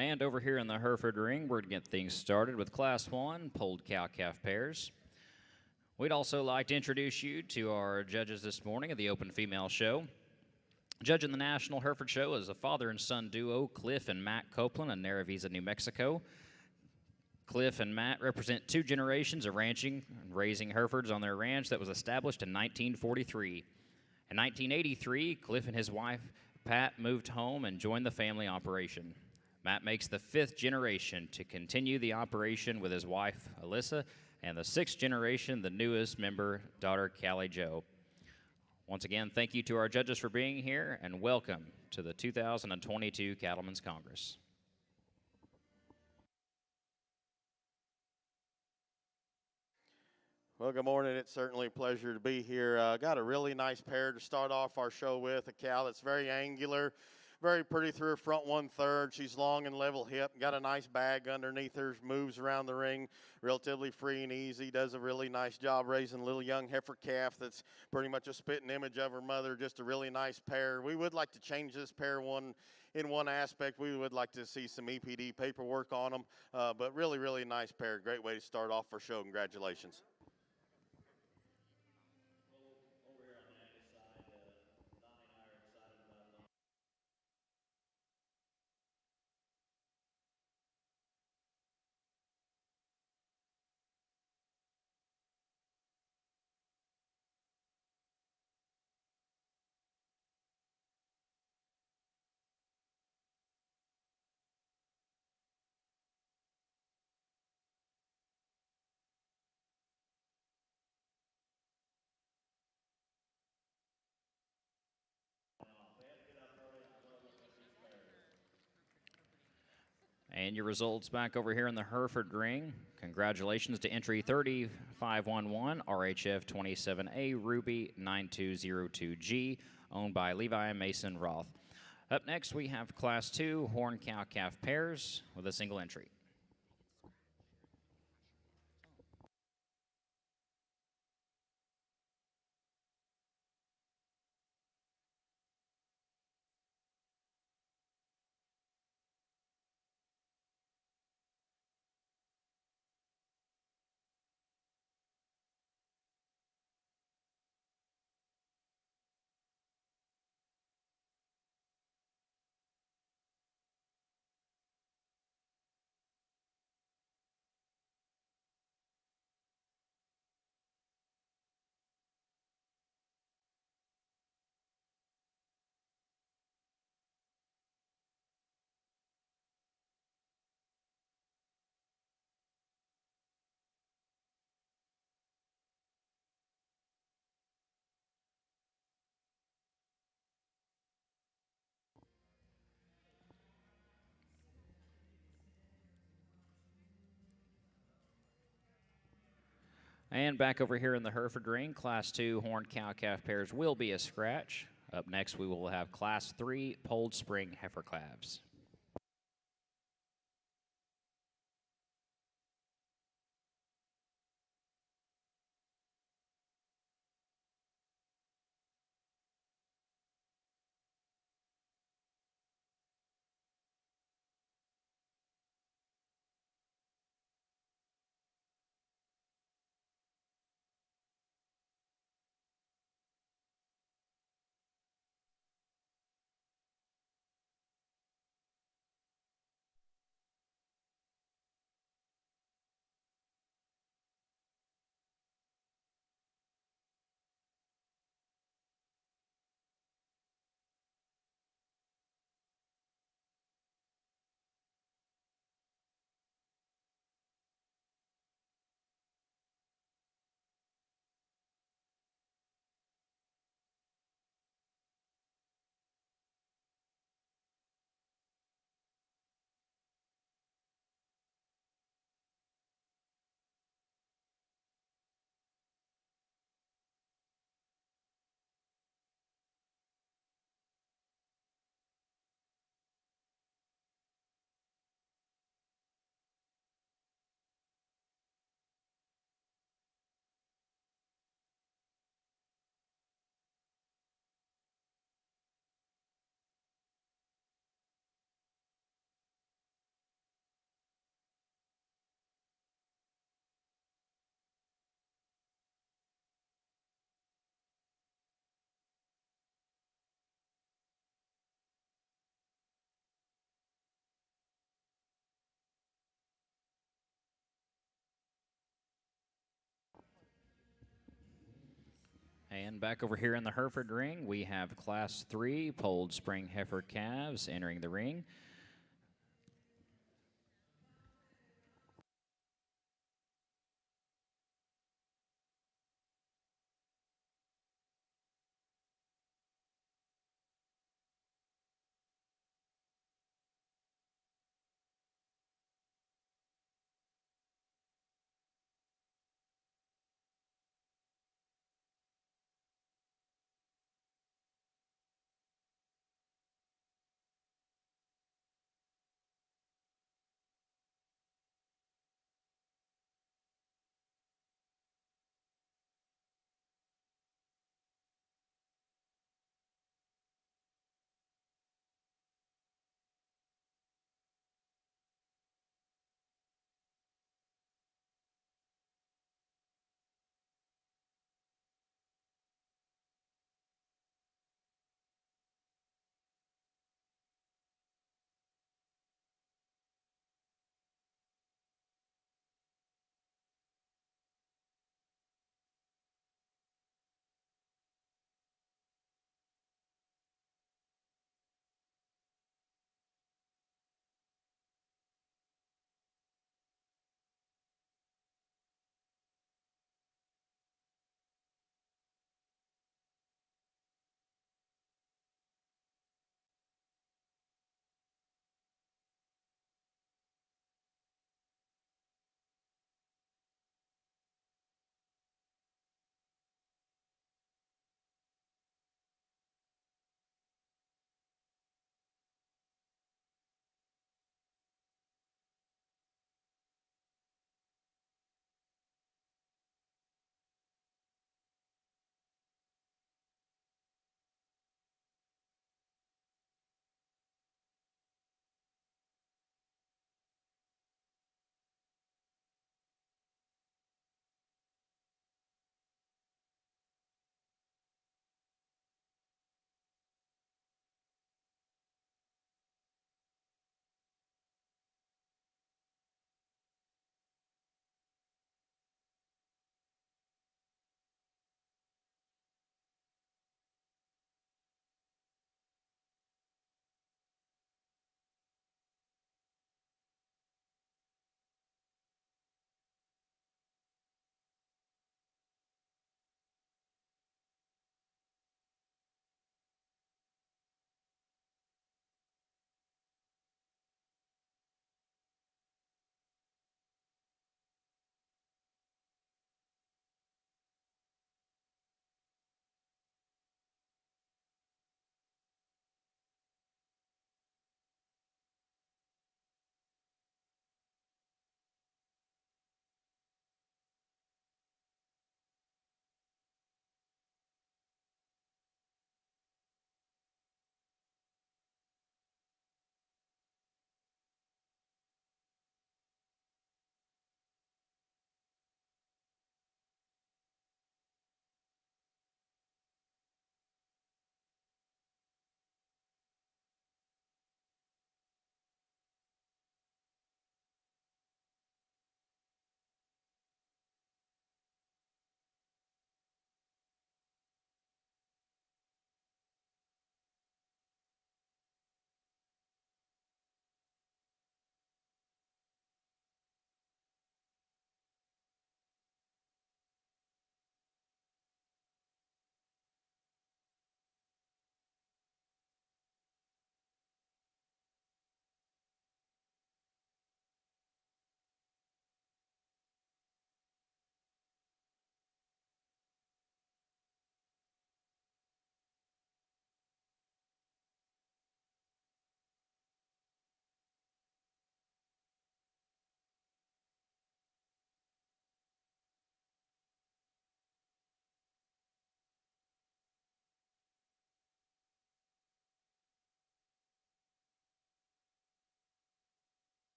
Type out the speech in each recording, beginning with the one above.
And over here in the Hereford ring, we're going to get things started with Class 1 polled cow-calf pairs. We'd also like to introduce you to our judges this morning of the Open Female Show. Judging the National Hereford Show is a father and son duo, Cliff and Matt Copeland in Naravisa, New Mexico. Cliff and Matt represent two generations of ranching and raising Herefords on their ranch that was established in 1943. In 1983, Cliff and his wife, Pat, moved home and joined the family operation. Matt makes the fifth generation to continue the operation with his wife, Alyssa, and the sixth generation, the newest member, daughter, Callie Jo. Once again, thank you to our judges for being here, and welcome to the 2022 Cattlemen's Congress. Well, good morning. It's certainly a pleasure to be here. Got a really nice pair to start off our show with, a cow that's very angular, very pretty through her front 1/3. She's long and level hip, got a nice bag underneath her, moves around the ring relatively free and easy, does a really nice job raising a little young heifer calf that's pretty much a spitting image of her mother, just a really nice pair. We would like to change this pair in one aspect. We would like to see some EPD paperwork on them, but really, really nice pair. Great way to start off our show. Congratulations. And your results back over here in the Hereford ring. Congratulations to entry 3511, RHF 27A Ruby 9202G, owned by Levi Mason Roth. Up next, we have Class 2 horn cow-calf pairs with a single entry. And back over here in the Hereford ring, Class 2 horned cow-calf pairs will be a scratch. Up next, we will have Class 3 polled spring heifer calves. And back over here in the Hereford ring, we have Class 3 polled spring heifer calves entering the ring.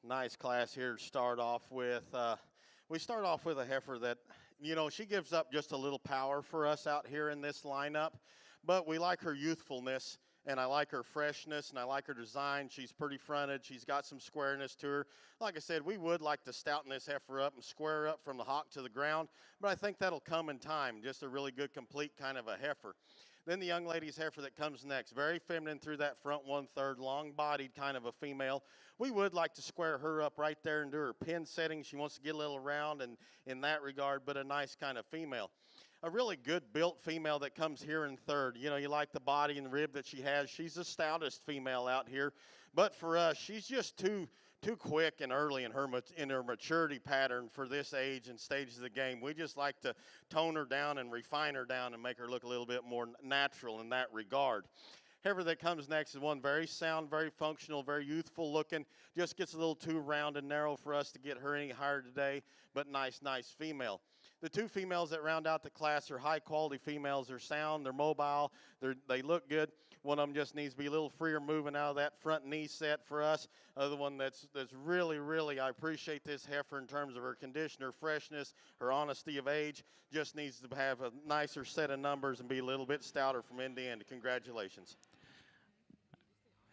Nice class here to start off with. We start off with a heifer that, she gives up just a little power for us out here in this lineup, but we like her youthfulness, and I like her freshness, and I like her design. She's pretty fronted. She's got some squareness to her. Like I said, we would like to stouten this heifer up and square her up from the hock to the ground, but I think that'll come in time. Just a really good, complete kind of a heifer. Then the young lady's heifer that comes next, very feminine through that front 1/3, long-bodied kind of a female. We would like to square her up right there and do her pin setting. She wants to get a little round and in that regard, but a nice kind of female. A really good built female that comes here in third. You like the body and rib that she has. She's the stoutest female out here, but for us, she's just too quick and early in her maturity pattern for this age and stage of the game. We just like to tone her down and refine her down and make her look a little bit more natural in that regard. Heifer that comes next is one very sound, very functional, very youthful looking. Just gets a little too round and narrow for us to get her any higher today, but nice female. The two females that round out the class are high quality females. They're sound, they're mobile, they look good. One of them just needs to be a little freer moving out of that front knee set for us. Other one that's really, I appreciate this heifer in terms of her condition, her freshness, her honesty of age. Just needs to have a nicer set of numbers and be a little bit stouter from end to end. Congratulations.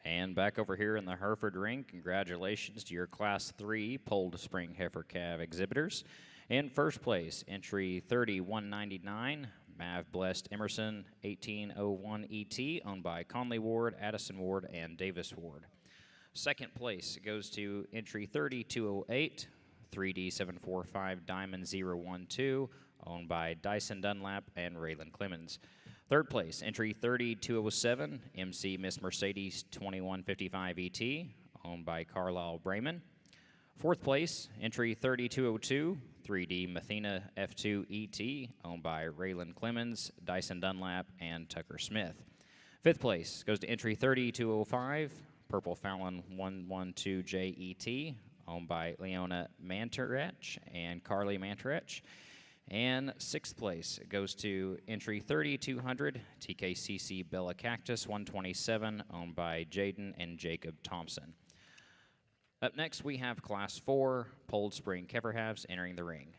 And back over here in the Hereford ring, congratulations to your Class 3 Polled Spring Heifer Calf exhibitors. In first place, entry 3199, Mav Blessed Emerson 1801 ET, owned by Conley Ward, Addison Ward, and Davis Ward. Second place goes to entry 3208, 3D745 Diamond 012, owned by Dyson Dunlap and Raylan Clemens. Third place, entry 3207, MC Miss Mercedes 2155 ET, owned by Carlisle Brayman. Fourth place, entry 3202, 3D Mathena F2 ET, owned by Raylan Clemens, Dyson Dunlap, and Tucker Smith. Fifth place goes to entry 3205, Purple Fallon 112J ET, owned by Leona Mantarech and Carly Mantarech. And sixth place goes to entry 3200, TKCC Bella Cactus 127, owned by Jaden and Jacob Thompson. Up next, we have Class 4 Polled Spring Heifer Halves entering the ring.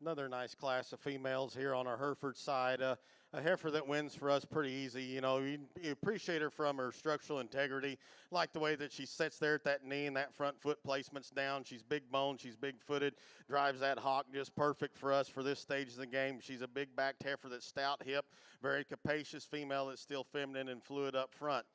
Another nice class of females here on our Hereford side. A heifer that wins for us pretty easy. You know, you appreciate her from her structural integrity. Like the way that she sits there at that knee and that front foot placement's down. She's big boned, she's big footed, drives that hawk just perfect for us for this stage of the game. She's a big backed heifer that's stout hip, very capacious female that's still feminine and fluid up front.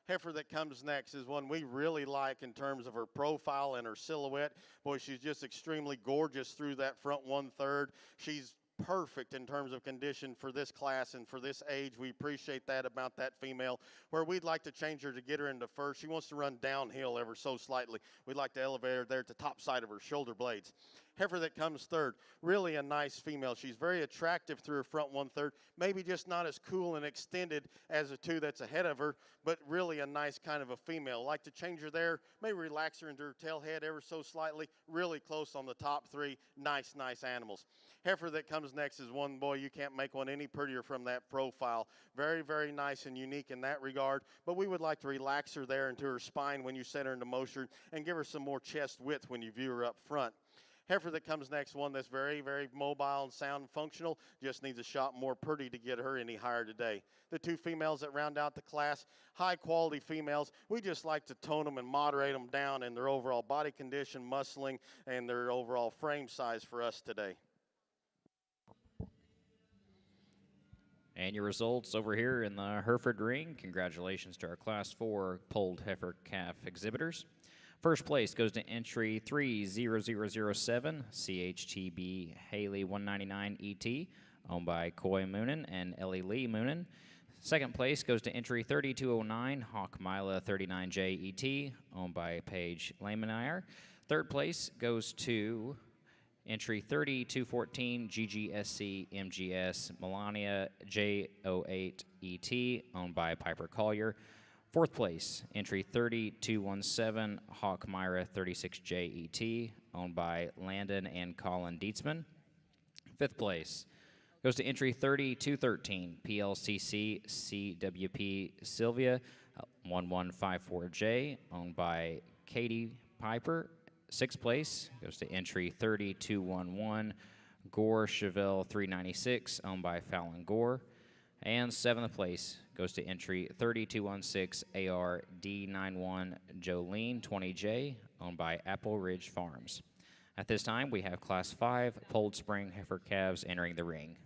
Heifer that comes next is one we really like in terms of her profile and her silhouette. Boy, she's just extremely gorgeous through that front 1/3. She's perfect in terms of condition for this class and for this age. We appreciate that about that female. Where we'd like to change her to get her into first, she wants to run downhill ever so slightly. We'd like to elevate her there at the top side of her shoulder blades. Heifer that comes third, really a nice female. She's very attractive through her front 1/3, maybe just not as cool and extended as the two that's ahead of her, but really a nice kind of a female. Like to change her there, maybe relax her into her tail head ever so slightly, really close on the top three. Nice animals. Heifer that comes next is one, boy, you can't make one any prettier from that profile. Very nice and unique in that regard, but we would like to relax her there into her spine when you set her into motion and give her some more chest width when you view her up front. Heifer that comes next, one that's very mobile and sound and functional, just needs a shot more pretty to get her any higher today. The two females that round out the class, high quality females. We just like to tone them and moderate them down in their overall body condition, muscling, and their overall frame size for us today. And your results over here in the Hereford ring. Congratulations to our Class 4 polled heifer calf exhibitors. First place goes to entry 30007, CHTB Haley 199 ET, owned by Coy Moonen and Ellie Lee Moonen. Second place goes to entry 3209, Hawk Mila 39J ET, owned by Paige Laymaneyer. Third place goes to entry 3214, GGSC MGS Melania J08 ET, owned by Piper Collier. Fourth place, entry 3217, Hawk Myra 36J ET, owned by Landon and Colin Dietzman. Fifth place goes to entry 3213, PLCC CWP Sylvia 1154J, owned by Katie Piper. Sixth place goes to entry 3211, Gore Chevelle 396, owned by Fallon Gore. And seventh place goes to entry 3216 ARD91 Jolene 20J, owned by Apple Ridge Farms. At this time, we have Class 5 polled spring heifer calves entering the ring.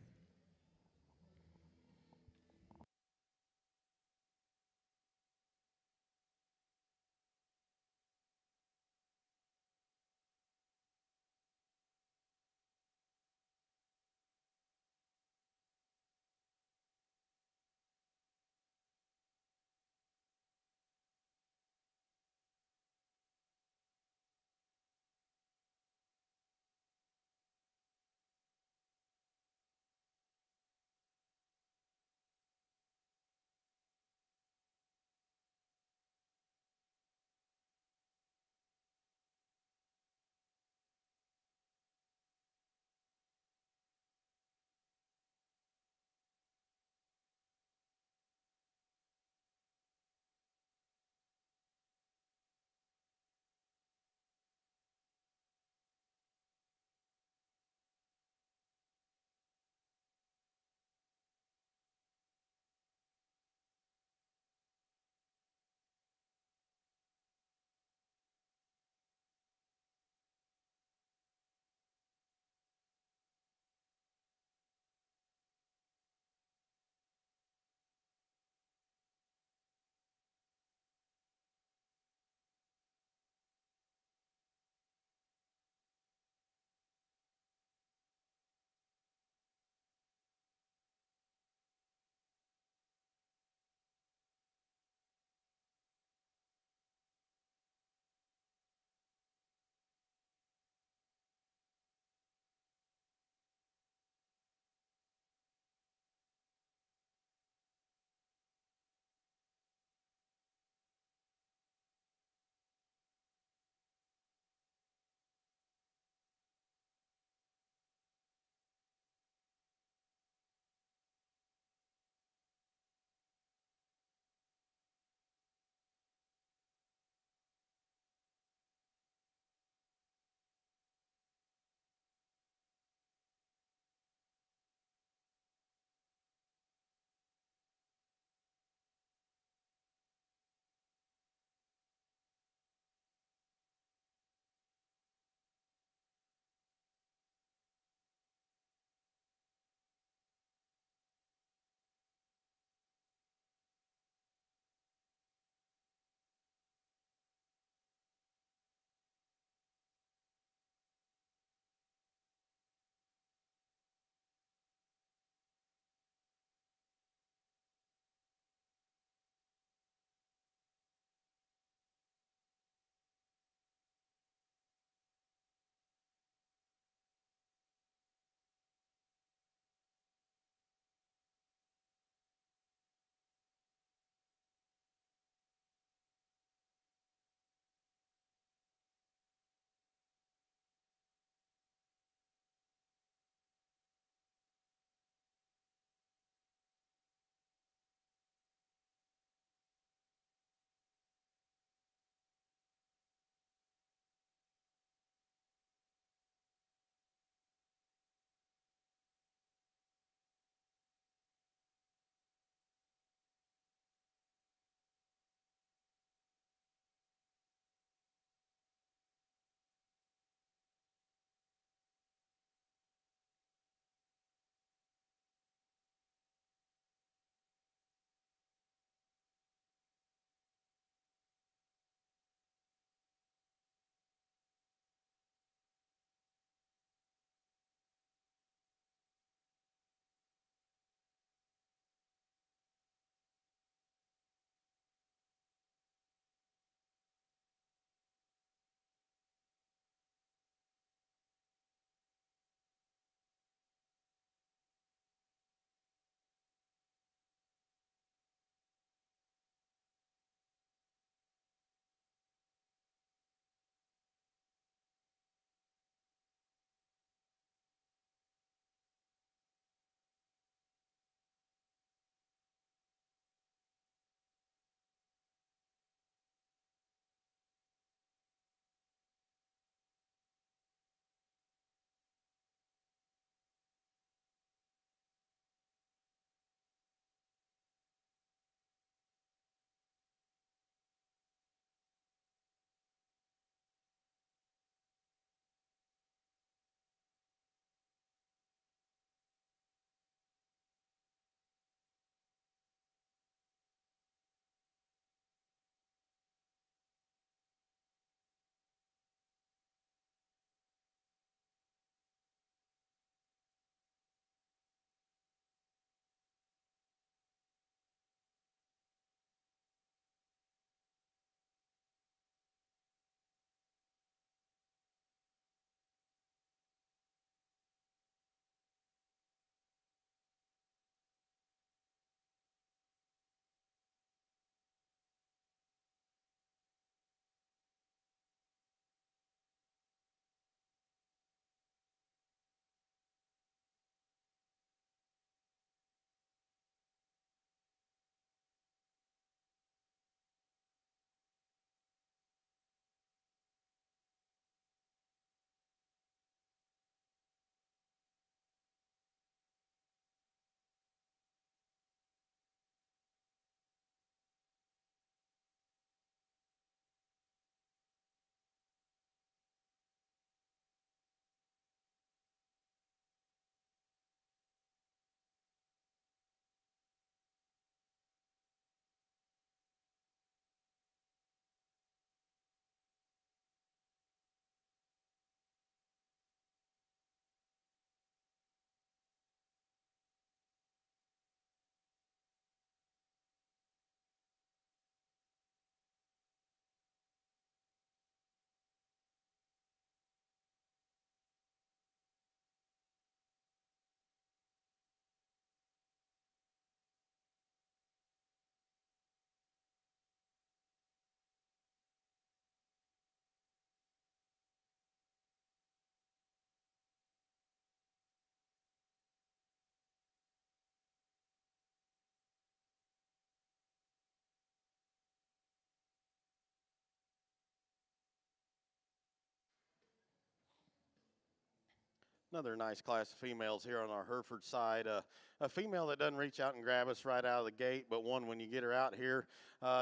Another nice class of females here on our Hereford side. A female that doesn't reach out and grab us right out of the gate, but one when you get her out here,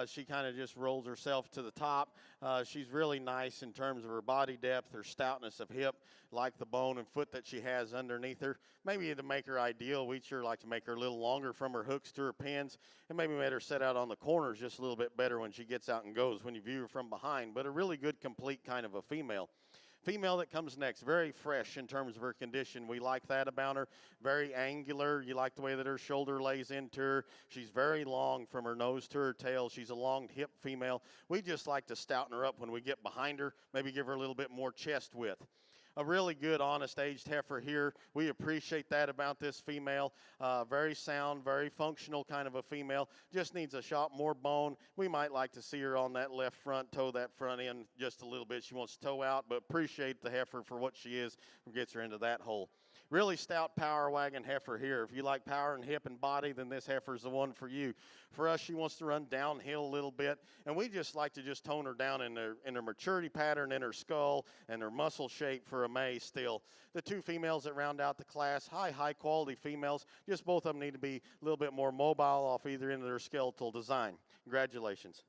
she kind of just rolls herself to the top. She's really nice in terms of her body depth, her stoutness of hip, like the bone and foot that she has underneath her. Maybe to make her ideal, we'd sure like to make her a little longer from her hooks to her pins, and maybe make her set out on the corners just a little bit better when she gets out and goes when you view her from behind. But a really good, complete kind of a female. Female that comes next, very fresh in terms of her condition. We like that about her. Very angular. You like the way that her shoulder lays into her. She's very long from her nose to her tail. She's a long hip female. We just like to stouten her up when we get behind her, maybe give her a little bit more chest width. A really good, honest, aged heifer here. We appreciate that about this female. Very sound, very functional kind of a female. Just needs a shot more bone. We might like to see her on that left front, toe that front end just a little bit. She wants to toe out, but appreciate the heifer for what she is and gets her into that hole. Really stout power wagon heifer here. If you like power and hip and body, then this heifer is the one for you. For us, she wants to run downhill a little bit, and we just like to just tone her down in her maturity pattern, in her skull, and her muscle shape for a May still. The two females that round out the class, high quality females, just both of them need to be a little bit more mobile off either end of their skeletal design. Congratulations.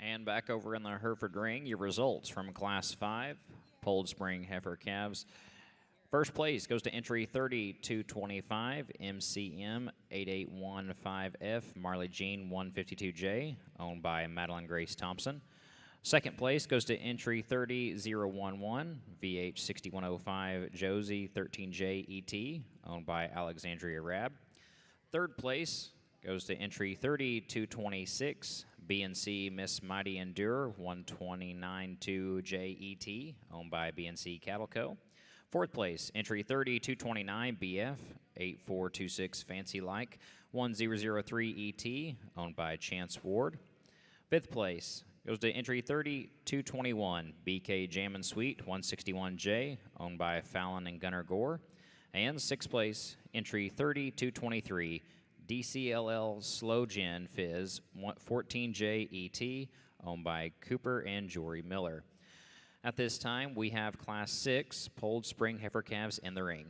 And back over in the Hereford ring, your results from Class 5, Polled Spring Heifer Calves. First place goes to entry 3225, MCM 8815F, Marley Jean 152J, owned by Madeline Grace Thompson. Second place goes to entry 30011, VH 6105, Josie 13J ET, owned by Alexandria Rab. Third place goes to entry 3226, BNC Miss Mighty Endure 1292JET, owned by BNC Cattle Co. Fourth place, entry 3229, BF 8426 Fancy Like 1003ET, owned by Chance Ward. Fifth place goes to entry 3221, BK Jammin' Sweet 161J, owned by Fallon and Gunnar Gore. And sixth place, entry 3223, DCLL Slow Gen Fizz 14J ET, owned by Cooper and Jory Miller. At this time, we have Class 6 Polled Spring Heifer Calves in the ring.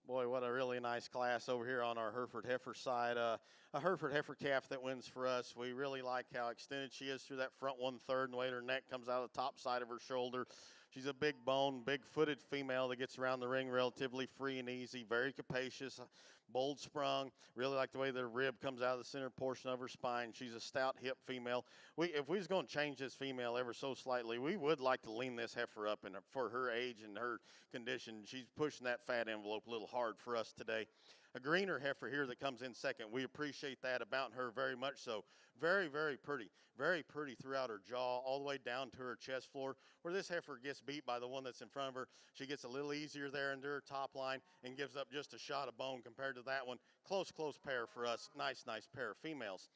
Boy, what a really nice class over here on our Hereford heifer side. A Hereford heifer calf that wins for us. We really like how extended she is through that front 1/3 and the way her neck comes out of the top side of her shoulder. She's a big bone, big footed female that gets around the ring relatively free and easy, very capacious, bold sprung. Really like the way the rib comes out of the center portion of her spine. She's a stout hip female. If we was going to change this female ever so slightly, we would like to lean this heifer up, and for her age and her condition, she's pushing that fat envelope a little hard for us today. A greener heifer here that comes in second. We appreciate that about her very much so. Very, very pretty throughout her jaw, all the way down to her chest floor. Where this heifer gets beat by the one that's in front of her, she gets a little easier there into her top line and gives up just a shot of bone compared to that one. Close pair for us. Nice pair of females.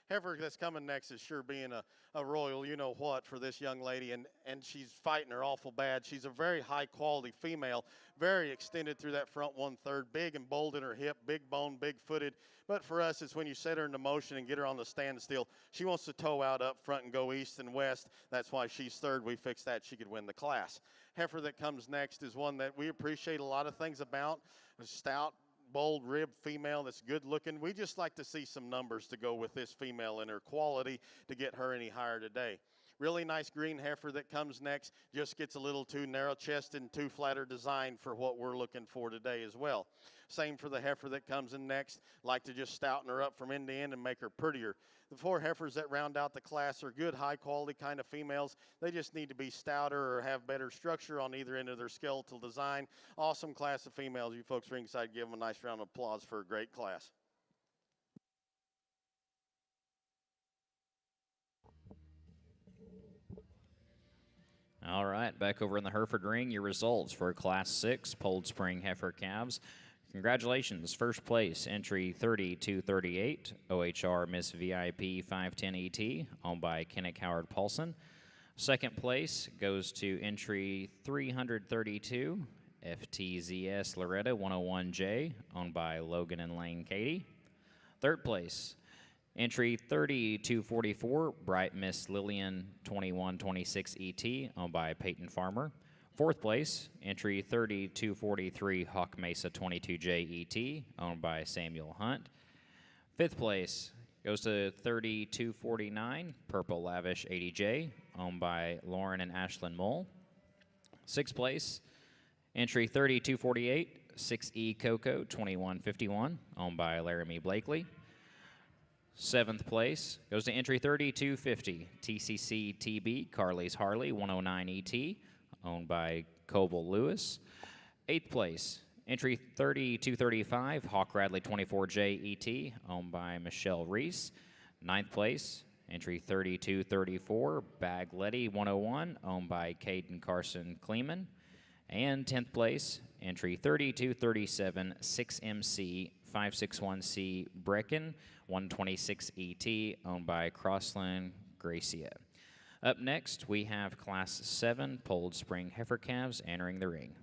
Heifer that's coming next is sure being a royal you-know-what for this young lady, and she's fighting her awful bad. She's a very high-quality female, very extended through that front 1/3, big and bold in her hip, big bone, big-footed. But for us, it's when you set her into motion and get her on the standstill. She wants to toe out up front and go east and west. That's why she's third. We fixed that. She could win the class. Heifer that comes next is one that we appreciate a lot of things about. A stout, bold rib female that's good looking. We just like to see some numbers to go with this female and her quality to get her any higher today. Really nice green heifer that comes next. Just gets a little too narrow chested and too flatter design for what we're looking for today as well. Same for the heifer that comes in next. Like to just stouten her up from end to end and make her prettier. The four heifers that round out the class are good, high-quality kind of females. They just need to be stouter or have better structure on either end of their skeletal design. Awesome class of females. You folks ringside, give them a nice round of applause for a great class. All right, back over in the Hereford ring, your results for Class 6 Polled Spring Heifer Calves. Congratulations. First place, entry 3238, OHR Miss VIP 510 ET, owned by Kenneth Howard Paulson. Second place goes to entry 332, FTZS Loretta 101J, owned by Logan and Lane Katie. Third place, entry 3244, Bright Miss Lillian 2126 ET, owned by Peyton Farmer. Fourth place, entry 3243, Hawk Mesa 22J ET, owned by Samuel Hunt. Fifth place goes to 3249, Purple Lavish 80J, owned by Lauren and Ashlyn Mull. Sixth place, entry 3248, 6E Coco 2151, owned by Laramie Blakely. Seventh place goes to entry 3250, TCC TB Carly's Harley 109 ET, owned by Coble Lewis. Eighth place, entry 3235, Hawk Radley 24J ET, owned by Michelle Reese. Ninth place, entry 3234, Bag Letty 101, owned by Caden Carson Kleeman. And 10th place, entry 3237, 6MC 561C Brecken 126 ET, owned by Crossland Gracia. Up next, we have Class 7 Polled Spring Heifer Calves entering the ring.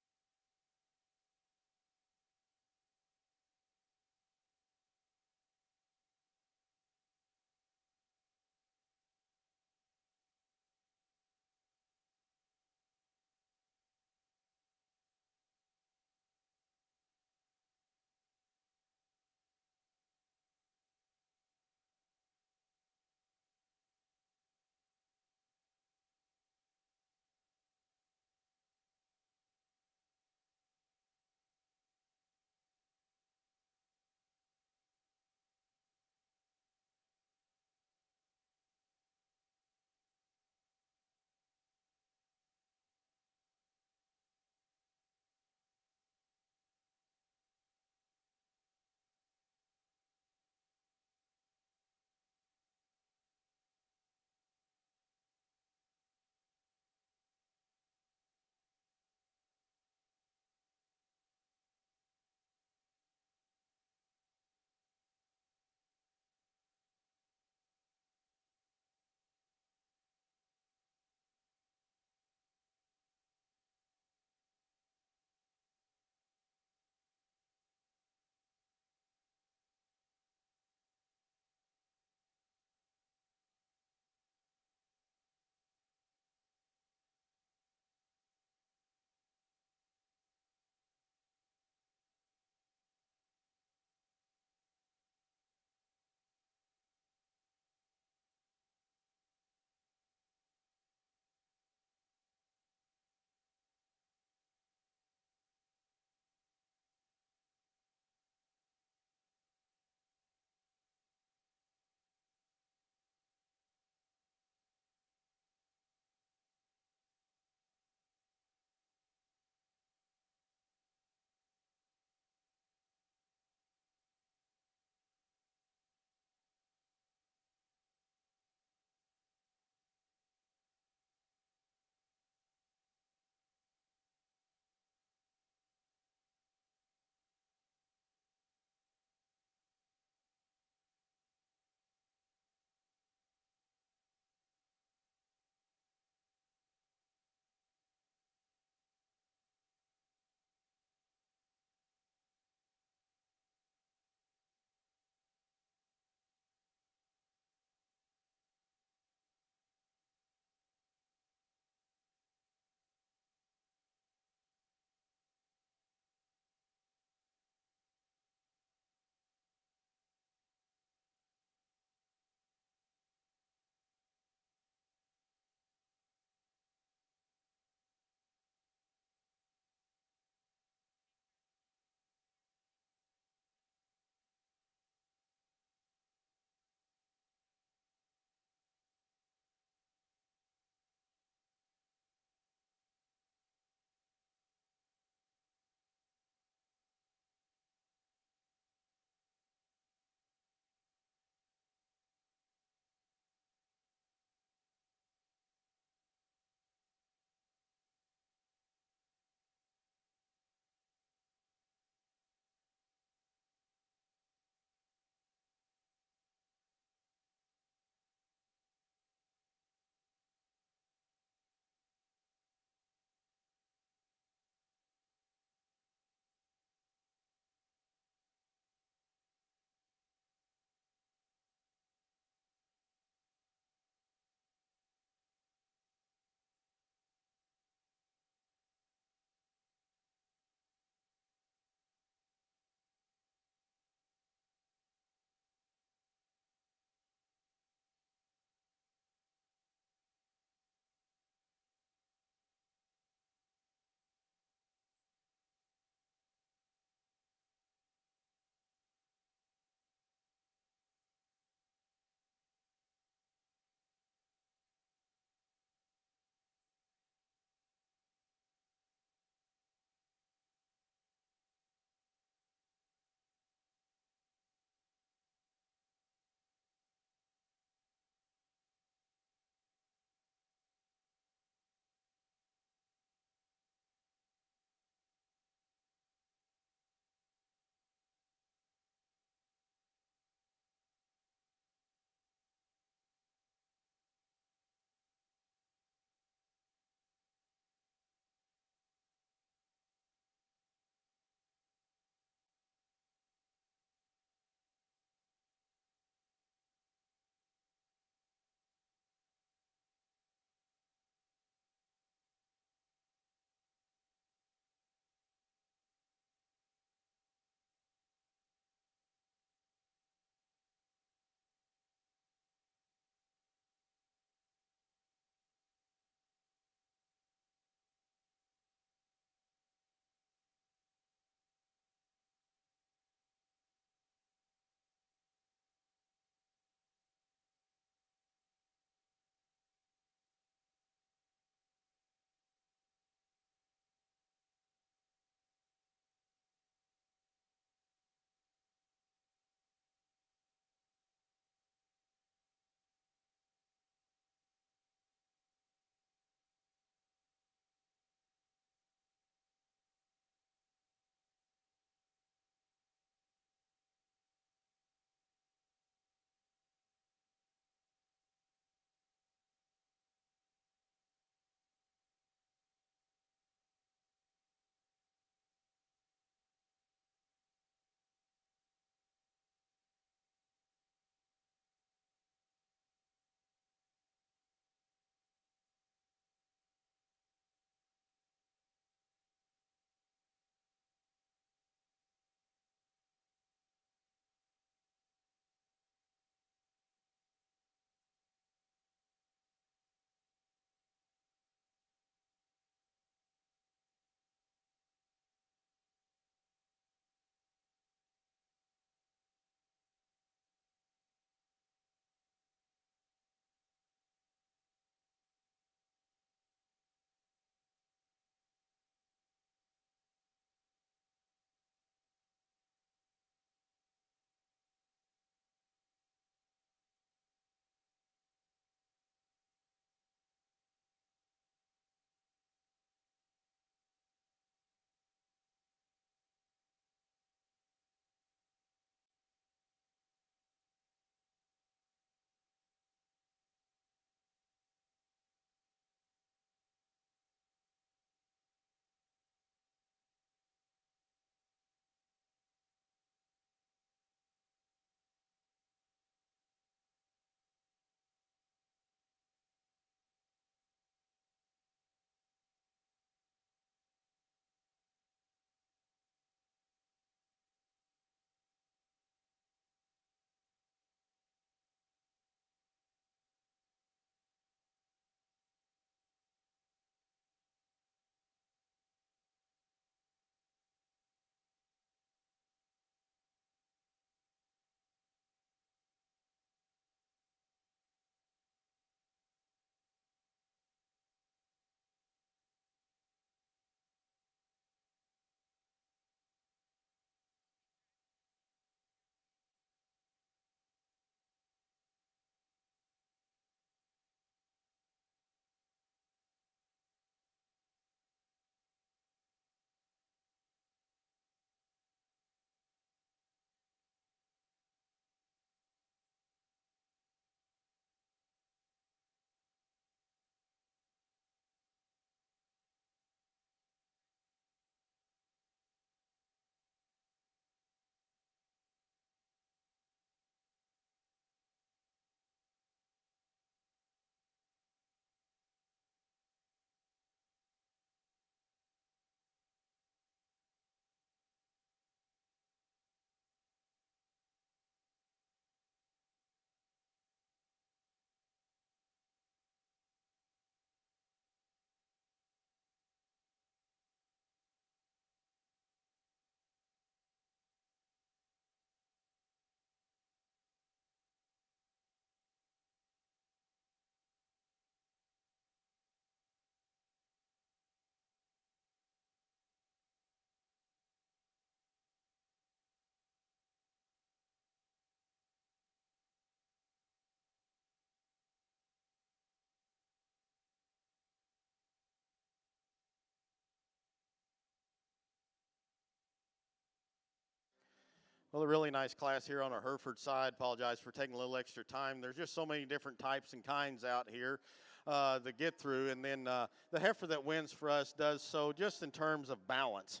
Well, a really nice class here on our Hereford side. Apologize for taking a little extra time. There's just so many different types and kinds out here to get through. And then the heifer that wins for us does so just in terms of balance.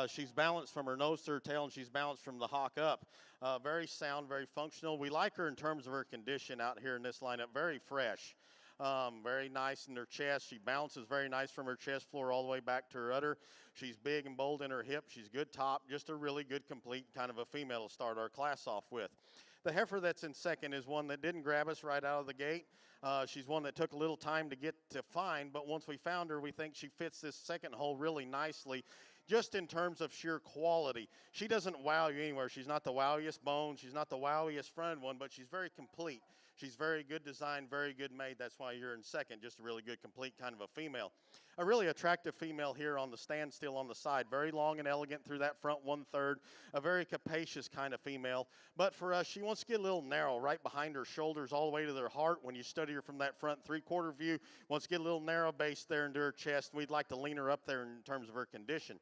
She's balanced from her nose to her tail, and she's balanced from the hock up. Very sound, very functional. We like her in terms of her condition out here in this lineup. Very fresh. Very nice in her chest. She bounces very nice from her chest floor all the way back to her udder. She's big and bold in her hip. She's good top. Just a really good, complete kind of a female to start our class off with. The heifer that's in second is one that didn't grab us right out of the gate. She's one that took a little time to get to find, but once we found her, we think she fits this second hole really nicely. Just in terms of sheer quality. She doesn't wow you anywhere. She's not the wowiest bone. She's not the wowiest fronted one, but she's very complete. She's very good design, very good made. That's why you're in second, just a really good, complete kind of a female. A really attractive female here on the standstill on the side. Very long and elegant through that front 1/3. A very capacious kind of female. But for us, she wants to get a little narrow right behind her shoulders all the way to their heart. When you study her from that front 3/4 view, wants to get a little narrow base there into her chest. We'd like to lean her up there in terms of her condition.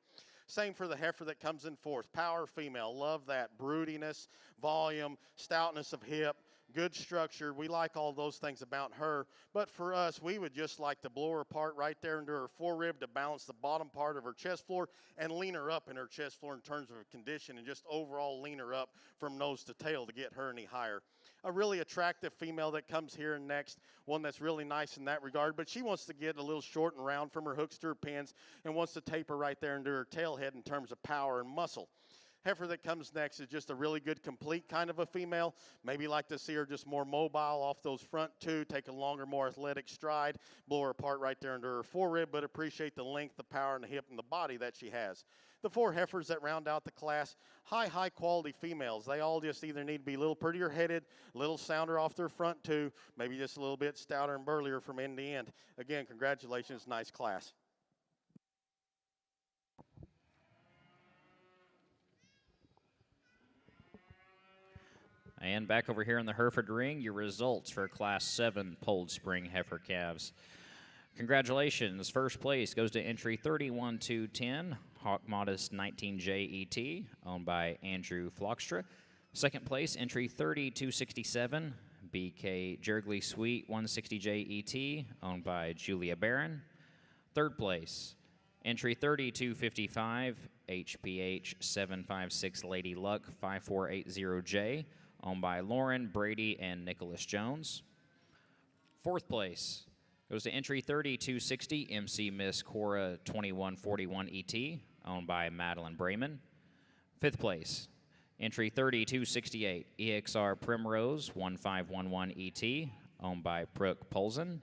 Same for the heifer that comes in fourth. Power female. Love that. Broodiness, volume, stoutness of hip, good structure. We like all those things about her. But for us, we would just like to blow her apart right there into her forerib to balance the bottom part of her chest floor and lean her up in her chest floor in terms of her condition and just overall lean her up from nose to tail to get her any higher. A really attractive female that comes here next, one that's really nice in that regard, but she wants to get a little short and round from her hooks to her pins and wants to taper right there into her tail head in terms of power and muscle. Heifer that comes next is just a really good, complete kind of a female. Maybe like to see her just more mobile off those front two, take a longer, more athletic stride, blow her apart right there into her forerib, but appreciate the length, the power, and the hip and the body that she has. The four heifers that round out the class, high quality females. They all just either need to be a little prettier headed, a little sounder off their front two, maybe just a little bit stouter and burlier from end to end. Again, congratulations, nice class. And back over here in the Hereford ring, your results for Class 7 Polled Spring Heifer Calves. Congratulations. First place goes to entry 31210, Hawk Modest 19JET, owned by Andrew Flockstra. Second place, entry 30267, BK Jergly Sweet 160JET, owned by Julia Barron. Third place, entry 3255, HPH 756 Lady Luck 5480J, owned by Lauren, Brady, and Nicholas Jones. Fourth place goes to entry 3260, MC Miss Cora 2141 ET, owned by Madeline Brayman. Fifth place, entry 3268, EXR Primrose 1511 ET, owned by Brooke Polzen.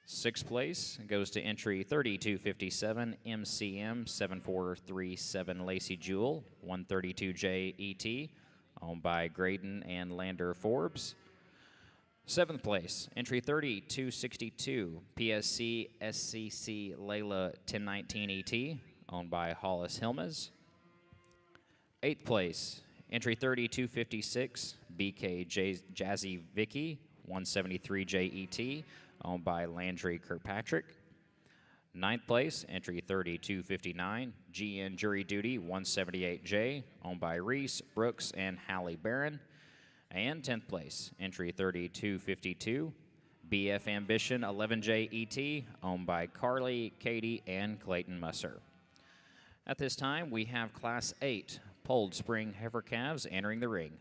Sixth place goes to entry 3257, MCM 7437 Lacey Jewell 132J ET, owned by Graydon and Lander Forbes. Seventh place, entry 3262, PSC SCC Layla 1019 ET, owned by Hollis Hilmes. Eighth place, entry 3256, BK Jazzy Vicky 173JET, owned by Landry Kirkpatrick. Ninth place, entry 3259, GN Jury Duty 178J, owned by Reese, Brooks, and Hallie Barron. And 10th place, entry 3252, BF Ambition 11JET, owned by Carly, Katie, and Clayton Musser. At this time, we have Class 8 Polled Spring Heifer Calves entering the ring.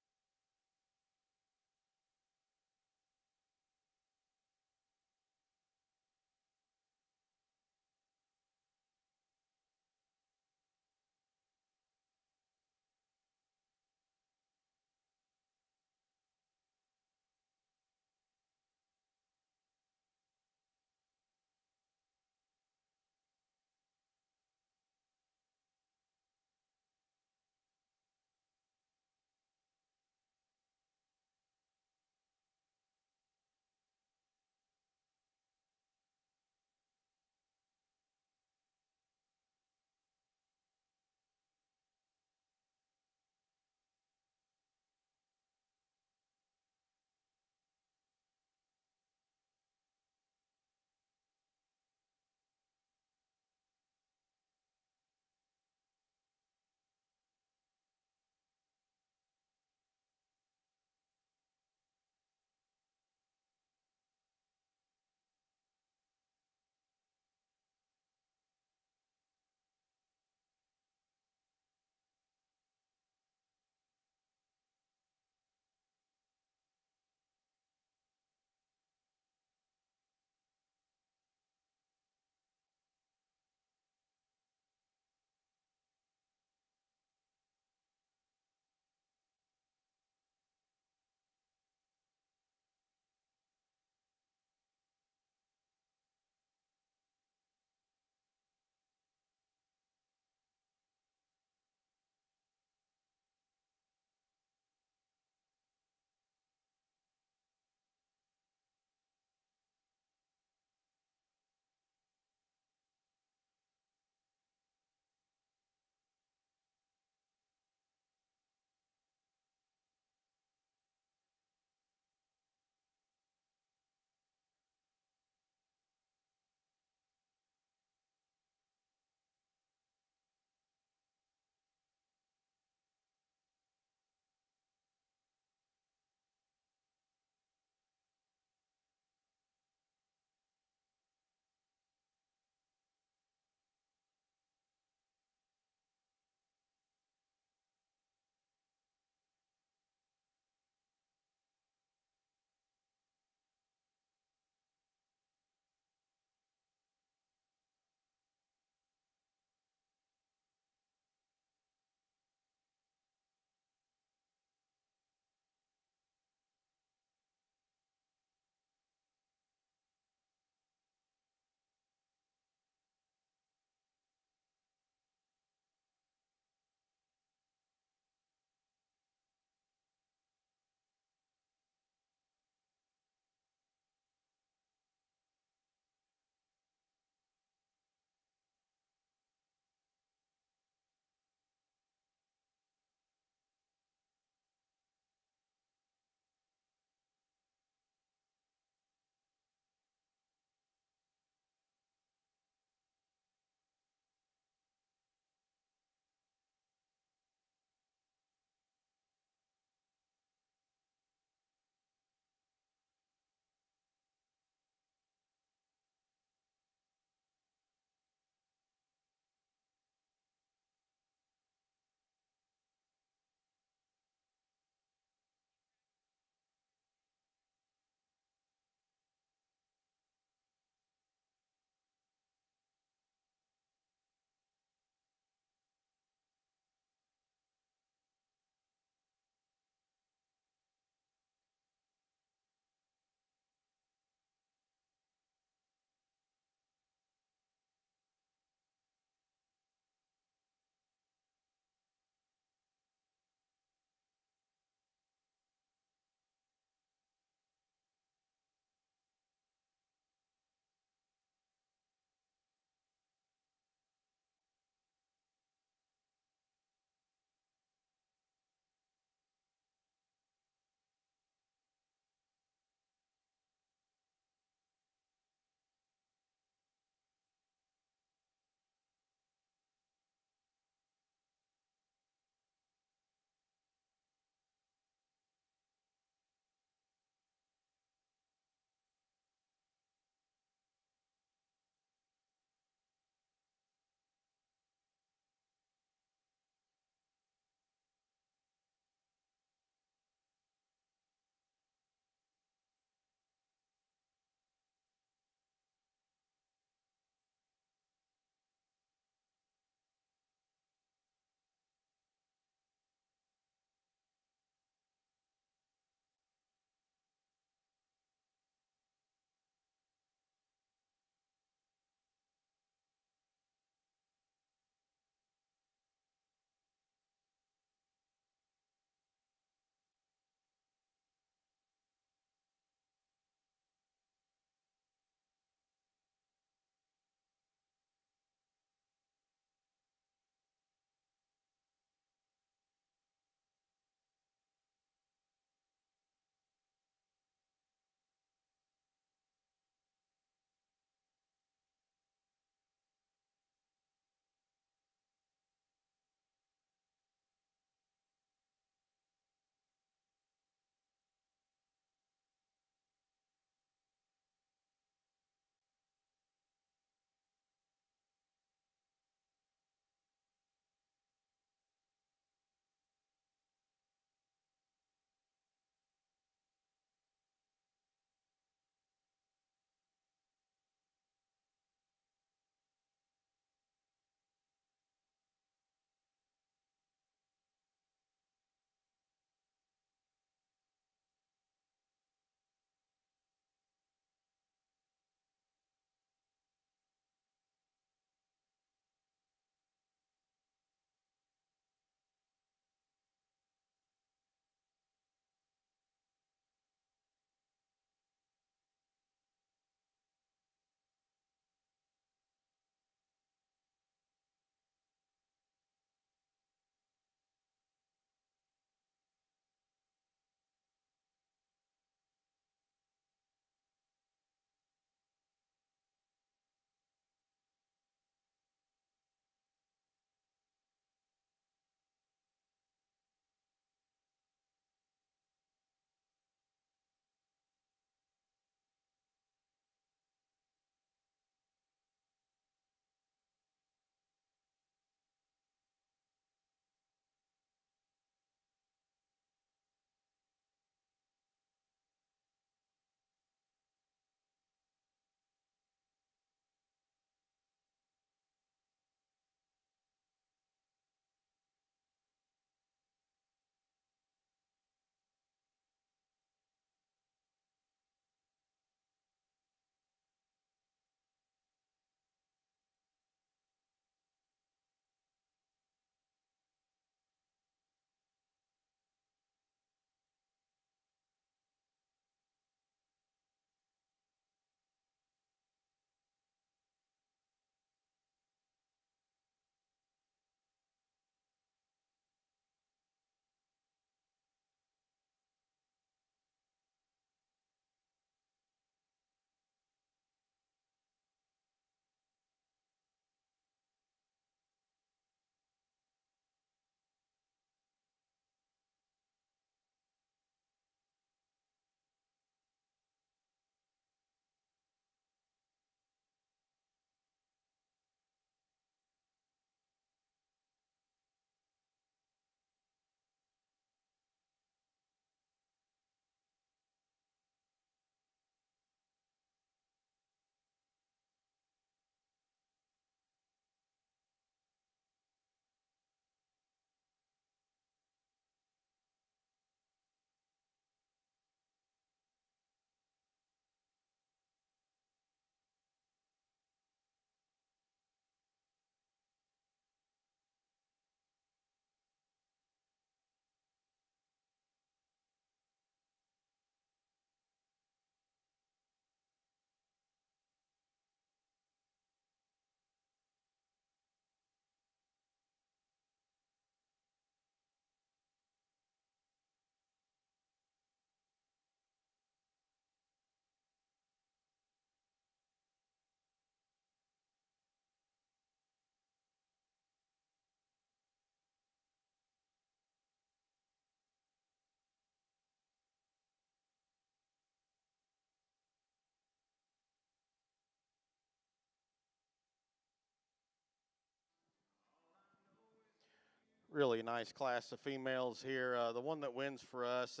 really nice class of females here. The one that wins for us,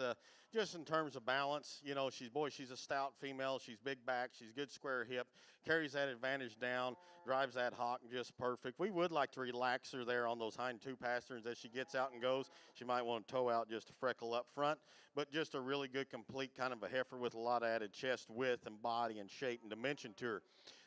just in terms of balance, you know, she's a stout female. She's big back. She's good square hip. Carries that advantage down. Drives that hawk just perfect. We would like to relax her there on those hind two pasterns as she gets out and goes. She might want to toe out just a freckle up front, but just a really good, complete kind of a heifer with a lot of added chest width and body and shape and dimension to her.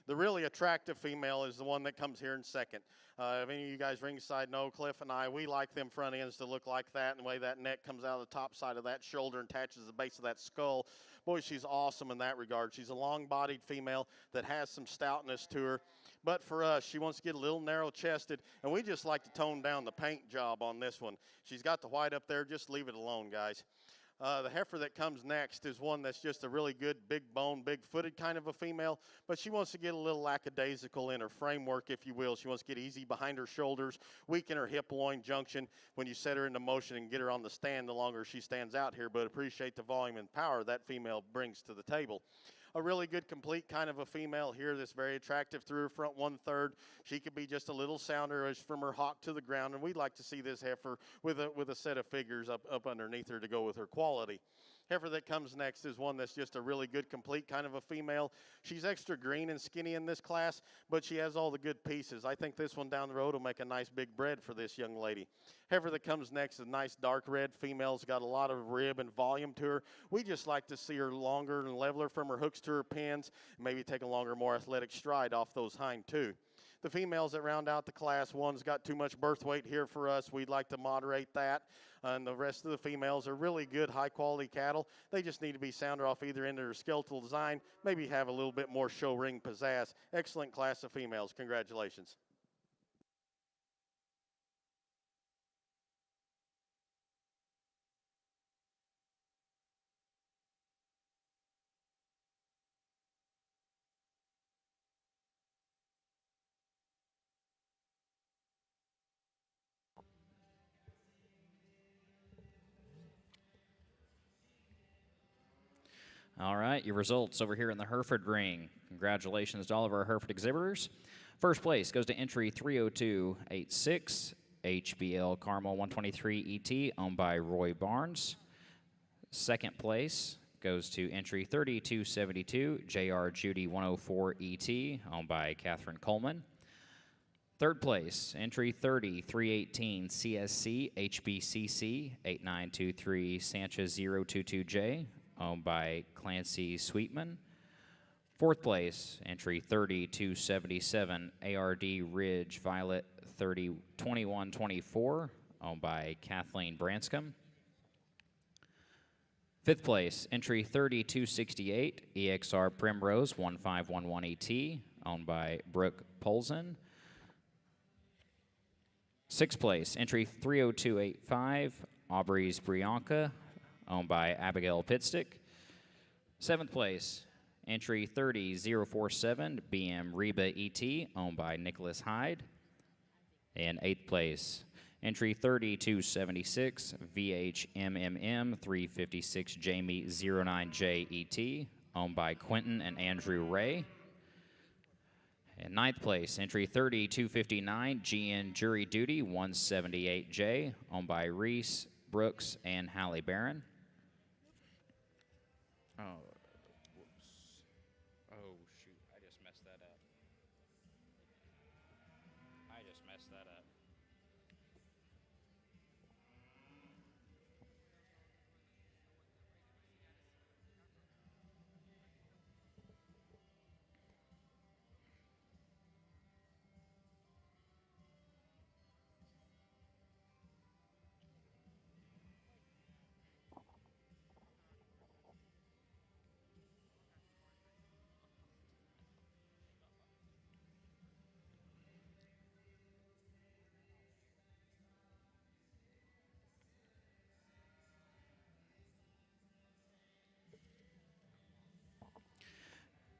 The really attractive female is the one that comes here in second. If any of you guys ringside know, Cliff and I, we like them front ends to look like that, and the way that neck comes out of the top side of that shoulder and attaches the base of that skull. Boy, she's awesome in that regard. She's a long-bodied female that has some stoutness to her. But for us, she wants to get a little narrow-chested, and we just like to tone down the paint job on this one. She's got the white up there. Just leave it alone, guys. The heifer that comes next is one that's just a really good, big-boned, big-footed kind of a female, but she wants to get a little lackadaisical in her framework, if you will. She wants to get easy behind her shoulders, weaken her hip-loin junction when you set her into motion and get her on the stand the longer she stands out here, but appreciate the volume and power that female brings to the table. A really good, complete kind of a female here that's very attractive through her front 1/3. She could be just a little sounder as from her hock to the ground, and we'd like to see this heifer with a set of figures up underneath her to go with her quality. Heifer that comes next is one that's just a really good, complete kind of a female. She's extra green and skinny in this class, but she has all the good pieces. I think this one down the road will make a nice big bread for this young lady. Heifer that comes next is a nice dark red female's got a lot of rib and volume to her. We just like to see her longer and leveler from her hooks to her pins, maybe take a longer, more athletic stride off those hind two. The females that round out the class, one's got too much birth weight here for us. We'd like to moderate that. And the rest of the females are really good, high-quality cattle. They just need to be sounder off either end of their skeletal design, maybe have a little bit more show ring pizzazz. Excellent class of females. Congratulations. All right, your results over here in the Hereford ring. Congratulations to all of our Hereford exhibitors. First place goes to entry 30286, HBL Carmel 123 ET, owned by Roy Barnes. Second place goes to entry 3272, JR Judy 104 ET, owned by Catherine Coleman. Third place, entry 30318, CSC HBCC 8923 Sanchez 022J, owned by Clancy Sweetman. Fourth place, entry 30277, ARD Ridge Violet 2124, owned by Kathleen Branscombe. Fifth place, entry 30268, EXR Primrose 1511 ET, owned by Brooke Polzin. Sixth place, entry 30285, Aubrey's Brianca, owned by Abigail Pitstick. Seventh place, entry 30047, BM Reba ET, owned by Nicholas Hyde. And eighth place, entry 3276, VHMMM 356 Jamie 09J ET, owned by Quentin and Andrew Ray. And ninth place, entry 30259, GN Jury Duty 178J, owned by Reese Brooks and Hallie Barron. Oh, whoops. Oh, shoot. I just messed that up.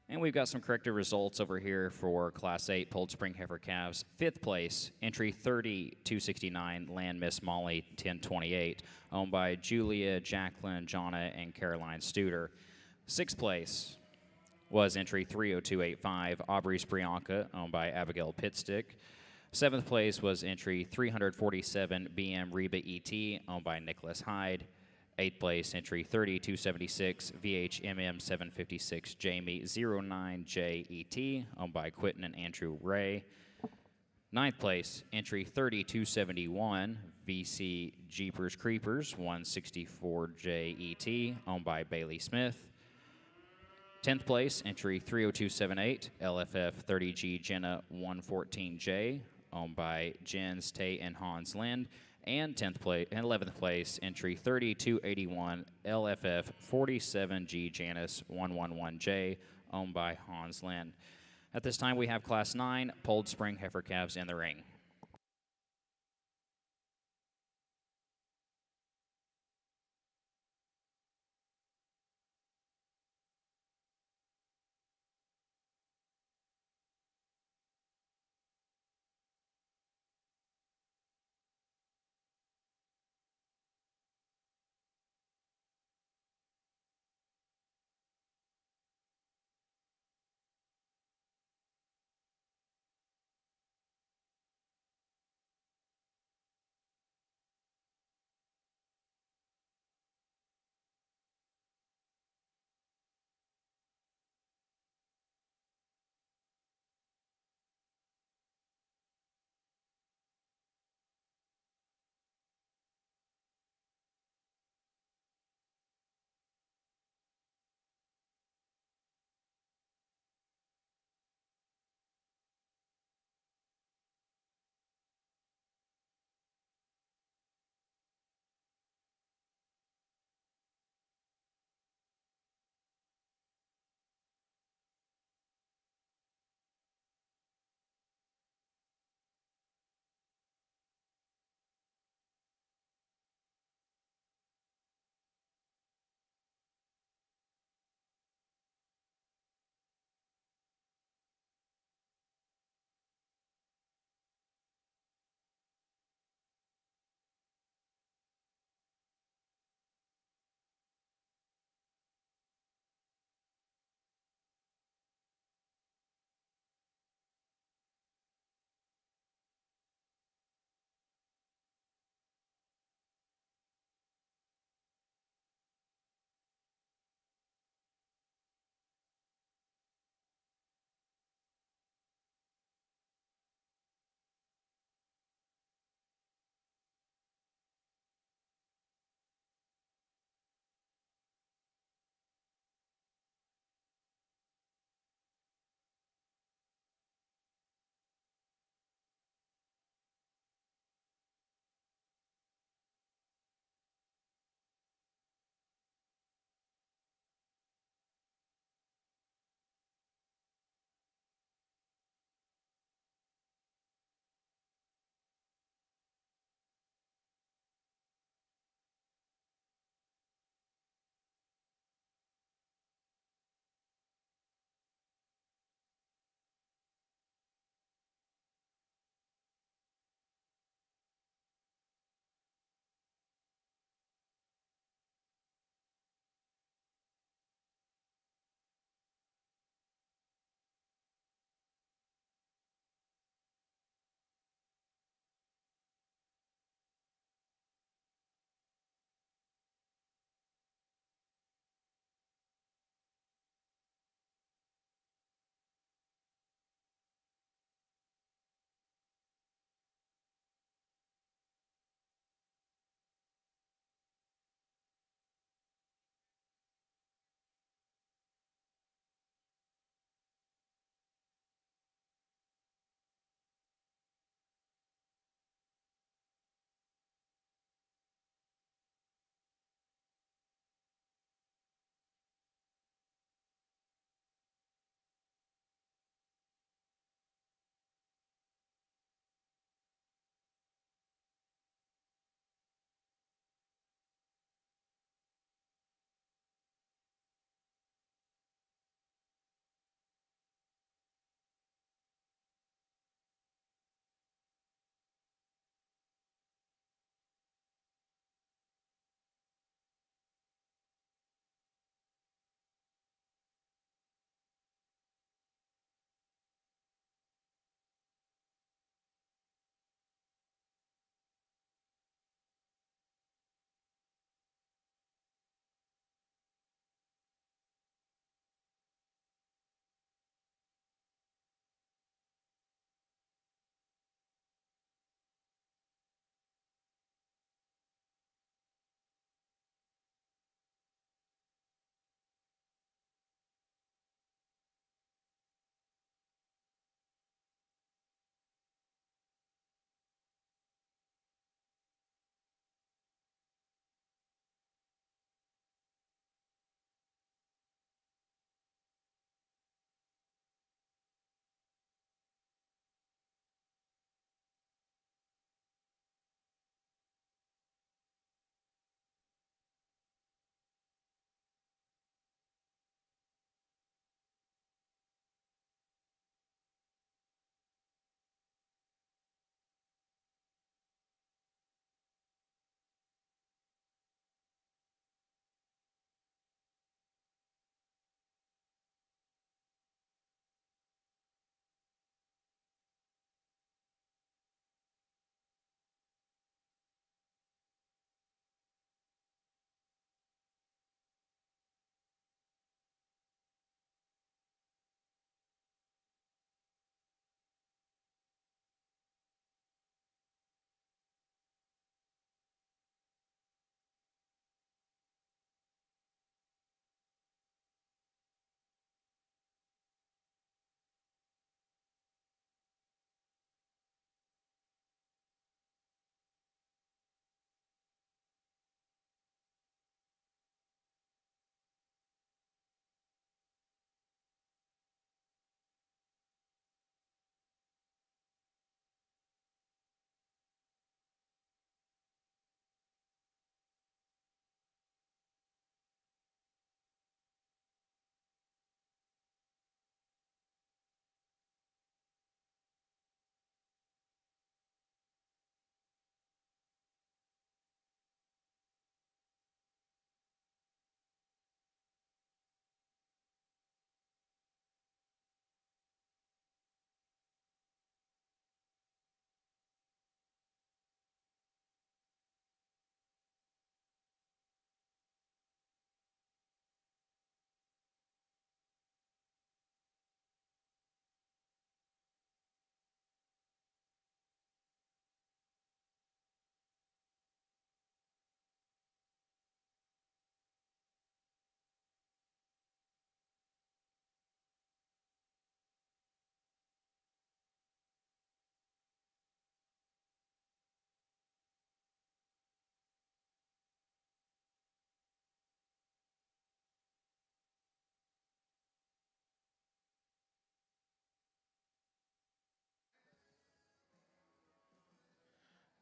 And we've got some corrected results over here for Class 8 Pulled Spring Heifer Calves. Fifth place, entry 30269, Land Miss Molly 1028, owned by Julia, Jacqueline, Jonna, and Caroline Studer. Sixth place was entry 30285, Aubrey's Brianca, owned by Abigail Pitstick. Seventh place was entry 347 BM Reba ET, owned by Nicholas Hyde. Eighth place, entry 3276 VHMM 756 Jamie 09JET, owned by Quentin and Andrew Ray. Ninth place, entry 3271 VC Jeepers Creepers 164JET, owned by Bailey Smith. 10th place, entry 30278 LFF 30G Jenna 114J, owned by Jens, Tate, and Hans Lind. And 11th place, entry 3281 LFF 47G Janice 111J, owned by Hans Lind. At this time, we have Class 9 Polled Spring Heifer Calves in the ring.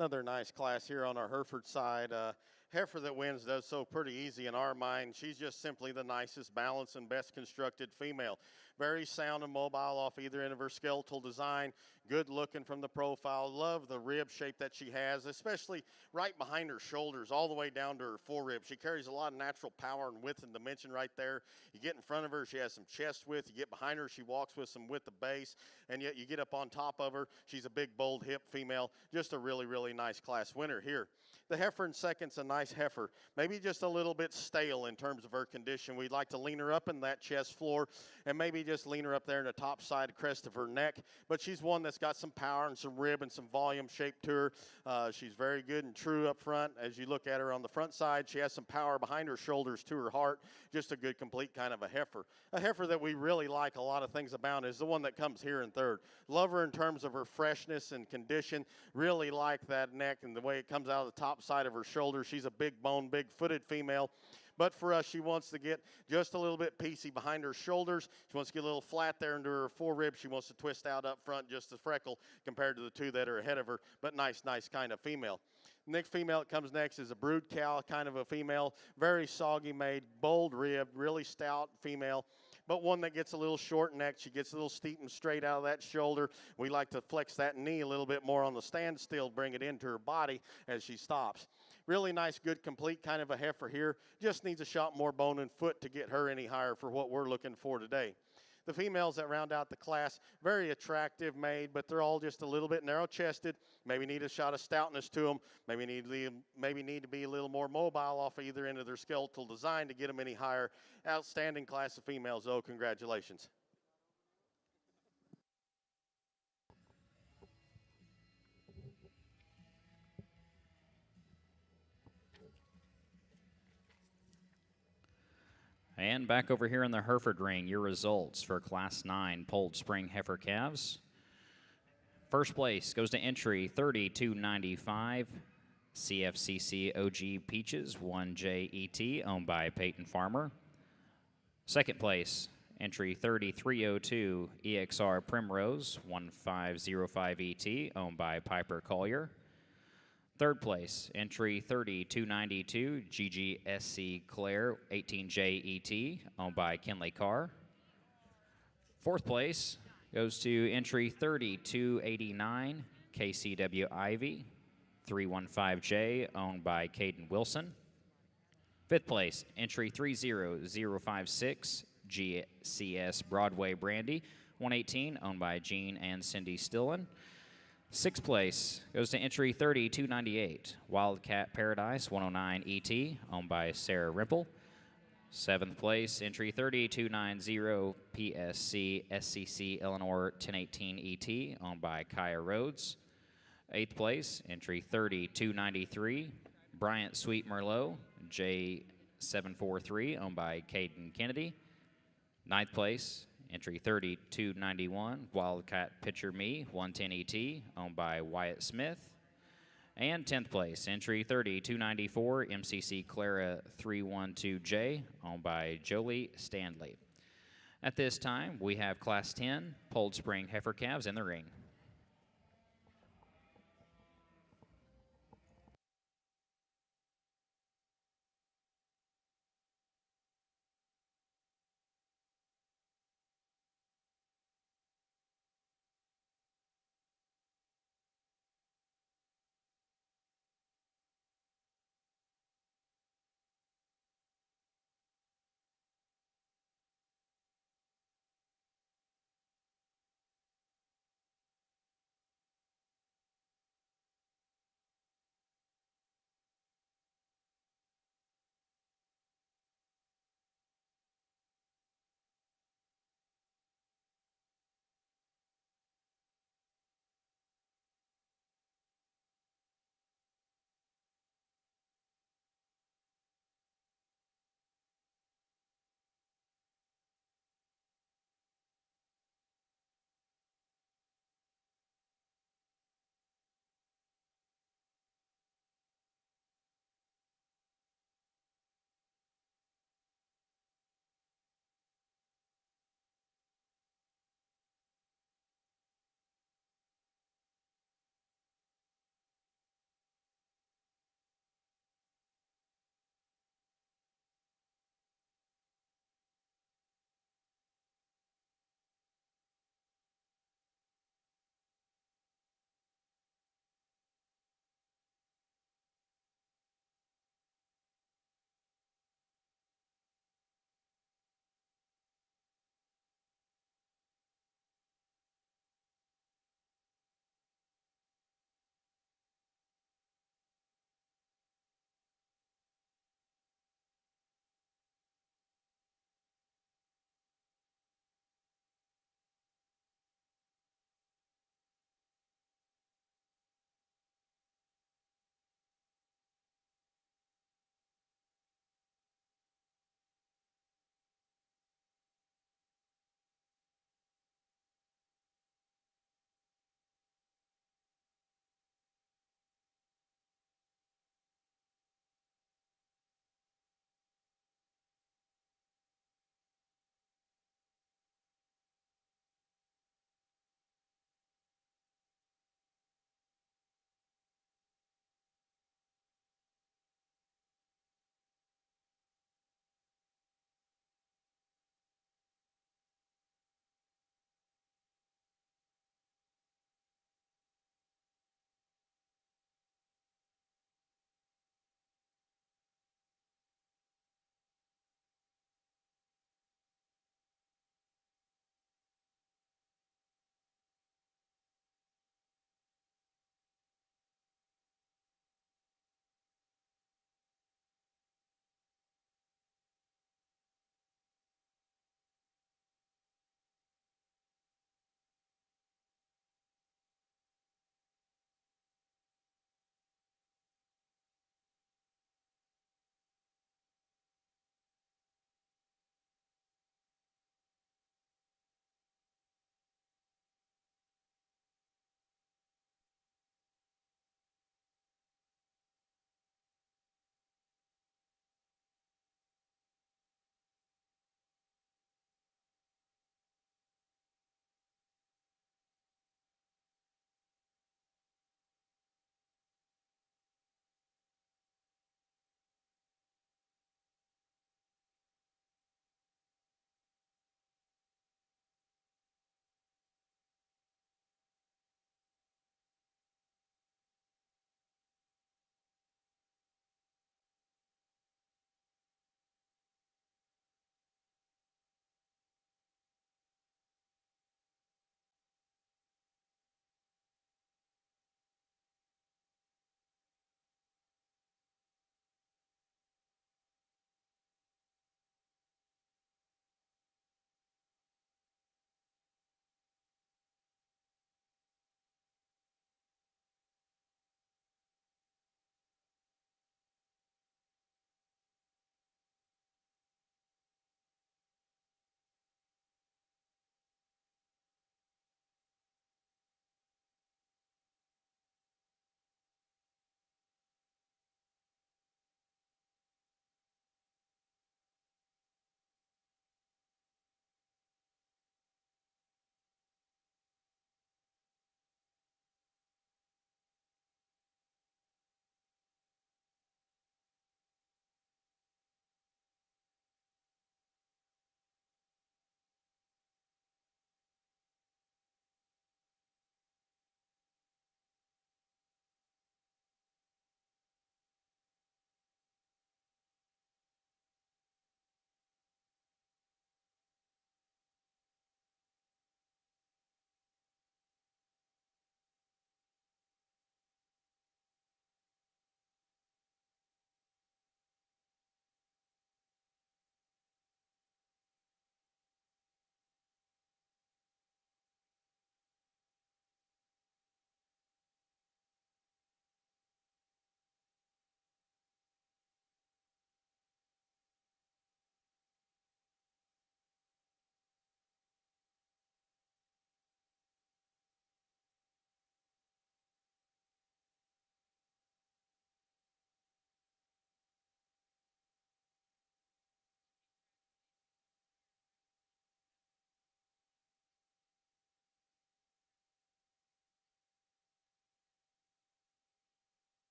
Another nice class here on our Hereford side. Heifer that wins does so pretty easy in our mind. She's just simply the nicest, balanced, and best constructed female. Very sound and mobile off either end of her skeletal design. Good looking from the profile. Love the rib shape that she has, especially right behind her shoulders, all the way down to her forearm. She carries a lot of natural power and width and dimension right there. You get in front of her, she has some chest width. You get behind her, she walks with some width of base. And yet you get up on top of her, she's a big, bold hip female. Just a really, really nice class winner here. The heifer in second's a nice heifer, maybe just a little bit stale in terms of her condition. We'd like to lean her up in that chest floor and maybe just lean her up there in the top side crest of her neck. But she's one that's got some power and some rib and some volume shape to her. She's very good and true up front. As you look at her on the front side, she has some power behind her shoulders to her heart. Just a good, complete kind of a heifer. A heifer that we really like a lot of things about is the one that comes here in third. Love her in terms of her freshness and condition. Really like that neck and the way it comes out of the top side of her shoulder. She's a big bone, big footed female. But for us, she wants to get just a little bit piecey behind her shoulders. She wants to get a little flat there into her forearm. She wants to twist out up front just a freckle compared to the two that are ahead of her. But nice kind of female. Next female that comes next is a brood cow kind of a female. Very soggy made, bold ribbed, really stout female. But one that gets a little short necked. She gets a little steep and straight out of that shoulder. We like to flex that knee a little bit more on the standstill, bring it into her body as she stops. Really nice, good, complete kind of a heifer here. Just needs a shot more bone and foot to get her any higher for what we're looking for today. The females that round out the class, very attractive made, but they're all just a little bit narrow-chested. Maybe need a shot of stoutness to them. Maybe need to be a little more mobile off of either end of their skeletal design to get them any higher. Outstanding class of females, though. Congratulations. And back over here in the Hereford ring, your results for Class 9 Polled Spring Heifer Calves. First place goes to entry 3295 CFCC OG Peaches 1JET, owned by Peyton Farmer. Second place, entry 3302 EXR Primrose 1505ET, owned by Piper Collier. Third place, entry 30292 GGSC Claire 18JET, owned by Kinley Carr. Fourth place goes to entry 30289 KCW Ivy 315J, owned by Caden Wilson. Fifth place, entry 30056 GCS Broadway Brandy 118, owned by Gene and Cindy Stillen. Sixth place goes to entry 30298 Wildcat Paradise 109 ET, owned by Sarah Rimple. Seventh place, entry 30290 PSC SCC Eleanor 1018 ET, owned by Kaya Rhodes. Eighth place, entry 30293 Bryant Sweet Merlot J743, owned by Caden Kennedy. Ninth place, entry 3291 Wildcat Pitcher Me 110 ET, owned by Wyatt Smith. And 10th place, entry 3294 MCC Clara 312J, owned by Jolie Stanley. At this time, we have Class 10 Polled Spring Heifer Calves in the ring.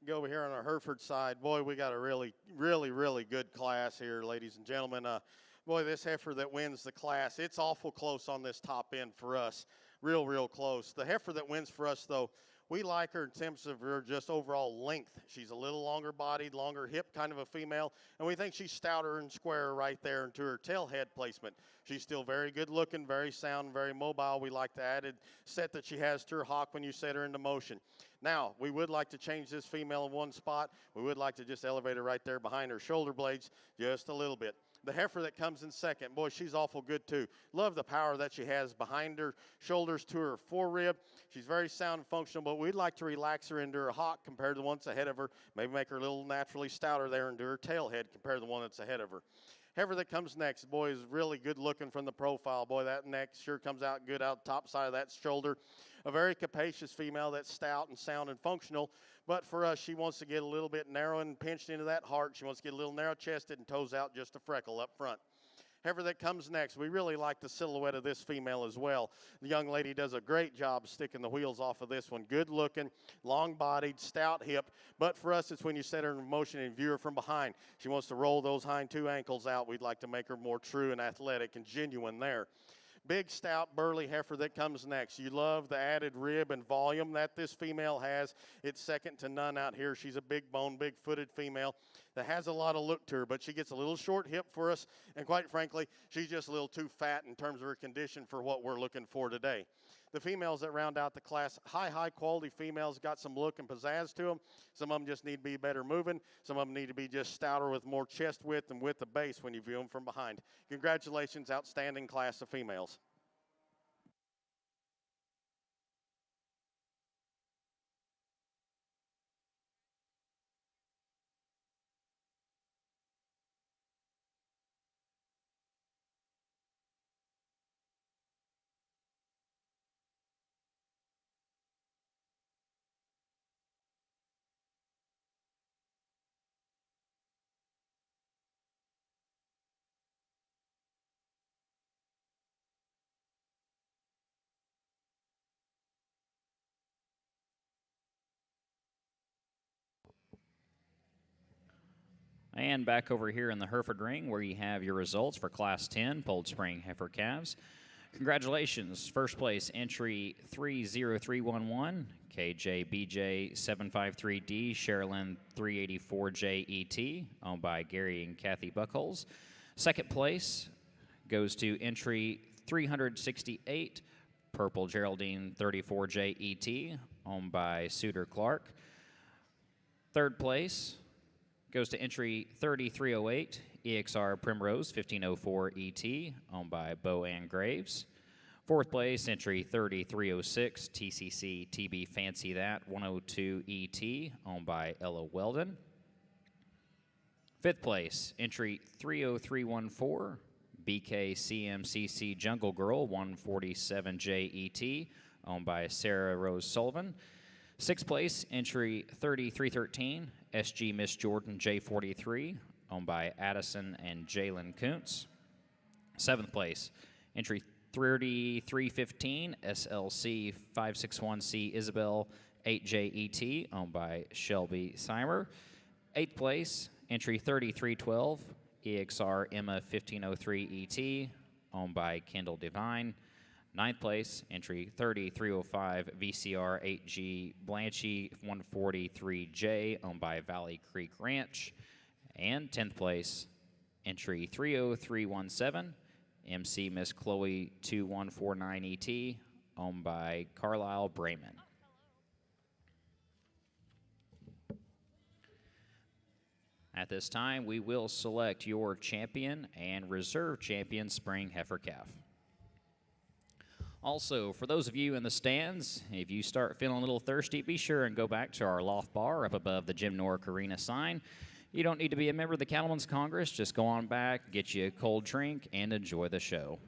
Go over here on our Hereford side. Boy, we got a really good class here, ladies and gentlemen. Boy, this heifer that wins the class, it's awful close on this top end for us. Real close. The heifer that wins for us, though, we like her in terms of her just overall length. She's a little longer bodied, longer hip kind of a female, and we think she's stouter and squarer right there into her tail head placement. She's still very good looking, very sound, very mobile. We like the added set that she has to her hock when you set her into motion. Now, we would like to change this female in one spot. We would like to just elevate her right there behind her shoulder blades just a little bit. The heifer that comes in second, boy, she's awful good too. Love the power that she has behind her shoulders to her forerib. She's very sound and functional, but we'd like to relax her into her hock compared to the one that's ahead of her. Maybe make her a little naturally stouter there into her tail head compared to the one that's ahead of her. Heifer that comes next, boy, is really good looking from the profile. Boy, that neck sure comes out good out the top side of that shoulder. A very capacious female that's stout and sound and functional. But for us, she wants to get a little bit narrow and pinched into that heart. She wants to get a little narrow chested and toes out just a freckle up front. Heifer that comes next, we really like the silhouette of this female as well. The young lady does a great job sticking the wheels off of this one. Good looking, long bodied, stout hip. But for us, it's when you set her in motion and view her from behind. She wants to roll those hind two ankles out. We'd like to make her more true and athletic and genuine there. Big, stout, burly heifer that comes next. You love the added rib and volume that this female has. It's second to none out here. She's a big bone, big footed female that has a lot of look to her, but she gets a little short hip for us, and quite frankly, she's just a little too fat in terms of her condition for what we're looking for today. The females that round out the class, high quality females, got some look and pizzazz to them. Some of them just need to be better moving. Some of them need to be just stouter with more chest width and width of base when you view them from behind. Congratulations, outstanding class of females. And back over here in the Hereford ring where you have your results for Class 10 Polled Spring Heifer Calves. Congratulations. First place, entry 30311, KJBJ753D, Sherilyn 384JET, owned by Gary and Kathy Buckholz. Second place goes to entry 368, Purple Geraldine 34JET, owned by Suter Clark. Third place goes to entry 3308, EXR Primrose 1504 ET, owned by Bo Ann Graves. Fourth place, entry 3306, TCC TB Fancy That 102 ET, owned by Ella Weldon. Fifth place, entry 30314, BKCMCC Jungle Girl 147JET, owned by Sarah Rose Sullivan. Sixth place, entry 3313, SG Miss Jordan J43, owned by Addison and Jalen Kuntz. Seventh place, entry 3315, SLC 561C Isabel 8JET, owned by Shelby Seimer. Eighth place, entry 3312, EXR Emma 1503 ET, owned by Kendall Devine. Ninth place, entry 3305, VCR 8G Blanchy 143J, owned by Valley Creek Ranch. And 10th place, entry 30317, MC Miss Chloe 2149 ET, owned by Carlisle Brayman. At this time, we will select your champion and reserve champion spring heifer calf. Also, for those of you in the stands, if you start feeling a little thirsty, be sure and go back to our loft bar up above the Jim Norick Arena sign. You don't need to be a member of the Cattlemen's Congress. Just go on back, get you a cold drink, and enjoy the show.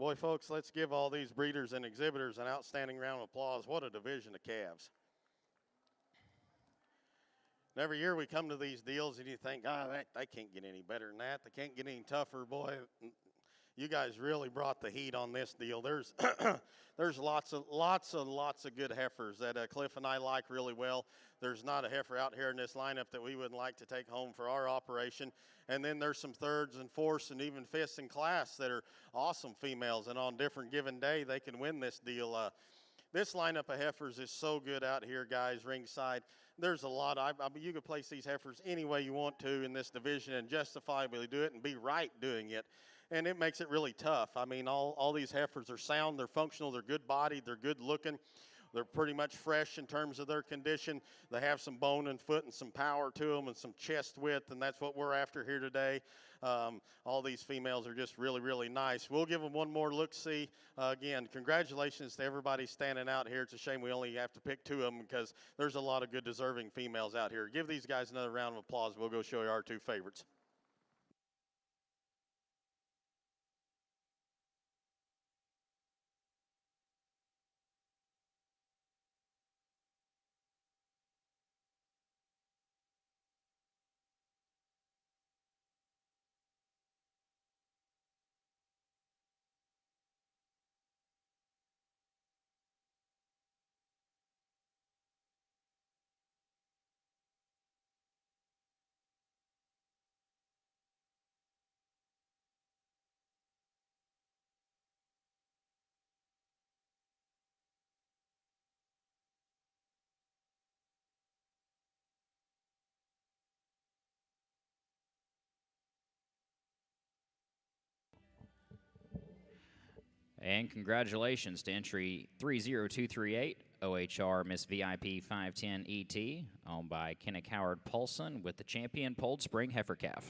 Boy, folks, let's give all these breeders and exhibitors an outstanding round of applause. What a division of calves. And every year we come to these deals and you think, they can't get any better than that. They can't get any tougher. Boy, you guys really brought the heat on this deal. There's there's lots of good heifers that Cliff and I like really well. There's not a heifer out here in this lineup that we wouldn't like to take home for our operation. And then there's some thirds and fourths and even fifths in class that are awesome females. And on different given day, they can win this deal. This lineup of heifers is so good out here, guys, ringside. There's a lot. I mean, you could place these heifers any way you want to in this division and justifiably do it and be right doing it. And it makes it really tough. I mean, all these heifers are sound, they're functional, they're good bodied, they're good looking. They're pretty much fresh in terms of their condition. They have some bone and foot and some power to them and some chest width, and that's what we're after here today. All these females are just really, really nice. We'll give them one more look-see. Again, congratulations to everybody standing out here. It's a shame we only have to pick 2 of them because there's a lot of good deserving females out here. Give these guys another round of applause. We'll go show you our 2 favorites. And congratulations to entry 30238, OHR Miss VIP 510 ET, owned by Kenneth Howard Paulson with the champion Polled Spring Heifer Calf.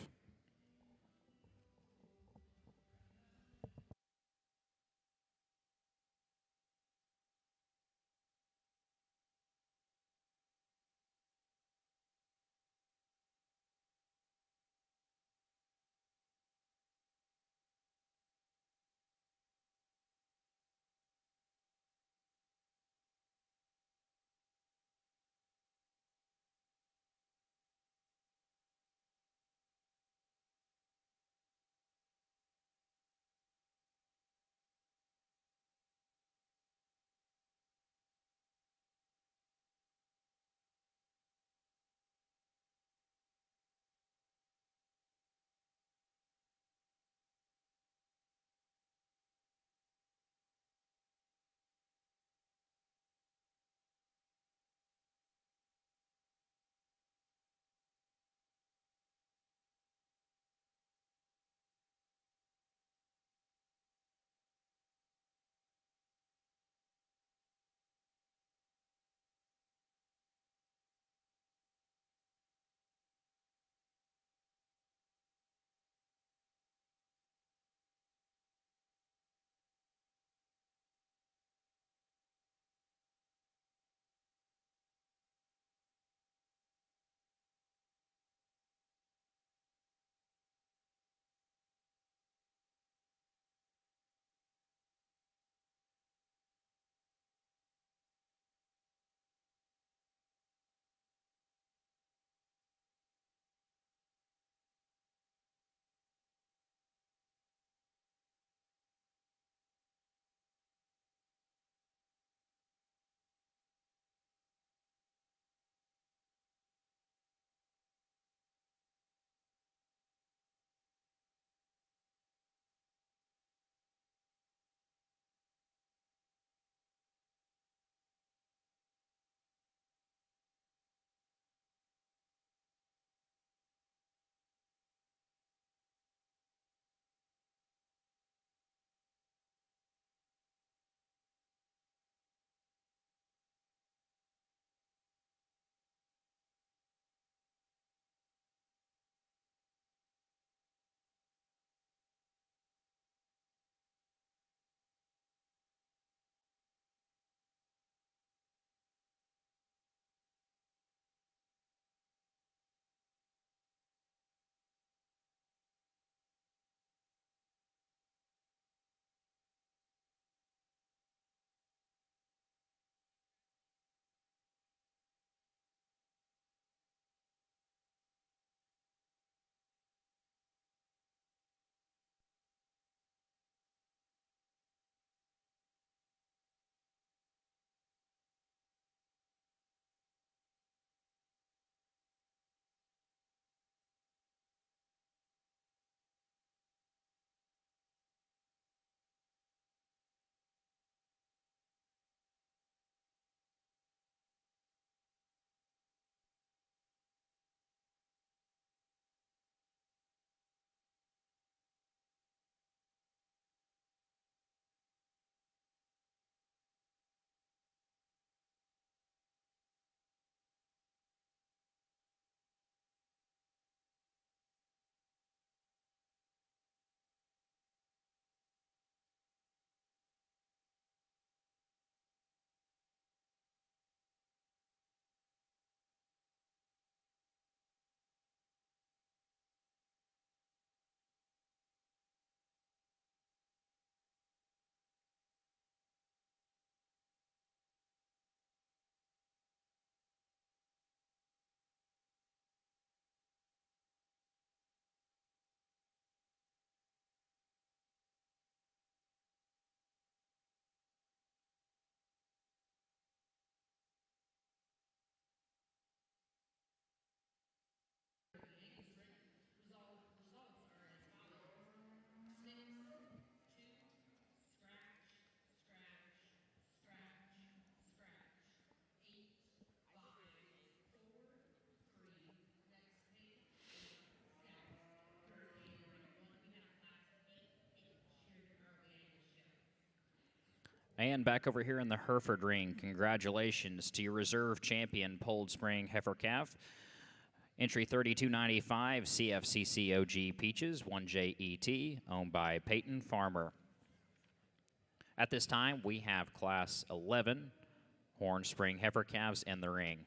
And back over here in the Hereford ring, congratulations to your reserve champion, Polled Spring Heifer Calf. Entry 3295 CFCC OG Peaches, 1JET, owned by Peyton Farmer. At this time, we have Class 11 Horn Spring Heifer Calves in the ring.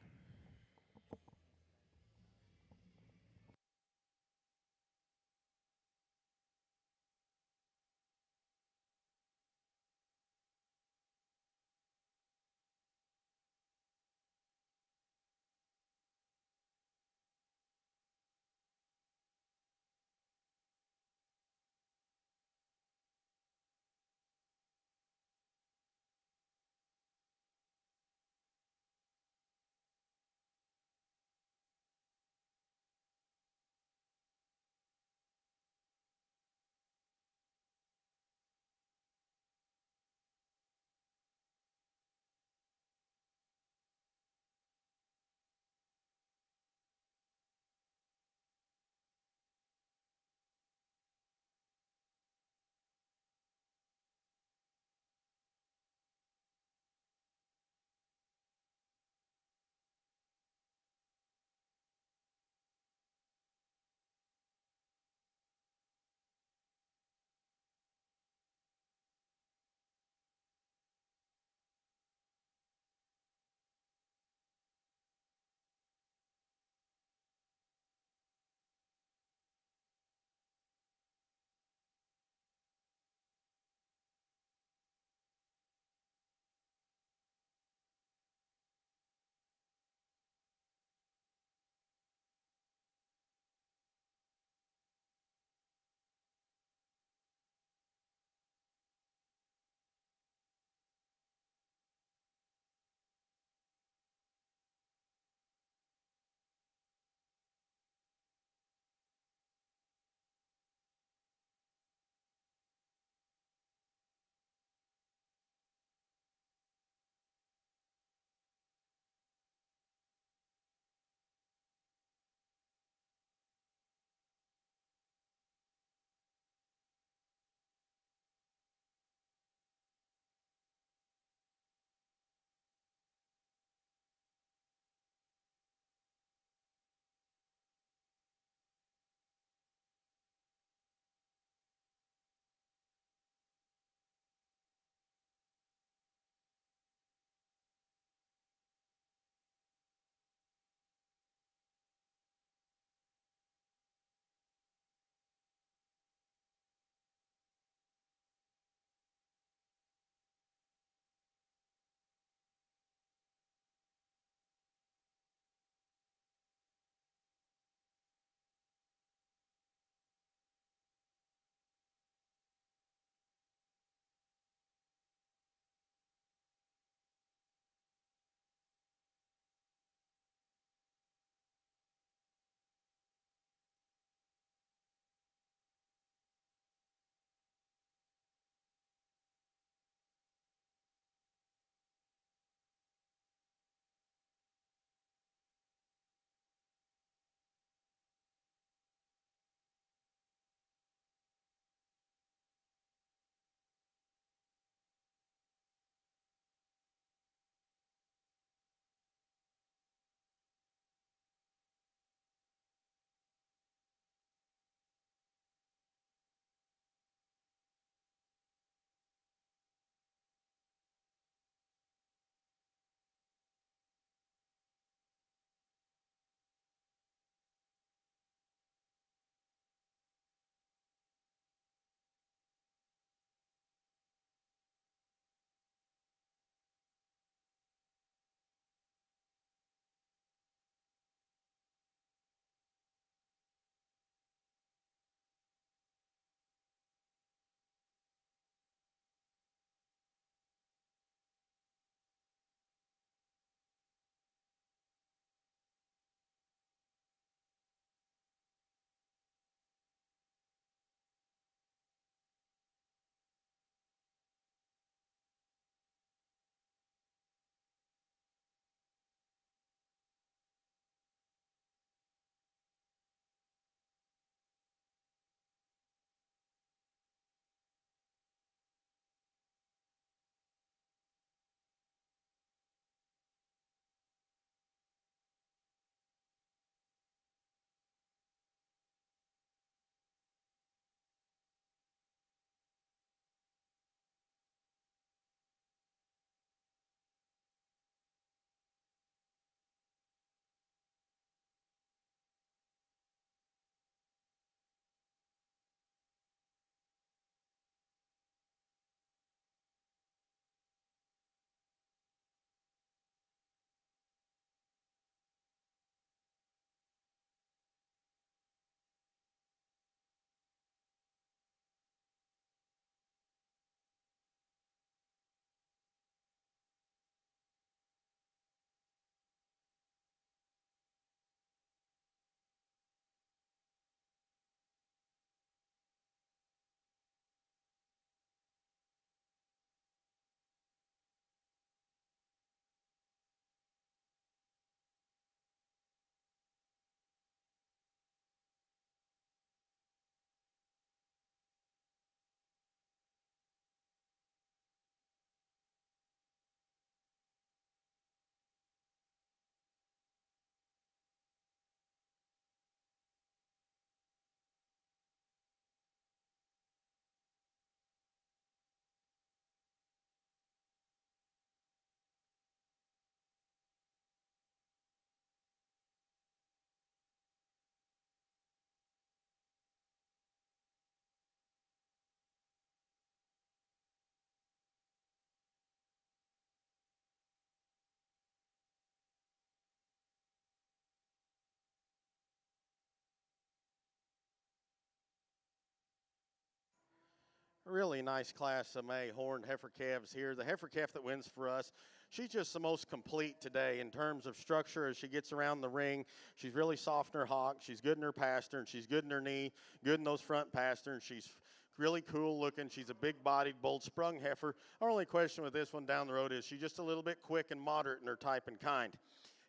Really nice class of May horned heifer calves here. The heifer calf that wins for us, she's just the most complete today in terms of structure as she gets around the ring. She's really soft in her hock. She's good in her pastern. She's good in her knee, good in those front pasterns. She's really cool looking. She's a big-bodied, bold-sprung heifer. Our only question with this one down the road is she's just a little bit quick and moderate in her type and kind.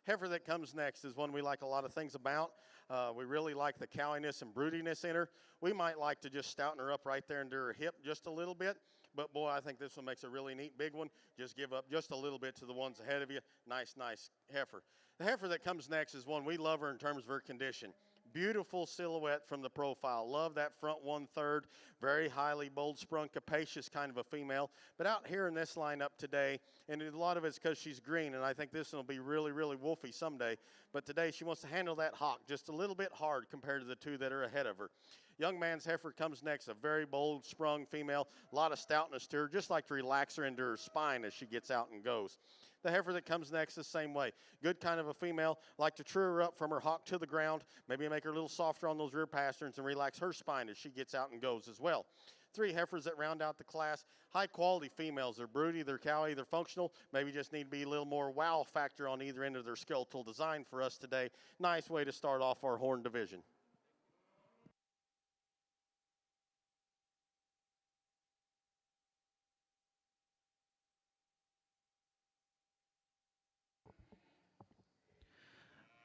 Heifer that comes next is one we like a lot of things about. We really like the cowiness and broodiness in her. We might like to just stouten her up right there into her hip just a little bit. But, boy, I think this one makes a really neat big one. Just give up just a little bit to the ones ahead of you. Nice, nice heifer. The heifer that comes next is one we love her in terms of her condition. Beautiful silhouette from the profile. Love that front 1/3. Very highly bold sprung, capacious kind of a female. But out here in this lineup today, and a lot of it's because she's green, and I think this one will be really, really wolfy someday. But today she wants to handle that hock just a little bit hard compared to the two that are ahead of her. Young man's heifer comes next, a very bold sprung female. A lot of stoutness to her, just like to relax her into her spine as she gets out and goes. The heifer that comes next the same way. Good kind of a female, like to true her up from her hock to the ground, maybe make her a little softer on those rear pasterns and relax her spine as she gets out and goes as well. Three heifers that round out the class. High quality females. They're broody, they're cowy, they're functional. Maybe just need to be a little more wow factor on either end of their skeletal design for us today. Nice way to start off our horn division.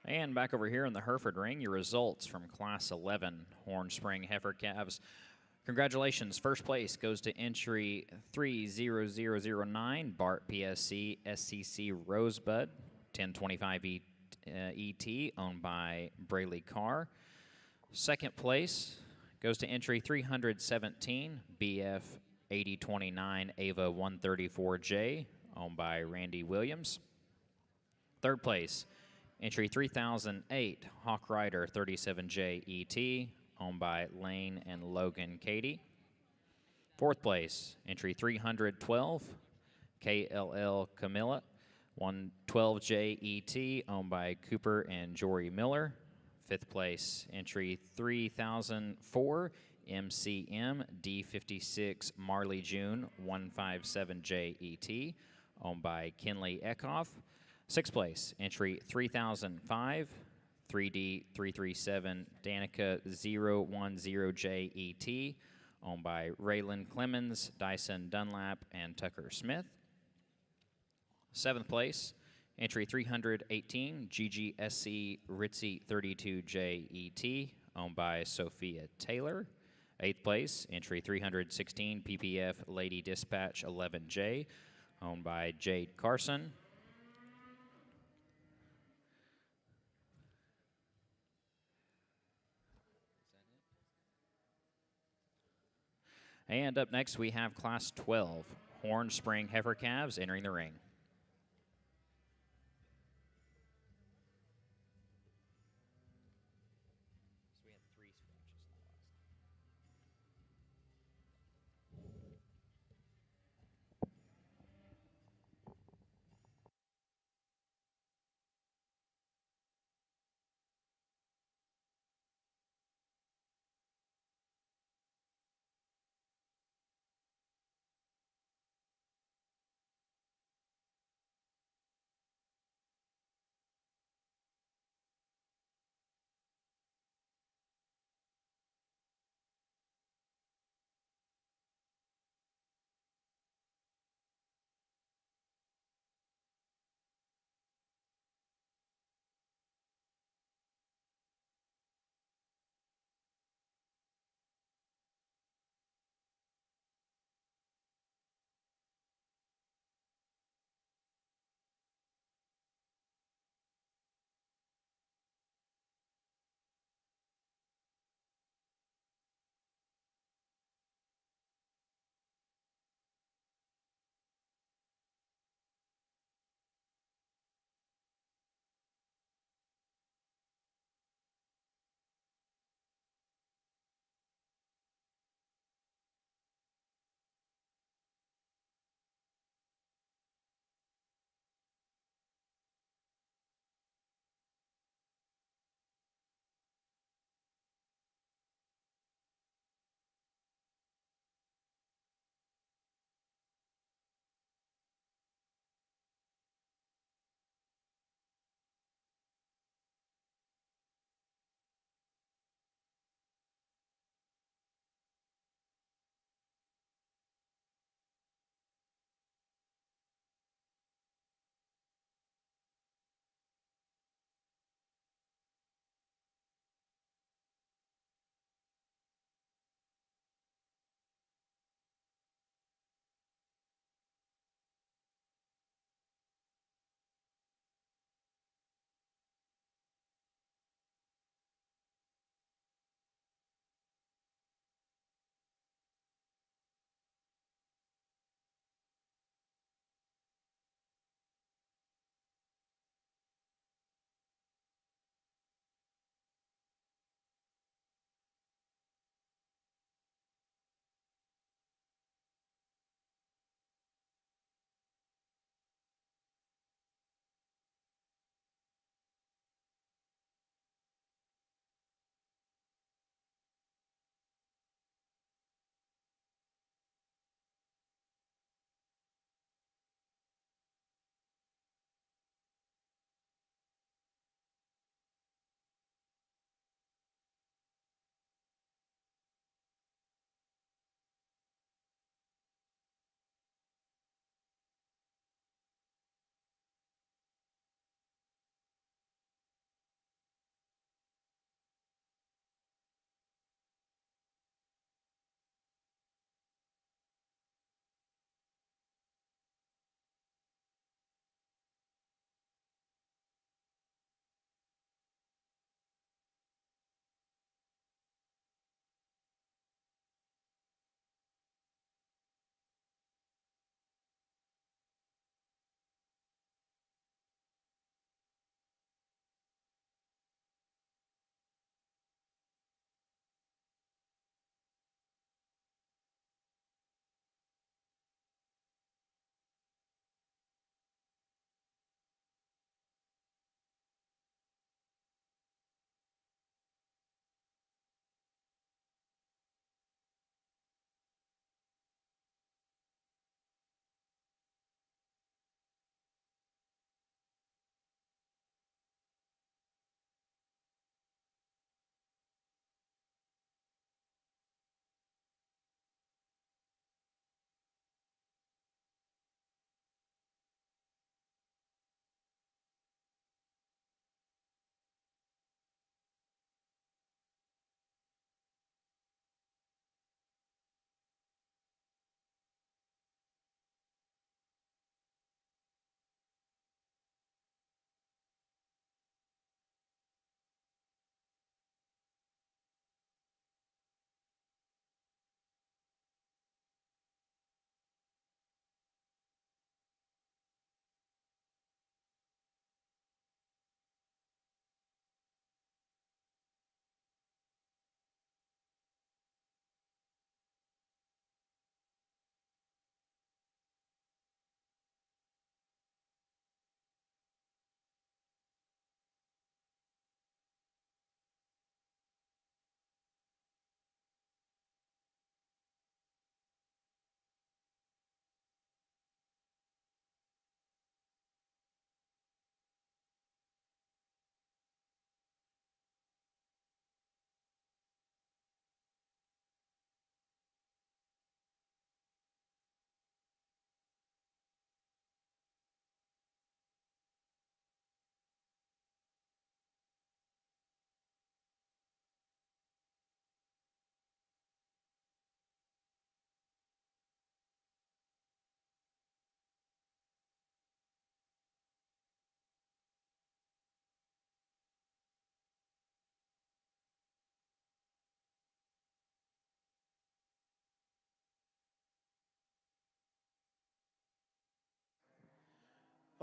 And back over here in the Hereford ring, your results from Class 11 Horn Spring Heifer Calves. Congratulations. First place goes to entry 30009, Bart PSC SCC Rosebud, 1025 ET, owned by Brayley Carr. Second place goes to entry 317, BF 8029 Ava 134J, owned by Randy Williams. Third place, entry 3008, Hawk Rider 37J ET, owned by Lane and Logan Cady. Fourth place, entry 312, KLL Camilla 112J ET, owned by Cooper and Jory Miller. Fifth place, entry 3004, MCM D56 Marley June 157J ET, owned by Kenley Eckhoff. Sixth place, entry 3005, 3D337 Danica 010J ET, owned by Raylan Clemens, Dyson Dunlap, and Tucker Smith. Seventh place, entry 318 GGSC Ritzy 32J ET, owned by Sophia Taylor. Eighth place, entry 316 PPF Lady Dispatch 11J, owned by Jade Carson. And up next, we have Class 12, Horn Spring Heifer Calves entering the ring.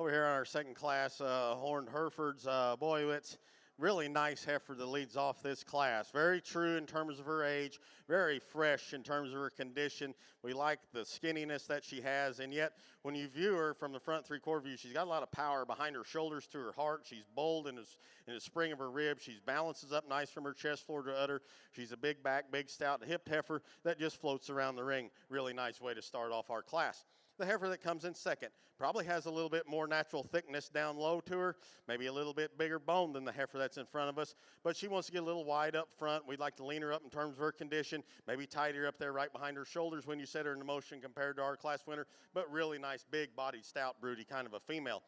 Over here on our second class, horned Herefords. Boy, it's really nice heifer that leads off this class. Very true in terms of her age, very fresh in terms of her condition. We like the skinniness that she has, and yet when you view her from the front three-quarter view, she's got a lot of power behind her shoulders to her heart. She's bold in the spring of her ribs. She balances up nice from her chest floor to udder. She's a big back, big stout hipped heifer that just floats around the ring. Really nice way to start off our class. The heifer that comes in second probably has a little bit more natural thickness down low to her, maybe a little bit bigger bone than the heifer that's in front of us, but she wants to get a little wide up front. We'd like to lean her up in terms of her condition, maybe tighten her up there right behind her shoulders when you set her into motion compared to our class winner, but really nice, big-bodied, stout, broody kind of a female.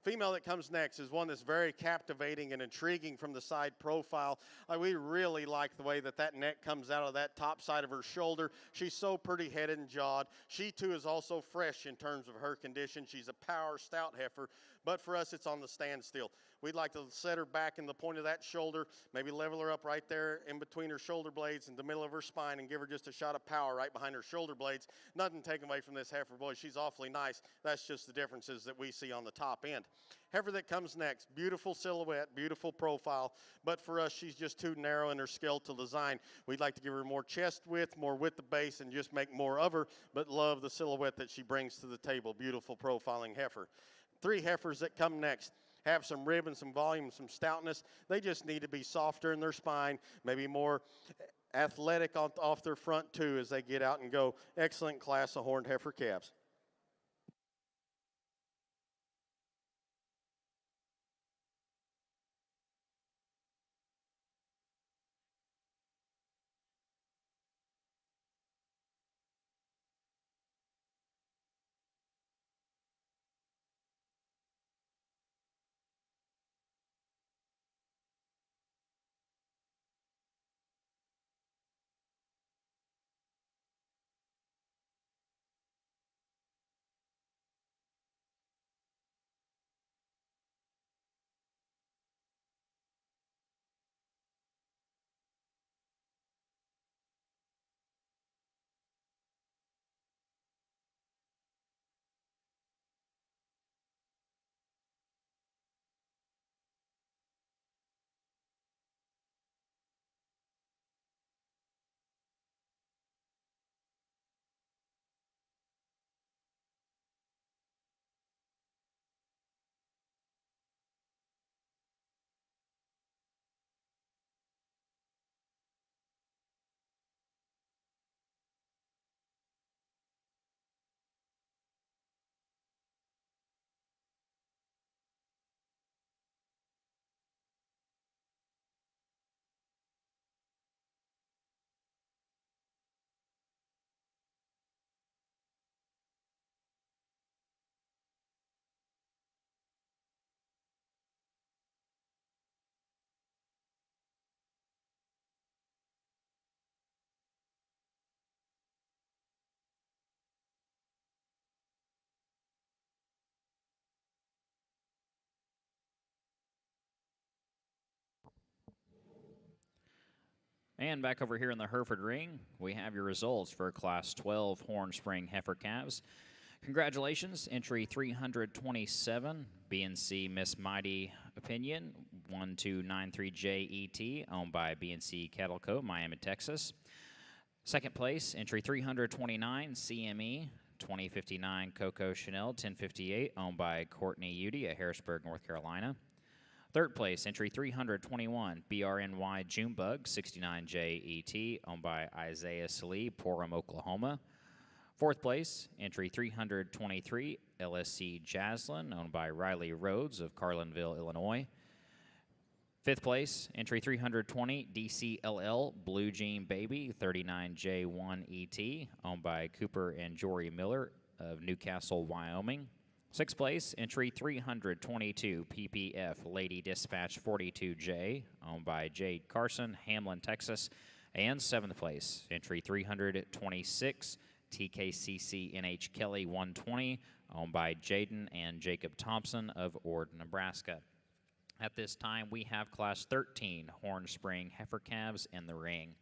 Female that comes next is one that's very captivating and intriguing from the side profile. We really like the way that neck comes out of that top side of her shoulder. She's so pretty headed and jawed. She too is also fresh in terms of her condition. She's a power stout heifer, but for us it's on the standstill. We'd like to set her back in the point of that shoulder, maybe level her up right there in between her shoulder blades in the middle of her spine and give her just a shot of power right behind her shoulder blades. Nothing taken away from this heifer. Boy, she's awfully nice. That's just the differences that we see on the top end. Heifer that comes next, beautiful silhouette, beautiful profile, but for us, she's just too narrow in her skeletal design. We'd like to give her more chest width, more width of base, and just make more of her, but love the silhouette that she brings to the table. Beautiful profiling heifer. Three heifers that come next have some rib and some volume and some stoutness. They just need to be softer in their spine, maybe more athletic off their front too as they get out and go. Excellent class of horned heifer calves. And back over here in the Hereford ring, we have your results for Class 12 Horn Spring Heifer Calves. Congratulations, entry 327, BNC Miss Mighty Opinion, 1293JET, owned by BNC Cattle Co., Miami, Texas. Second place, entry 329, CME, 2059 Coco Chanel, 1058, owned by Courtney Udy at Harrisburg, North Carolina. Third place, entry 321, BRNY Junebug, 69JET, owned by Isaiah Salee, Porham, Oklahoma. Fourth place, entry 323, LSC Jaslyn, owned by Riley Rhodes of Carlinville, Illinois. Fifth place, entry 320, DCLL Blue Jean Baby, 39J1ET, owned by Cooper and Jory Miller of Newcastle, Wyoming. Sixth place, entry 322, PPF Lady Dispatch 42J, owned by Jade Carson, Hamlin, Texas. And seventh place, entry 326, TKCC NH Kelly 120, owned by Jaden and Jacob Thompson of Ord, Nebraska. At this time, we have Class 13 Horn Spring Heifer Calves in the ring.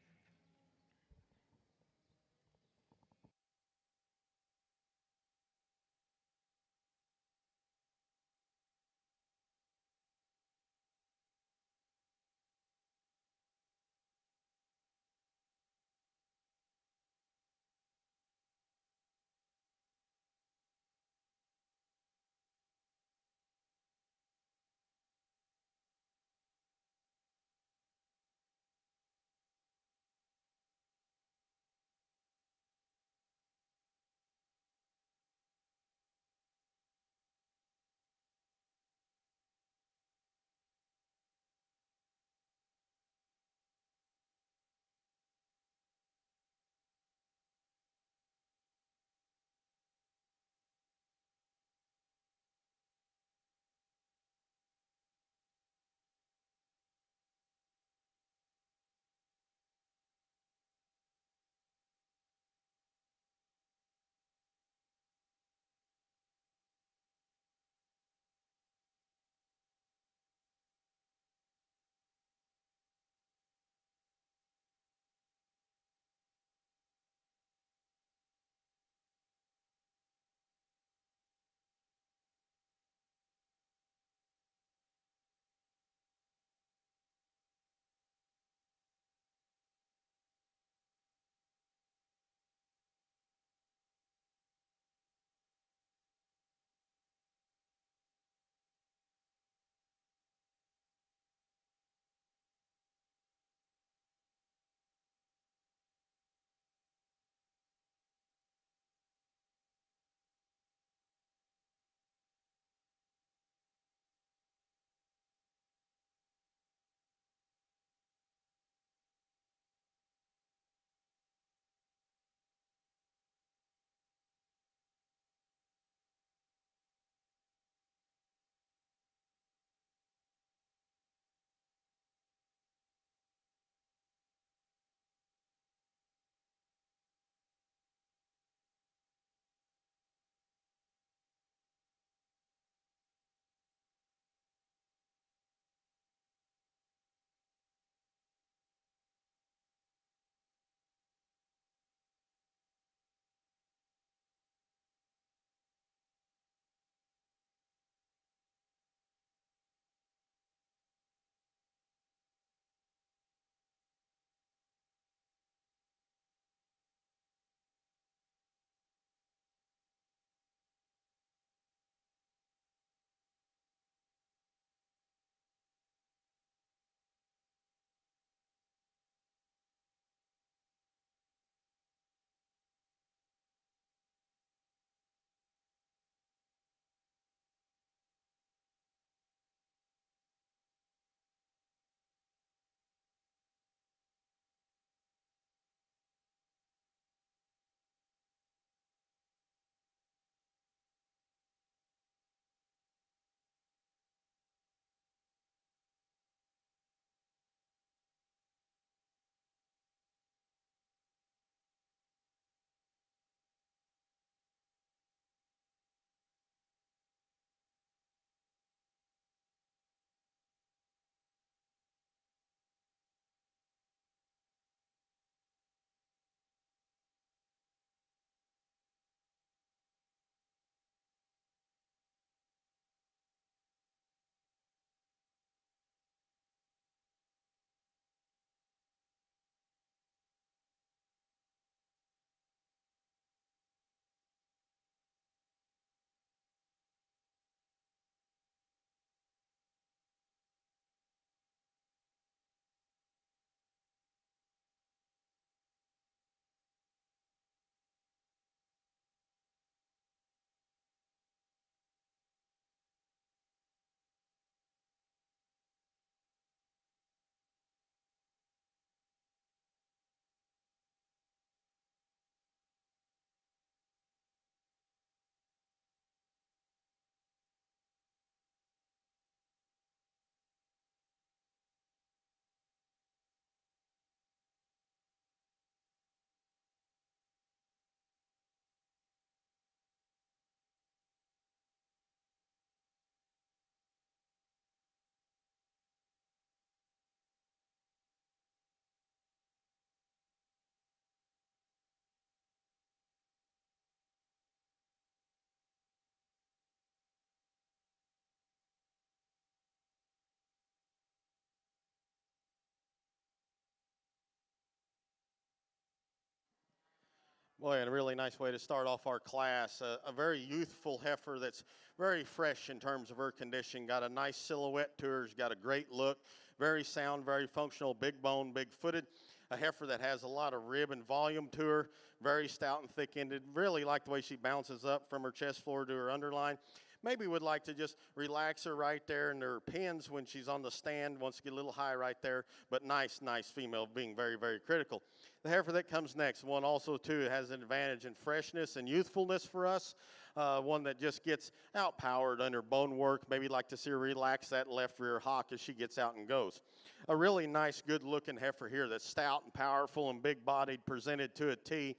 Boy, and a really nice way to start off our class. A very youthful heifer that's very fresh in terms of her condition. Got a nice silhouette to her. She's got a great look. Very sound, very functional, big bone, big footed. A heifer that has a lot of rib and volume to her. Very stout and thick ended. Really like the way she bounces up from her chest floor to her underline. Maybe would like to just relax her right there in her pins when she's on the stand. Wants to get a little high right there. But nice, nice female, being very, very critical. The heifer that comes next, one also too has an advantage in freshness and youthfulness for us. One that just gets outpowered under bone work. Maybe like to see her relax that left rear hock as she gets out and goes. A really nice, good-looking heifer here that's stout and powerful and big-bodied, presented to a T.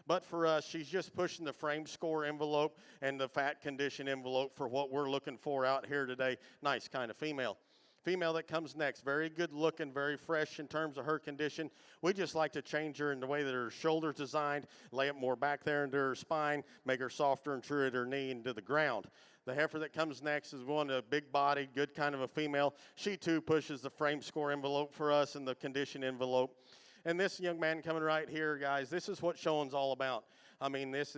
But for us, she's just pushing the frame score envelope and the fat condition envelope for what we're looking for out here today. Nice kind of female. Female that comes next, very good looking, very fresh in terms of her condition. We just like to change her in the way that her shoulder's designed, lay it more back there into her spine, make her softer and truer at her knee and to the ground. The heifer that comes next is one, a big-bodied, good kind of a female. She too pushes the frame score envelope for us and the condition envelope. And this young man coming right here, guys, this is what showing's all about. I mean, this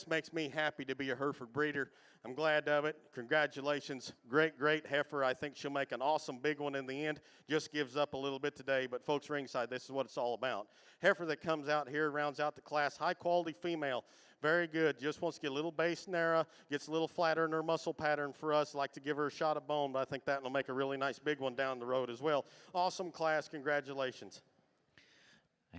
makes me happy to be a Hereford breeder. I'm glad of it. Congratulations. Great, great heifer. I think she'll make an awesome big one in the end. Just gives up a little bit today, but folks ringside, this is what it's all about. Heifer that comes out here, rounds out the class, high-quality female. Very good. Just wants to get a little base narrow, gets a little flatter in her muscle pattern for us. Like to give her a shot of bone, but I think that will make a really nice big one down the road as well. Awesome class. Congratulations.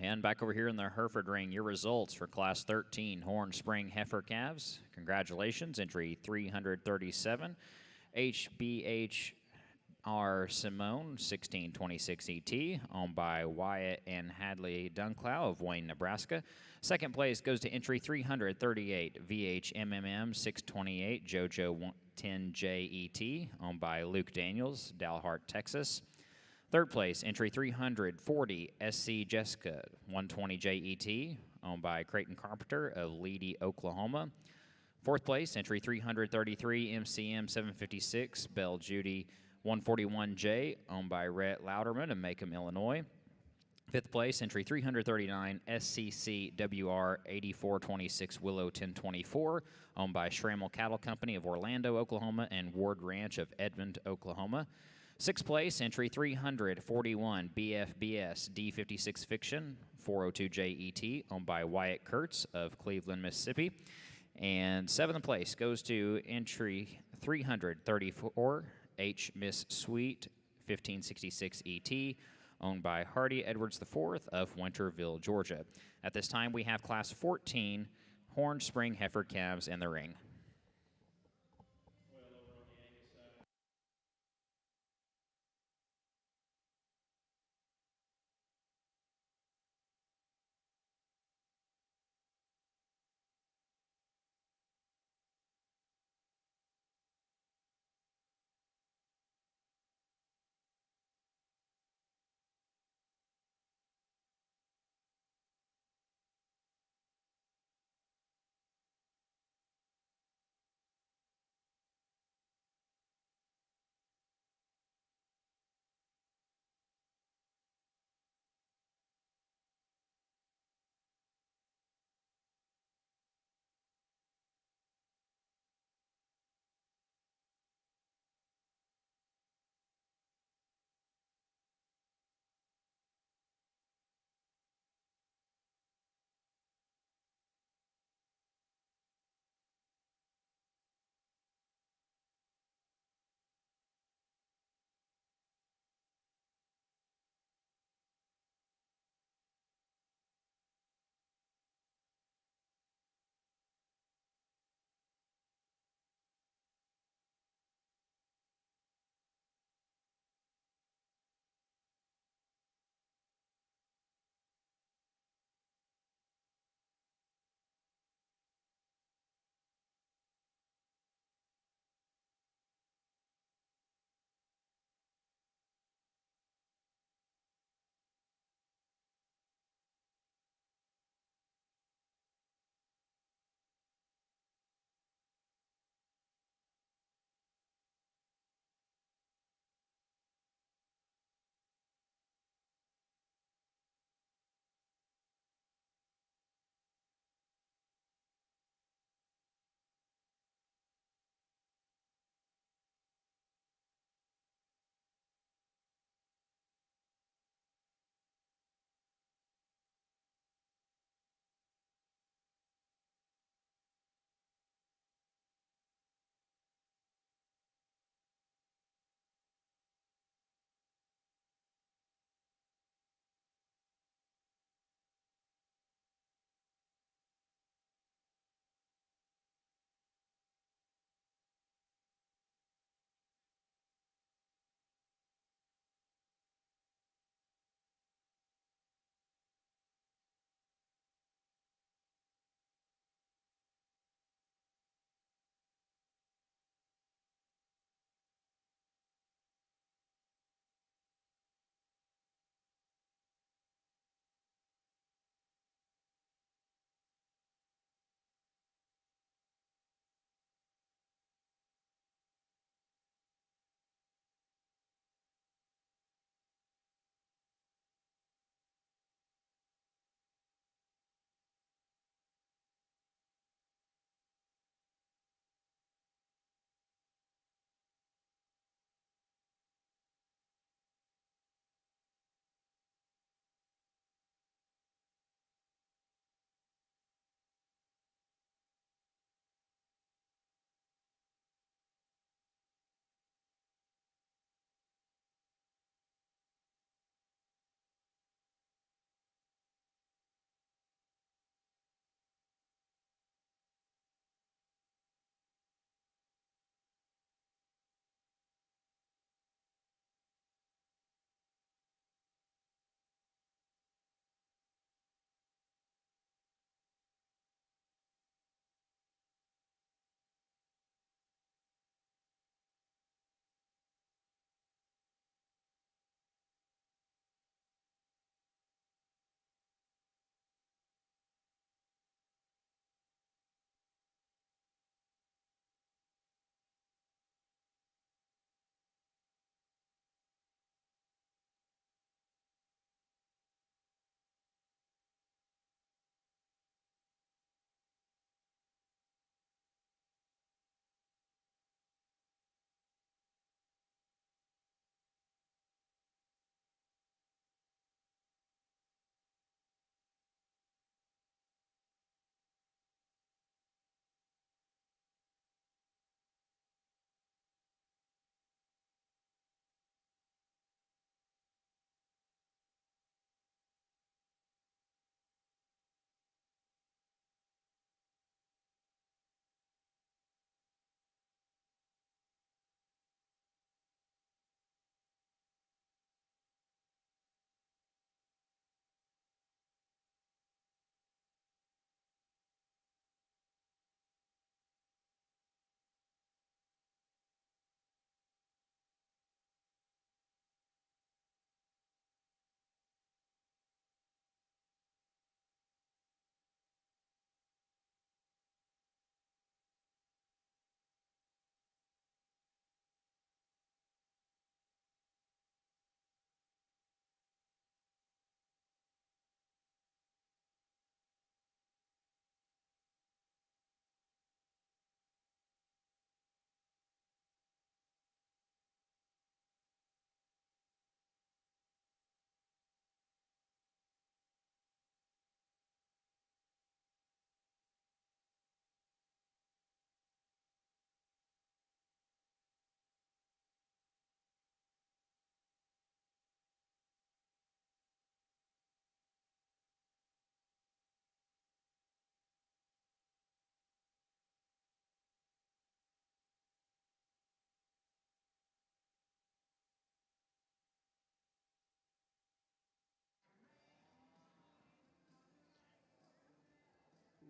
And back over here in the Hereford ring, your results for Class 13 Horn Spring Heifer Calves. Congratulations, entry 337, HBHR Simone 1626 ET, owned by Wyatt and Hadley Dunclow of Wayne, Nebraska. Second place goes to entry 338, VHMMM 628 JoJo 10J ET, owned by Luke Daniels, Dalhart, Texas. Third place, entry 340, SC Jessica 120JET, owned by Creighton Carpenter of Leedy, Oklahoma. Fourth place, entry 333, MCM 756, Belle Judy 141J, owned by Rhett Louderman of Macomb, Illinois. Fifth place, entry 339, SCC WR 8426 Willow 1024, owned by Schrammel Cattle Company of Orlando, Oklahoma, and Ward Ranch of Edmond, Oklahoma. Sixth place, entry 341, BFBS D56 Fiction 402JET, owned by Wyatt Kurtz of Cleveland, Mississippi. And seventh place goes to entry 334, H Miss Sweet 1566 ET, owned by Hardy Edwards IV of Winterville, Georgia. At this time, we have Class 14 Horn Spring Heifer Calves in the ring.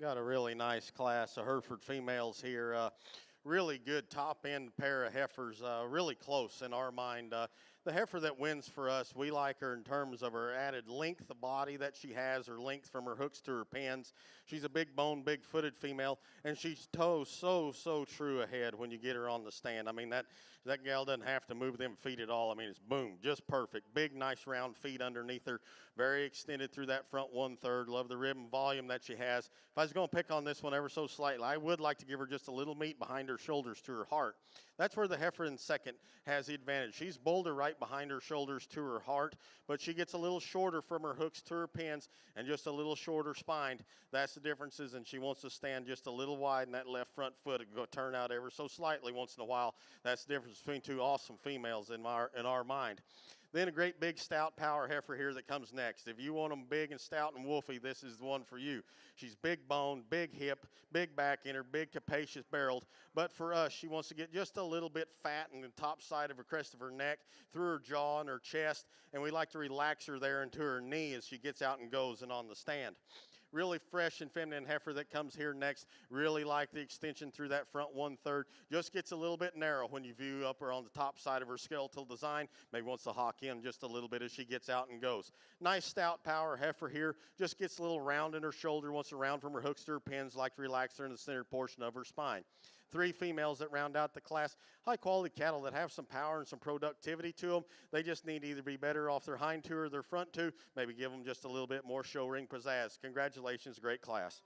Got a really nice class of Hereford females here. Really good top end pair of heifers, really close in our mind. The heifer that wins for us, we like her in terms of her added length of body that she has, her length from her hooks to her pins. She's a big bone, big footed female, and she's toes so true ahead when you get her on the stand. I mean, that gal doesn't have to move them feet at all. I mean, it's boom, just perfect. Big, nice round feet underneath her, very extended through that front 1/3. Love the ribbon volume that she has. If I was going to pick on this one ever so slightly, I would like to give her just a little meat behind her shoulders to her heart. That's where the heifer in second has the advantage. She's bolder right behind her shoulders to her heart, but she gets a little shorter from her hooks to her pins and just a little shorter spined. That's the differences, and she wants to stand just a little wide in that left front foot and go turn out ever so slightly once in a while. That's the difference between two awesome females in our mind. Then a great big stout power heifer here that comes next. If you want them big and stout and wolfy, this is the one for you. She's big bone, big hip, big back in her, big capacious barreled. But for us, she wants to get just a little bit fat in the top side of her crest of her neck, through her jaw and her chest, and we like to relax her there into her knee as she gets out and goes and on the stand. Really fresh and feminine heifer that comes here next. Really like the extension through that front 1/3. Just gets a little bit narrow when you view up her on the top side of her skeletal design. Maybe wants to hawk in just a little bit as she gets out and goes. Nice stout power heifer here. Just gets a little round in her shoulder. Wants to round from her hooks to her pins. Like to relax her in the center portion of her spine. Three females that round out the class. High quality cattle that have some power and some productivity to them. They just need to either be better off their hind two or their front two. Maybe give them just a little bit more show ring pizzazz. Congratulations, great class.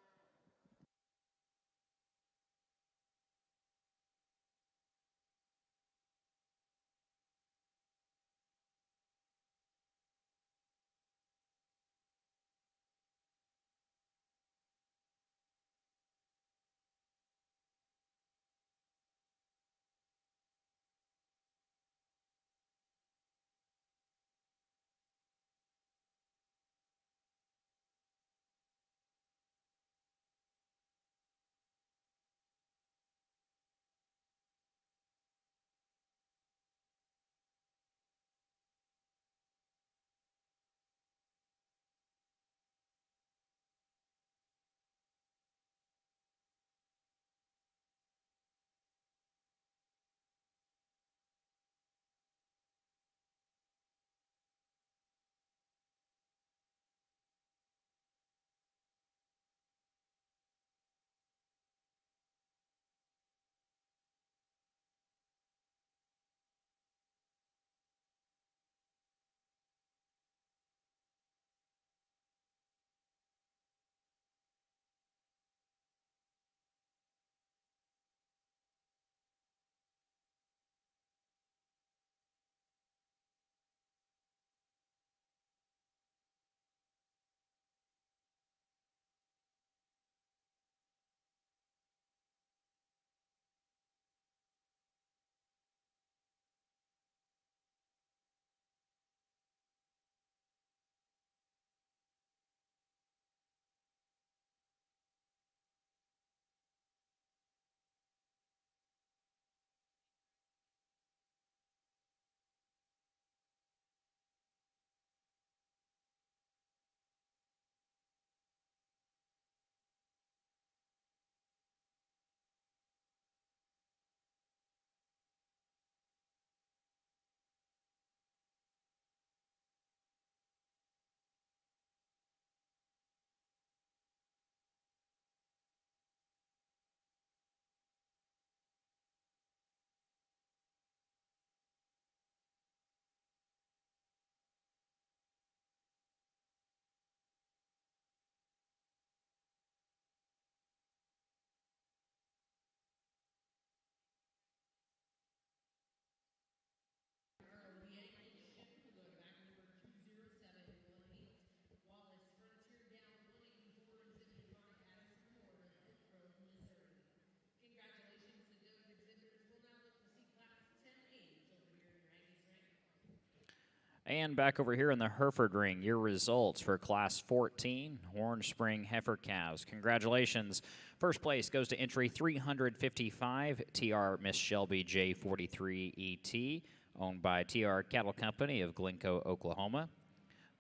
And back over here in the Hereford ring, your results for Class 14 Orange Spring Heifer Calves. Congratulations. First place goes to entry 355, TR Miss Shelby J43 ET, owned by TR Cattle Company of Glencoe, Oklahoma.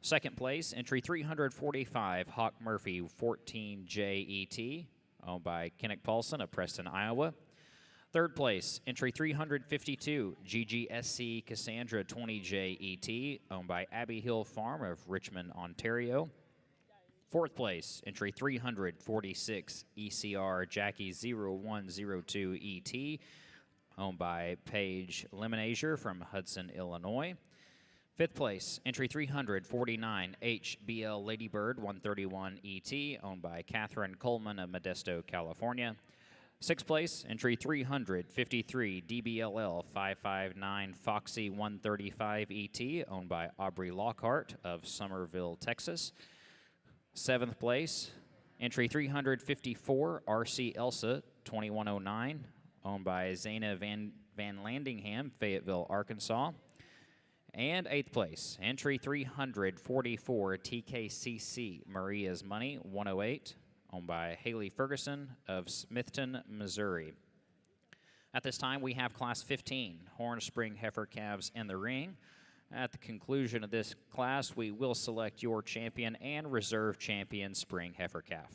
Second place, entry 345, Hawk Murphy 14JET, owned by Kenneth Paulson of Preston, Iowa. Third place, entry 352, GGSC Cassandra 20JET, owned by Abbey Hill Farm of Richmond, Ontario. Fourth place, entry 346, ECR Jackie 0102ET, owned by Paige Lemonazier from Hudson, Illinois. Fifth place, entry 349, HBL Ladybird 131ET, owned by Catherine Coleman of Modesto, California. Sixth place, entry 353, DBLL 559 Foxy 135ET, owned by Aubrey Lockhart of Somerville, Texas. Seventh place, entry 354, RC Elsa 2109, owned by Zana Van Landingham, Fayetteville, Arkansas. And eighth place, entry 344, TKCC Maria's Money 108, owned by Haley Ferguson of Smithton, Missouri. At this time, we have Class 15, Horn Spring Heifer Calves in the ring. At the conclusion of this class, we will select your champion and reserve champion spring heifer calf.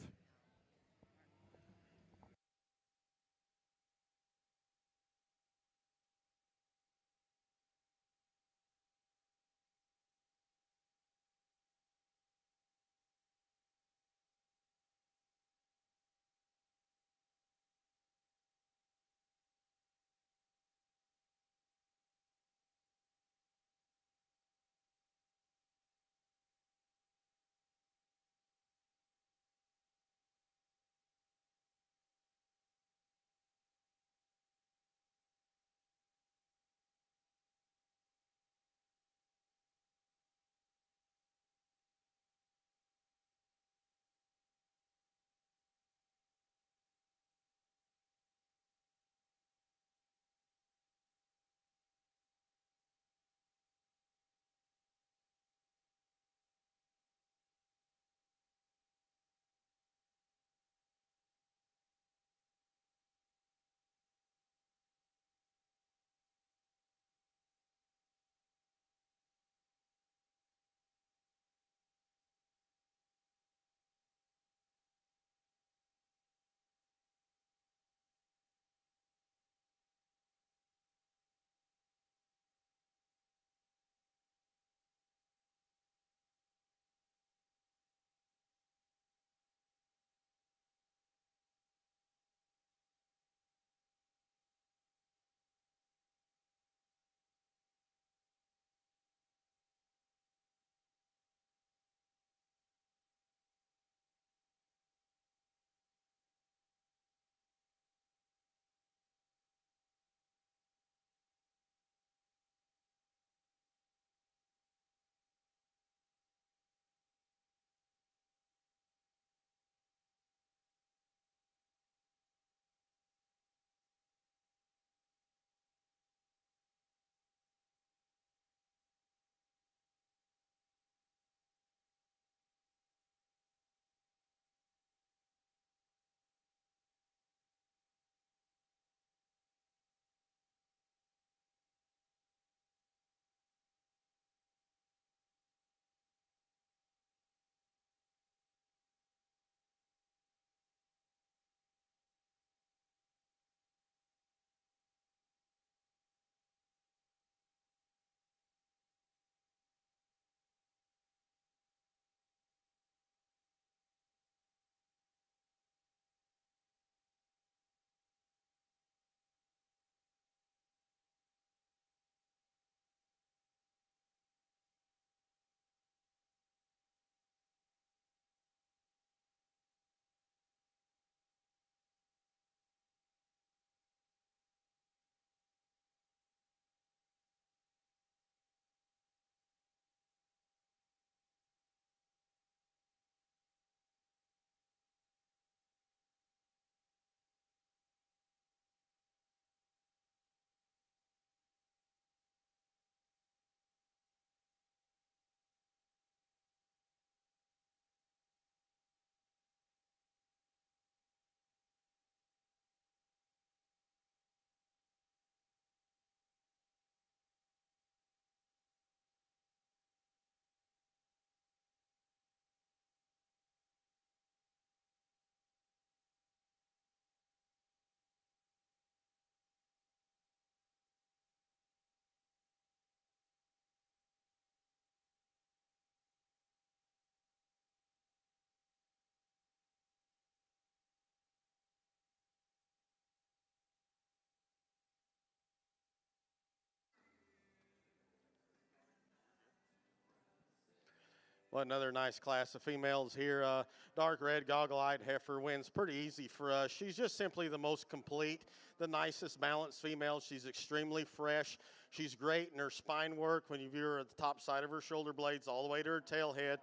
Well, another nice class of females here. Dark red, goggle-eyed heifer wins pretty easy for us. She's just simply the most complete, the nicest balanced female. She's extremely fresh. She's great in her spine work when you view her at the top side of her shoulder blades all the way to her tail head.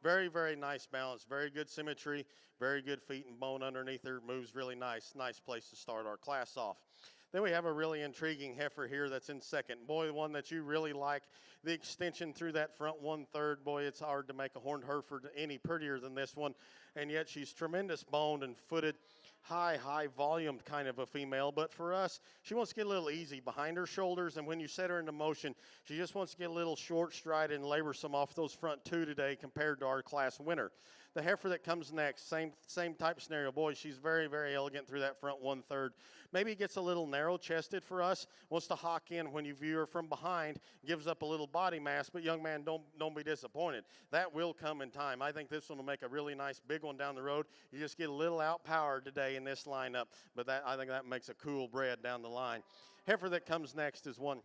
Very, very nice balance, very good symmetry, very good feet and bone underneath her. Moves really nice. Nice place to start our class off. Then we have a really intriguing heifer here that's in second. Boy, the one that you really like, the extension through that front 1/3. Boy, it's hard to make a horned Hereford any prettier than this one. And yet she's tremendous boned and footed, high volumed kind of a female. But for us, she wants to get a little easy behind her shoulders. And when you set her into motion, she just wants to get a little short stride and laborsome off those front two today compared to our class winner. The heifer that comes next, same type scenario. Boy, she's very, very elegant through that front 1/3. Maybe gets a little narrow-chested for us, wants to hawk in when you view her from behind, gives up a little body mass, but young man, don't be disappointed. That will come in time. I think this one will make a really nice big one down the road. You just get a little outpowered today in this lineup, but I think that makes a cool bred down the line. Heifer that comes next is one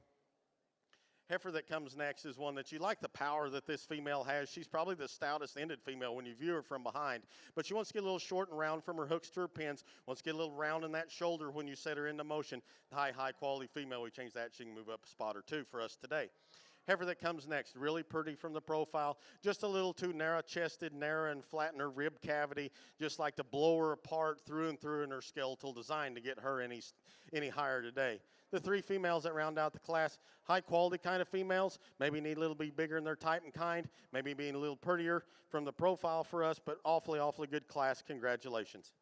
that you like the power that this female has. She's probably the stoutest ended female when you view her from behind, but she wants to get a little short and round from her hooks to her pins, wants to get a little round in that shoulder when you set her into motion. High quality female. We changed that. She can move up a spot or two for us today. Heifer that comes next, really pretty from the profile, just a little too narrow-chested, narrow and flat in her rib cavity, just like to blow her apart through and through in her skeletal design to get her any higher today. The three females that round out the class, high-quality kind of females, maybe need a little bit bigger in their type and kind, maybe being a little prettier from the profile for us, but awfully good class. Congratulations.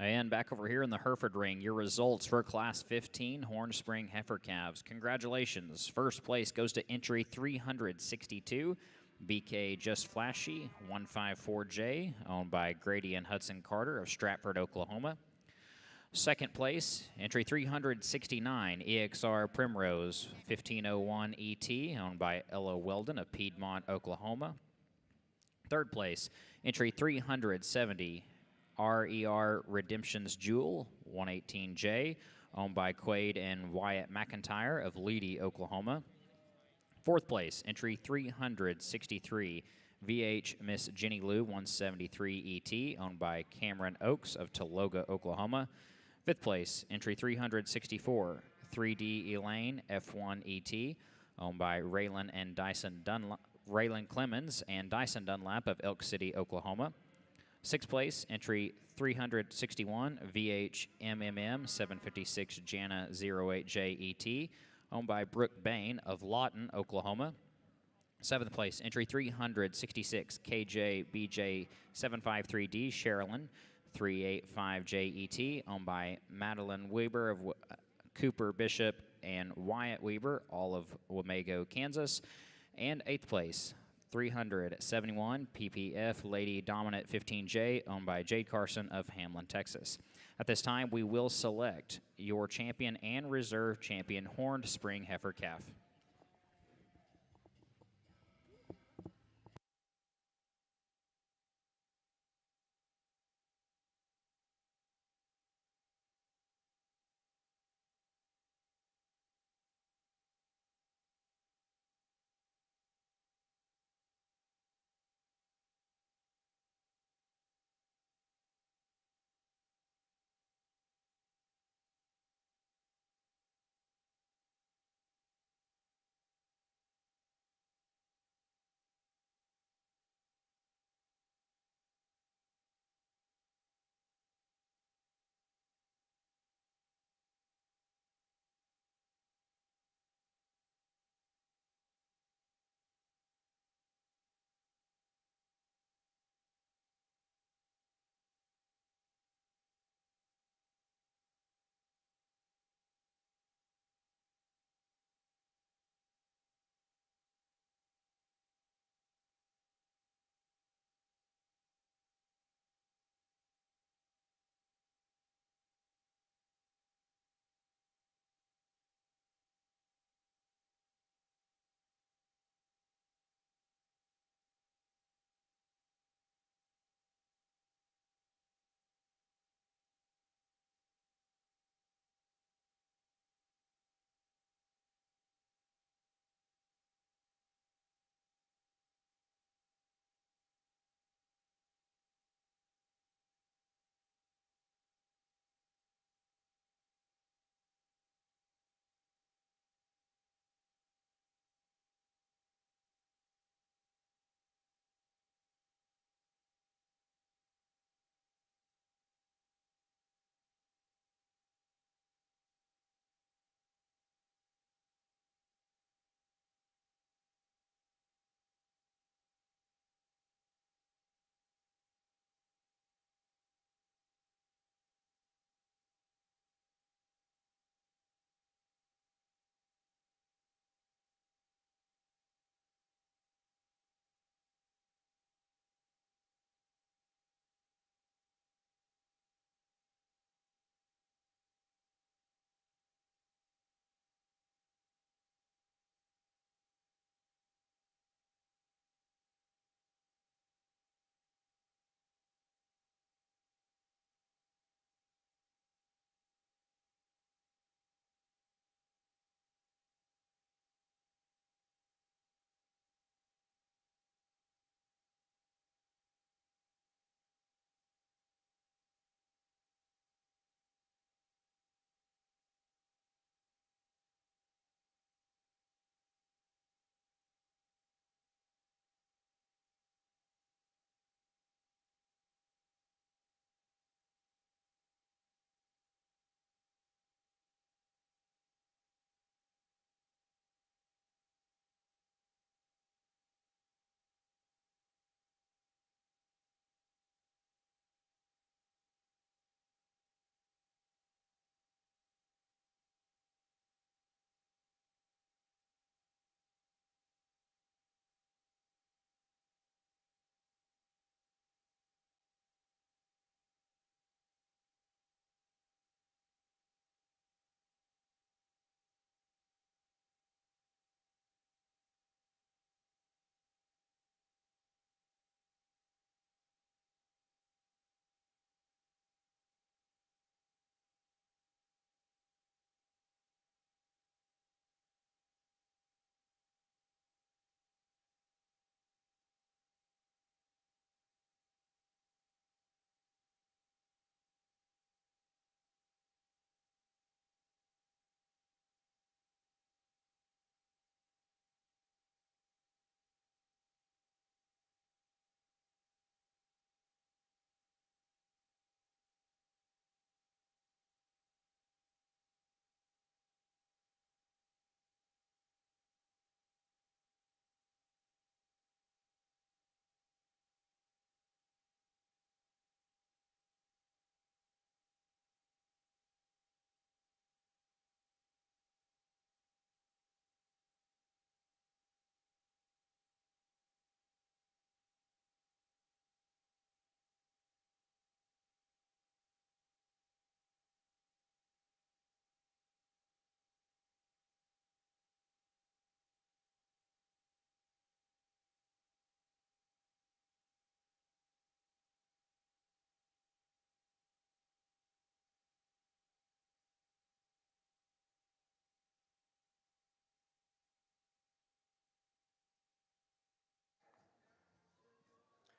And back over here in the Hereford ring, your results for Class 15 Horn Spring Heifer Calves. Congratulations. First place goes to entry 362, BK Just Flashy 154J, owned by Grady and Hudson Carter of Stratford, Oklahoma. Second place, entry 369, EXR Primrose 1501 ET, owned by Ella Weldon of Piedmont, Oklahoma. Third place, entry 370, RER Redemption's Jewel 118J, owned by Quaid and Wyatt McIntyre of Leedy, Oklahoma. Fourth place, entry 363, VH Miss Jenny Lou 173 ET, owned by Cameron Oakes of Tologa, Oklahoma. Fifth place, entry 364, 3D Elaine F1 ET, owned by Raylan Clemens and Dyson Dunlap of Elk City, Oklahoma. Sixth place, entry 361, VH MMM 756 Jana 08J ET, owned by Brooke Bain of Lawton, Oklahoma. Seventh place, entry 366, KJ BJ 753D Sherilyn 385J ET, owned by Madeline Weber of Cooper Bishop and Wyatt Weber, all of Wamego, Kansas. And eighth place, 371 PPF Lady Dominant 15J, owned by Jade Carson of Hamlin, Texas. At this time, we will select your champion and reserve champion horned spring heifer calf.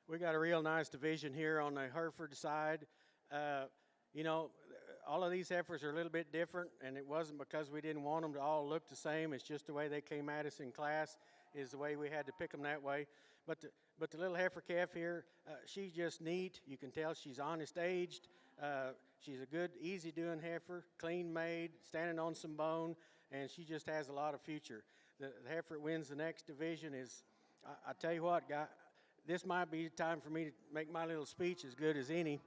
We got a real nice division here on the Hereford side. Uh, you know, all of these heifers are a little bit different, and it wasn't because we didn't want them to all look the same. It's just the way they came at us in class is the way we had to pick them that way. But the little heifer calf here, she's just neat. You can tell she's honest aged. She's a good, easy doing heifer, clean made, standing on some bone, and she just has a lot of future. The heifer that wins the next division is, I tell you what, guy, this might be time for me to make my little speech as good as any,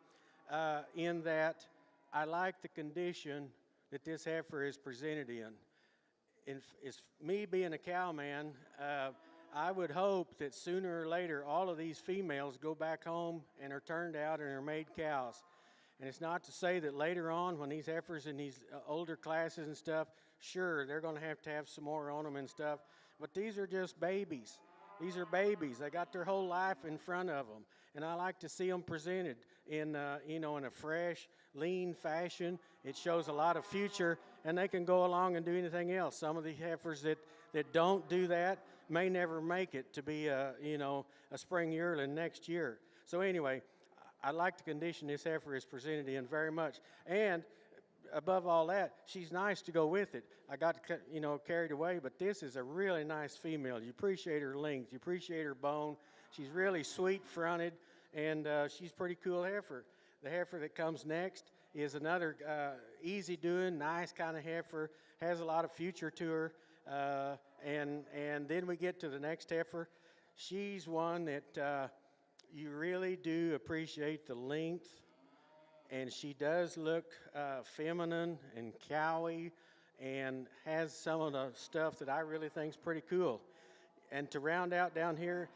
in that I like the condition that this heifer is presented in. It's me being a cowman, I would hope that sooner or later all of these females go back home and are turned out and are made cows. And it's not to say that later on when these heifers in these older classes and stuff, sure, they're going to have some more on them and stuff, but these are just babies. These are babies. They got their whole life in front of them, and I like to see them presented in, in a fresh, lean fashion. It shows a lot of future, and they can go along and do anything else. Some of the heifers that don't do that may never make it to be a spring yearling next year. So anyway, I like the condition this heifer is presented in very much, and above all that, she's nice to go with it. I got carried away, but this is a really nice female. You appreciate her length, you appreciate her bone. She's really sweet fronted, and she's pretty cool heifer. The heifer that comes next is another easy doing, nice kind of heifer, has a lot of future to her. And then we get to the next heifer. She's one that you really do appreciate the length, and she does look feminine and cowy and has some of the stuff that I really think is pretty cool. And to round out down here,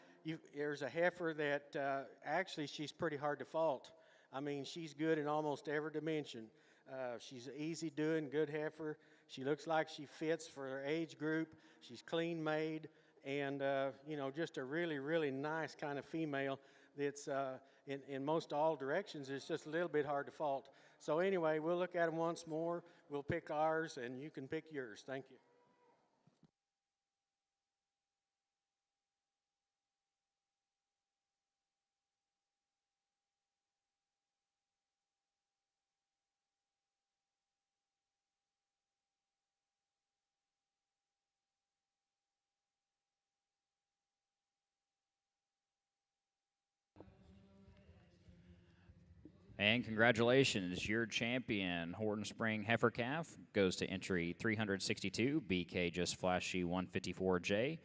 there's a heifer that actually she's pretty hard to fault. I mean, she's good in almost every dimension. She's easy doing, good heifer. She looks like she fits for her age group. She's clean made, and just a really, really nice kind of female that's in most all directions. It's just a little bit hard to fault. So anyway, we'll look at them once more. We'll pick ours, and you can pick yours. Thank you. And congratulations, your champion, Horton Spring Heifer Calf, goes to entry 362, BK Just Flashy 154J,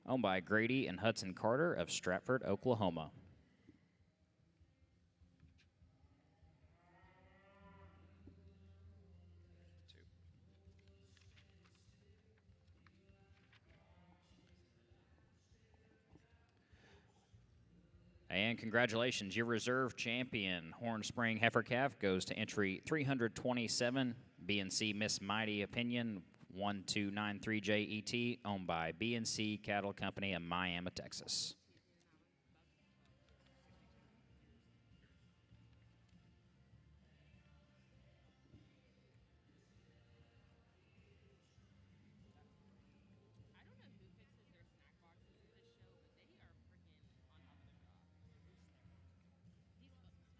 owned by Grady and Hudson Carter of Stratford, Oklahoma. And congratulations, your reserve champion, Horn Spring Heifer Calf, goes to entry 327, B&C Miss Mighty Opinion 1293JET, owned by B&C Cattle Company in Miami, Texas.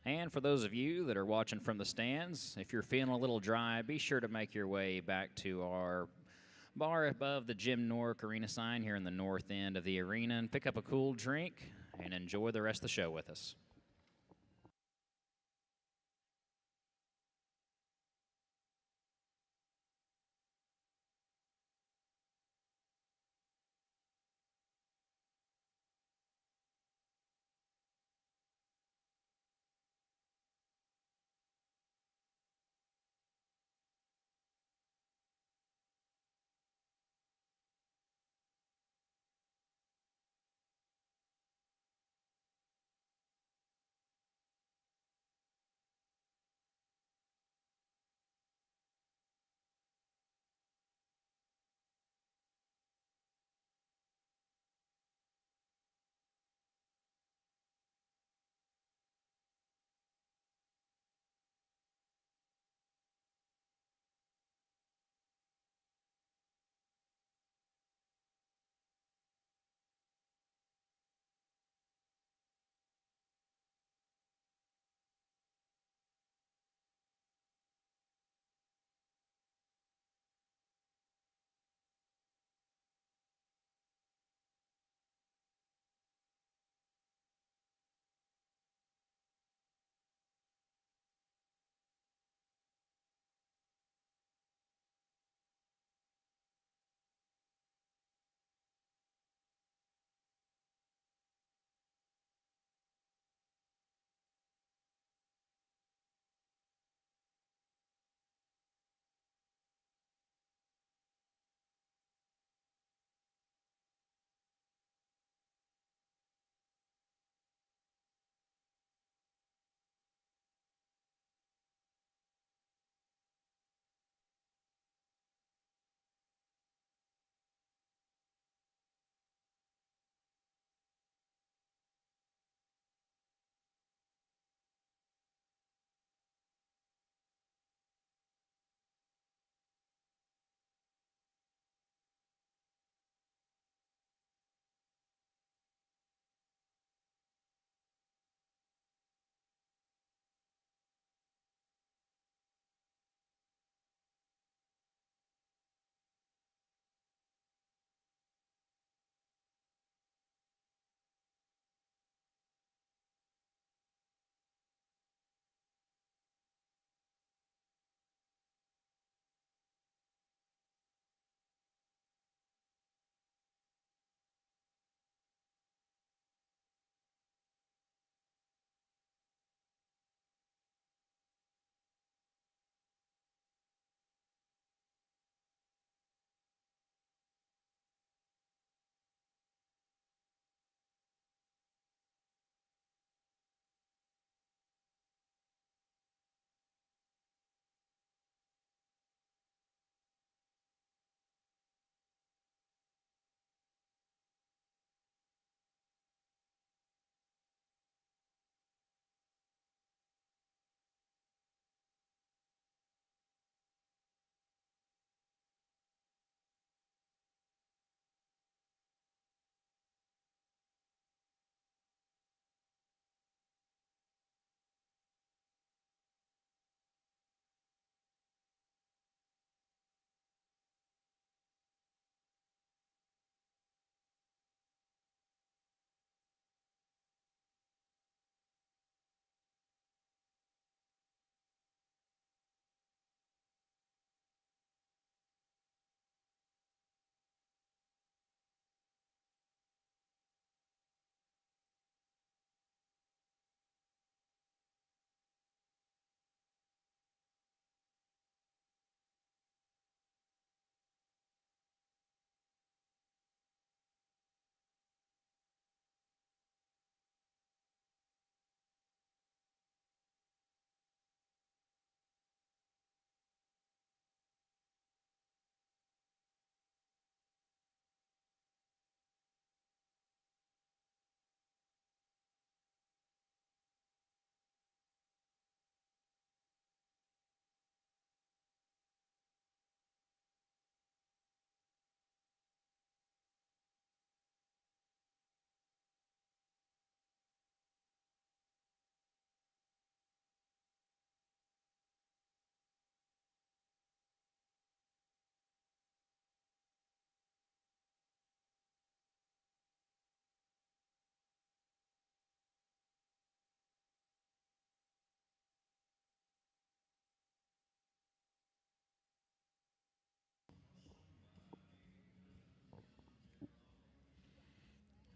And for those of you that are watching from the stands, if you're feeling a little dry, be sure to make your way back to our bar above the Jim Nork Arena sign here in the north end of the arena and pick up a cool drink and enjoy the rest of the show with us.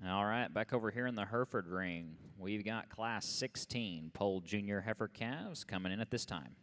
All right, back over here in the Hereford ring, we've got Class 16 Pole Junior Heifer calves coming in at this time.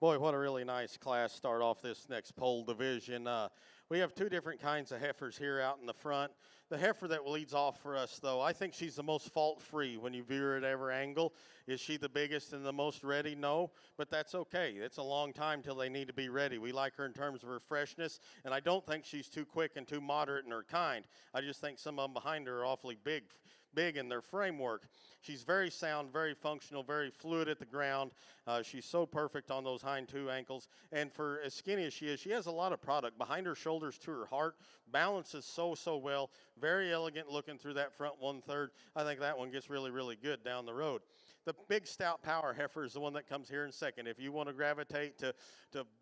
Boy, what a really nice class start off this next pole division. We have two different kinds of heifers here out in the front. The heifer that leads off for us, though, I think she's the most fault-free when you view her at every angle. Is she the biggest and the most ready? No, but that's okay. It's a long time till they need to be ready. We like her in terms of her freshness, and I don't think she's too quick and too moderate in her kind. I just think some of them behind her are awfully big in their framework. She's very sound, very functional, very fluid at the ground. She's so perfect on those hind two ankles. And for as skinny as she has a lot of product behind her shoulders to her heart. Balances so well. Very elegant looking through that front 1/3. I think that one gets really good down the road. The big stout power heifer is the one that comes here in second. If you want to gravitate to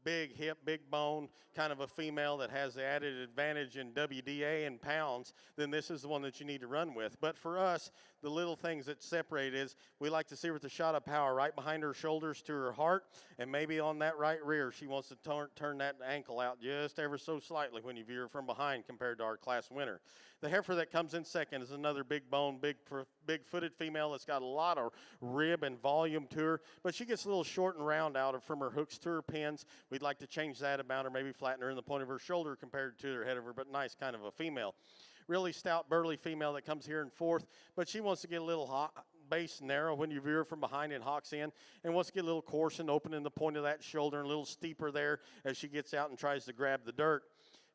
big hip, big bone, kind of a female that has the added advantage in WDA and pounds, then this is the one that you need to run with. But for us, the little things that separate is we like to see her with a shot of power right behind her shoulders to her heart, and maybe on that right rear, she wants to turn that ankle out just ever so slightly when you view her from behind compared to our class winner. The heifer that comes in second is another big bone, big-footed female that's got a lot of rib and volume to her, but she gets a little short and round out from her hooks to her pins. We'd like to change that about her, maybe flatten her in the point of her shoulder compared to her head of her, but nice kind of a female. Really stout, burly female that comes here in fourth, but she wants to get a little base narrow when you view her from behind and hawks in, and wants to get a little coarse and open in the point of that shoulder and a little steeper there as she gets out and tries to grab the dirt.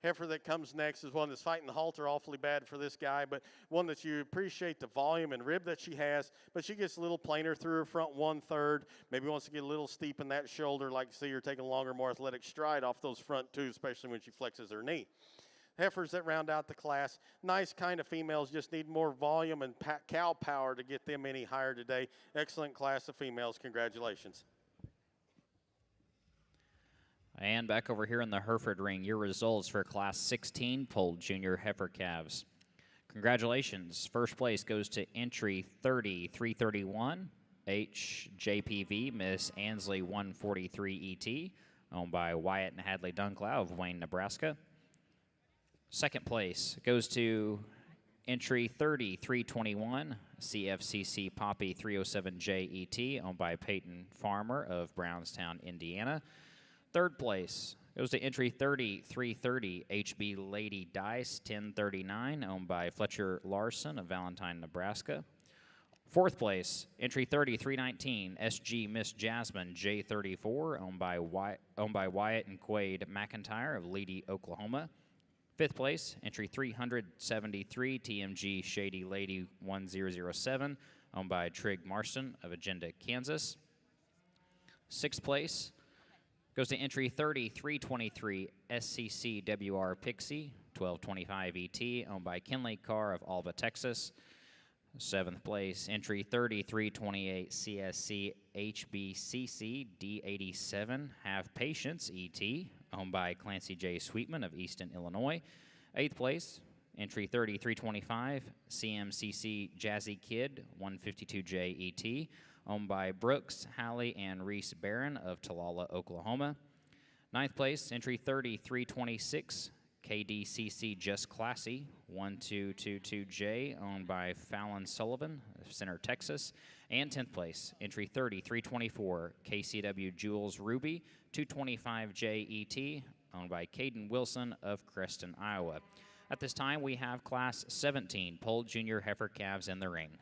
Heifer that comes next is one that's fighting the halter awfully bad for this guy, but one that you appreciate the volume and rib that she has, but she gets a little plainer through her front 1/3, maybe wants to get a little steep in that shoulder, like to see her taking a longer, more athletic stride off those front two, especially when she flexes her knee. Heifers that round out the class, nice kind of females, just need more volume and cow power to get them any higher today. Excellent class of females. Congratulations. And back over here in the Hereford ring, your results for Class 16 polled junior heifer calves. Congratulations. First place goes to entry 30331, HJPV Miss Ansley 143 ET, owned by Wyatt and Hadley Dunclow of Wayne, Nebraska. Second place goes to entry 30321, CFCC Poppy 307J ET, owned by Peyton Farmer of Brownstown, Indiana. Third place goes to entry 30330, HB Lady Dice 1039, owned by Fletcher Larson of Valentine, Nebraska. Fourth place, entry 30319, SG Miss Jasmine J34, owned by Wyatt and Quade McIntyre of Leedy, Oklahoma. Fifth place, entry 373, TMG Shady Lady 1007, owned by Trig Marston of Agenda, Kansas. Sixth place goes to entry 30323, SCCWR Pixie 1225 ET, owned by Kinley Carr of Alva, Texas. Seventh place, entry 3328, CSC HBCC D87, Have Patience ET, owned by Clancy J. Sweetman of Easton, Illinois. Eighth place, entry 3325, CMCC Jazzy Kid 152J ET, owned by Brooks, Halley, and Reese Barron of Talala, Oklahoma. Ninth place, entry 30326, KDCC Just Classy 1222J, owned by Fallon Sullivan of Center, Texas. And 10th place, entry 30324, KCW Jules Ruby 225J ET, owned by Caden Wilson of Creston, Iowa. At this time, we have Class 17 polled junior heifer calves in the ring.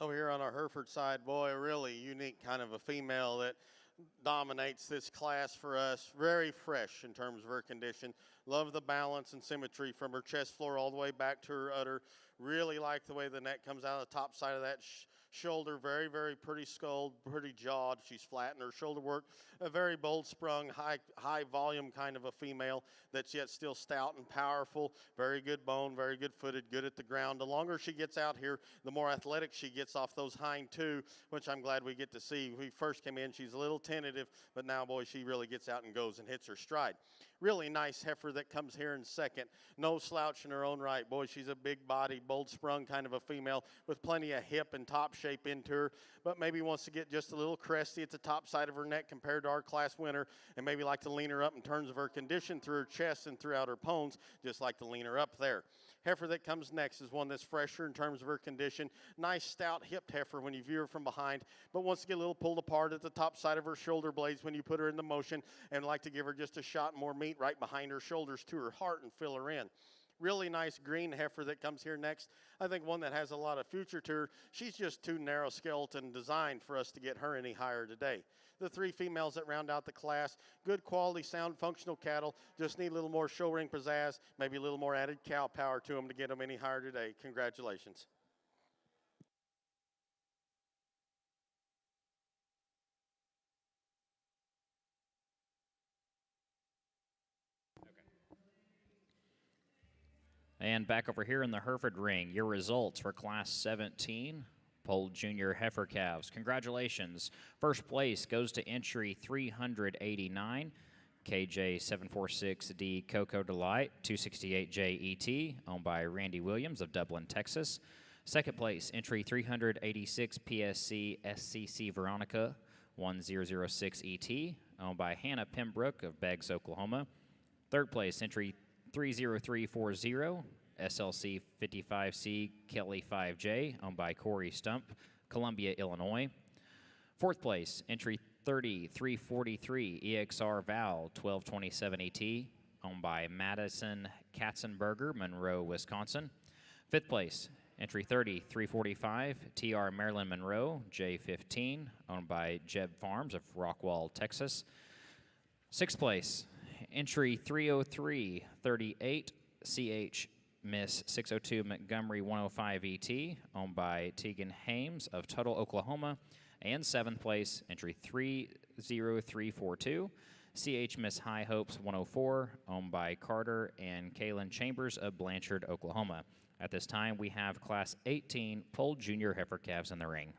Over here on our Hereford side, boy, a really unique kind of a female that dominates this class for us. Very fresh in terms of her condition. Love the balance and symmetry from her chest floor all the way back to her udder. Really like the way the neck comes out of the top side of that shoulder. Very, very pretty skull, pretty jawed. She's flat in her shoulder work. A very bold sprung, high volume kind of a female that's yet still stout and powerful. Very good bone, very good footed, good at the ground. The longer she gets out here, the more athletic she gets off those hind two, which I'm glad we get to see. When we first came in, she's a little tentative, but now, boy, she really gets out and goes and hits her stride. Really nice heifer that comes here in second. No slouch in her own right. Boy, she's a big body, bold sprung kind of a female with plenty of hip and top shape into her, but maybe wants to get just a little cresty at the top side of her neck compared to our class winner, and maybe like to lean her up in terms of her condition through her chest and throughout her pones, just like to lean her up there. Heifer that comes next is one that's fresher in terms of her condition. Nice, stout, hipped heifer when you view her from behind, but wants to get a little pulled apart at the top side of her shoulder blades when you put her into motion, and like to give her just a shot more meat right behind her shoulders to her heart and fill her in. Really nice green heifer that comes here next. I think one that has a lot of future to her. She's just too narrow skeleton designed for us to get her any higher today. The three females that round out the class, good quality, sound, functional cattle, just need a little more show ring pizzazz, maybe a little more added cow power to them to get them any higher today. Congratulations. And back over here in the Hereford ring, your results for Class 17 Polled Junior Heifer Calves. Congratulations. First place goes to entry 389, KJ746D Coco Delight, 268J ET, owned by Randy Williams of Dublin, Texas. Second place, entry 386 PSC SCC Veronica, 1006 ET, owned by Hannah Pembroke of Beggs, Oklahoma. Third place, entry 30340, SLC 55C Kelly 5J, owned by Corey Stump, Columbia, Illinois. Fourth place, entry 30343 EXR Val 1227 ET, owned by Madison Katzenberger, Monroe, Wisconsin. Fifth place, entry 30345 TR Marilyn Monroe J15, owned by Jeb Farms of Rockwall, Texas. Sixth place, entry 30338 CH Miss 602 Montgomery 105 ET, owned by Tegan Hames of Tuttle, Oklahoma. And seventh place, entry 30342 CH Miss High Hopes 104, owned by Carter and Kaylin Chambers of Blanchard, Oklahoma. At this time, we have Class 18 Polled Junior Heifer Calves in the ring.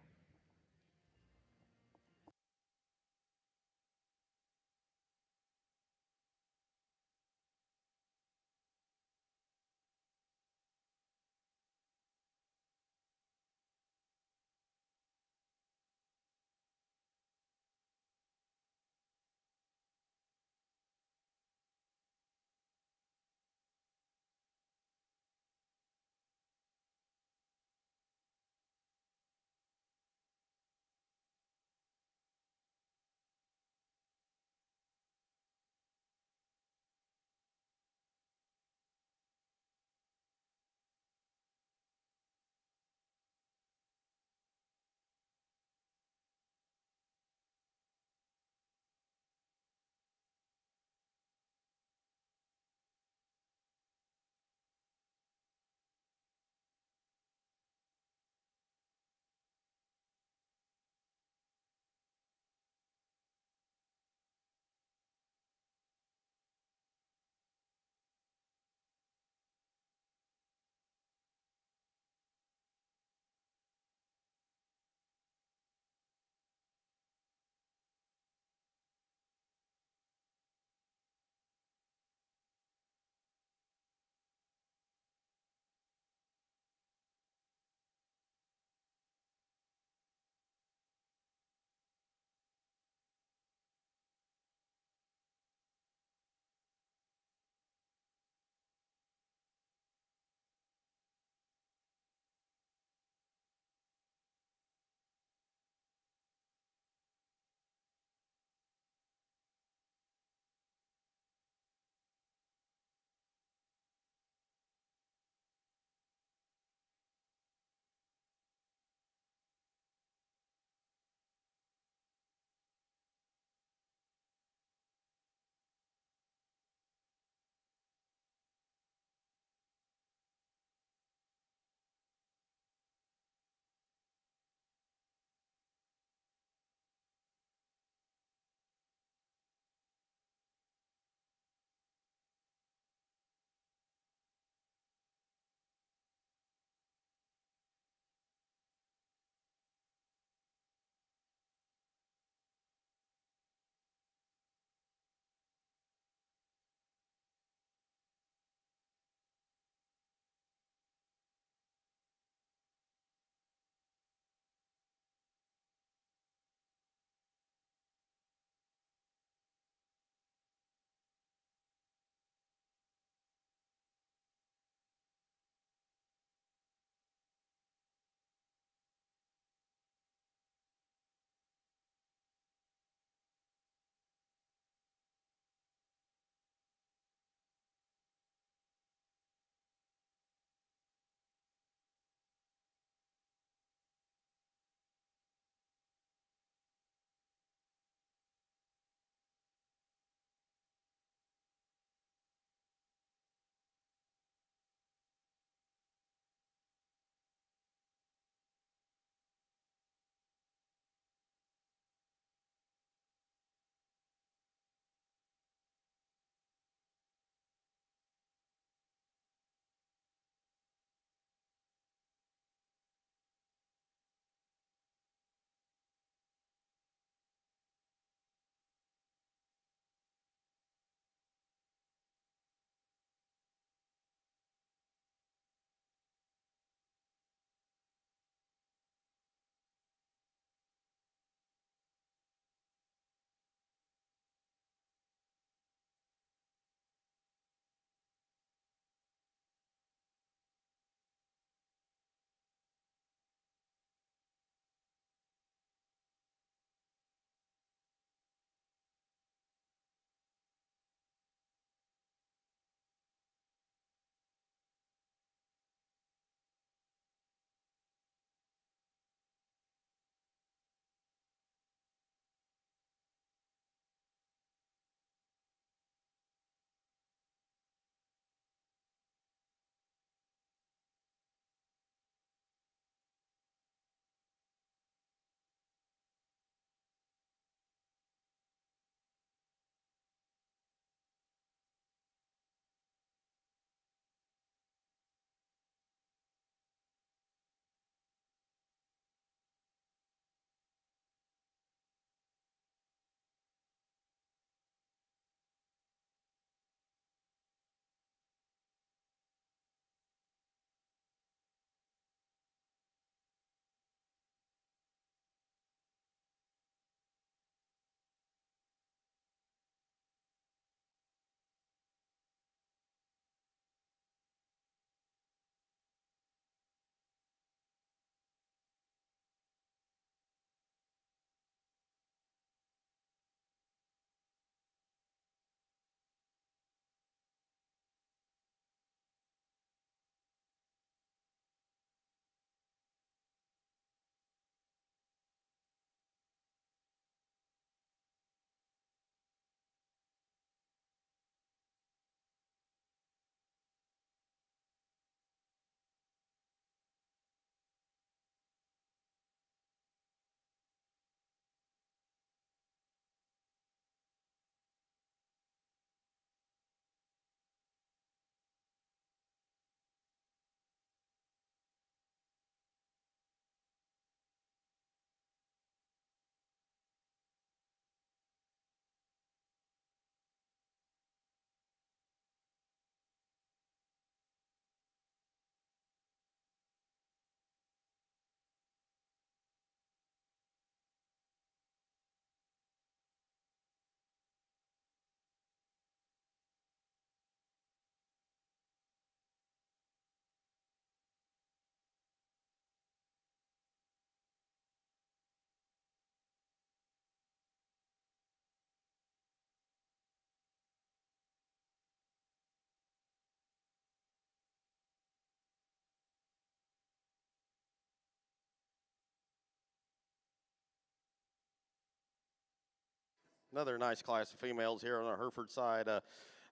Another nice class of females here on the Hereford side.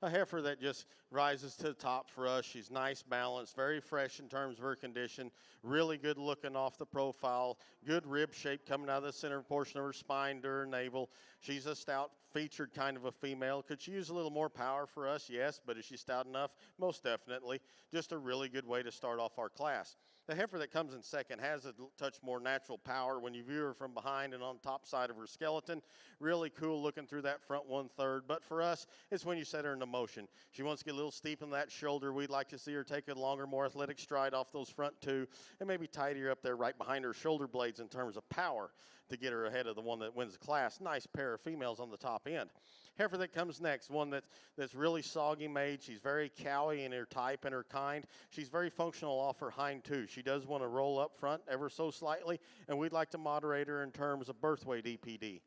A heifer that just rises to the top for us. She's nice, balanced, very fresh in terms of her condition, really good looking off the profile, good rib shape coming out of the center portion of her spine to her navel. She's a stout featured kind of a female. Could she use a little more power for us? Yes, but is she stout enough? Most definitely. Just a really good way to start off our class. The heifer that comes in second has a touch more natural power when you view her from behind and on the top side of her skeleton. Really cool looking through that front 1/3. But for us, it's when you set her into motion. She wants to get a little steep in that shoulder. We'd like to see her take a longer, more athletic stride off those front two and maybe tidy her up there right behind her shoulder blades in terms of power to get her ahead of the one that wins the class. Nice pair of females on the top end. Heifer that comes next, one that's really soggy made. She's very cowy in her type and her kind. She's very functional off her hind too. She does want to roll up front ever so slightly, and we'd like to moderate her in terms of birth weight EPD.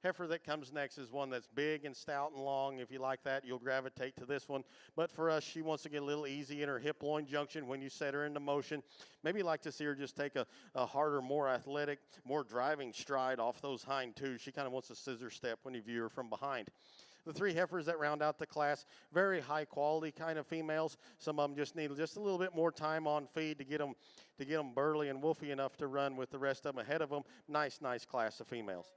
Heifer that comes next is one that's big and stout and long. If you like that, you'll gravitate to this one. But for us, she wants to get a little easy in her hip-loin junction when you set her into motion. Maybe like to see her just take a harder, more athletic, more driving stride off those hind twos. She kind of wants a scissor step when you view her from behind. The three heifers that round out the class, very high quality kind of females. Some of them just need just a little bit more time on feed to get them burly and wolfy enough to run with the rest of them ahead of them. Nice class of females.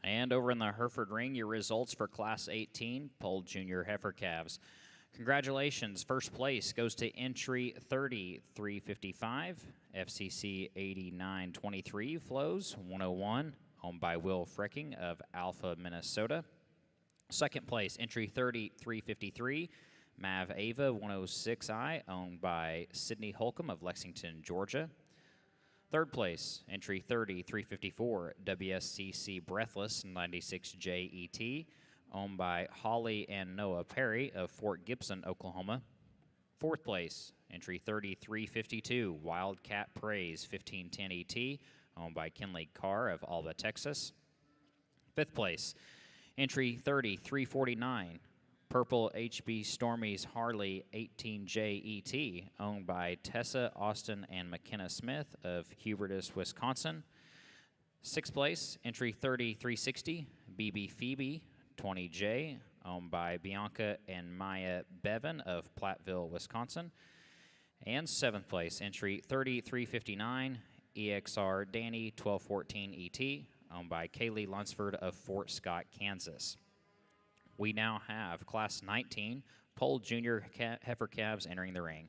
And over in the Hereford ring, your results for Class 18 Polled Junior Heifer Calves. Congratulations. First place goes to entry 3355, FCC 8923 flows 101, owned by Will Frecking of Alpha, Minnesota. Second place, entry 3353, Mav Ava 106I, owned by Sydney Holcomb of Lexington, Georgia. Third place, entry 30354, WSCC Breathless 96JET, owned by Holly and Noah Perry of Fort Gibson, Oklahoma. Fourth place, entry 3352, Wildcat Praise 1510 ET, owned by Kinley Carr of Alba, Texas. Fifth place, entry 30349, Purple HB Stormy's Harley 18JET, owned by Tessa Austin and McKenna Smith of Hubertus, Wisconsin. Sixth place, entry 3360, BB Phoebe 20J, owned by Bianca and Maya Bevan of Platteville, Wisconsin. And seventh place, entry 3359, EXR Danny 1214 ET, owned by Kaylee Lunsford of Fort Scott, Kansas. We now have Class 19 Polled Junior Heifer Calves entering the ring.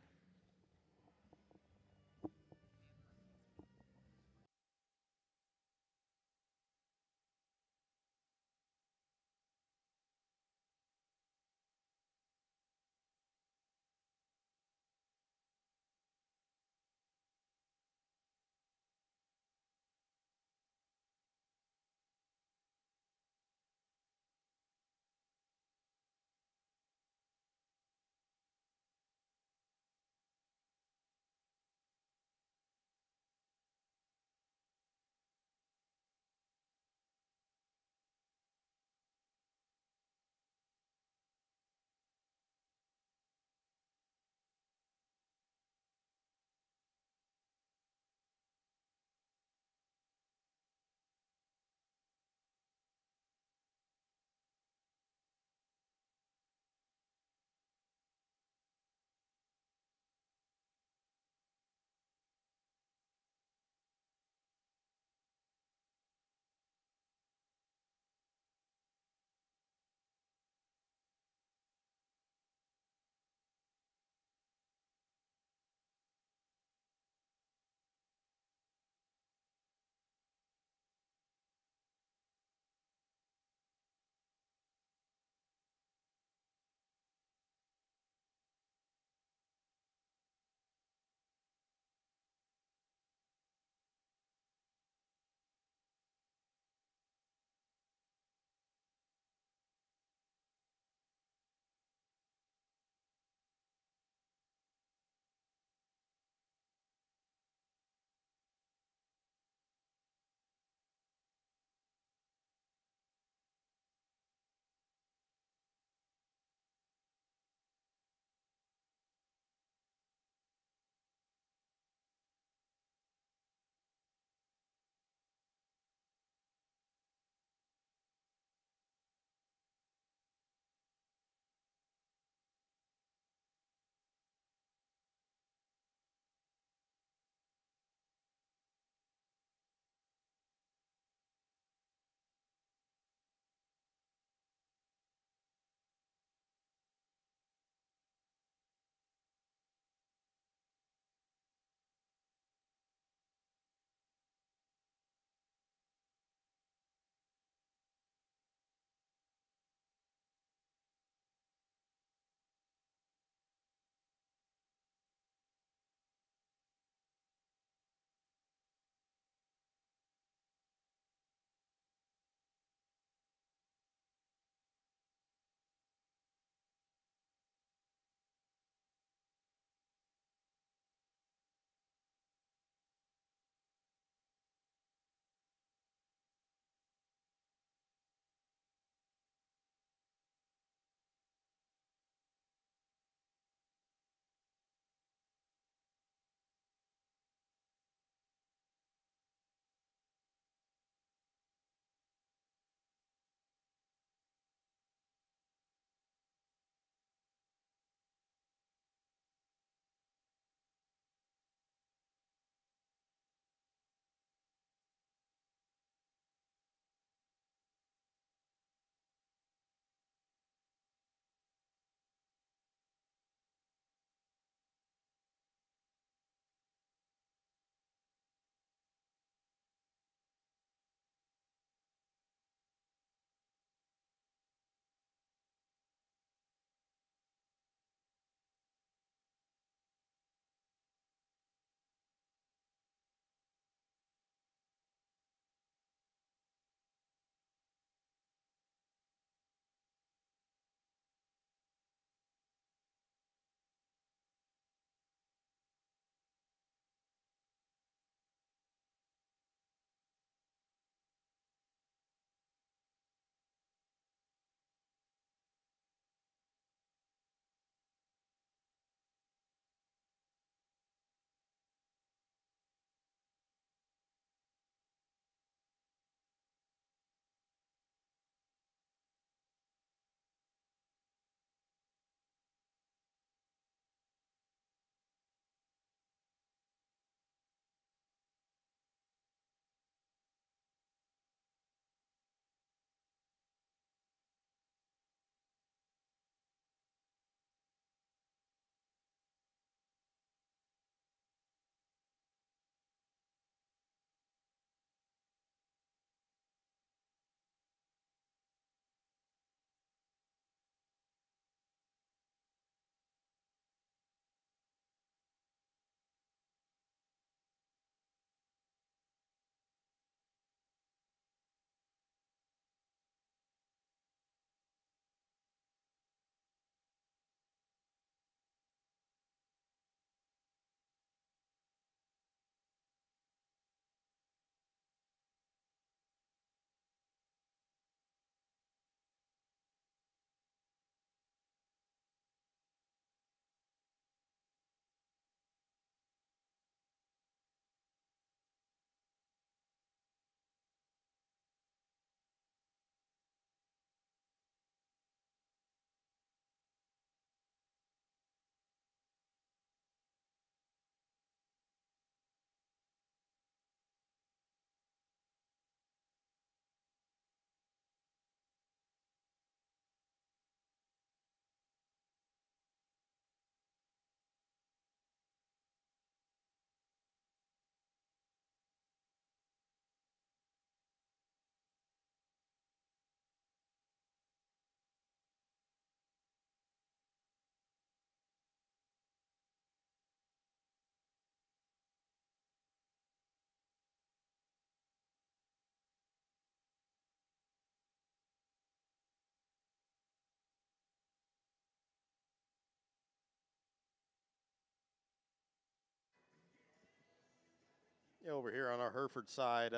over here on our Hereford side,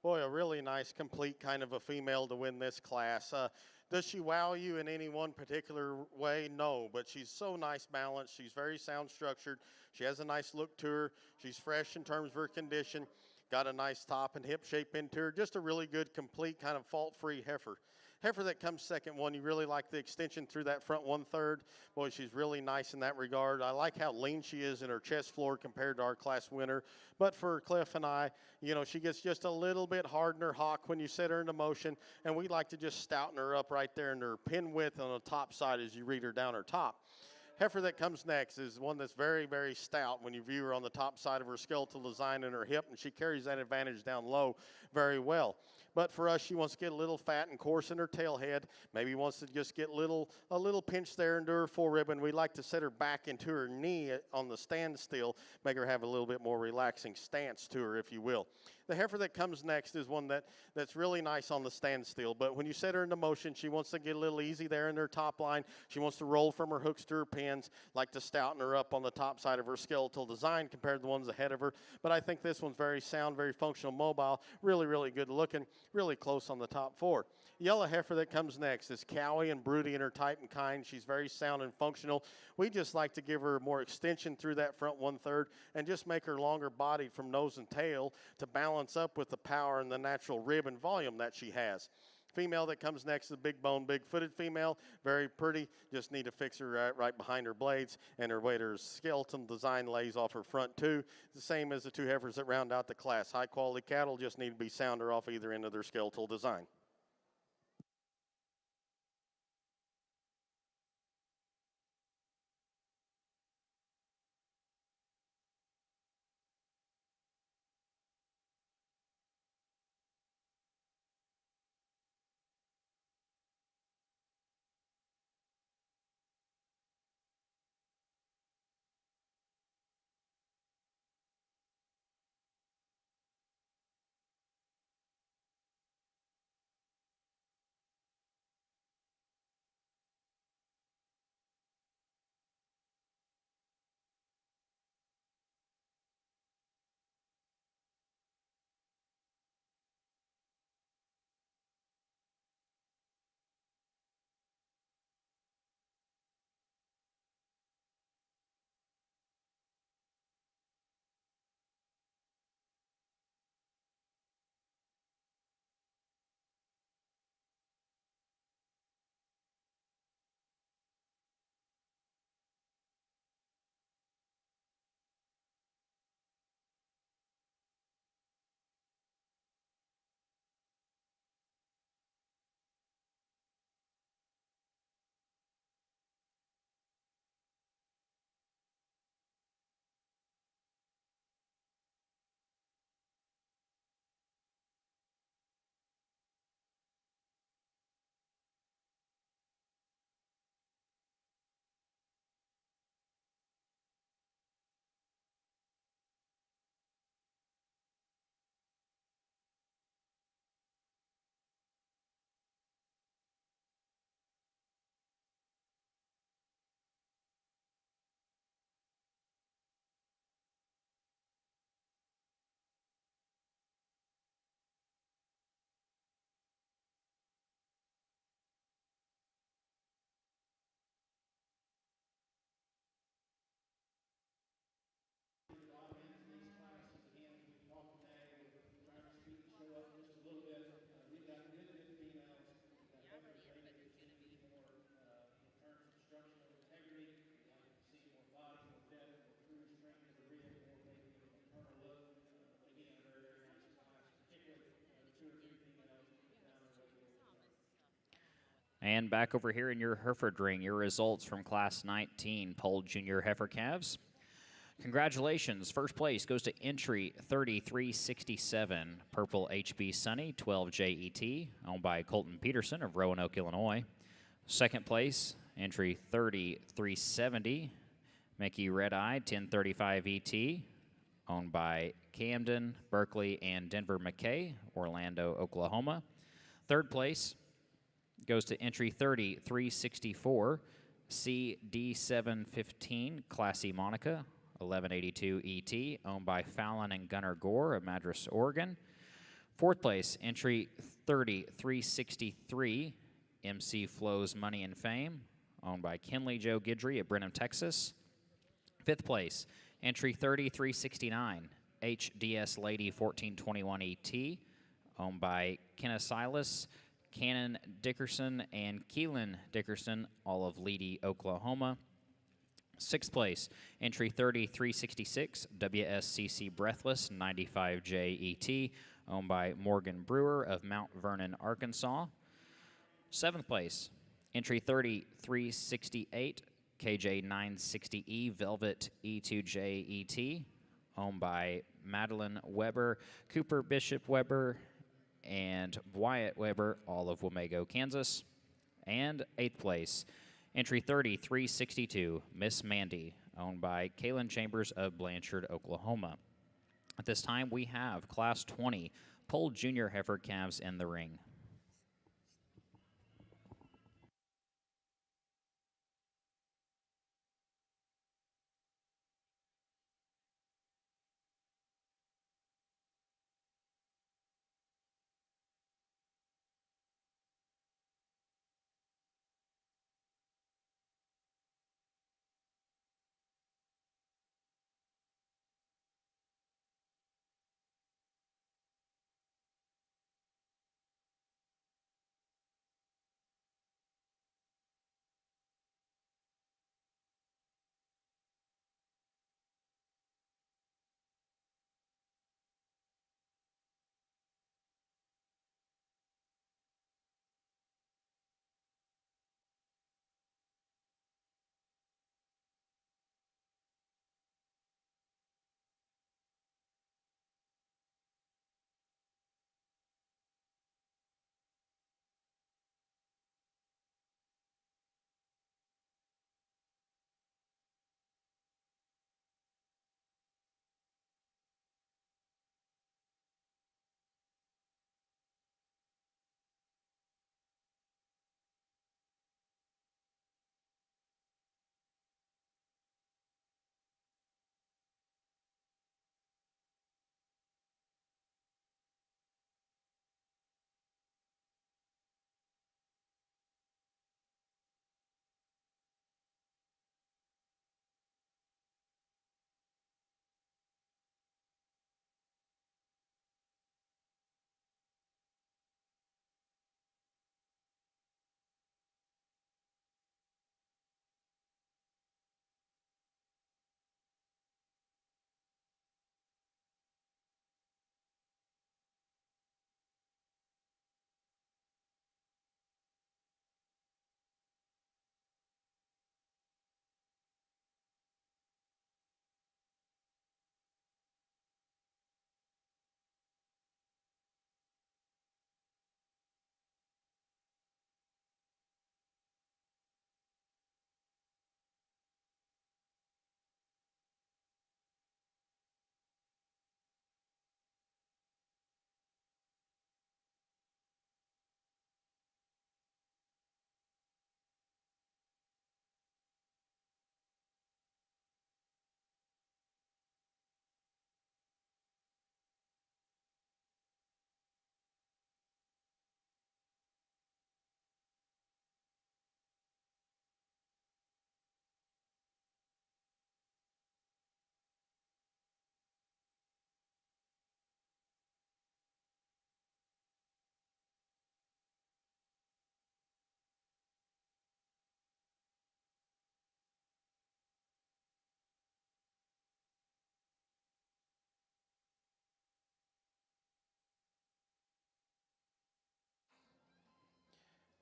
boy, a really nice, complete kind of a female to win this class. Does she wow you in any one particular way? No, but she's so nice balanced. She's very sound structured. She has a nice look to her. She's fresh in terms of her condition. Got a nice top and hip shape into her. Just a really good, complete, kind of fault-free heifer. Heifer that comes second one, you really like the extension through that front 1/3. Boy, she's really nice in that regard. I like how lean she is in her chest floor compared to our class winner. But for Cliff and I, you know, she gets just a little bit hard in her hock when you set her into motion, and we like to just stouten her up right there in her pin width on the top side as you read her down her top. Heifer that comes next is one that's very, very stout when you view her on the top side of her skeletal design and her hip, and she carries that advantage down low very well. But for us, she wants to get a little fat and coarse in her tail head. Maybe wants to just get a little pinch there into her forerib, and we like to set her back into her knee on the standstill, make her have a little bit more relaxing stance to her, if you will. The heifer that comes next is one that's really nice on the standstill, but when you set her into motion, she wants to get a little easy there in her top line. She wants to roll from her hooks to her pins, like to stouten her up on the top side of her skeletal design compared to the ones ahead of her. But I think this one's very sound, very functional, mobile, really, really good looking, really close on the top four. Yellow heifer that comes next is cowy and broody in her type and kind. She's very sound and functional. We just like to give her more extension through that front 1/3 and just make her longer bodied from nose and tail to balance up with the power and the natural rib and volume that she has. Female that comes next is a big bone, big footed female, very pretty. Just need to fix her right behind her blades, and her weight, her skeleton design lays off her front too. The same as the two heifers that round out the class. High quality cattle just need to be sounder off either end of their skeletal design. And back over here in your Hereford ring, your results from Class 19 Polled Junior Heifer Calves. Congratulations. First place goes to entry 3367, Purple HB Sunny 12JET, owned by Colton Peterson of Roanoke, Illinois. Second place, entry 3370, Mickey Red Eye 1035 ET, owned by Camden, Berkeley, and Denver McKay, Orlando, Oklahoma. Third place goes to entry 3364, CD715, Classy Monica, 1182 ET, owned by Fallon and Gunnar Gore of Madras, Oregon. Fourth place, entry 30363, MC Flows Money and Fame, owned by Kinley Joe Guidry of Brenham, Texas. Fifth place, entry 30369, HDS Lady 1421 ET, owned by Kenneth Silas, Cannon Dickerson, and Keelan Dickerson, all of Leedy, Oklahoma. Sixth place, entry 30366, WSCC Breathless 95J ET, owned by Morgan Brewer of Mount Vernon, Arkansas. Seventh place, entry 30368, KJ960E Velvet E2J ET, owned by Madeline Weber, Cooper Bishop Weber, and Wyatt Weber, all of Wamego, Kansas. And eighth place, entry 30362, Miss Mandy, owned by Kaylin Chambers of Blanchard, Oklahoma. At this time, we have Class 20 Pole Junior Heifer calves in the ring.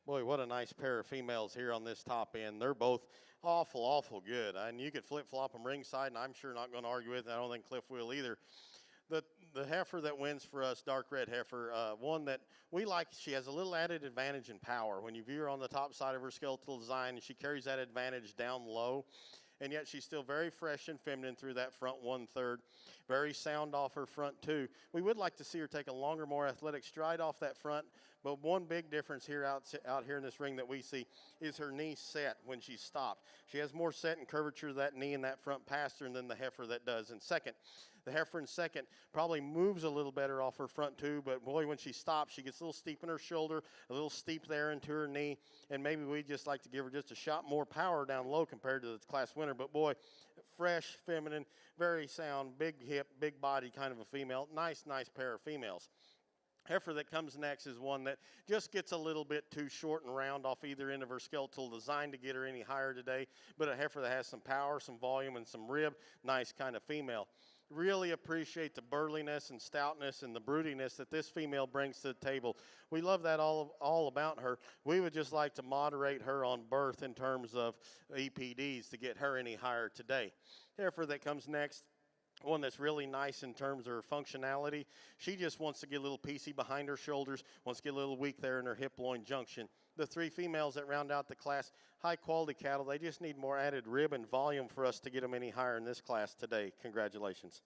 Boy, what a nice pair of females here on this top end. They're both awful, awful good. And you could flip-flop them ringside, and I'm sure not going to argue with it. I don't think Cliff will either. The heifer that wins for us, dark red heifer, one that we like, she has a little added advantage in power. When you view her on the top side of her skeletal design, she carries that advantage down low. and yet she's still very fresh and feminine through that front 1/3. Very sound off her front two. We would like to see her take a longer, more athletic stride off that front, but one big difference here out here in this ring that we see is her knee set when she's stopped. She has more set and curvature of that knee and that front pastern than the heifer that does in second. The heifer in second probably moves a little better off her front too, but boy, when she stops, she gets a little steep in her shoulder, a little steep there into her knee, and maybe we'd just like to give her just a shot more power down low compared to the class winner. But boy, fresh, feminine, very sound, big hip, big body kind of a female. Nice pair of females. Heifer that comes next is one that just gets a little bit too short and round off either end of her skeletal design to get her any higher today, but a heifer that has some power, some volume, and some rib, nice kind of female. Really appreciate the burliness and stoutness and the broodiness that this female brings to the table. We love that all about her. We would just like to moderate her on birth in terms of EPDs to get her any higher today. Heifer that comes next, one that's really nice in terms of her functionality. She just wants to get a little piecey behind her shoulders, wants to get a little weak there in her hip-loin junction. The three females that round out the class, high-quality cattle, they just need more added rib and volume for us to get them any higher in this class today. Congratulations.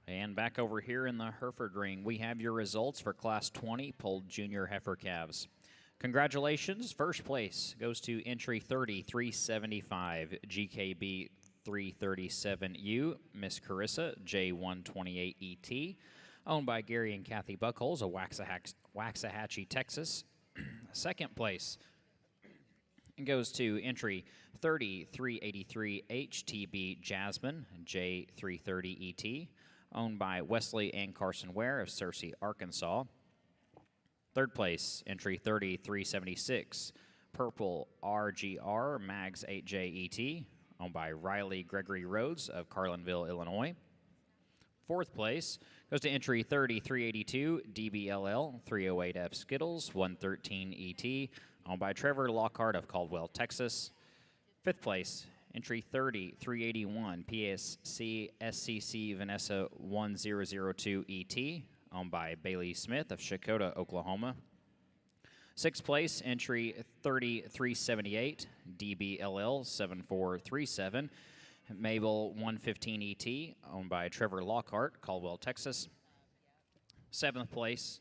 And back over here in the Hereford ring, we have your results for Class 20 Polled Junior Heifer Calves. Congratulations. First place goes to entry 3375 GKB 337U, Miss Carissa J128ET, owned by Gary and Kathy Buckholz of Waxahachie, Texas. Second place goes to entry 3383 HTB Jasmine J330ET, owned by Wesley and Carson Ware of Searcy, Arkansas. Third place, entry 3376, Purple RGR Mags 8JET, owned by Riley Gregory Rhodes of Carlinville, Illinois. Fourth place goes to entry 3382, DBLL 308F Skittles 113ET, owned by Trevor Lockhart of Caldwell, Texas. Fifth place, entry 30381, PSC SCC Vanessa 1002ET, owned by Bailey Smith of Shakota, Oklahoma. Sixth place, entry 3378, DBLL 7437, Mabel 115ET, owned by Trevor Lockhart, Caldwell, Texas. Seventh place,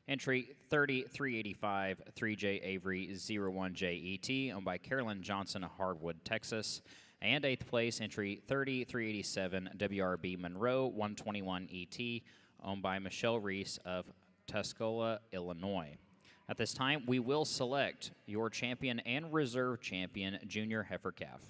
entry 3385, 3J Avery 01JET, owned by Carolyn Johnson of Hardwood, Texas. And eighth place, entry 3387, WRB Monroe 121ET, owned by Michelle Reese of Tuscola, Illinois. At this time, we will select your champion and reserve champion junior heifer calf.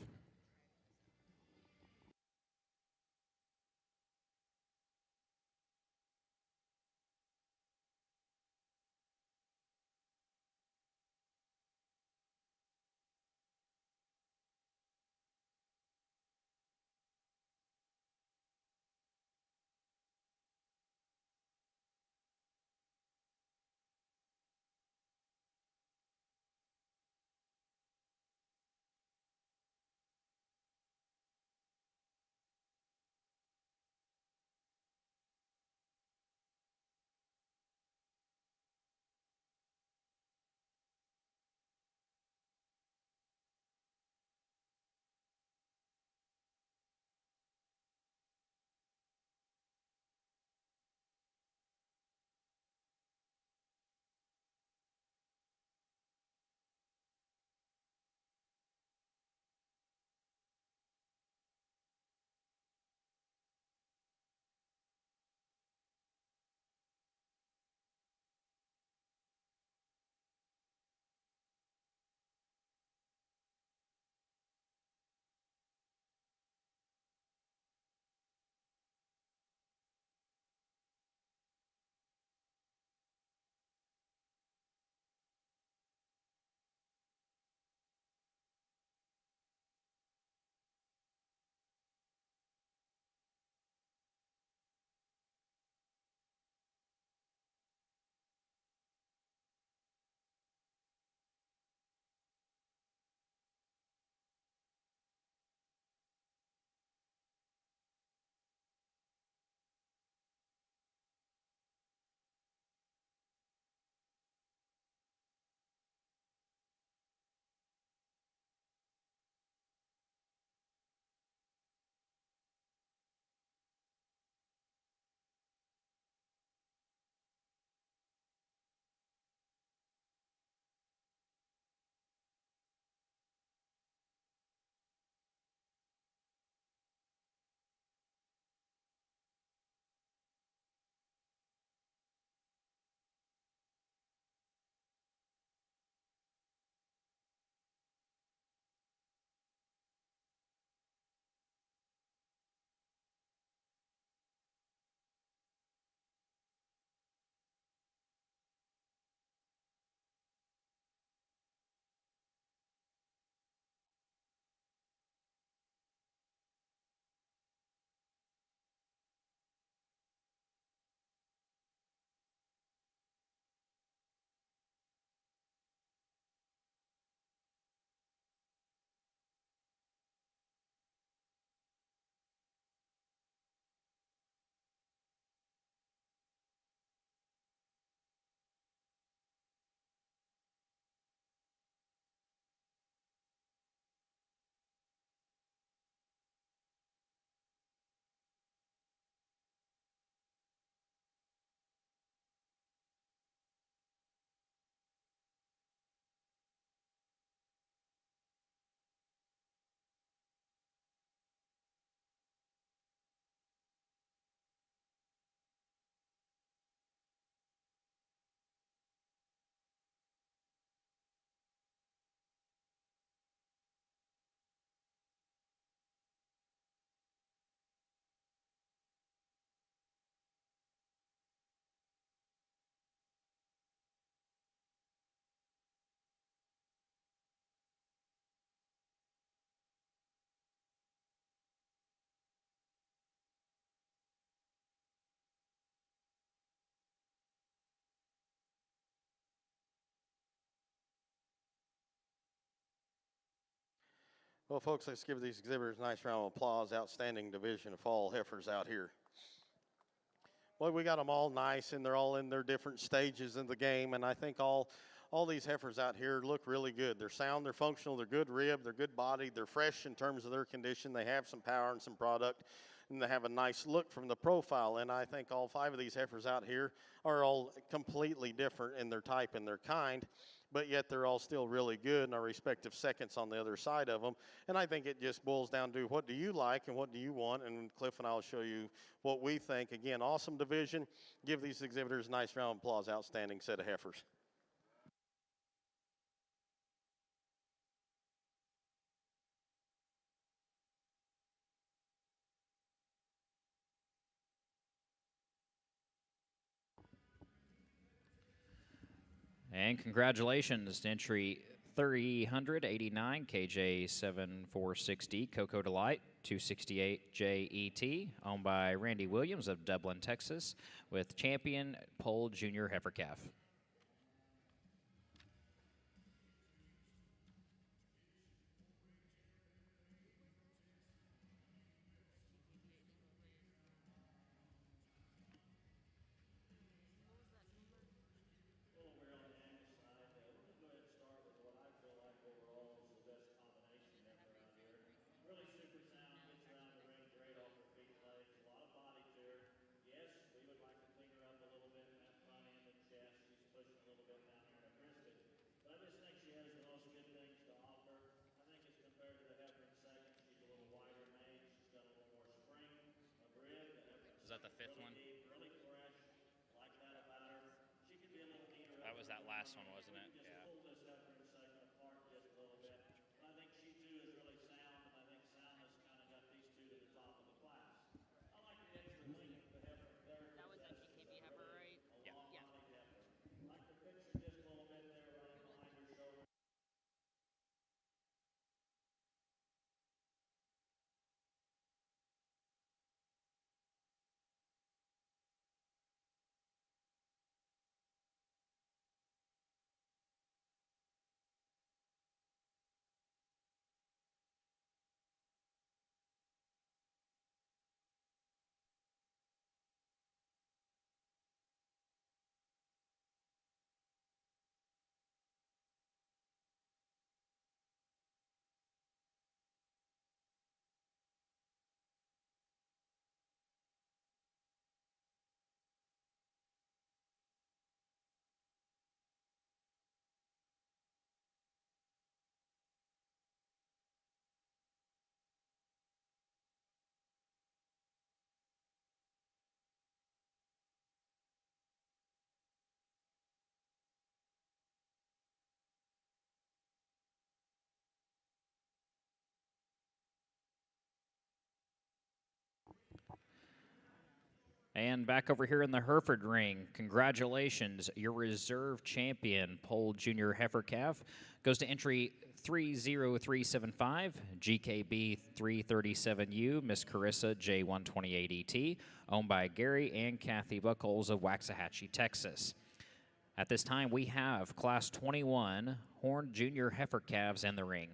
Well, folks, let's give these exhibitors a nice round of applause. Outstanding division of fall heifers out here. Well, we got them all nice, and they're all in their different stages in the game. And I think all these heifers out here look really good. They're sound, they're functional, they're good rib, they're good bodied, they're fresh in terms of their condition. They have some power and some product, and they have a nice look from the profile. And I think all 5 of these heifers out here are all completely different in their type and their kind, but yet they're all still really good in our respective seconds on the other side of them. And I think it just boils down to what do you like and what do you want, and Cliff and I will show you what we think. Again, awesome division. Give these exhibitors a nice round of applause. Outstanding set of heifers. And congratulations to entry 389 KJ 7460 Cocoa Delight 268 JET, owned by Randy Williams of Dublin, Texas, with champion Pole Junior Heifer Calf. Was that the 5th one? That was that last one, wasn't it? Yeah. And back over here in the Hereford ring, congratulations. Your reserve champion, Pole Junior Heifer Calf, goes to entry 30375, GKB 337U, Miss Carissa J128ET, owned by Gary and Kathy Buckles of Waxahachie, Texas. At this time, we have Class 21 Horned Junior Heifer Calves in the ring.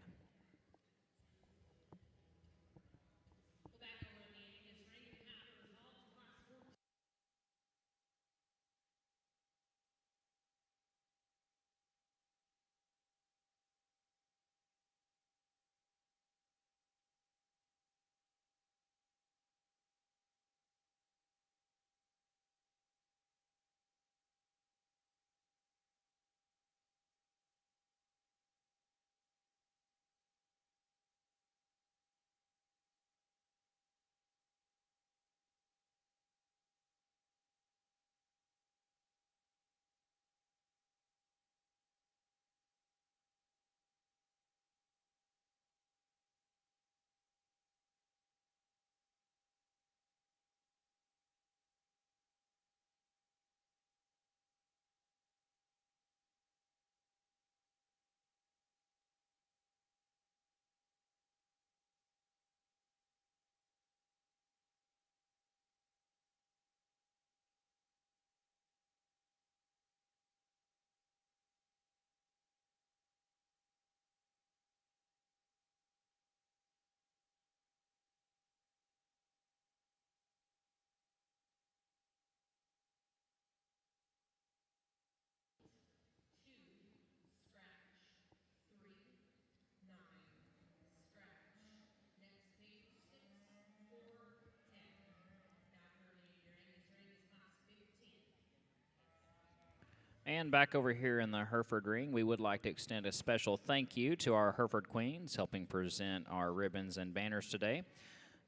And back over here in the Hereford ring, we would like to extend a special thank you to our Hereford Queens helping present our ribbons and banners today.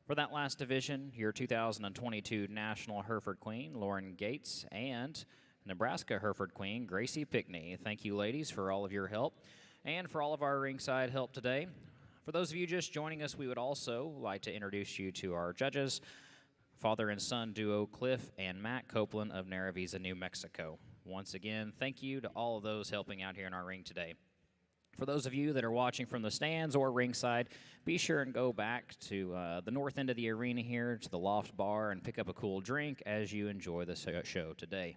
For that last division, your 2022 National Hereford Queen, Lauren Gates, and Nebraska Hereford Queen, Gracie Pickney. Thank you, ladies, for all of your help and for all of our ringside help today. For those of you just joining us, we would also like to introduce you to our judges, father and son duo Cliff and Matt Copeland of Naravisa, New Mexico. Once again, thank you to all of those helping out here in our ring today. For those of you that are watching from the stands or ringside, be sure and go back to the north end of the arena here to the Loft Bar and pick up a cool drink as you enjoy the show today.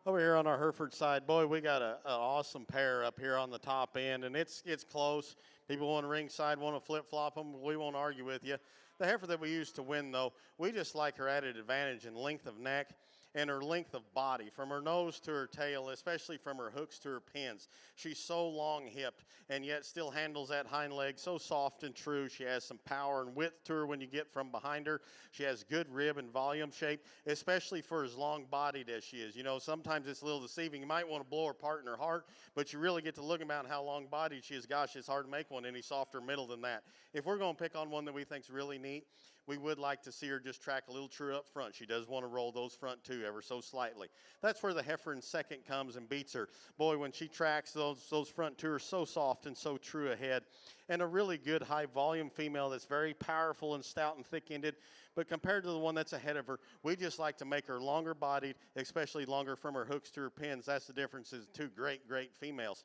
Over here on our Hereford side, boy, we got an awesome pair up here on the top end, and it's close. People on the ringside want to flip-flop them. We won't argue with you. The heifer that we use to win, though, we just like her added advantage in length of neck and her length of body, from her nose to her tail, especially from her hooks to her pins. She's so long-hipped and yet still handles that hind leg so soft and true. She has some power and width to her when you get from behind her. She has good rib and volume shape, especially for as long-bodied as she is. You know, sometimes it's a little deceiving. You might want to blow her apart in her heart, but you really get to look about how long-bodied she is. Gosh, it's hard to make one any softer middle than that. If we're going to pick on one that we think is really neat, we would like to see her just track a little truer up front. She does want to roll those front two ever so slightly. That's where the heifer in second comes and beats her. Boy, when she tracks, those front two are so soft and so true ahead. And a really good high volume female that's very powerful and stout and thick-ended. But compared to the one that's ahead of her, we just like to make her longer bodied, especially longer from her hooks to her pins. That's the difference in two great females.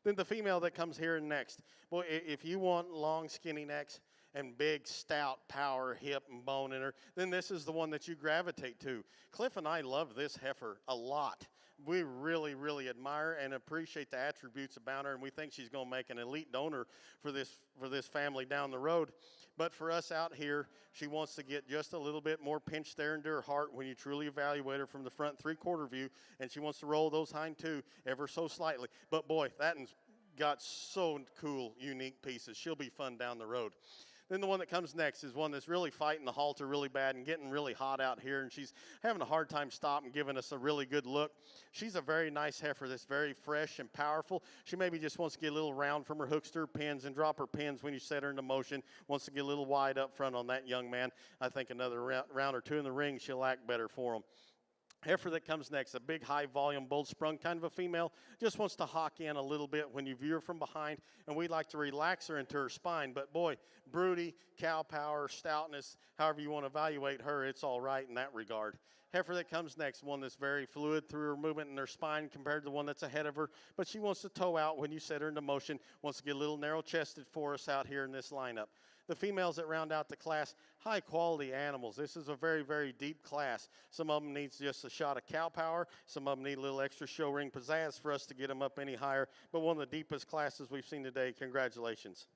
Then the female that comes here next. Boy, if you want long, skinny necks and big, stout, power, hip, and bone in her, then this is the one that you gravitate to. Cliff and I love this heifer a lot. We really, really admire and appreciate the attributes about her, and we think she's going to make an elite donor for this family down the road. But for us out here, she wants to get just a little bit more pinched there into her heart when you truly evaluate her from the front three-quarter view, and she wants to roll those hind two ever so slightly. But boy, that one's got so cool, unique pieces. She'll be fun down the road. Then the one that comes next is one that's really fighting the halter really bad and getting really hot out here, and she's having a hard time stopping, giving us a really good look. She's a very nice heifer that's very fresh and powerful. She maybe just wants to get a little round from her hooks to her pins and drop her pins when you set her into motion, wants to get a little wide up front on that young man. I think another round or two in the ring, she'll act better for him. Heifer that comes next, a big, high-volume, bold-sprung kind of a female, just wants to hawk in a little bit when you view her from behind, and we like to relax her into her spine. But, boy, broody, cow power, stoutness, however you want to evaluate her, it's all right in that regard. Heifer that comes next, one that's very fluid through her movement in her spine compared to the one that's ahead of her, but she wants to toe out when you set her into motion, wants to get a little narrow-chested for us out here in this lineup. The females that round out the class, high-quality animals. This is a very, very deep class. Some of them need just a shot of cow power. Some of them need a little extra show ring pizzazz for us to get them up any higher. But one of the deepest classes we've seen today. Congratulations.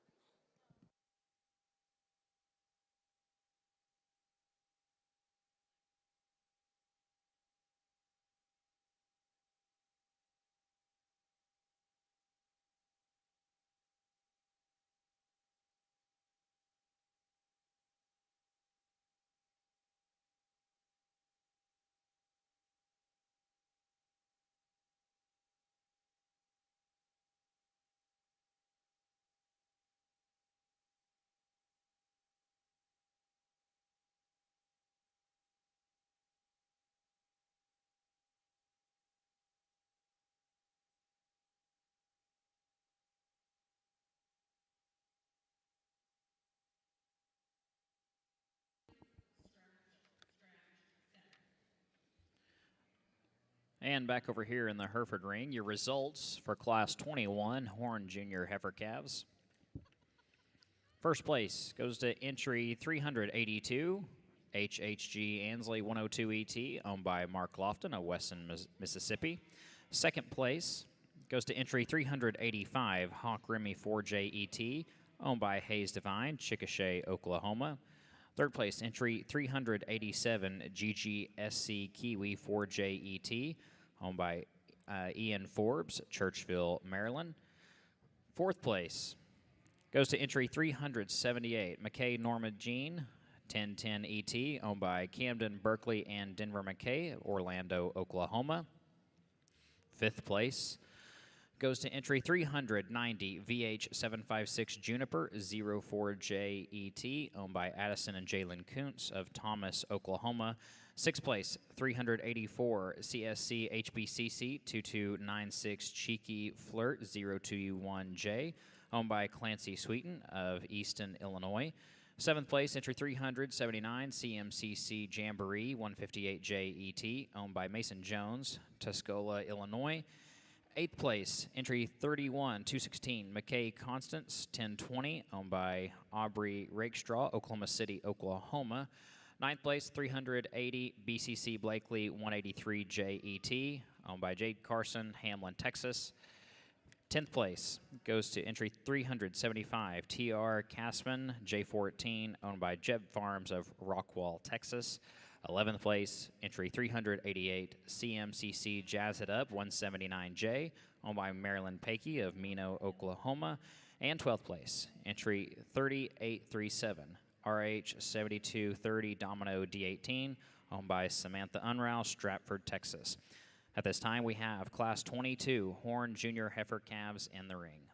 And back over here in the Hereford ring, your results for Class 21 Horn Junior Heifer Calves. First place goes to entry 382, HHG Ansley 102 ET, owned by Mark Lofton of Weston, Mississippi. Second place goes to entry 385, Hawk Remy 4J ET, owned by Hayes Divine, Chickasha, Oklahoma. Third place, entry 387, GGSC Kiwi 4J ET, owned by Ian Forbes, Churchville, Maryland. Fourth place goes to entry 378, McKay Norma Jean, 1010 ET, owned by Camden, Berkeley, and Denver McKay, Orlando, Oklahoma. Fifth place goes to entry 390, VH756 Juniper 04J ET, owned by Addison and Jalen Kuntz of Thomas, Oklahoma. Sixth place, 384, CSC HBCC 2296 Cheeky Flirt 021J, owned by Clancy Sweeten of Easton, Illinois. Seventh place, entry 379, CMCC Jamboree 158J ET, owned by Mason Jones, Tuscola, Illinois. Eighth place, entry 31, 216, McKay Constance 1020, owned by Aubrey Rakestraw, Oklahoma City, Oklahoma. Ninth place, 380, BCC Blakely 183 JET, owned by Jade Carson, Hamlin, Texas. 10th place goes to entry 375, TR Casman, J14, owned by Jeb Farms of Rockwall, Texas. 11th place, entry 388, CMCC Jazz It Up 179J, owned by Marilyn Pakey of Mino, Oklahoma. And 12th place, entry 3837, RH 7230 Domino D18, owned by Samantha Unrow, Stratford, Texas. At this time, we have Class 22 Horn Junior Heifer calves in the ring.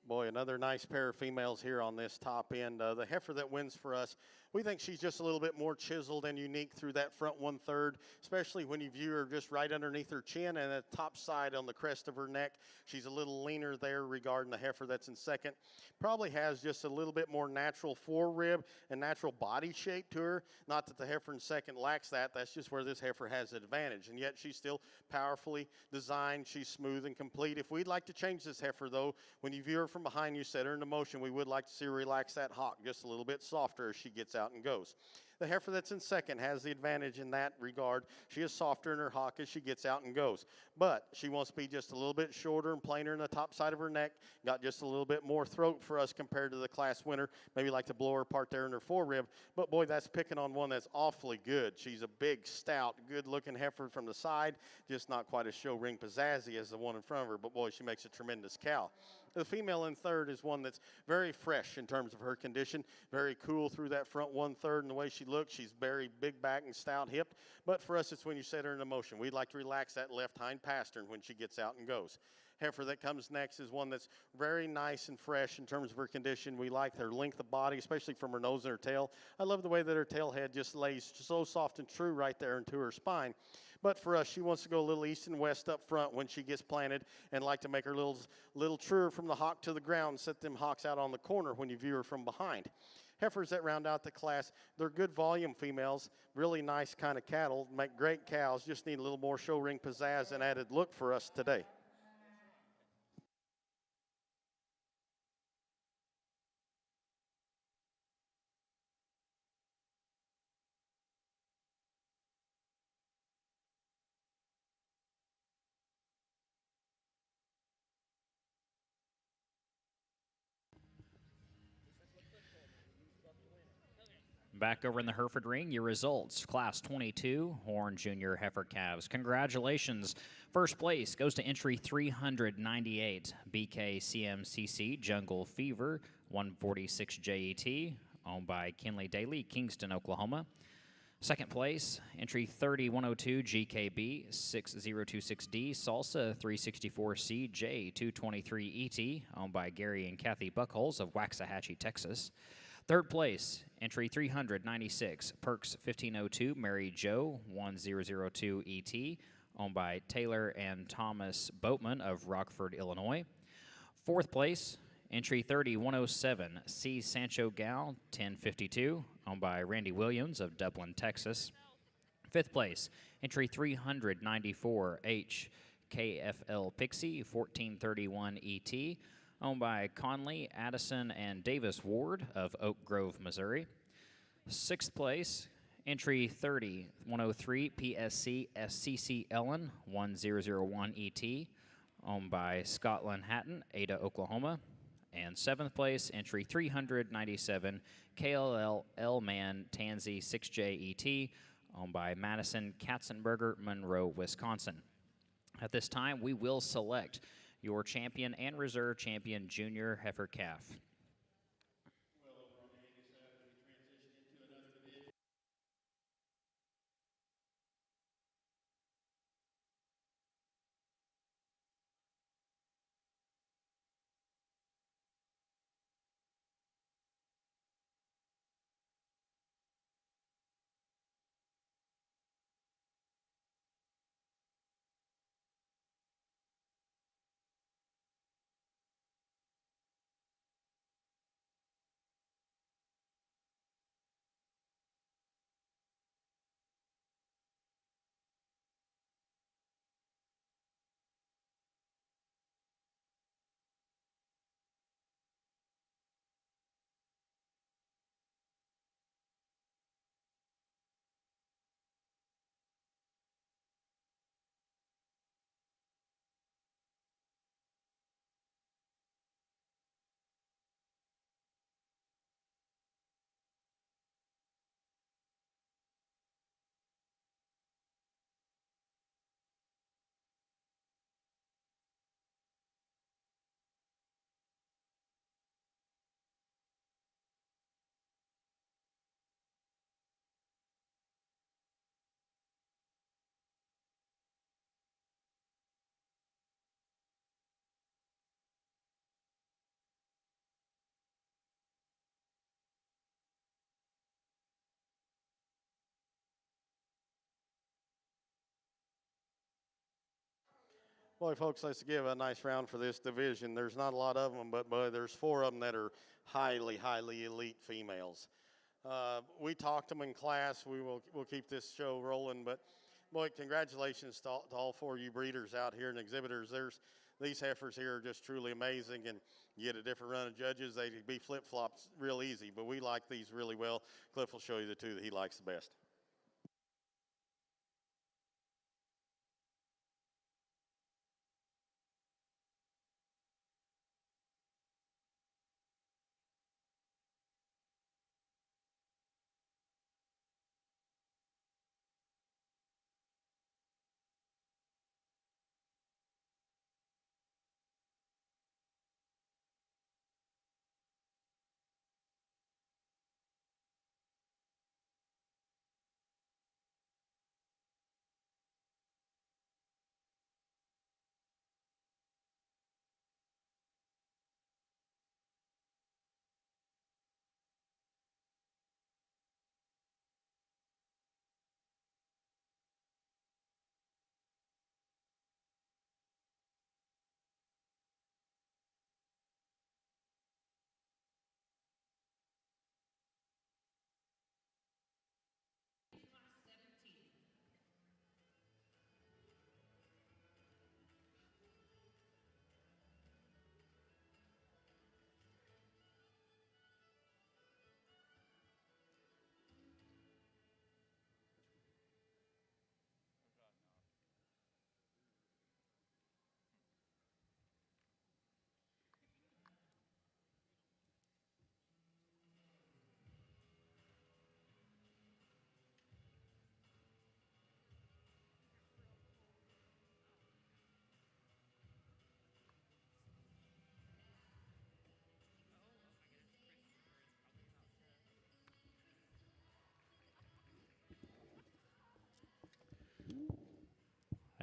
Boy, another nice pair of females here on this top end. The heifer that wins for us, we think she's just a little bit more chiseled and unique through that front 1/3, especially when you view her just right underneath her chin and at the top side on the crest of her neck. She's a little leaner there regarding the heifer that's in second. Probably has just a little bit more natural forerib and natural body shape to her. Not that the heifer in second lacks that. That's just where this heifer has an advantage. And yet she's still powerfully designed. She's smooth and complete. If we'd like to change this heifer, though, when you view her from behind, you set her into motion, we would like to see her relax that hock just a little bit softer as she gets out and goes. The heifer that's in second has the advantage in that regard. She is softer in her hock as she gets out and goes. But she wants to be just a little bit shorter and plainer in the top side of her neck. Got just a little bit more throat for us compared to the class winner. Maybe like to blow her apart there in her forerib. But boy, that's picking on one that's awfully good. She's a big, stout, good-looking heifer from the side. Just not quite as show ring pizzazzy as the one in front of her. But boy, she makes a tremendous cow. The female in third is one that's very fresh in terms of her condition, very cool through that front 1/3 and the way she looks. She's very big back and stout hipped. But for us, it's when you set her into motion. We'd like to relax that left hind pastern when she gets out and goes. Heifer that comes next is one that's very nice and fresh in terms of her condition. We like her length of body, especially from her nose and her tail. I love the way that her tail head just lays so soft and true right there into her spine. But for us, she wants to go a little east and west up front when she gets planted, and like to make her little truer from the hock to the ground and set them hocks out on the corner when you view her from behind. Heifers that round out the class, they're good volume females, really nice kind of cattle, make great cows, just need a little more show ring pizzazz and added look for us today. Back over in the Hereford ring, your results. Class 22, Horn Junior Heifer Calves. Congratulations. First place goes to entry 398, BKCMCC Jungle Fever, 146 JET, owned by Kinley Daly, Kingston, Oklahoma. Second place, entry 3102 GKB 6026D Salsa 364C J223 ET, owned by Gary and Kathy Buckholes of Waxahachie, Texas. Third place, entry 396, Perks 1502, Mary Jo 1002 ET, owned by Taylor and Thomas Boatman of Rockford, Illinois. Fourth place, entry 30107, C. Sancho Gal 1052, owned by Randy Williams of Dublin, Texas. Fifth place, entry 394, H. KFL Pixie 1431 ET, owned by Conley, Addison, and Davis Ward of Oak Grove, Missouri. Sixth place, entry 30103 PSC SCC Ellen 1001 ET, owned by Scotland Hatton, Ada, Oklahoma. And seventh place, entry 397 KLL L-Man Tansy 6J ET, owned by Madison Katzenberger, Monroe, Wisconsin. At this time, we will select your champion and reserve champion junior heifer calf. Boy, folks, let's give a nice round for this division. There's not a lot of them, but boy, there's 4 of them that are highly elite females. We talked them in class. We'll keep this show rolling, but boy, congratulations to all 4 of you breeders out here and exhibitors. These heifers here are just truly amazing, and you get a different run of judges. They'd be flip-flops real easy, but we like these really well. Cliff will show you the 2 that he likes the best.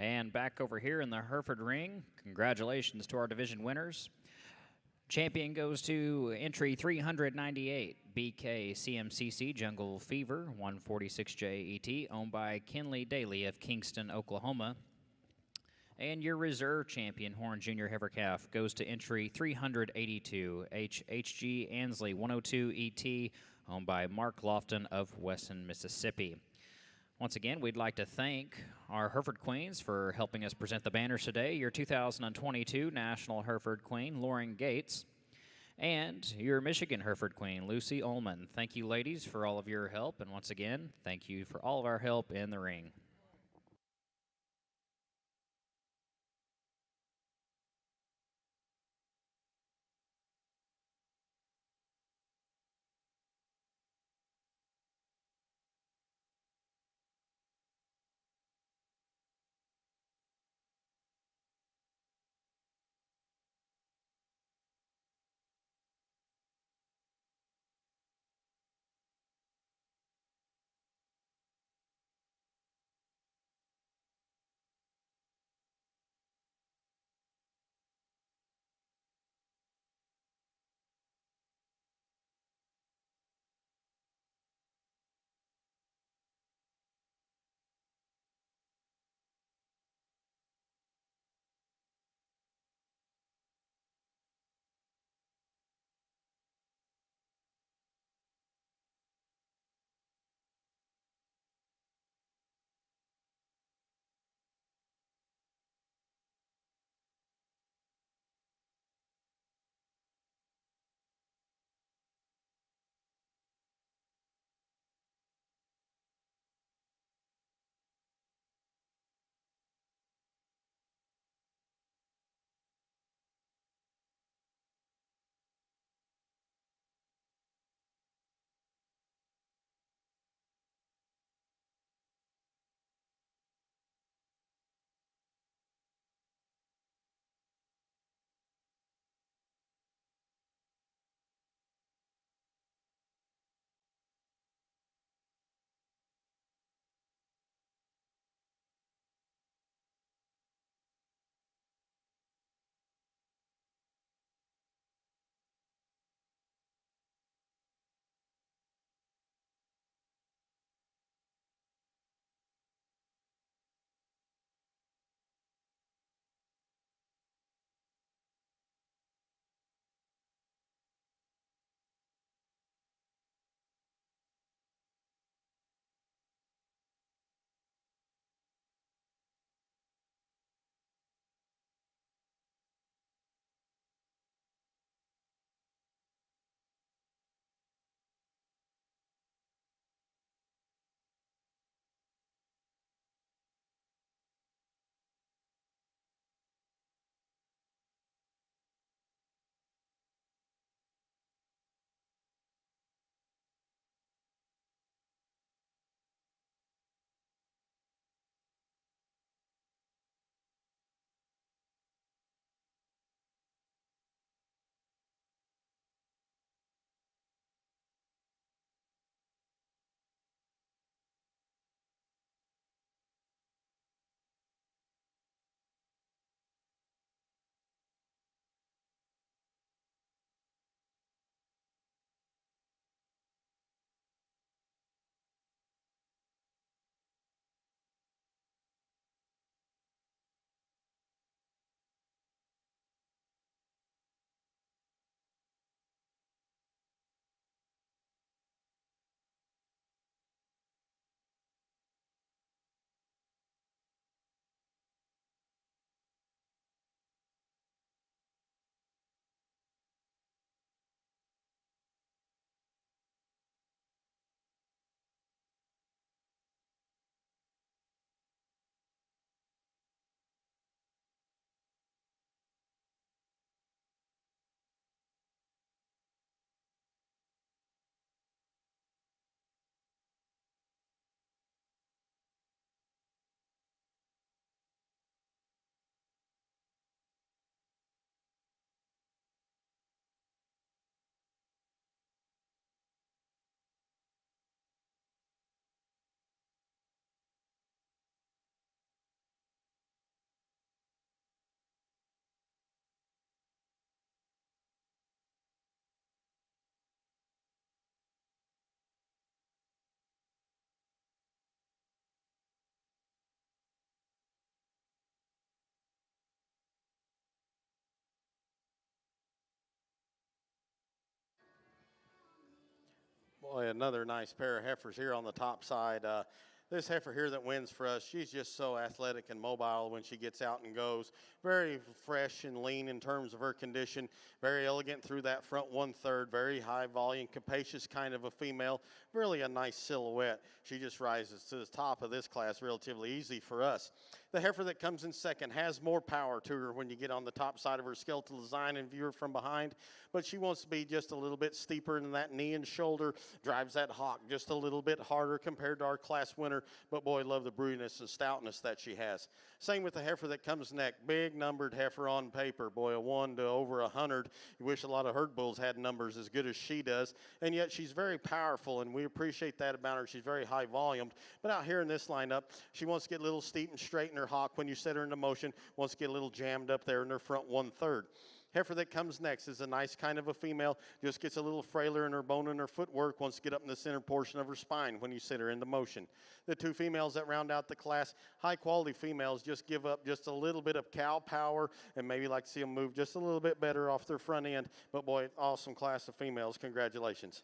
And back over here in the Hereford ring, congratulations to our division winners. Champion goes to entry 398, BK CMCC Jungle Fever 146J ET, owned by Kenley Daly of Kingston, Oklahoma. And your reserve champion, Horn Jr. Heifer Calf, goes to entry 382, HHG Ansley 102 ET, owned by Mark Lofton of Weston, Mississippi. Once again, we'd like to thank our Hereford Queens for helping us present the banners today. Your 2022 National Hereford Queen, Lauren Gates, and your Michigan Hereford Queen, Lucy Ullman. Thank you, ladies, for all of your help. And once again, thank you for all of our help in the ring. Boy, another nice pair of heifers here on the top side. This heifer here that wins for us, she's just so athletic and mobile when she gets out and goes. Very fresh and lean in terms of her condition. Very elegant through that front 1/3. Very high volume, capacious kind of a female. Really a nice silhouette. She just rises to the top of this class relatively easy for us. The heifer that comes in second has more power to her when you get on the top side of her skeletal design and view her from behind, but she wants to be just a little bit steeper in that knee and shoulder, drives that hock just a little bit harder compared to our class winner, but boy, love the broodiness and stoutness that she has. Same with the heifer that comes next, big numbered heifer on paper, boy, a 1 to over 100. You wish a lot of herd bulls had numbers as good as she does, and yet she's very powerful, and we appreciate that about her. She's very high volumed, but out here in this lineup, she wants to get a little steep and straight in her hawk when you set her into motion, wants to get a little jammed up there in her front 1/3. Heifer that comes next is a nice kind of a female, just gets a little frailer in her bone and her footwork, wants to get up in the center portion of her spine when you set her into motion. The two females that round out the class, high quality females, just give up just a little bit of cow power and maybe like to see them move just a little bit better off their front end, but boy, awesome class of females. Congratulations.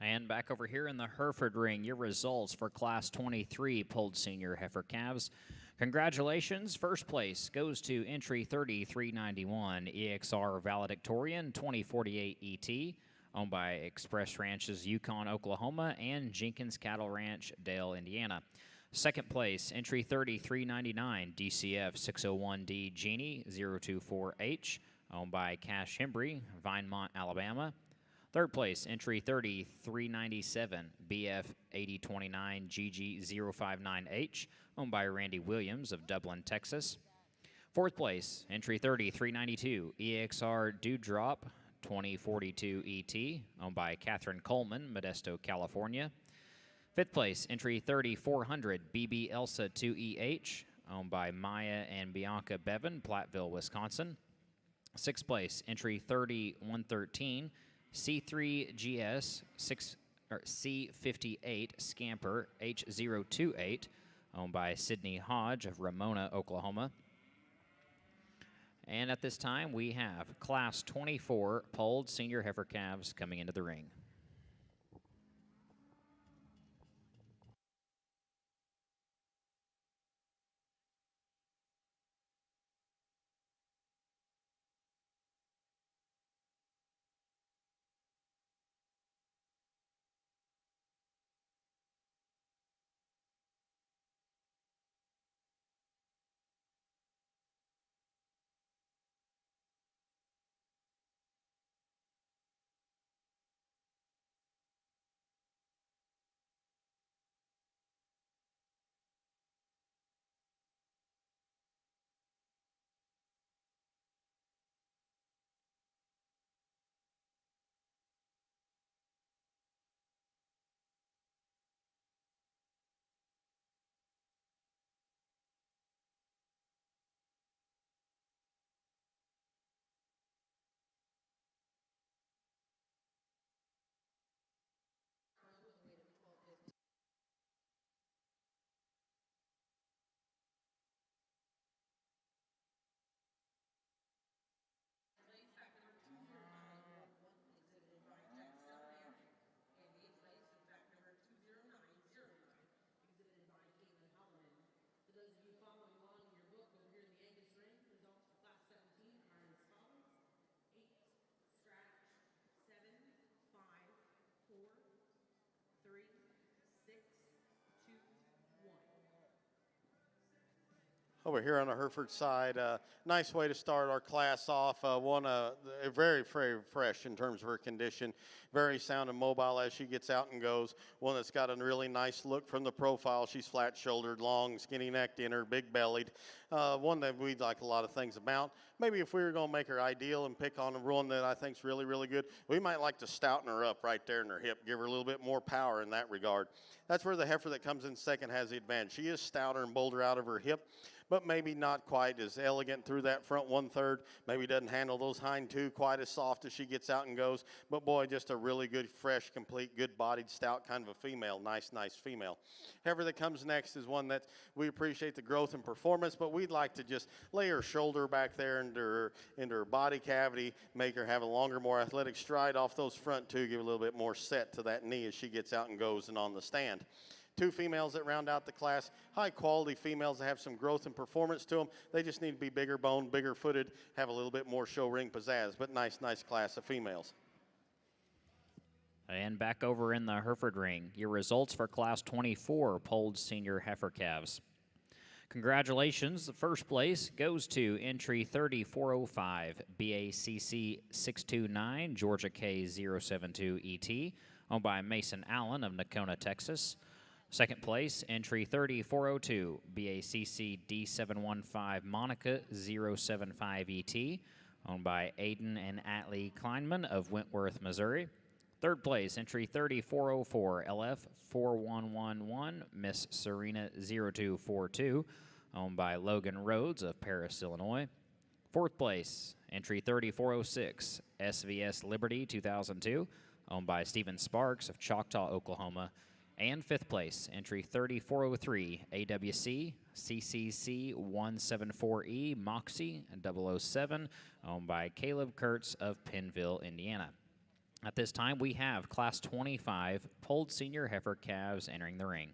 And back over here in the Hereford ring, your results for Class 23 pulled senior heifer calves. Congratulations. First place goes to entry 3391 EXR Valedictorian 2048 ET, owned by Express Ranches, Yukon, Oklahoma, and Jenkins Cattle Ranch, Dale, Indiana. Second place, entry 3399 DCF 601D Genie 024H, owned by Cash Hembry, Vinemont, Alabama. Third place, entry 3397 BF 8029 GG059H, owned by Randy Williams of Dublin, Texas. Fourth place, entry 3392 EXR Dewdrop 2042 ET, owned by Catherine Coleman, Modesto, California. Fifth place, entry 3400 BB Elsa 2EH, owned by Maya and Bianca Bevan, Platteville, Wisconsin. Sixth place, entry 3113 C3GS C58 Scamper H028, owned by Sydney Hodge of Ramona, Oklahoma. And at this time, we have Class 24 polled senior heifer calves coming into the ring. Over here on the Hereford side, nice way to start our class off. One very, very fresh in terms of her condition, very sound and mobile as she gets out and goes. One that's got a really nice look from the profile. She's flat-shouldered, long, skinny-necked inner, big-bellied. One that we like a lot of things about. Maybe if we were going to make her ideal and pick on one that I think's really, really good, we might like to stouten her up right there in her hip, give her a little bit more power in that regard. That's where the heifer that comes in second has the advantage. She is stouter and bolder out of her hip, but maybe not quite as elegant through that front 1/3. Maybe doesn't handle those hind two quite as soft as she gets out and goes. But boy, just a really good, fresh, complete, good-bodied, stout kind of a female. Nice, nice female. Heifer that comes next is one that we appreciate the growth and performance, but we'd like to just lay her shoulder back there into her body cavity, make her have a longer, more athletic stride off those front two, give a little bit more set to that knee as she gets out and goes and on the stand. Two females that round out the class, high quality females that have some growth and performance to them. They just need to be bigger boned, bigger footed, have a little bit more show ring pizzazz, but nice, nice class of females. And back over in the Hereford ring, your results for Class 24 polled senior heifer calves. Congratulations. The first place goes to entry 3405, BACC 629, Georgia K072 ET, owned by Mason Allen of Nocona, Texas. Second place, entry 3402, BACC D715, Monica 075 ET, owned by Aiden and Atlee Kleinman of Wentworth, Missouri. Third place, entry 3404, LF 4111, Miss Serena 0242, owned by Logan Rhodes of Paris, Illinois. Fourth place, entry 3406, SVS Liberty 2002, owned by Stephen Sparks of Choctaw, Oklahoma. And fifth place, entry 3403, AWC CCC 174E Moxie 007, owned by Caleb Kurtz of Pennville, Indiana. At this time, we have Class 25 polled senior heifer calves entering the ring.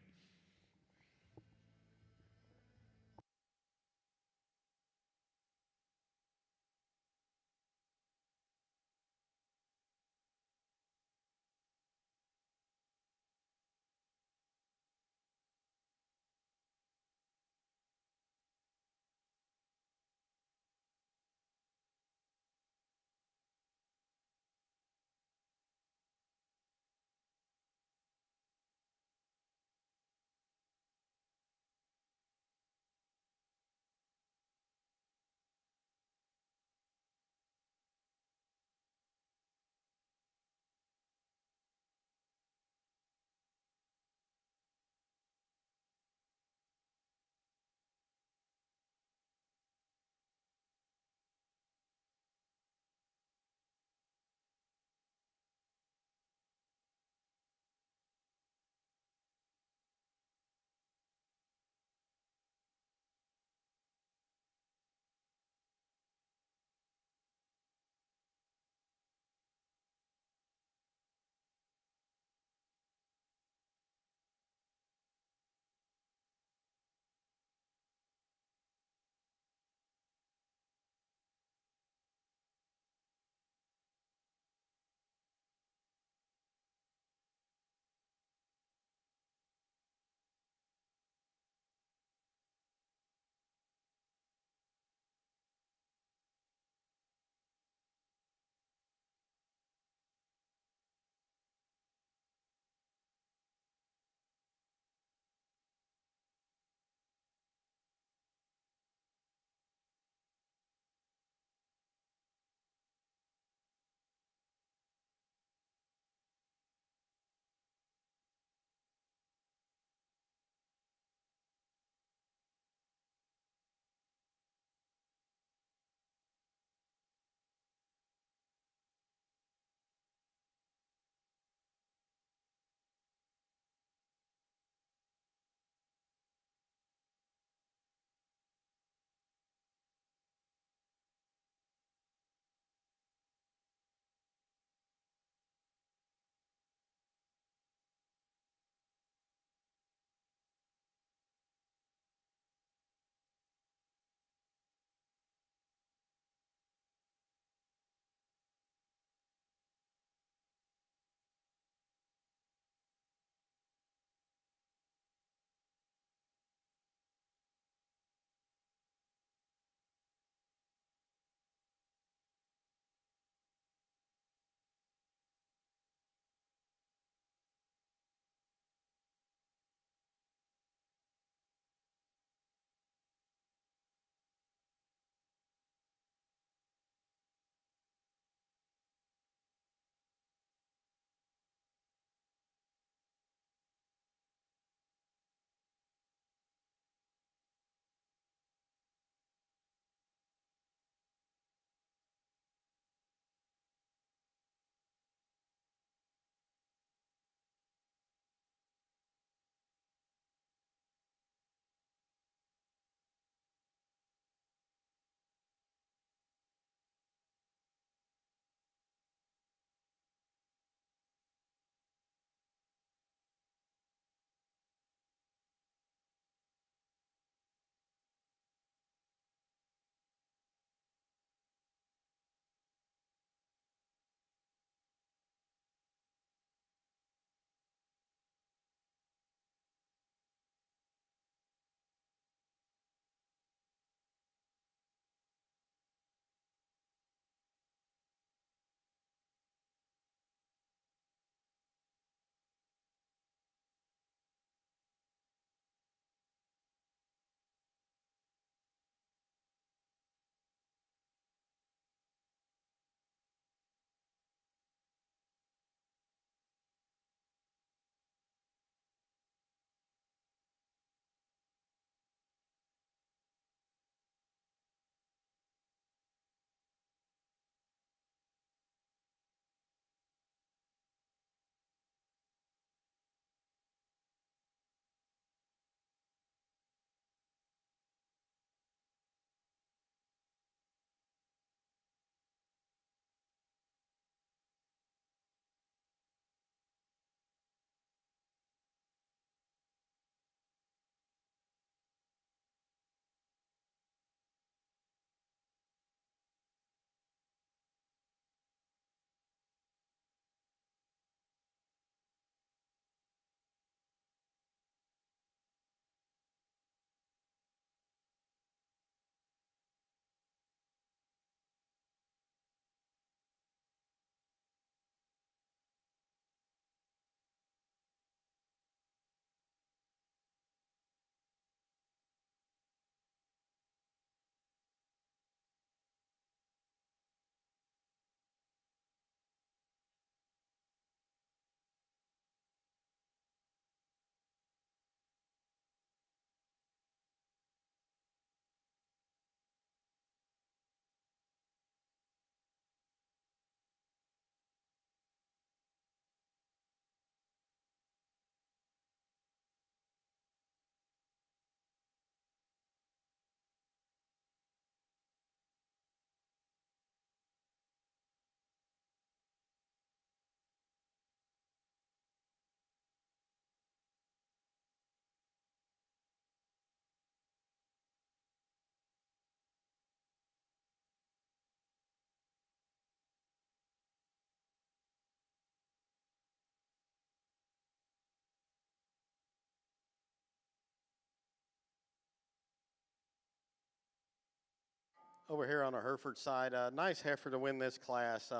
Over here on the Hereford side, nice heifer to win this class.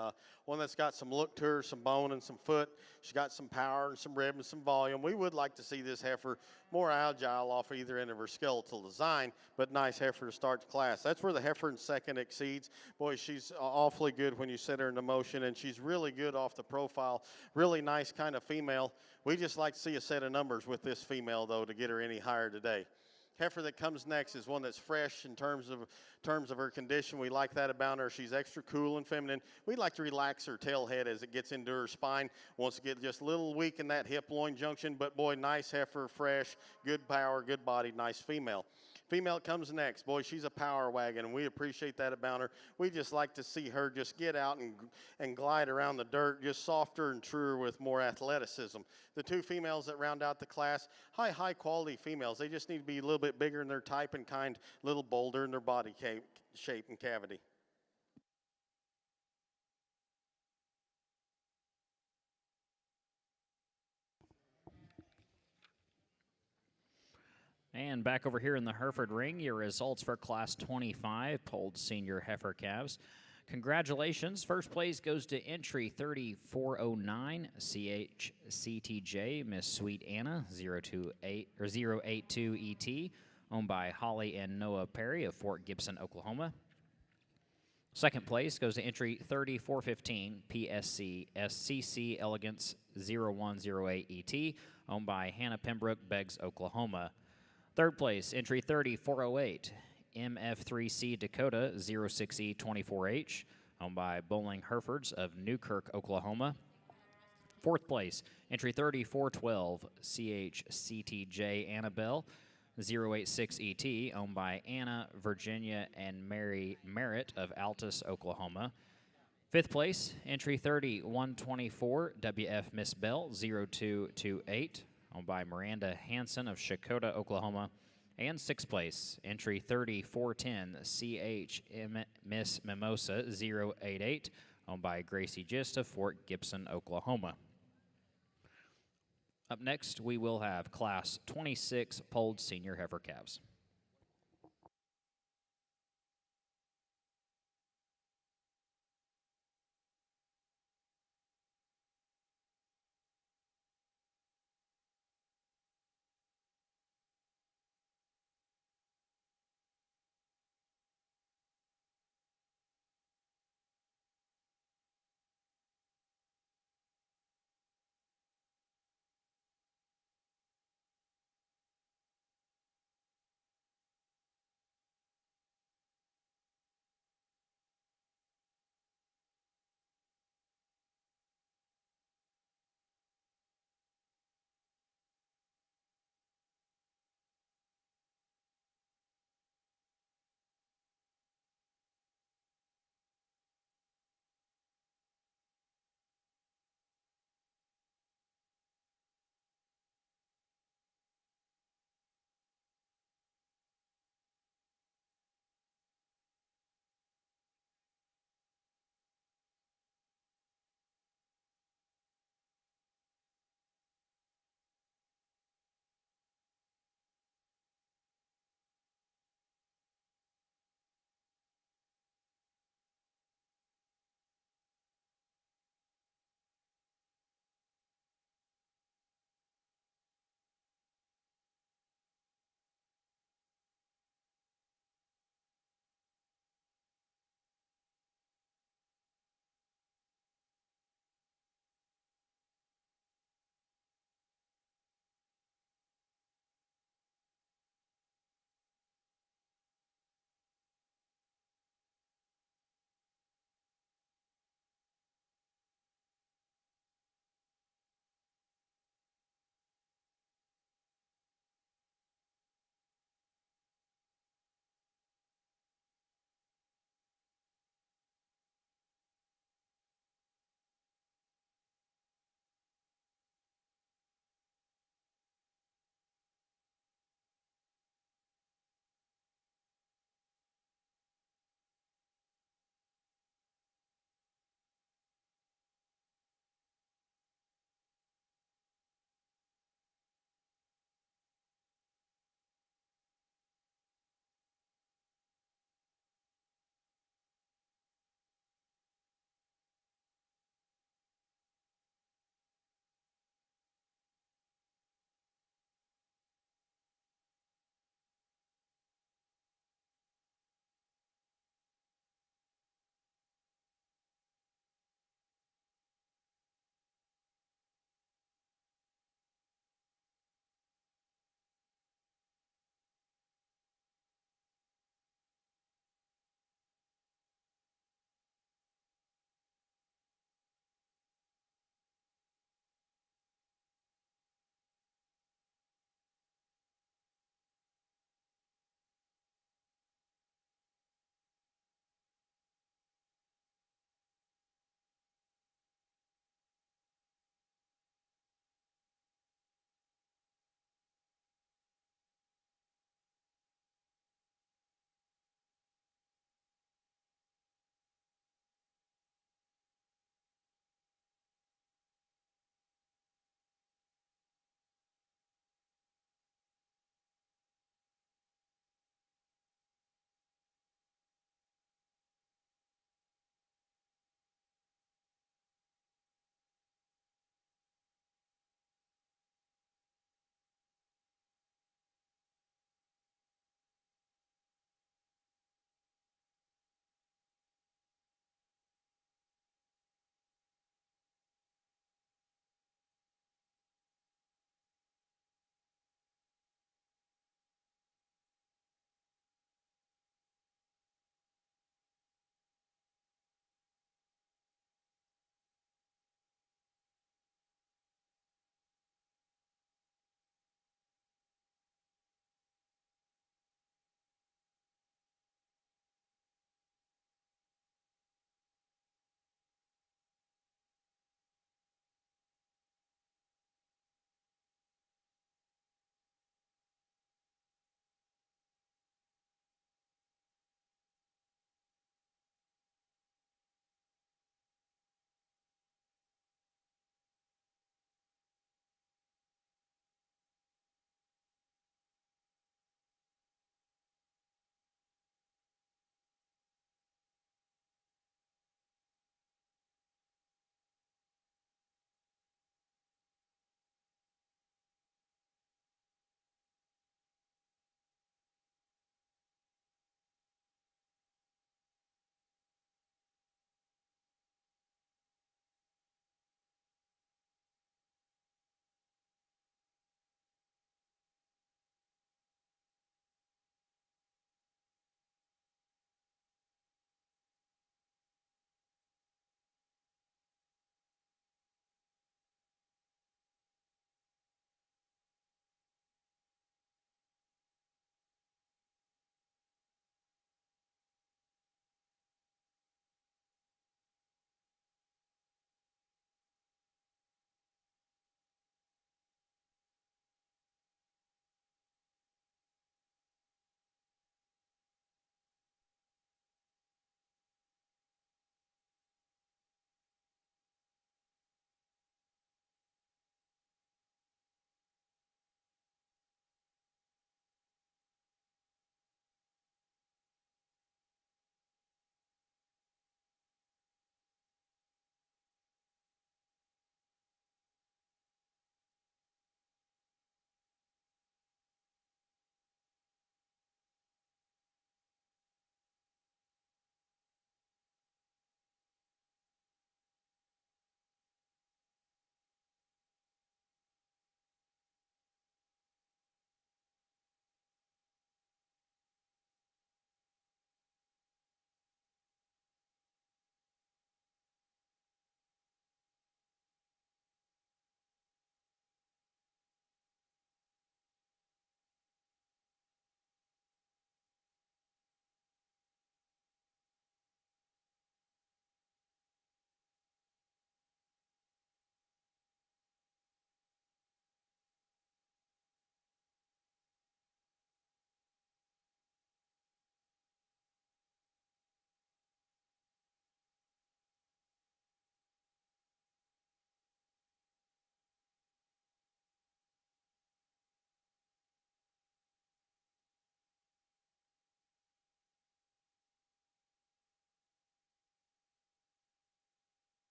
One that's got some look to her, some bone and some foot. She's got some power and some rib and some volume. We would like to see this heifer more agile off either end of her skeletal design, but nice heifer to start the class. That's where the heifer in second exceeds. Boy, she's awfully good when you set her into motion, and she's really good off the profile. Really nice kind of female. We just like to see a set of numbers with this female, though, to get her any higher today. Heifer that comes next is one that's fresh in terms of her condition. We like that about her. She's extra cool and feminine. We like to relax her tail head as it gets into her spine. Wants to get just a little weak in that hip loin junction, but boy, nice heifer, fresh, good power, good body, nice female. Female comes next. Boy, she's a power wagon, and we appreciate that about her. We just like to see her just get out and glide around the dirt, just softer and truer with more athleticism. The two females that round out the class, high quality females. They just need to be a little bit bigger in their type and kind, a little bolder in their body shape and cavity. And back over here in the Hereford ring, your results for Class 25 polled senior heifer calves. Congratulations. First place goes to entry 3409 CHCTJ Miss Sweet Anna 028 or 082 ET, owned by Holly and Noah Perry of Fort Gibson, Oklahoma. Second place goes to entry 3415 PSC SCC Elegance 0108 ET, owned by Hannah Pembroke, Beggs, Oklahoma. Third place, entry 30408, MF3C Dakota 06E24H, owned by Bowling Herefords of Newkirk, Oklahoma. Fourth place, entry 3412, CHCTJ Annabelle 086ET, owned by Anna, Virginia, and Mary Merritt of Altus, Oklahoma. Fifth place, entry 30124, WF Miss Bell 0228, owned by Miranda Hansen of Shakota, Oklahoma. And sixth place, entry 3410, CH Miss Mimosa 088, owned by Gracie Gist of Fort Gibson, Oklahoma. Up next, we will have Class 26 polled senior heifer calves.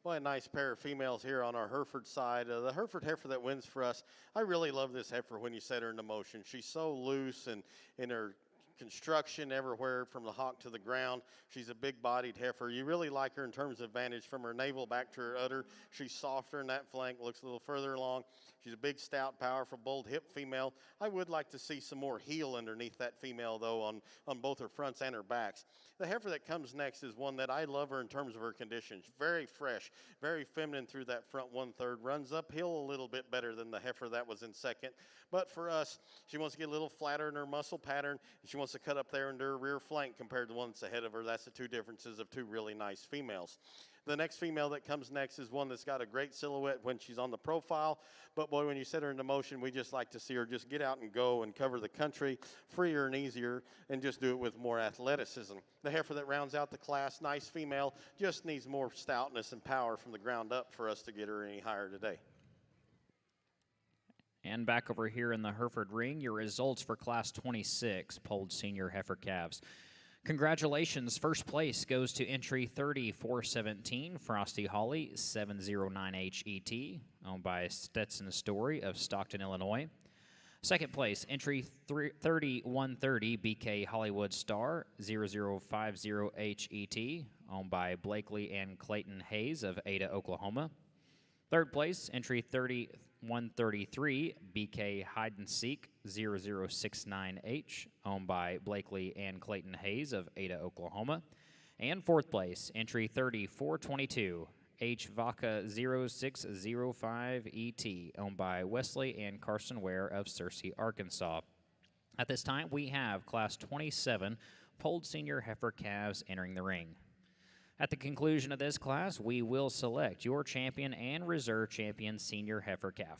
What a nice pair of females here on our Hereford side. The Hereford heifer that wins for us, I really love this heifer when you set her into motion. She's so loose and in her construction everywhere from the hock to the ground. She's a big-bodied heifer. You really like her in terms of advantage from her navel back to her udder. She's softer in that flank, looks a little further along. She's a big, stout, powerful, bold hip female. I would like to see some more heel underneath that female, though, on both her fronts and her backs. The heifer that comes next is one that I love her in terms of her conditions. Very fresh, very feminine through that front 1/3. Runs uphill a little bit better than the heifer that was in second. But for us, she wants to get a little flatter in her muscle pattern, and she wants to cut up there into her rear flank compared to the one that's ahead of her. That's the two differences of two really nice females. The next female that comes next is one that's got a great silhouette when she's on the profile. But boy, when you set her into motion, we just like to see her just get out and go and cover the country freer and easier and just do it with more athleticism. The heifer that rounds out the class, nice female, just needs more stoutness and power from the ground up for us to get her any higher today. And back over here in the Hereford ring, your results for Class 26 polled senior heifer calves. Congratulations. First place goes to entry 3417, Frosty Holly, 709HET, owned by Stetson Story of Stockton, Illinois. Second place, entry 3130, BK Hollywood Star, 0050HET, owned by Blakely and Clayton Hayes of Ada, Oklahoma. Third place, entry 3133, BK Hide and Seek 0069H, owned by Blakely and Clayton Hayes of Ada, Oklahoma. And fourth place, entry 3422, H Vaca 0605ET, owned by Wesley and Carson Ware of Searcy, Arkansas. At this time, we have Class 27 polled senior heifer calves entering the ring. At the conclusion of this class, we will select your champion and reserve champion senior heifer calf.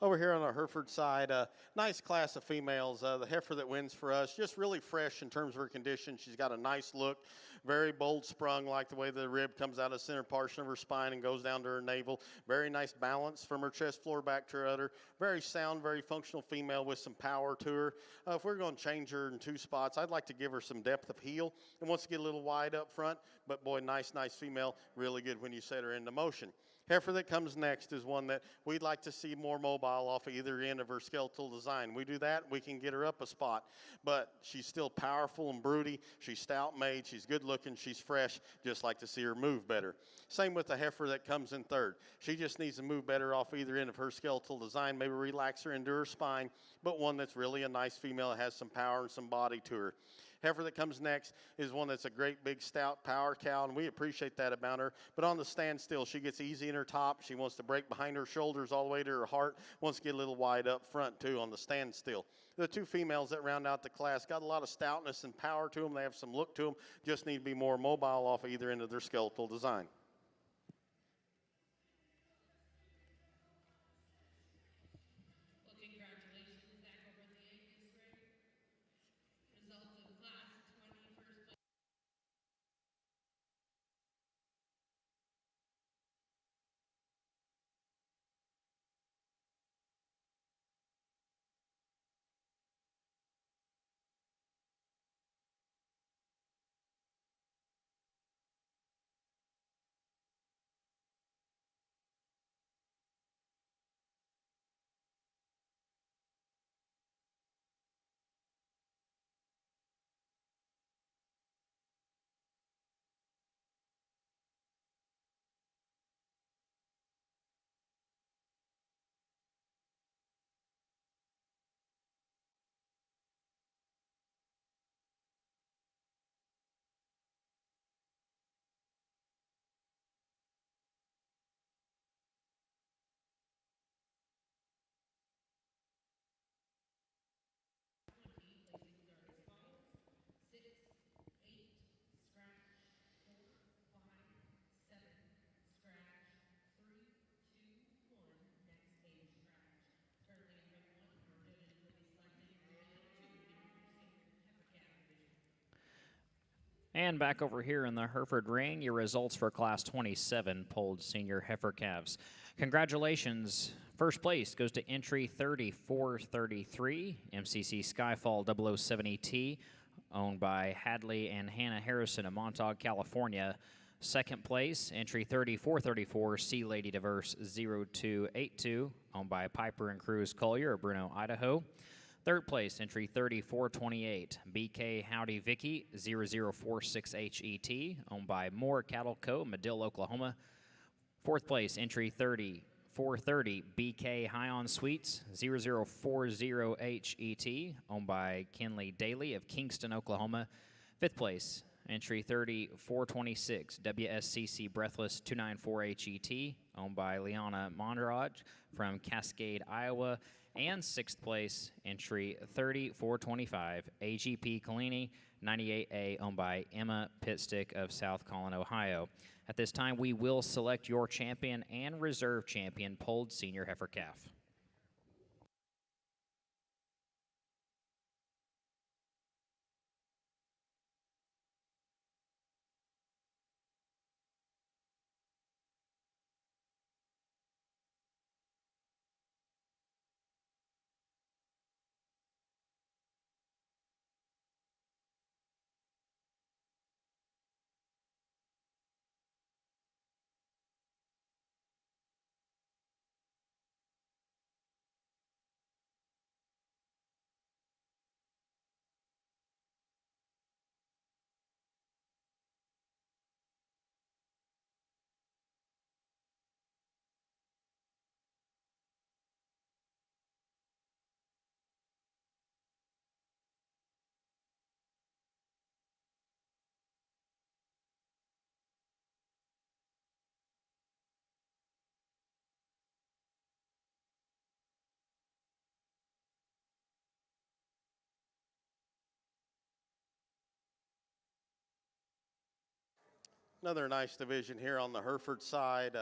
Over here on the Hereford side, nice class of females. The heifer that wins for us, just really fresh in terms of her condition. She's got a nice look, very bold sprung, like the way the rib comes out of the center portion of her spine and goes down to her navel. Very nice balance from her chest floor back to her udder. Very sound, very functional female with some power to her. If we're going to change her in 2 spots, I'd like to give her some depth of heel and wants to get a little wide up front. But boy, nice female, really good when you set her into motion. Heifer that comes next is one that we'd like to see more mobile off of either end of her skeletal design. We do that, we can get her up a spot, but she's still powerful and broody. She's stout made, she's good looking, she's fresh. Just like to see her move better. Same with the heifer that comes in third. She just needs to move better off either end of her skeletal design, maybe relax her into her spine, but one that's really a nice female that has some power and some body to her. Heifer that comes next is one that's a great big stout power cow, and we appreciate that about her. But on the standstill, she gets easy in her top. She wants to break behind her shoulders all the way to her heart. Wants to get a little wide up front too on the standstill. The 2 females that round out the class got a lot of stoutness and power to them. They have some look to them. Just need to be more mobile off of either end of their skeletal design. And back over here in the Hereford ring, your results for Class 27 polled senior heifer calves. Congratulations. First place goes to entry 3433, MCC Skyfall 007ET, owned by Hadley and Hannah Harrison of Montauk, California. Second place, entry 3434, Sea Lady Diverse 0282, owned by Piper and Cruz Collier of Bruno, Idaho. Third place, entry 3428, BK Howdy Vicky 0046HET, owned by Moore Cattle Co., Medill, Oklahoma. Fourth place, entry 3430, BK High on Sweets 0040HET, owned by Kenley Daly of Kingston, Oklahoma. Fifth place, entry 3426, WSCC Breathless 294HET, owned by Liana Mondraj from Cascade, Iowa. And sixth place, entry 3425, AGP Collini 98A, owned by Emma Pitstick of South Collin, Ohio. At this time, we will select your champion and reserve champion polled senior heifer calf. Another nice division here on the Hereford side.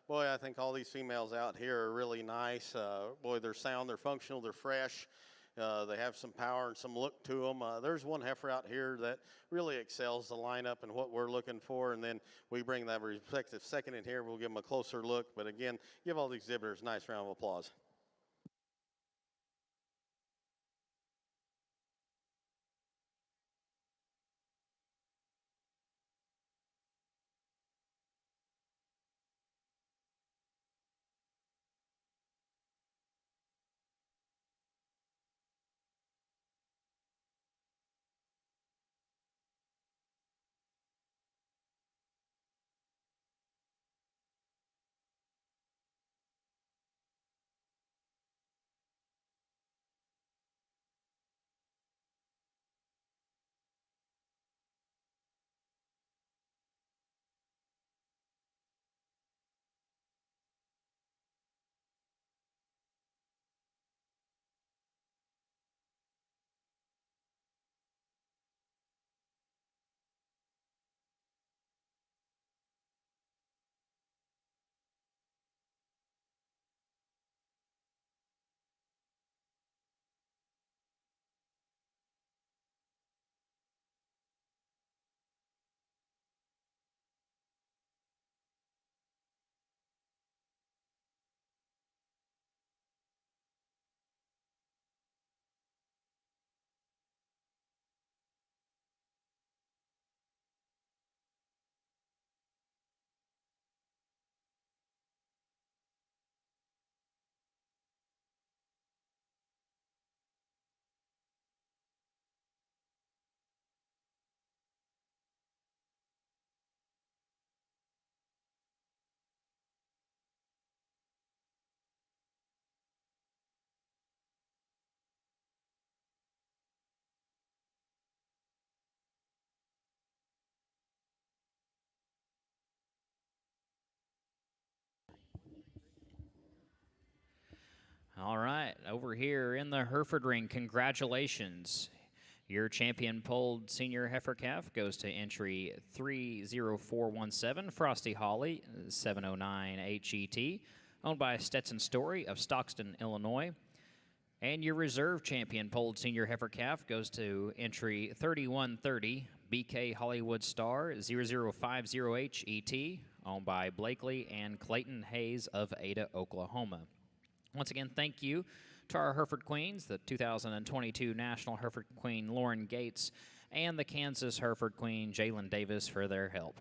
Boy, I think all these females out here are really nice. Boy, they're sound, they're functional, they're fresh. They have some power and some look to them. There's one heifer out here that really excels the lineup and what we're looking for, and then we bring that respective second in here. We'll give them a closer look, but again, give all the exhibitors a nice round of applause. All right, over here in the Hereford ring, congratulations. Your champion polled senior heifer calf goes to entry 30417, Frosty Holly, 709 HET, owned by Stetson Story of Stockton, Illinois. And your reserve champion polled senior heifer calf goes to entry 3130, BK Hollywood Star, 0050 HET, owned by Blakely and Clayton Hayes of Ada, Oklahoma. Once again, thank you to our Hereford Queens, the 2022 National Hereford Queen Lauren Gates, and the Kansas Hereford Queen Jalen Davis for their help.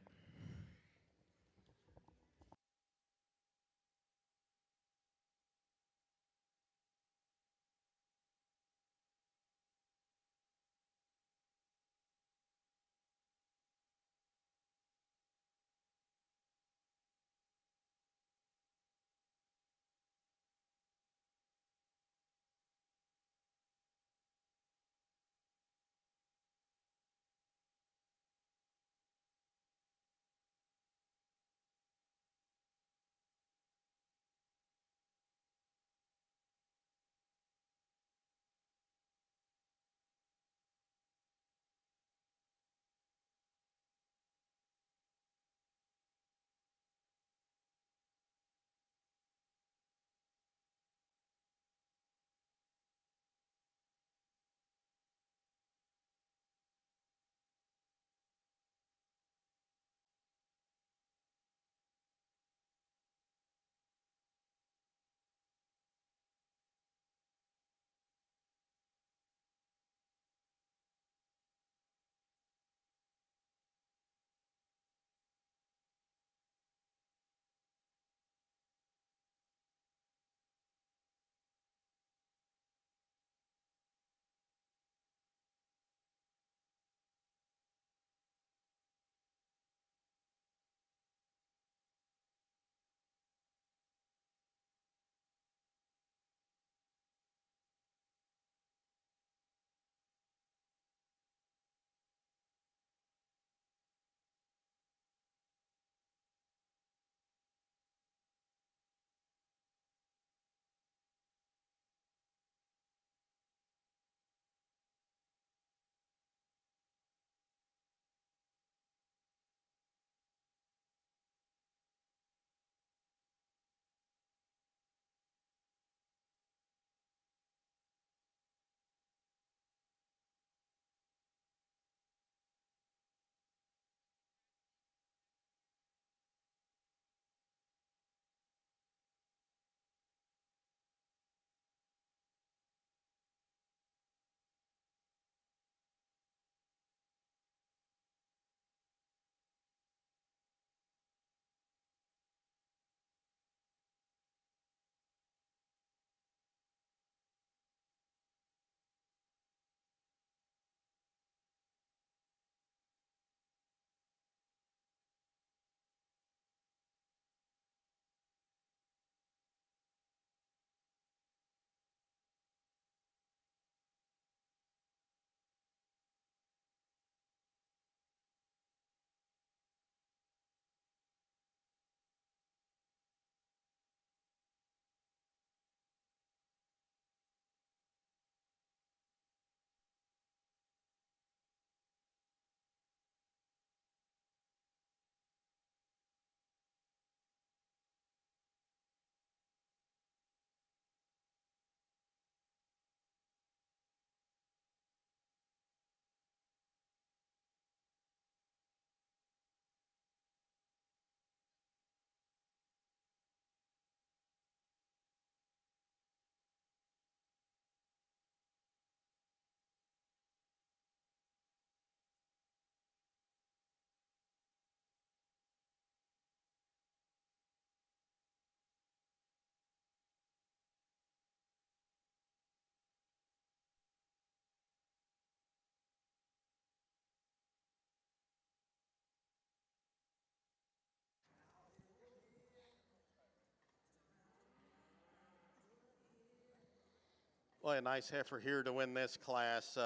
Well, a nice heifer here to win this class.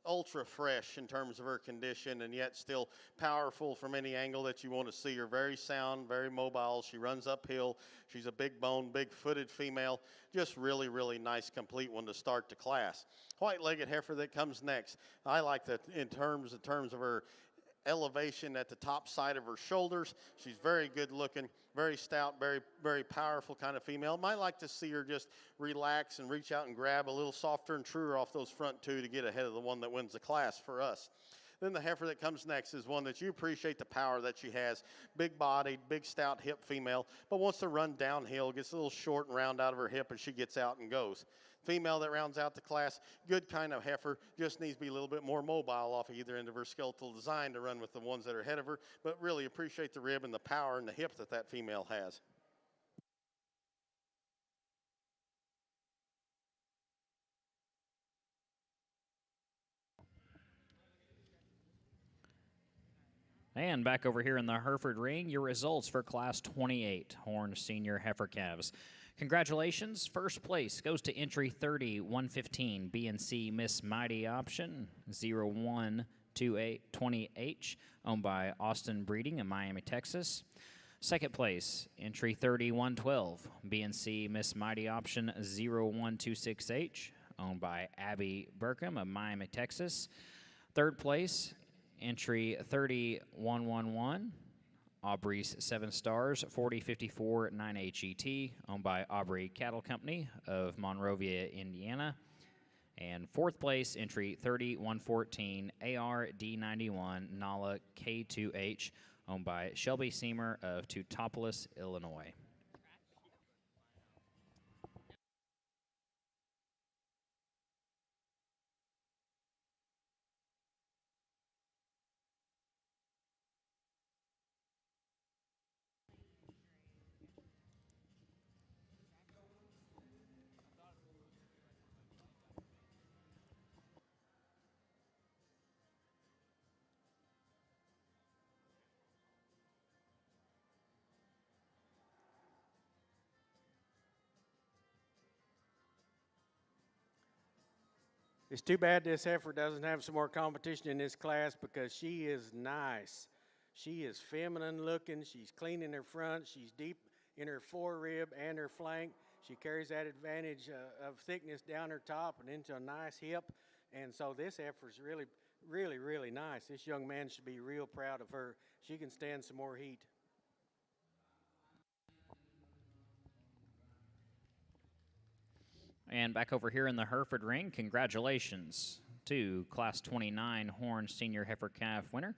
Ultra fresh in terms of her condition and yet still powerful from any angle that you want to see her. Very sound, very mobile. She runs uphill. She's a big bone, big footed female. Just really, really nice, complete one to start the class. White-legged heifer that comes next. I like that in terms of her elevation at the top side of her shoulders. She's very good looking, very stout, very, very powerful kind of female. Might like to see her just relax and reach out and grab a little softer and truer off those front two to get ahead of the one that wins the class for us. Then the heifer that comes next is one that you appreciate the power that she has. Big bodied, big stout hip female, but wants to run downhill, gets a little short and round out of her hip, and she gets out and goes. Female that rounds out the class, good kind of heifer, just needs to be a little bit more mobile off of either end of her skeletal design to run with the ones that are ahead of her, but really appreciate the rib and the power and the hip that that female has. And back over here in the Hereford ring, your results for Class 28 Horn Senior Heifer Calves. Congratulations. First place goes to entry 30, 115 BNC Miss Mighty Option 012820H, owned by Austin Breeding in Miami, Texas. Second place, entry 30, 112 BNC Miss Mighty Option 0126H, owned by Abby Burkham of Miami, Texas. Third place, entry 30111, Aubrey's 7 Stars 4054 9HET, owned by Aubrey Cattle Company of Monrovia, Indiana. And fourth place, entry 30114, ARD91 Nala K2H, owned by Shelby Seamer of Teutopolis, Illinois. It's too bad this heifer doesn't have some more competition in this class because she is nice. She is feminine looking. She's clean in her front. She's deep in her forerib and her flank. She carries that advantage of thickness down her top and into a nice hip. And so this heifer is really, really, really nice. This young man should be real proud of her. She can stand some more heat. And back over here in the Hereford ring, congratulations to Class 29 Horn Senior Heifer Calf winner.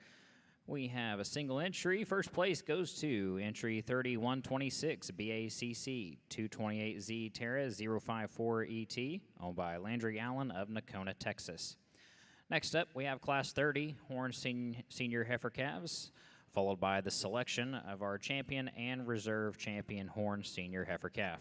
We have a single entry. First place goes to entry 3126 BACC 228Z Terra 054ET, owned by Landry Allen of Nocona, Texas. Next up, we have Class 30 Horn Senior Heifer Calves, followed by the selection of our champion and reserve champion Horn Senior Heifer Calf.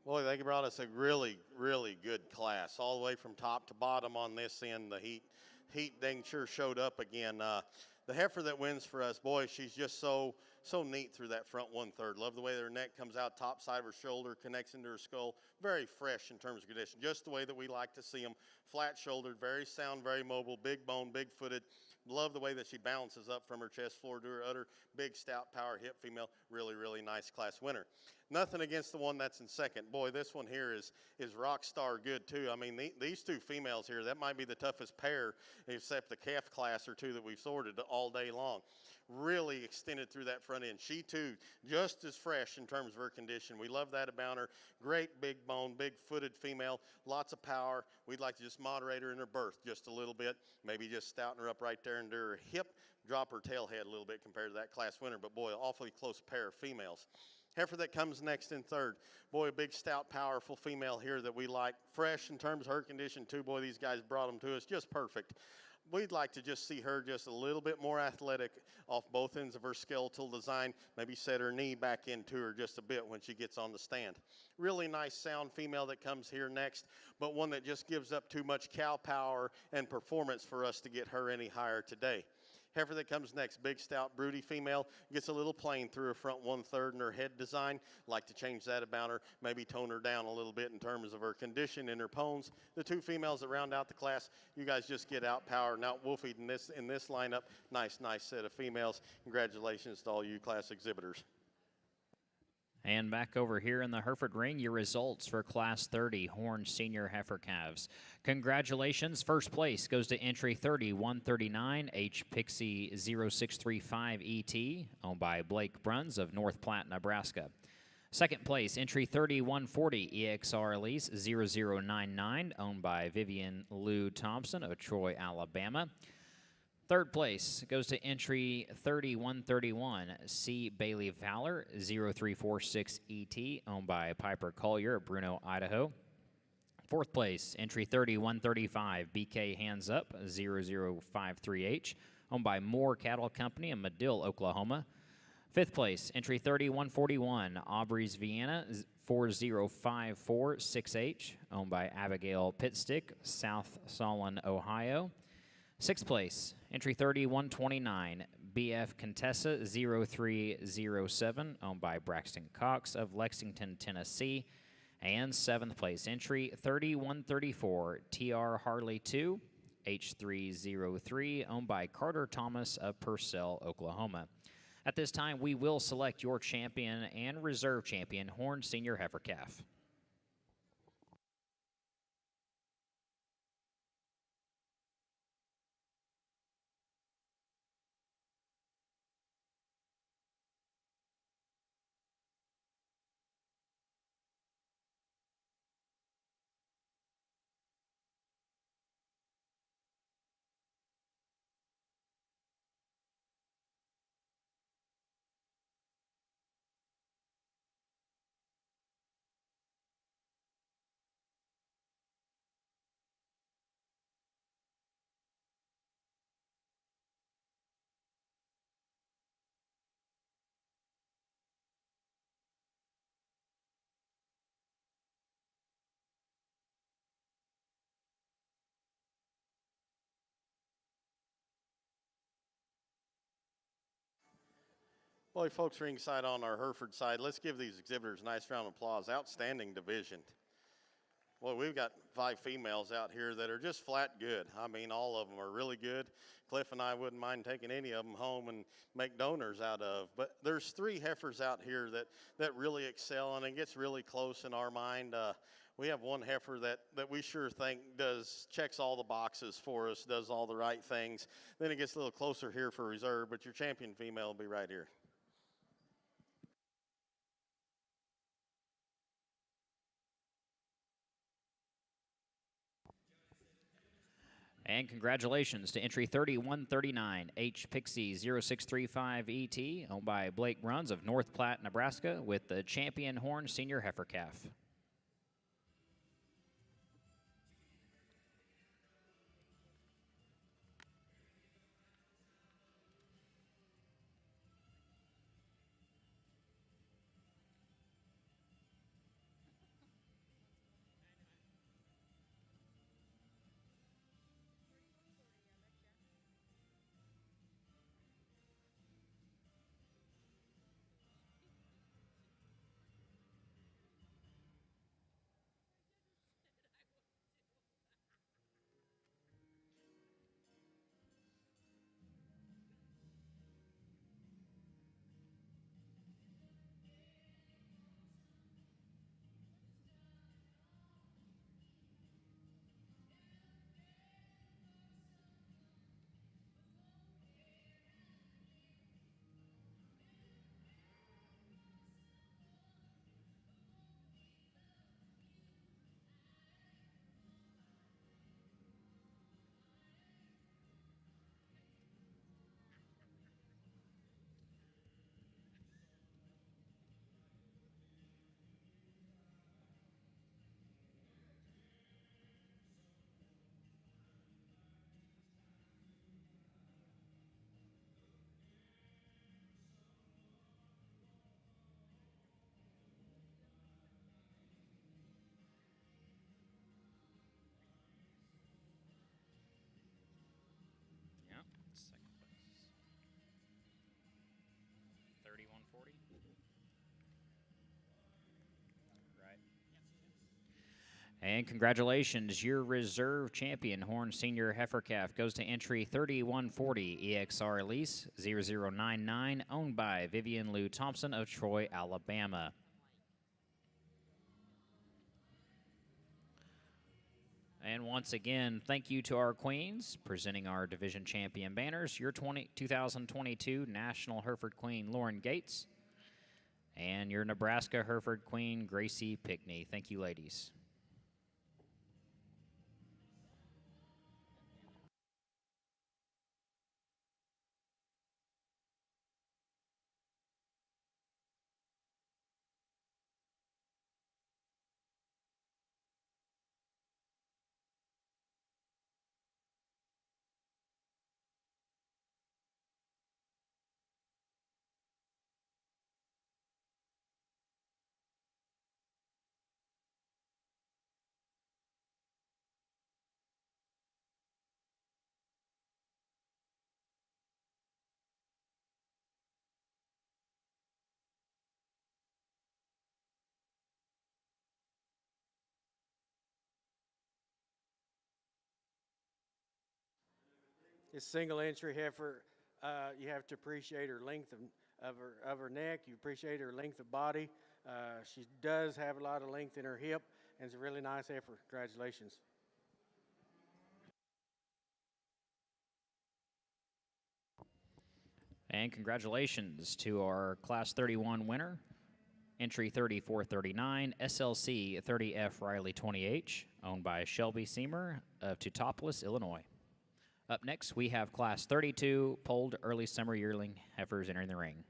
Boy, they brought us a really, really good class, all the way from top to bottom on this end. The heat dang sure showed up again. The heifer that wins for us, boy, she's just so neat through that front 1/3. Love the way their neck comes out, top side of her shoulder, connects into her skull. Very fresh in terms of condition, just the way that we like to see them. Flat-shouldered, very sound, very mobile, big bone, big-footed. Love the way that she balances up from her chest floor to her udder. Big, stout, power hip female. Really, really nice class winner. Nothing against the one that's in second. Boy, this one here is rock star good too. I mean, these two females here, that might be the toughest pair except the calf class or two that we've sorted all day long. Really extended through that front end. She too, just as fresh in terms of her condition. We love that about her. Great big bone, big footed female, lots of power. We'd like to just moderate her in her birth just a little bit. Maybe just stouten her up right there into her hip, drop her tail head a little bit compared to that class winner. But boy, awfully close pair of females. Heifer that comes next in third. Boy, a big, stout, powerful female here that we like. Fresh in terms of her condition, too. Boy, these guys brought them to us just perfect. We'd like to just see her just a little bit more athletic off both ends of her skeletal design. Maybe set her knee back into her just a bit when she gets on the stand. Really nice, sound female that comes here next, but one that just gives up too much cow power and performance for us to get her any higher today. Heifer that comes next, big, stout, broody female, gets a little plain through her front 1/3 and her head design. Like to change that about her, maybe tone her down a little bit in terms of her condition and her pones. The two females that round out the class, you guys just get out-powered and out-wolfied in this lineup. Nice set of females. Congratulations to all you class exhibitors. And back over here in the Hereford ring, your results for Class 30 Horn Senior Heifer Calves. Congratulations. First place goes to entry 30-139 H Pixie 0635 ET, owned by Blake Bruns of North Platte, Nebraska. Second place, entry 30-140 EXR Elise 0099, owned by Vivian Lou Thompson of Troy, Alabama. Third place goes to entry 30-131 C. Bailey Fowler 0346 ET, owned by Piper Collier of Bruno, Idaho. Fourth place, entry 30-135 BK Hands Up 005-3H, owned by Moore Cattle Company in Madill, Oklahoma. Fifth place, entry 30-141 Aubrey's Vienna 4054-6H, owned by Abigail Pitstick, South Solon, Ohio. Sixth place, entry 30-129 BF Contessa 0307, owned by Braxton Cox of Lexington, Tennessee. And seventh place, entry 30-134 TR Harley 2 H303, owned by Carter Thomas of Purcell, Oklahoma. At this time, we will select your champion and reserve champion Horn Senior Heifer Calf. Boy, folks ringside on our Hereford side, let's give these exhibitors a nice round of applause. Outstanding division. Boy, we've got 5 females out here that are just flat good. I mean, all of them are really good. Cliff and I wouldn't mind taking any of them home and make donors out of. But there's 3 heifers out here that really excel, and it gets really close in our mind. We have one heifer that we sure think checks all the boxes for us, does all the right things. Then it gets a little closer here for reserve, but your champion female will be right here. And congratulations to entry 30-139 H Pixie 0635 ET, owned by Blake Bruns of North Platte, Nebraska, with the champion Horn Senior Heifer Calf. And congratulations, your reserve champion, Horn Senior Heifer Calf, goes to entry 3140 EXR Lease 0099, owned by Vivian Lou Thompson of Troy, Alabama. And once again, thank you to our queens, presenting our division champion banners. Your 2022 National Hereford Queen, Lauren Gates, and your Nebraska Hereford Queen, Gracie Pickney. Thank you, ladies. This single entry heifer, you have to appreciate her length of her neck. You appreciate her length of body. She does have a lot of length in her hip, and it's a really nice heifer. Congratulations. And congratulations to our Class 31 winner, entry 3439, SLC 30F Riley 20H, owned by Shelby Seamer of Teutopolis, Illinois. Up next, we have Class 32 polled early summer yearling heifers entering the ring.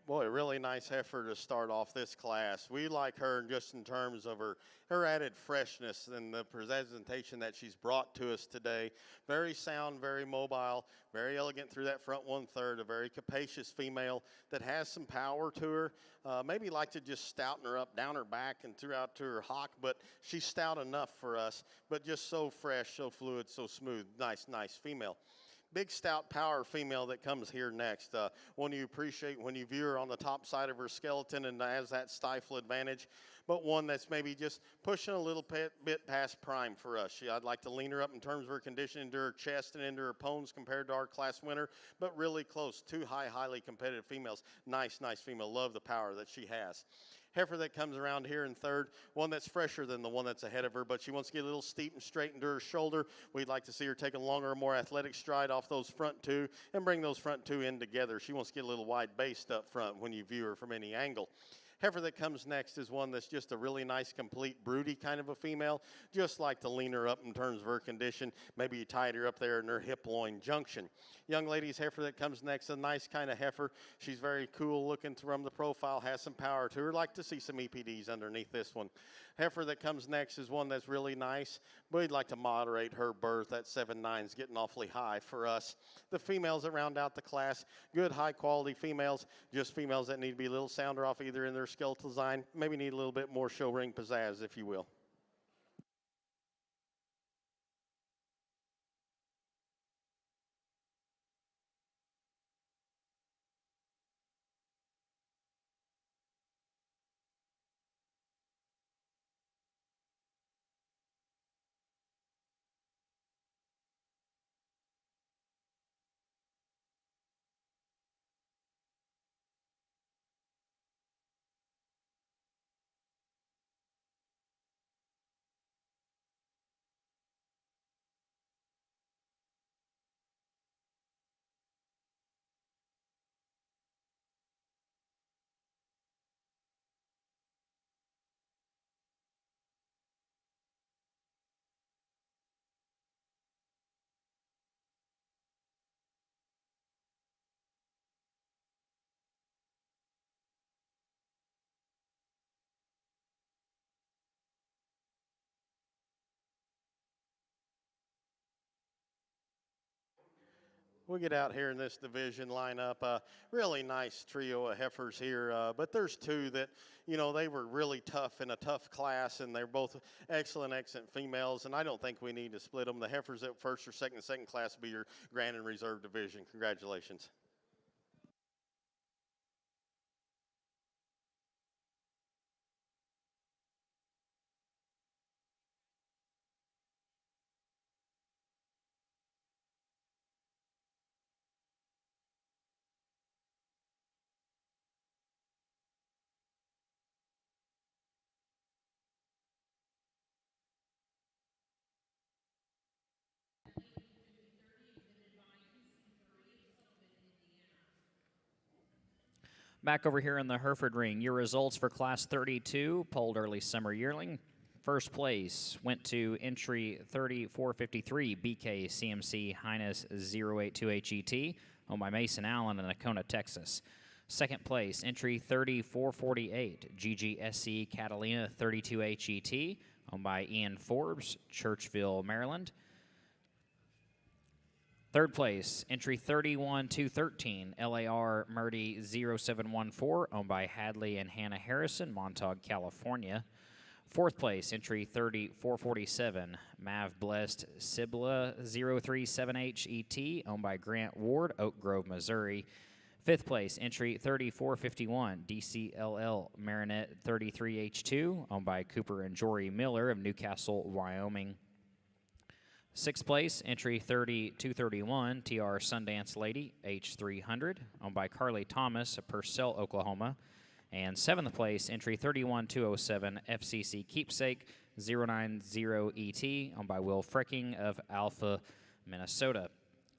Boy, a really nice heifer to start off this class. We like her just in terms of her added freshness and the presentation that she's brought to us today. Very sound, very mobile, very elegant through that front 1/3. A very capacious female that has some power to her. Maybe like to just stouten her up down her back and throughout to her hock, but she's stout enough for us. But just so fresh, so fluid, so smooth. Nice, nice female. Big stout power female that comes here next. One you appreciate when you view her on the top side of her skeleton and has that stifle advantage, but one that's maybe just pushing a little bit past prime for us. I'd like to lean her up in terms of her condition into her chest and into her pones compared to our class winner, but really close. Two highly competitive females. Nice, nice female. Love the power that she has. Heifer that comes around here in third, one that's fresher than the one that's ahead of her, but she wants to get a little steep and straight into her shoulder. We'd like to see her take a longer, more athletic stride off those front two and bring those front two in together. She wants to get a little wide-based up front when you view her from any angle. Heifer that comes next is one that's just a really nice, complete, broody kind of a female. Just like to lean her up in terms of her condition. Maybe you tied her up there in her hip-loin junction. Young lady's heifer that comes next, a nice kind of heifer. She's very cool looking from the profile, has some power to her. Like to see some EPDs underneath this one. Heifer that comes next is one that's really nice, but we'd like to moderate her birth. That 7'9" is getting awfully high for us. The females that round out the class, good high-quality females, just females that need to be a little sounder off either in their skeletal design, maybe need a little bit more show ring pizzazz, if you will. We get out here in this division lineup, really nice trio of heifers here, but there's two that, you know, they were really tough in a tough class, and they're both excellent females, and I don't think we need to split them. The heifers at first or second class will be your Grand and Reserve division. Congratulations. Back over here in the Hereford ring, your results for Class 32, polled early summer yearling. First place went to entry 3453, BK CMC Highness 082HET, owned by Mason Allen in Nakona, Texas. Second place, entry 3448, GGSC Catalina 32HET, owned by Ian Forbes, Churchville, Maryland. Third place, entry 31213, LAR Murdy 0714, owned by Hadley and Hannah Harrison, Montauk, California. Fourth place, entry 3447, Mav Blessed Sibla 037HET, owned by Grant Ward, Oak Grove, Missouri. Fifth place, entry 3451, DCLL Marinette 33H2, owned by Cooper and Jory Miller of Newcastle, Wyoming. Sixth place, entry 3231, TR Sundance Lady, H300, owned by Carly Thomas of Purcell, Oklahoma. And seventh place, entry 31207, FCC Keepsake 090ET, owned by Will Frecking of Alpha, Minnesota.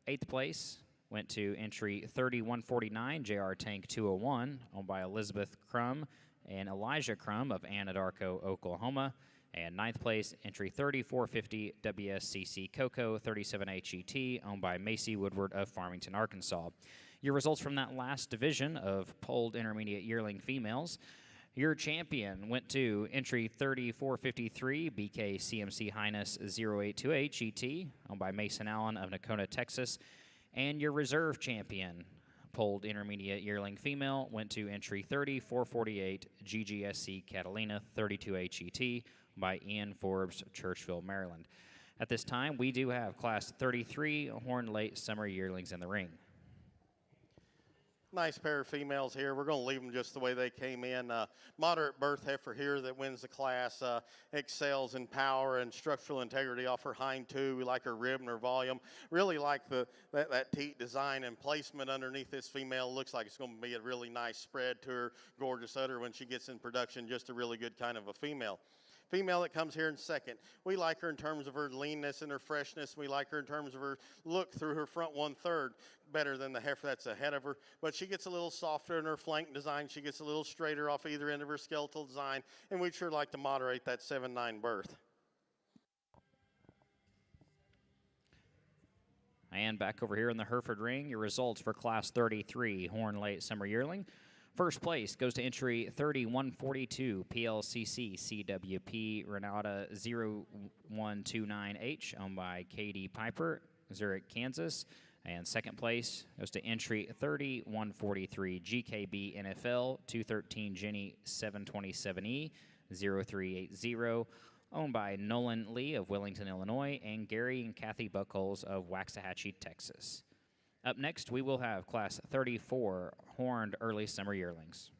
Eighth place went to entry 3149, JR Tank 201, owned by Elizabeth Crum and Elijah Crum of Anadarko, Oklahoma. And ninth place, entry 3450 WSCC Coco 37 HET, owned by Macy Woodward of Farmington, Arkansas. Your results from that last division of polled intermediate yearling females. Your champion went to entry 3453 BK CMC Highness 082 HET, owned by Mason Allen of Nacona, Texas. And your reserve champion, polled intermediate yearling female, went to entry 3448 GGSC Catalina 32 HET, by Ian Forbes, Churchville, Maryland. At this time, we do have Class 33 Horned Late Summer Yearlings in the ring. Nice pair of females here. We're going to leave them just the way they came in. Moderate birth heifer here that wins the class. Excels in power and structural integrity off her hind two. We like her rib and her volume. Really like that teat design and placement underneath this female. Looks like it's going to be a really nice spread to her gorgeous udder when she gets in production. Just a really good kind of a female. Female that comes here in second. We like her in terms of her leanness and her freshness. We like her in terms of her look through her front 1/3 better than the heifer that's ahead of her. But she gets a little softer in her flank design. She gets a little straighter off either end of her skeletal design. And we'd sure like to moderate that 7-9 birth. And back over here in the Hereford ring, your results for Class 33 Horn Late Summer Yearling. First place goes to entry 3142 PLCC CWP Renata 0129H, owned by Katie Piper, Zurich, Kansas. And second place goes to entry 3143 GKB NFL 213 Jenny 727E 0380, owned by Nolan Lee of Wellington, Illinois, and Gary and Kathy Buckholz of Waxahachie, Texas. Up next, we will have Class 34 Horned Early Summer Yearlings.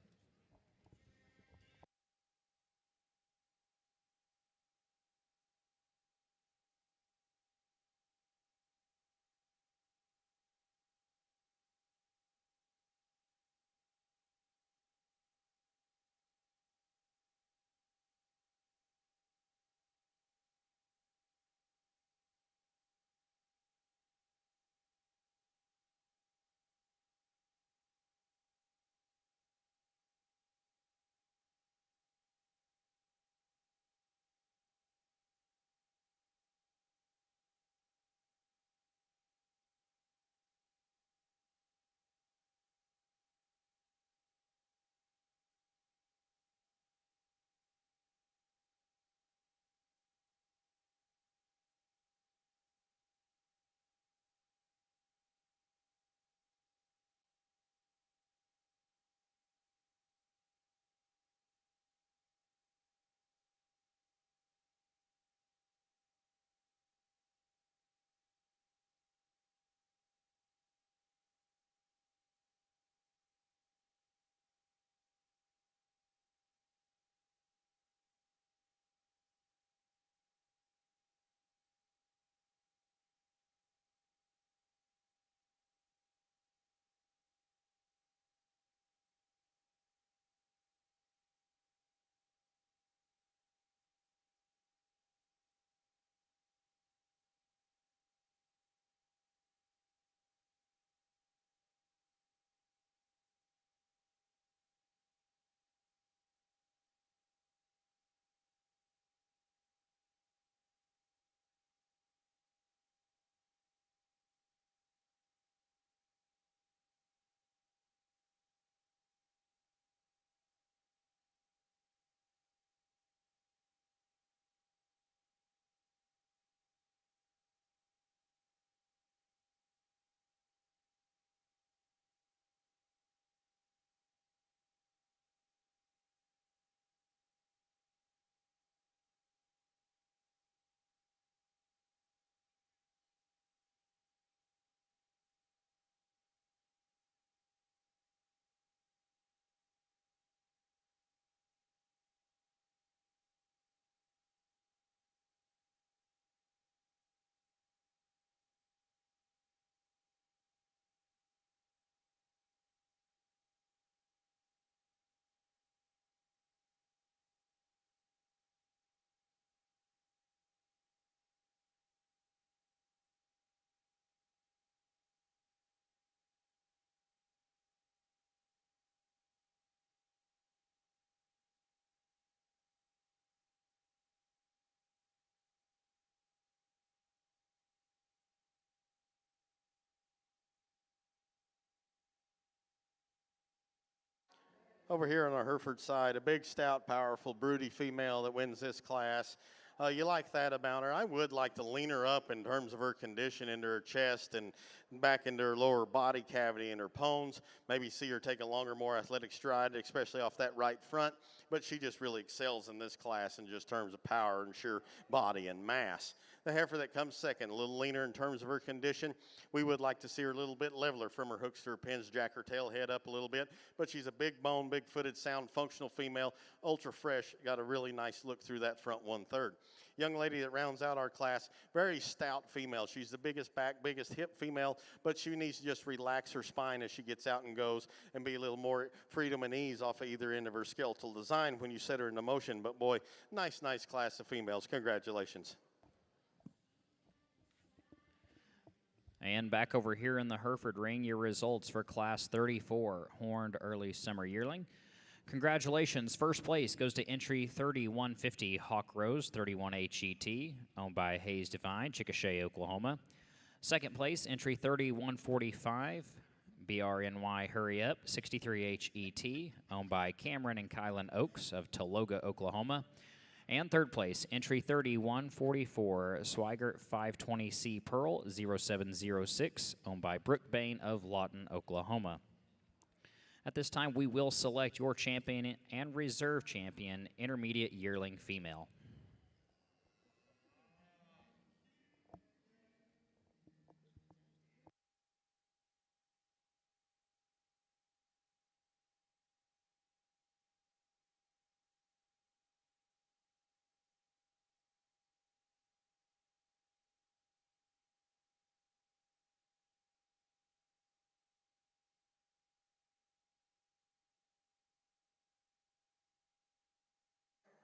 Over here on our Hereford side, a big, stout, powerful, broody female that wins this class. You like that about her. I would like to lean her up in terms of her condition into her chest and back into her lower body cavity and her pones. Maybe see her take a longer, more athletic stride, especially off that right front. But she just really excels in this class in just terms of power and sheer body and mass. The heifer that comes second, a little leaner in terms of her condition. We would like to see her a little bit leveler from her hooks to her pins, jack her tail head up a little bit. But she's a big bone, big footed, sound, functional female, ultra fresh, got a really nice look through that front 1/3. Young lady that rounds out our class, very stout female. She's the biggest back, biggest hip female, but she needs to just relax her spine as she gets out and goes and be a little more freedom and ease off of either end of her skeletal design when you set her into motion. But boy, nice class of females. Congratulations. And back over here in the Hereford ring, your results for Class 34, Horned Early Summer Yearling. Congratulations. First place goes to entry 3150 Hawk Rose 31 HET, owned by Hayes Divine, Chickasha, Oklahoma. Second place, entry 3145 BRNY Hurry Up 63 HET, owned by Cameron and Kylan Oaks of Tologa, Oklahoma. And third place, entry 3144 Swigert 520C Pearl 0706, owned by Brooke Bain of Lawton, Oklahoma. At this time, we will select your champion and reserve champion, intermediate yearling female.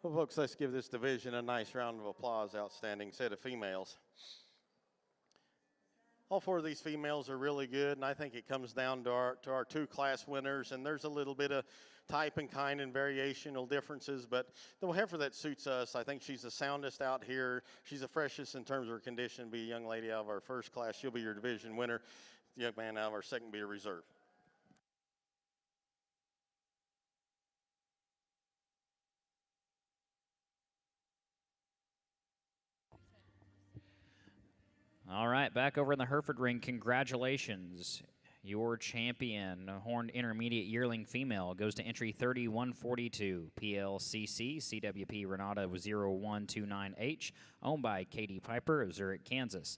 Well, folks, let's give this division a nice round of applause. Outstanding set of females. All four of these females are really good, and I think it comes down to our two class winners, and there's a little bit of type and kind and variational differences, but the heifer that suits us, I think she's the soundest out here. She's the freshest in terms of her condition. Be a young lady out of our first class. She'll be your division winner. The young man out of our second be a reserve. All right, back over in the Hereford ring, congratulations. Your champion, Horned Intermediate Yearling Female, goes to entry 3142, PLCC CWP Renata 0129H, owned by Katie Piper of Zurich, Kansas.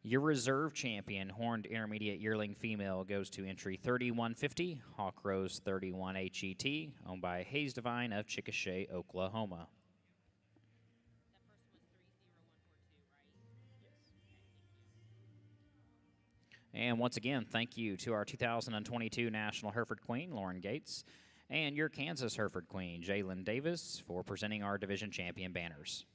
Your reserve champion, Horned Intermediate Yearling Female, goes to entry 3150, Hawk Rose 31 HET, owned by Hayes Divine of Chickasha, Oklahoma. And once again, thank you to our 2022 National Hereford Queen, Lauren Gates, and your Kansas Hereford Queen, Jalen Davis, for presenting our division champion banners.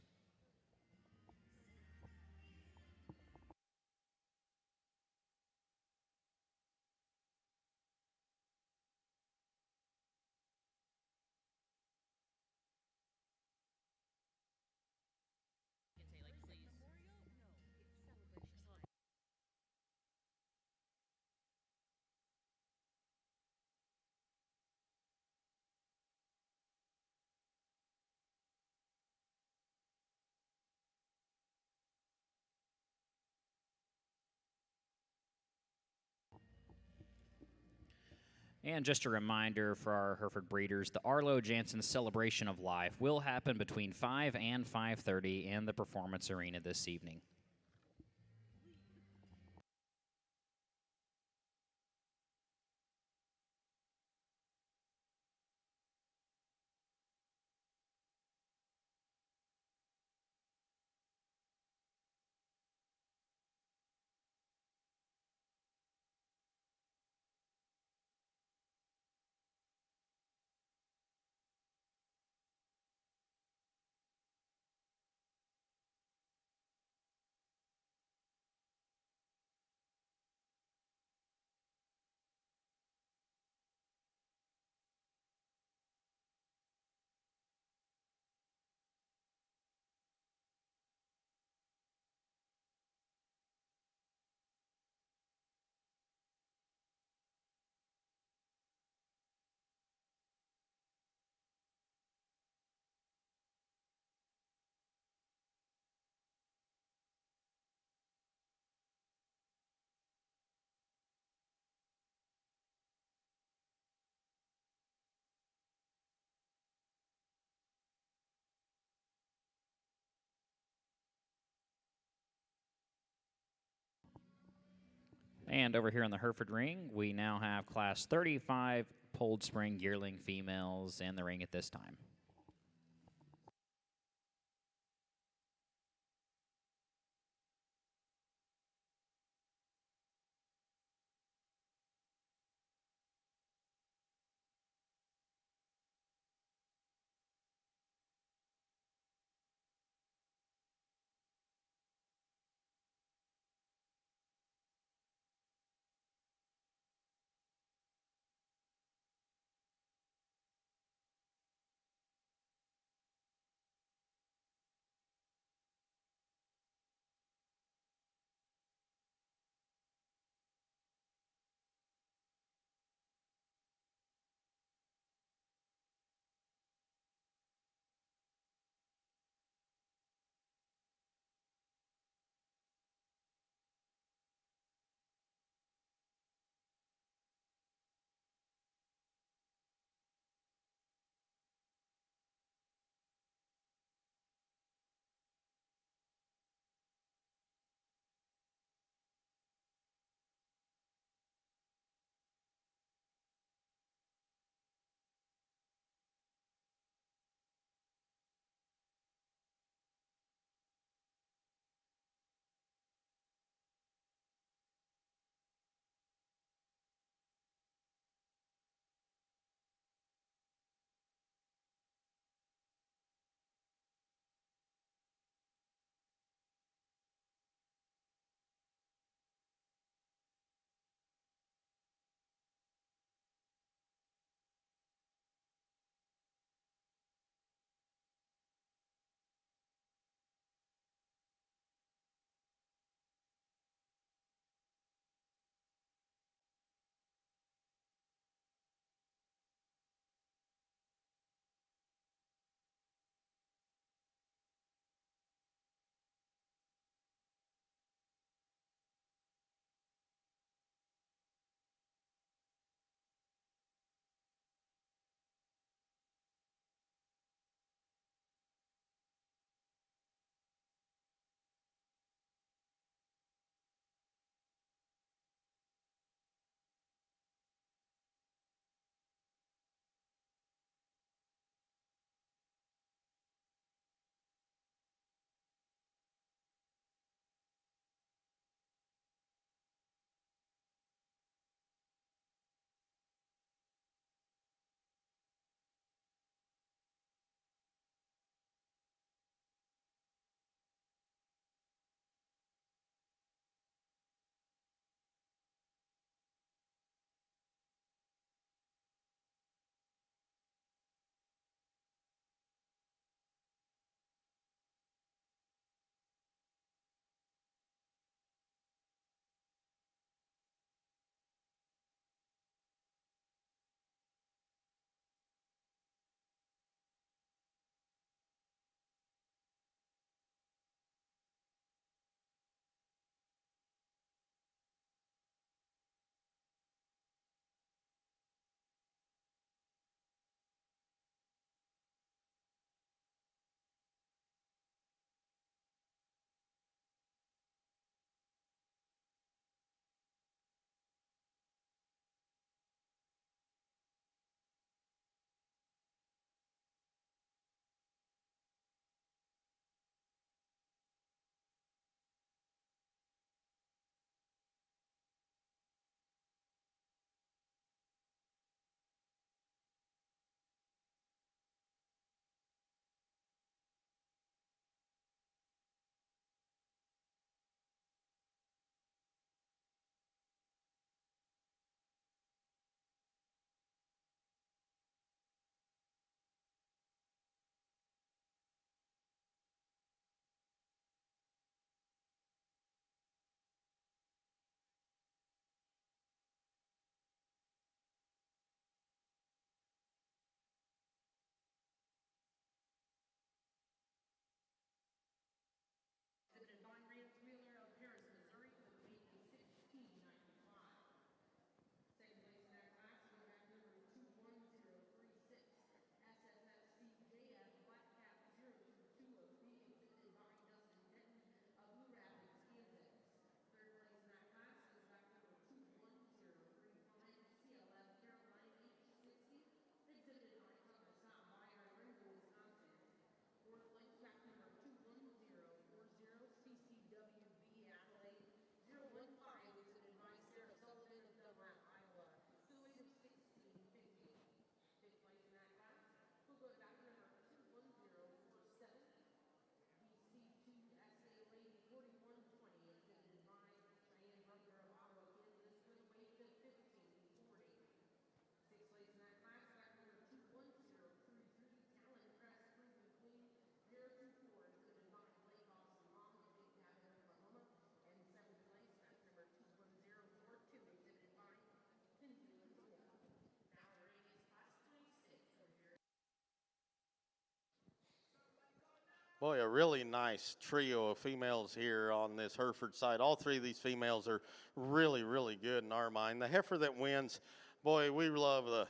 And just a reminder for our Hereford breeders, the Arlo Jansen Celebration of Life will happen between 5 and 5:30 in the Performance Arena this evening. And over here in the Hereford ring, we now have Class 35 pulled spring yearling females in the ring at this time. Boy, a really nice trio of females here on this Hereford side. All three of these females are really, really good in our mind. The heifer that wins, boy, we love the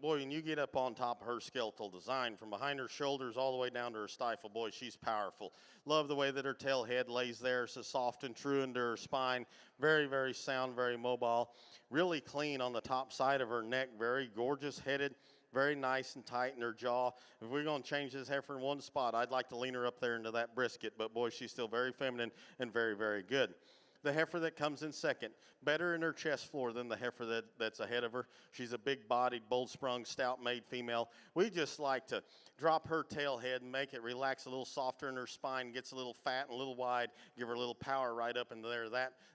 boy, when you get up on top of her skeletal design, from behind her shoulders all the way down to her stifle, boy, she's powerful. Love the way that her tail head lays there, so soft and true into her spine. Very, very sound, very mobile. Really clean on the top side of her neck, very gorgeous headed. Very nice and tight in her jaw. If we're going to change this heifer in one spot, I'd like to lean her up there into that brisket. But boy, she's still very feminine and very, very good. The heifer that comes in second, better in her chest floor than the heifer that's ahead of her. She's a big-bodied, bold-sprung, stout-made female. We just like to drop her tail head and make it relax a little softer in her spine, gets a little fat and a little wide, give her a little power right up into there.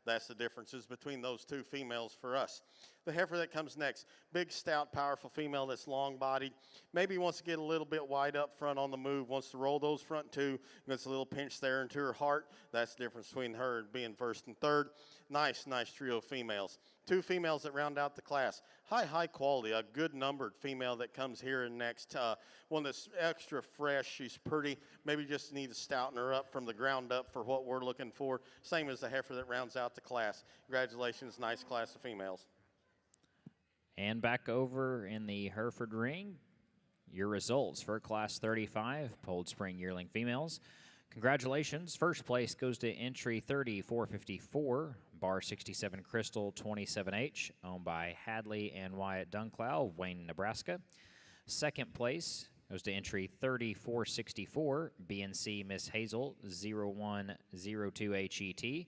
That's the differences between those two females for us. The heifer that comes next, big, stout, powerful female that's long-bodied, maybe wants to get a little bit wide up front on the move, wants to roll those front two, gets a little pinch there into her heart. That's the difference between her being first and third. Nice trio of females. Two females that round out the class. High quality, a good numbered female that comes here and next. One that's extra fresh, she's pretty. Maybe just need to stouten her up from the ground up for what we're looking for. Same as the heifer that rounds out the class. Congratulations, nice class of females. And back over in the Hereford ring, your results for Class 35, Polled Spring Yearling Females. Congratulations. First place goes to entry 30-454, bar 67 Crystal 27H, owned by Hadley and Wyatt Dunclow, Wayne, Nebraska. Second place goes to entry 30-464, BNC Miss Hazel 0102HET,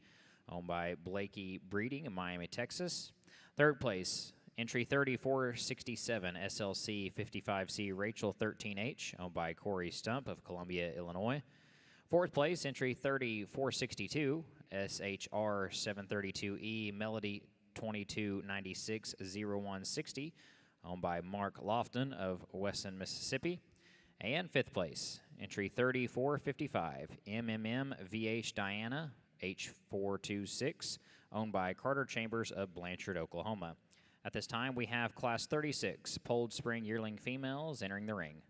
owned by Blakey Breeding in Miami, Texas. Third place, entry 3467, SLC 55C Rachel 13H, owned by Corey Stump of Columbia, Illinois. Fourth place, entry 3462, SHR 732E Melody 2296 0160, owned by Mark Lofton of Weston, Mississippi. And fifth place, entry 3455, MMM VH Diana H426, owned by Carter Chambers of Blanchard, Oklahoma. At this time, we have Class 36, Polled Spring Yearling Females entering the ring.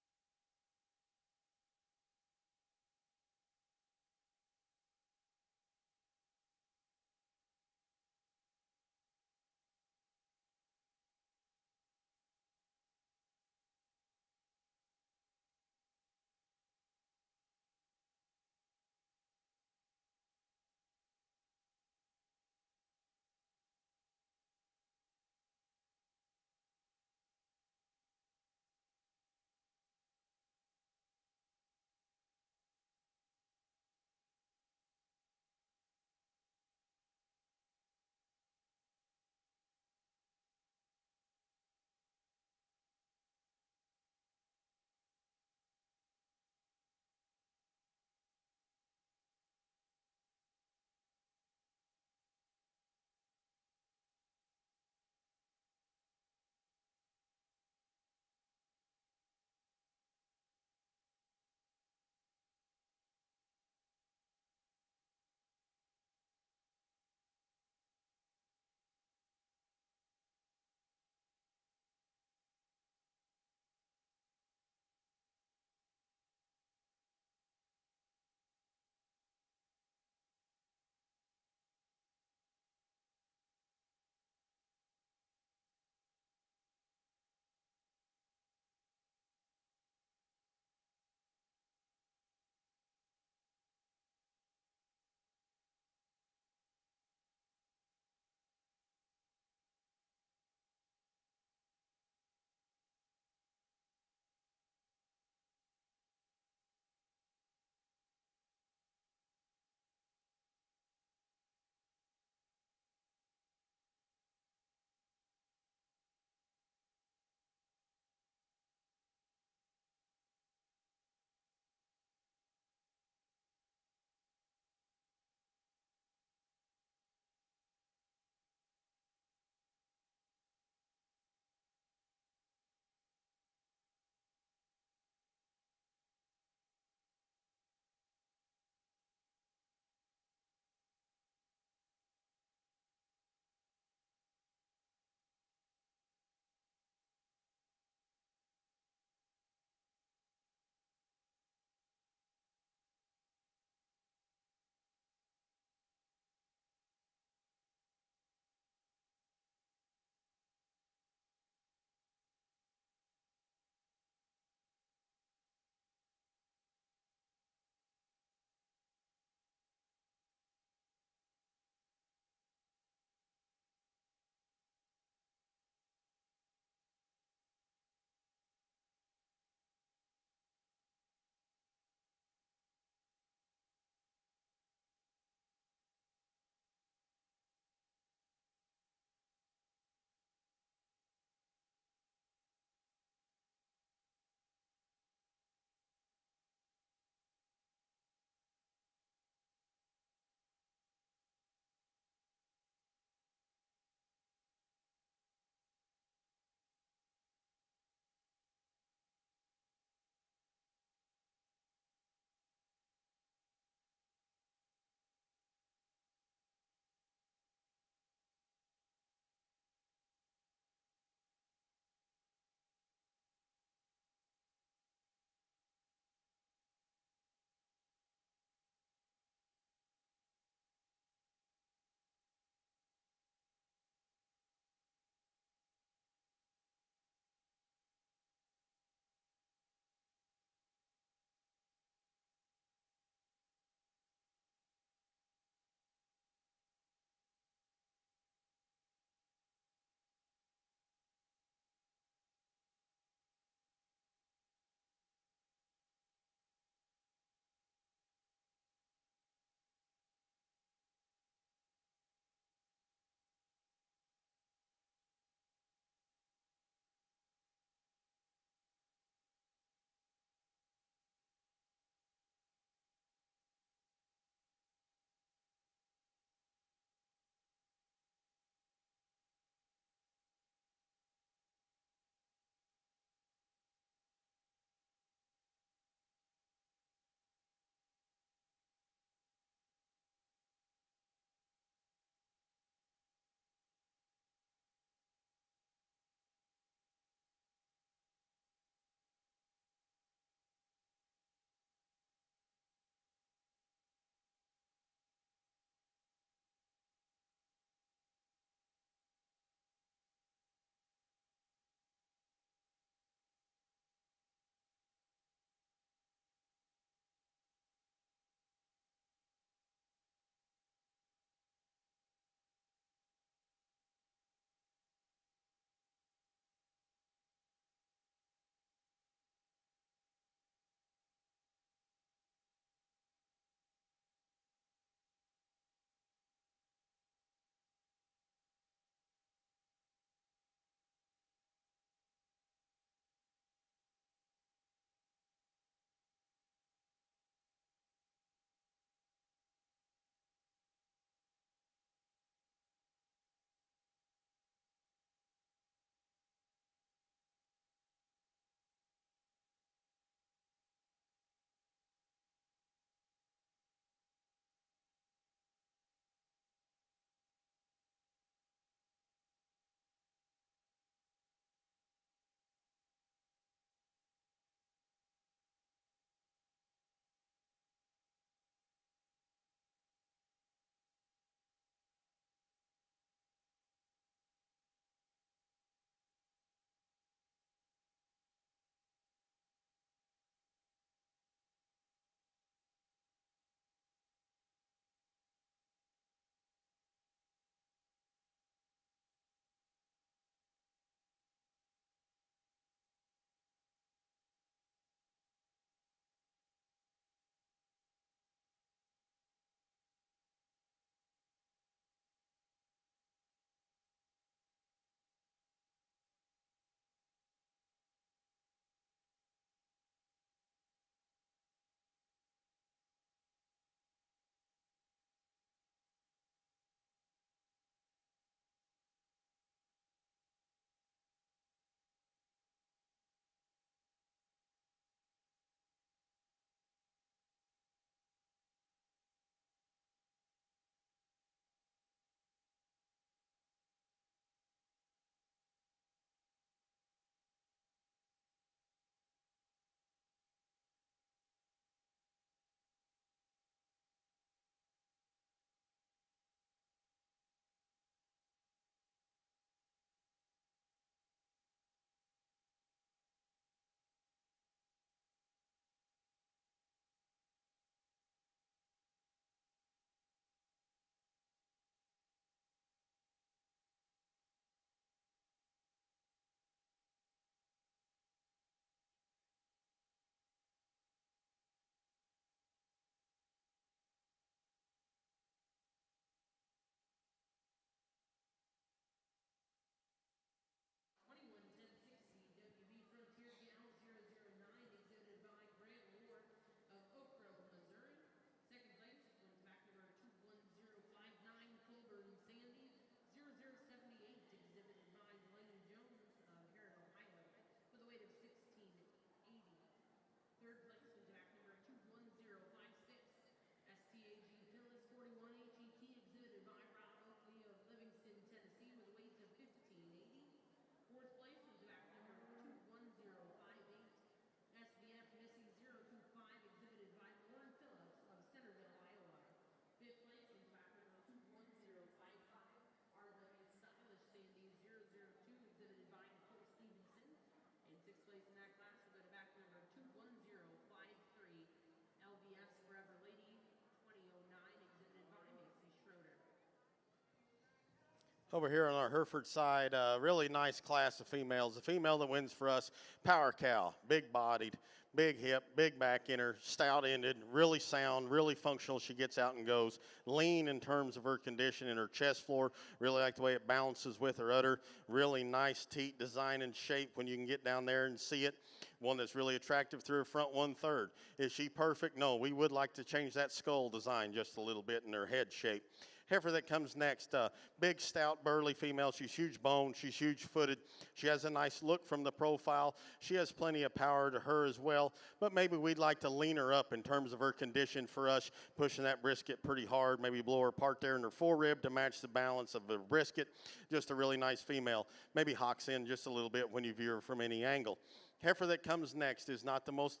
Over here on our Hereford side, really nice class of females. The female that wins for us, Power Cow, big-bodied, big hip, big back in her, stout-ended, really sound, really functional. She gets out and goes. Lean in terms of her condition and her chest floor. Really like the way it balances with her udder. Really nice teat design and shape when you can get down there and see it. One that's really attractive through her front 1/3. Is she perfect? No, we would like to change that skull design just a little bit in her head shape. Heifer that comes next, big, stout, burly female. She's huge boned. She's huge footed. She has a nice look from the profile. She has plenty of power to her as well, but maybe we'd like to lean her up in terms of her condition for us, pushing that brisket pretty hard, maybe blow her apart there in her forerib to match the balance of the brisket. Just a really nice female. Maybe hocks in just a little bit when you view her from any angle. Heifer that comes next is not the most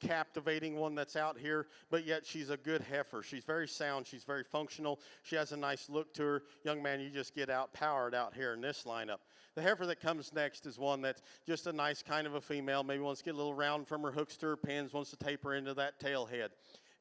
captivating one that's out here, but yet she's a good heifer. She's very sound. She's very functional. She has a nice look to her. Young man, you just get out-powered out here in this lineup. The heifer that comes next is one that's just a nice kind of a female, maybe wants to get a little round from her hooks to her pins, wants to taper into that tail head.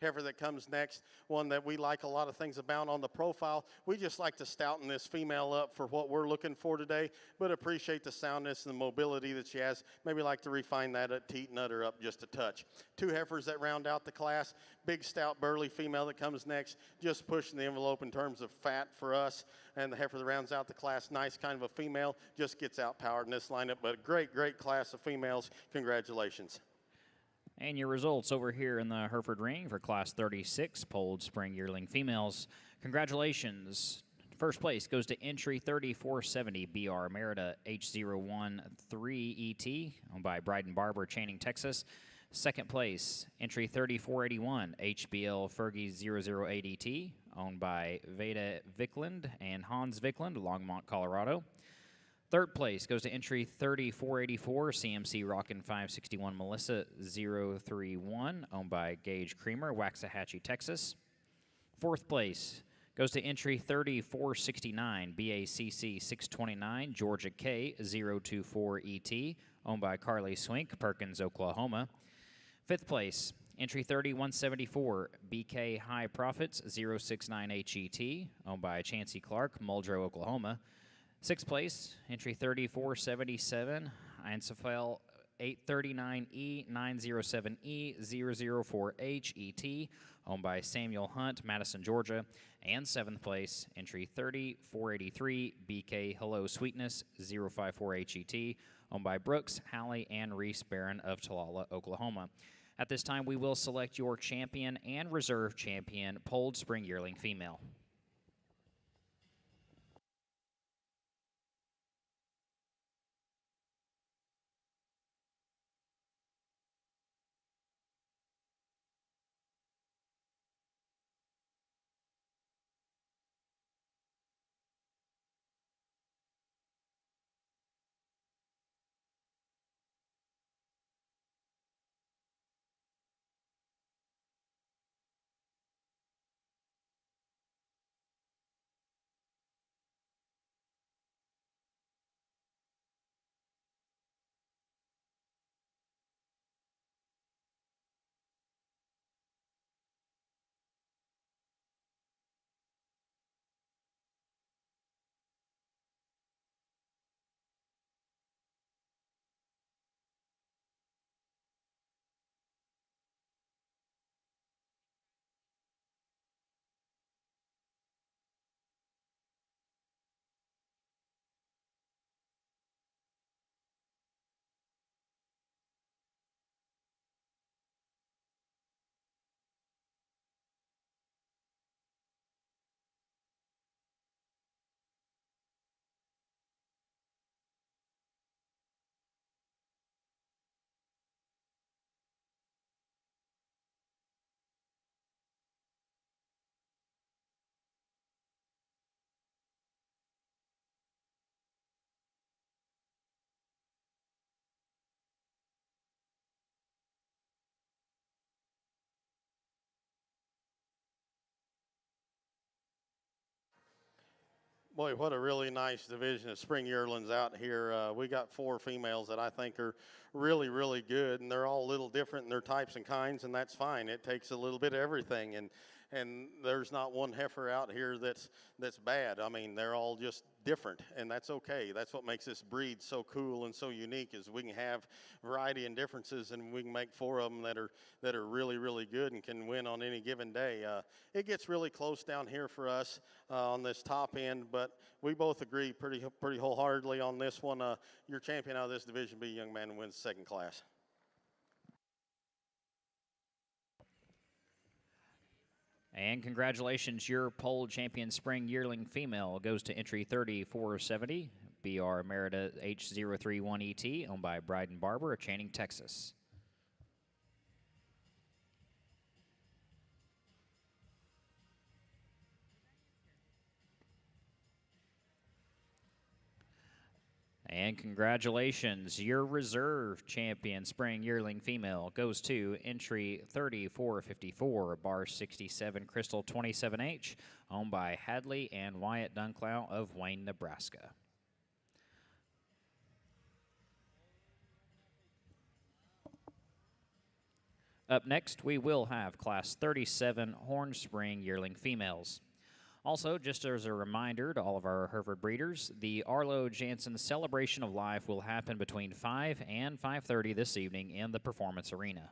Heifer that comes next, one that we like a lot of things about on the profile. We just like to stouten this female up for what we're looking for today, but appreciate the soundness and the mobility that she has. Maybe like to refine that at teat and udder up just a touch. Two heifers that round out the class. Big, stout, burly female that comes next, just pushing the envelope in terms of fat for us. And the heifer that rounds out the class, nice kind of a female, just gets out-powered in this lineup. But a great, great class of females. Congratulations. And your results over here in the Hereford Ring for Class 36 Polled Spring Yearling Females. Congratulations. First place goes to entry 3470 BR Merida H013ET, owned by Bryden Barber, Channing, Texas. Second place, entry 3481 HBL Fergie 008ET, owned by Veda Vickland and Hans Vickland, Longmont, Colorado. Third place goes to entry 3484 CMC Rockin' 561 Melissa 031, owned by Gage Creamer, Waxahachie, Texas. Fourth place goes to entry 3469 BACC 629 Georgia K 024 ET, owned by Carly Swink, Perkins, Oklahoma. Fifth place, entry 3174 BK High Profits 069 HET, owned by Chancey Clark, Muldrow, Oklahoma. Sixth place, entry 3477, Einsafel 839E907E004HET, owned by Samuel Hunt, Madison, Georgia. And seventh place, entry 3483, BK Hello Sweetness 054HET, owned by Brooks, Hallie, and Reese Barron of Talala, Oklahoma. At this time, we will select your champion and reserve champion, Polled Spring Yearling Female. Boy, what a really nice division of spring yearlings out here. We got four females that I think are really, really good, and they're all a little different in their types and kinds, and that's fine. It takes a little bit of everything. And and there's not one heifer out here that's bad. I mean, they're all just different, and that's okay. That's what makes this breed so cool and so unique, is we can have variety and differences, and we can make 4 of them that are really, really good and can win on any given day. It gets really close down here for us on this top end, but we both agree pretty wholeheartedly on this one. Your champion out of this Division B young man wins second class. And congratulations, your pole champion spring yearling female goes to entry 3470, BR Merida H031ET, owned by Bryden Barber of Channing, Texas. And congratulations, your reserve champion spring yearling female goes to entry 3454, bar 67, Crystal 27H, owned by Hadley and Wyatt Dunclow of Wayne, Nebraska. Up next, we will have Class 37 Horn Spring yearling females. Also, just as a reminder to all of our Hereford breeders, the Arlo Jansen Celebration of Life will happen between 5 and 5:30 this evening in the Performance Arena.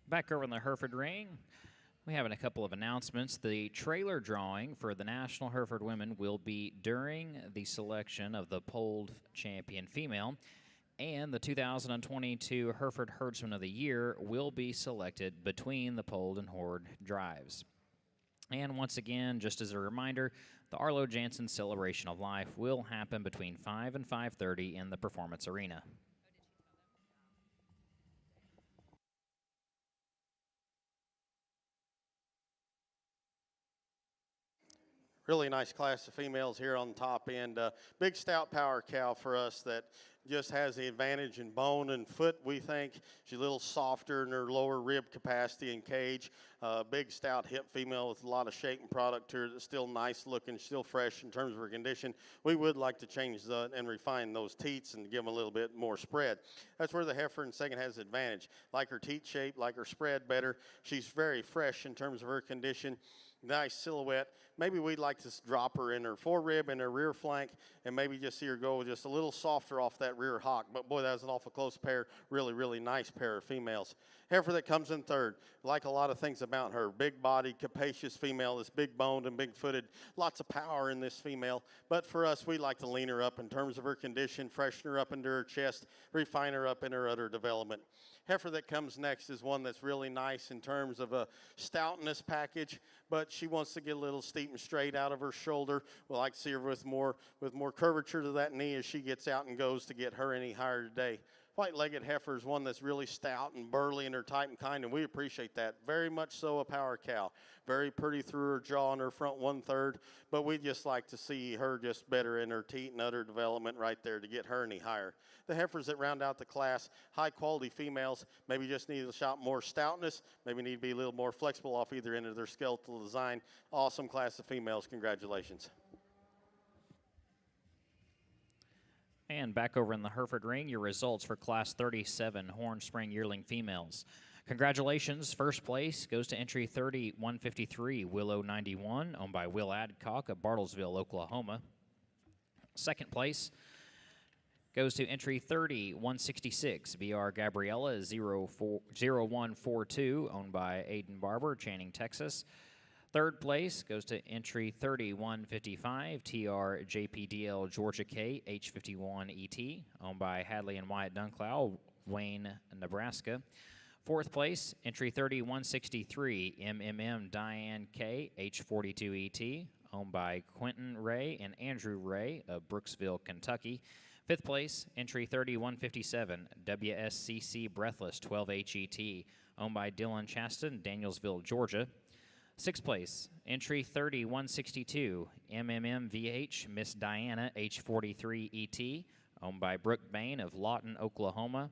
Back over in the Hereford ring, we have a couple of announcements. The trailer drawing for the National Hereford Women will be during the selection of the polled champion female, and the 2022 Hereford Herdsman of the Year will be selected between the polled and horde drives. And once again, just as a reminder, the Arlo Jansen Celebration of Life will happen between 5 and 5:30 in the Performance Arena. Really nice class of females here on the top end. Big stout power cow for us that just has the advantage in bone and foot, we think. She's a little softer in her lower rib capacity and cage. Big stout hip female with a lot of shape and product to her that's still nice looking, still fresh in terms of her condition. We would like to change and refine those teats and give them a little bit more spread. That's where the heifer in second has the advantage. Like her teat shape, like her spread better. She's very fresh in terms of her condition. Nice silhouette. Maybe we'd like to drop her in her forerib and her rear flank and maybe just see her go just a little softer off that rear hock. But boy, that was an awful close pair. Really, really nice pair of females. Heifer that comes in third. Like a lot of things about her. Big bodied, capacious female. This big boned and big footed. Lots of power in this female. But for us, we like to lean her up in terms of her condition, freshen her up into her chest, refine her up in her udder development. Heifer that comes next is one that's really nice in terms of a stoutness package, but she wants to get a little steep and straight out of her shoulder. We like to see her with more curvature to that knee as she gets out and goes to get her any higher today. White-legged heifer is one that's really stout and burly in her type and kind, and we appreciate that. Very much so a power cow. Very pretty through her jaw and her front 1/3, but we just like to see her just better in her teat and udder development right there to get her any higher. The heifers that round out the class, high-quality females, maybe just need a shot more stoutness, maybe need to be a little more flexible off either end of their skeletal design. Awesome class of females. Congratulations. And back over in the Hereford ring, your results for Class 37 Horn Spring Yearling Females. Congratulations. First place goes to entry 30-153 Willow 91, owned by Will Adcock of Bartlesville, Oklahoma. Second place goes to entry 30-166 VR Gabriella 0142, owned by Aiden Barber, Channing, Texas. Third place goes to entry 30-155 TR JPDL Georgia K H51ET, owned by Hadley and Wyatt Dunclow, Wayne, Nebraska. Fourth place, entry 30-163 MMM Diane K H42ET, owned by Quentin Ray and Andrew Ray of Brooksville, Kentucky. Fifth place, entry 30-157 WSCC Breathless 12HET, owned by Dylan Chaston, Danielsville, Georgia. Sixth place, entry 30-162 MMMVH Miss Diana H43ET, owned by Brooke Bain of Lawton, Oklahoma.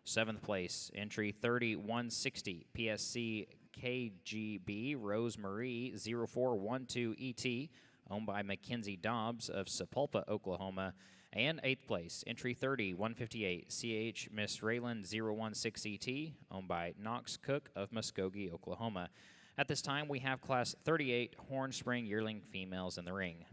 Seventh place, entry 30-160 PSC KGB Rosemarie 0412ET, owned by Mackenzie Dobbs of Sapulpa, Oklahoma. And eighth place, entry 30-158 CH Miss Rayland 016ET, owned by Knox Cook of Muskogee, Oklahoma. At this time, we have Class 38 Horn Spring Yearling Females in the ring.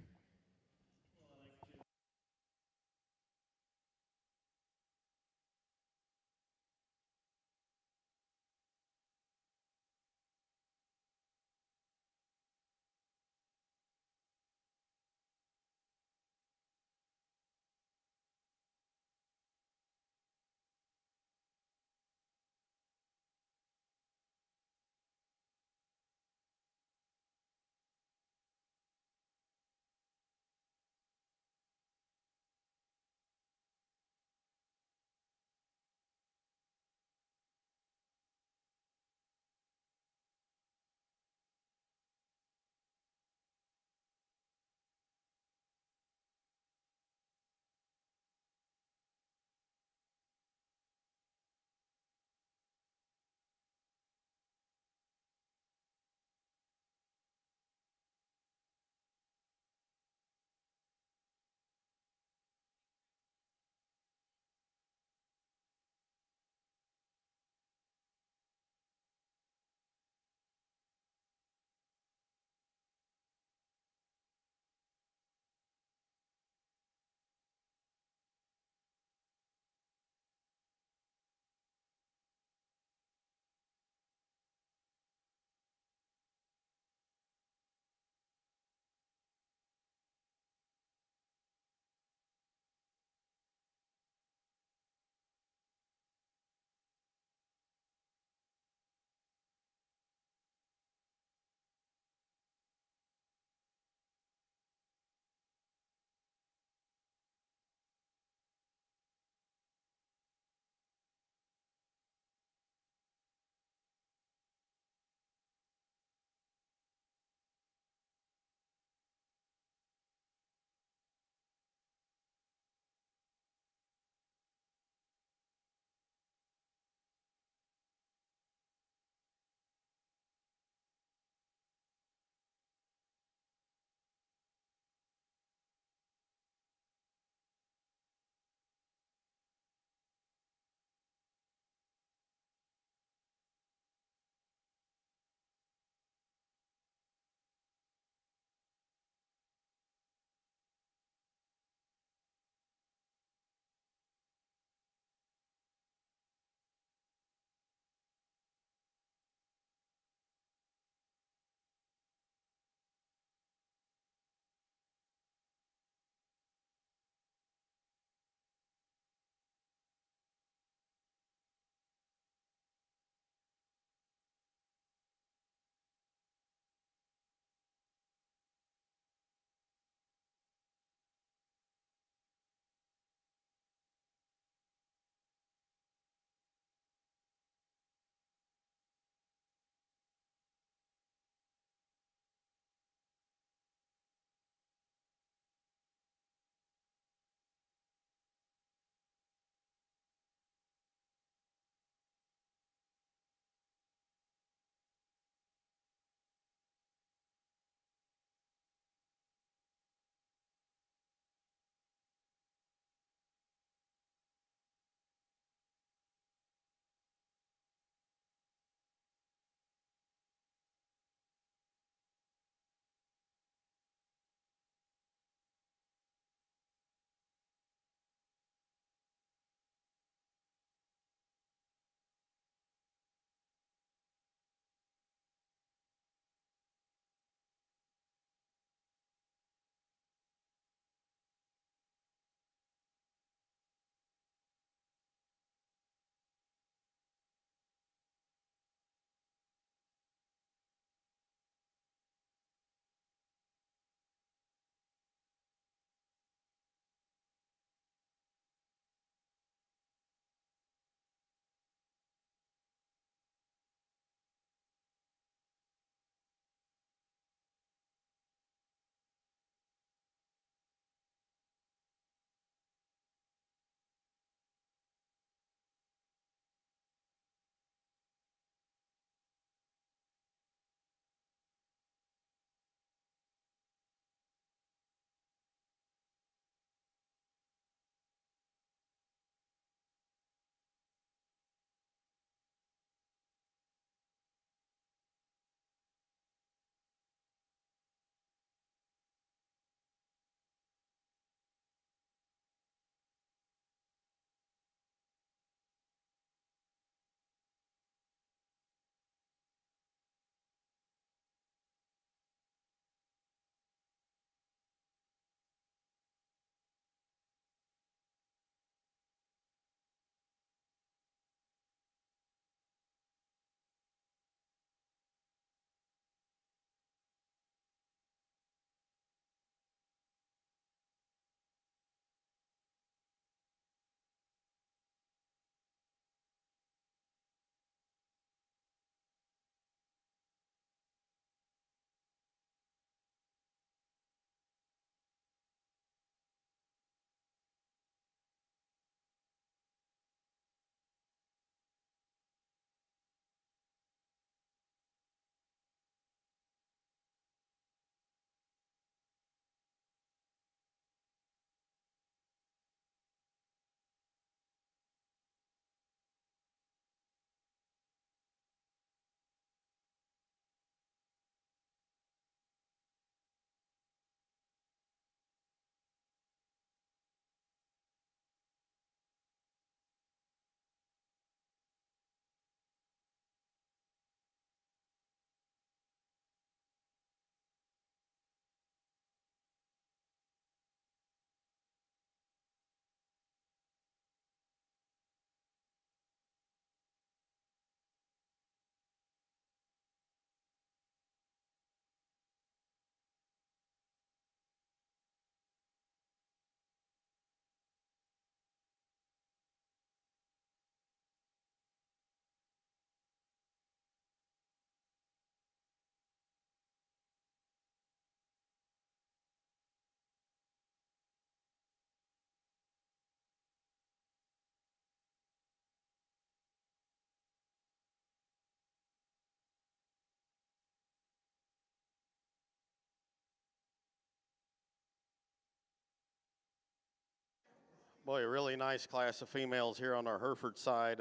Boy, a really nice class of females here on our Hereford side.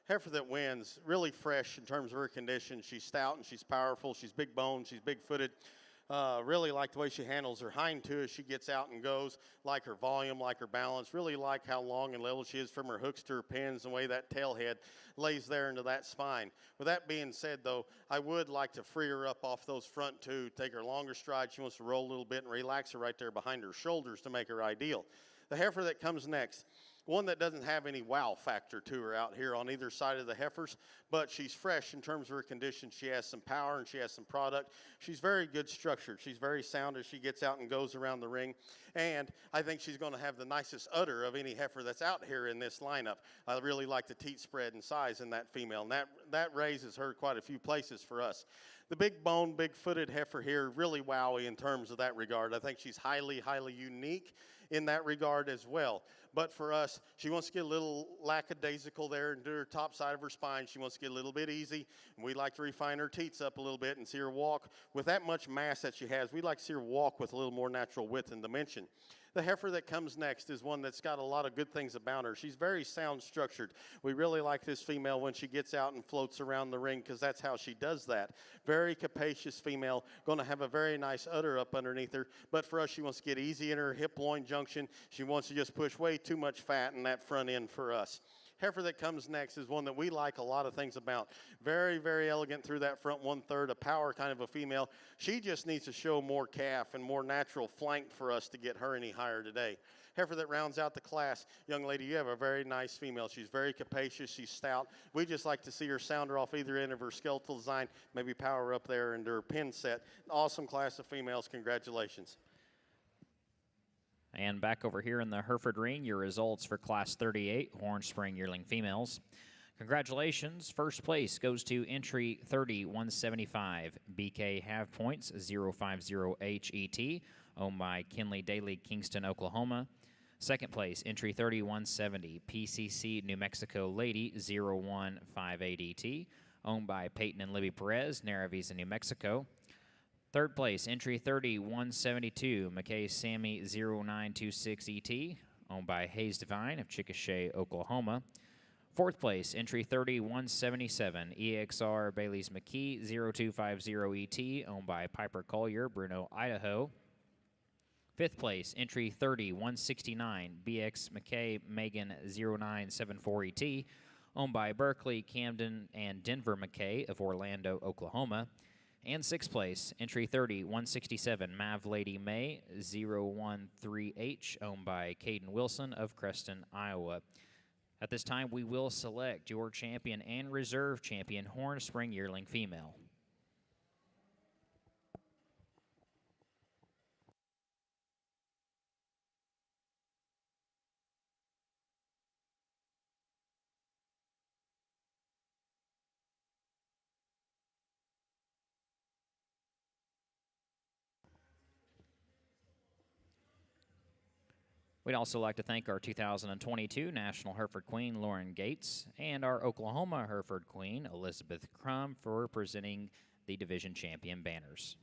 Heifer that wins, really fresh in terms of her condition. She's stout and she's powerful. She's big boned. She's big footed. Really like the way she handles her hind two as she gets out and goes. Like her volume, like her balance. Really like how long and level she is from her hooks to her pins and the way that tail head lays there into that spine. With that being said, though, I would like to free her up off those front two, take her longer stride. She wants to roll a little bit and relax her right there behind her shoulders to make her ideal. The heifer that comes next, one that doesn't have any wow factor to her out here on either side of the heifers, but she's fresh in terms of her condition. She has some power and she has some product. She's very good structured. She's very sound as she gets out and goes around the ring. And I think she's going to have the nicest udder of any heifer that's out here in this lineup. I really like the teat spread and size in that female, and that raises her quite a few places for us. The big bone, big footed heifer here, really wowy in terms of that regard. I think she's highly, highly unique in that regard as well. But for us, she wants to get a little lackadaisical there and do her top side of her spine. She wants to get a little bit easy, and we like to refine her teats up a little bit and see her walk with that much mass that she has. We like to see her walk with a little more natural width and dimension. The heifer that comes next is one that's got a lot of good things about her. She's very sound structured. We really like this female when she gets out and floats around the ring because that's how she does that. Very capacious female, going to have a very nice udder up underneath her. But for us, she wants to get easy in her hip-loin junction. She wants to just push way too much fat in that front end for us. Heifer that comes next is one that we like a lot of things about. Very, very elegant through that front 1/3, a power kind of a female. She just needs to show more calf and more natural flank for us to get her any higher today. Heifer that rounds out the class, young lady, you have a very nice female. She's very capacious, she's stout. We just like to see her sound her off either end of her skeletal design, maybe power up there into her pin set. Awesome class of females, congratulations. And back over here in the Hereford ring, your results for Class 38 Horn Spring Yearling Females. Congratulations. First place goes to entry 30-175, BK Half Points 050HET, owned by Kinley Daly, Kingston, Oklahoma. Second place, entry 30-170, PCC New Mexico Lady 0158ET, owned by Peyton and Libby Perez, Naravisa, New Mexico. Third place, entry 30-172, McKay Sammy 0926ET, owned by Hayes Divine of Chickasha, Oklahoma. Fourth place, entry 30-177, EXR Bailey's McKee 0250ET, owned by Piper Collier, Bruno, Idaho. Fifth place, entry 30-169, BX McKay Megan 0974ET, owned by Berkeley, Camden, and Denver McKay of Orlando, Oklahoma. And sixth place, entry 30-167, Mav Lady May 013H, owned by Caden Wilson of Creston, Iowa. At this time, we will select your champion and reserve champion Horn Spring Yearling Female. We'd also like to thank our 2022 National Hereford Queen, Lauren Gates, and our Oklahoma Hereford Queen, Elizabeth Crum, for presenting the division champion banners.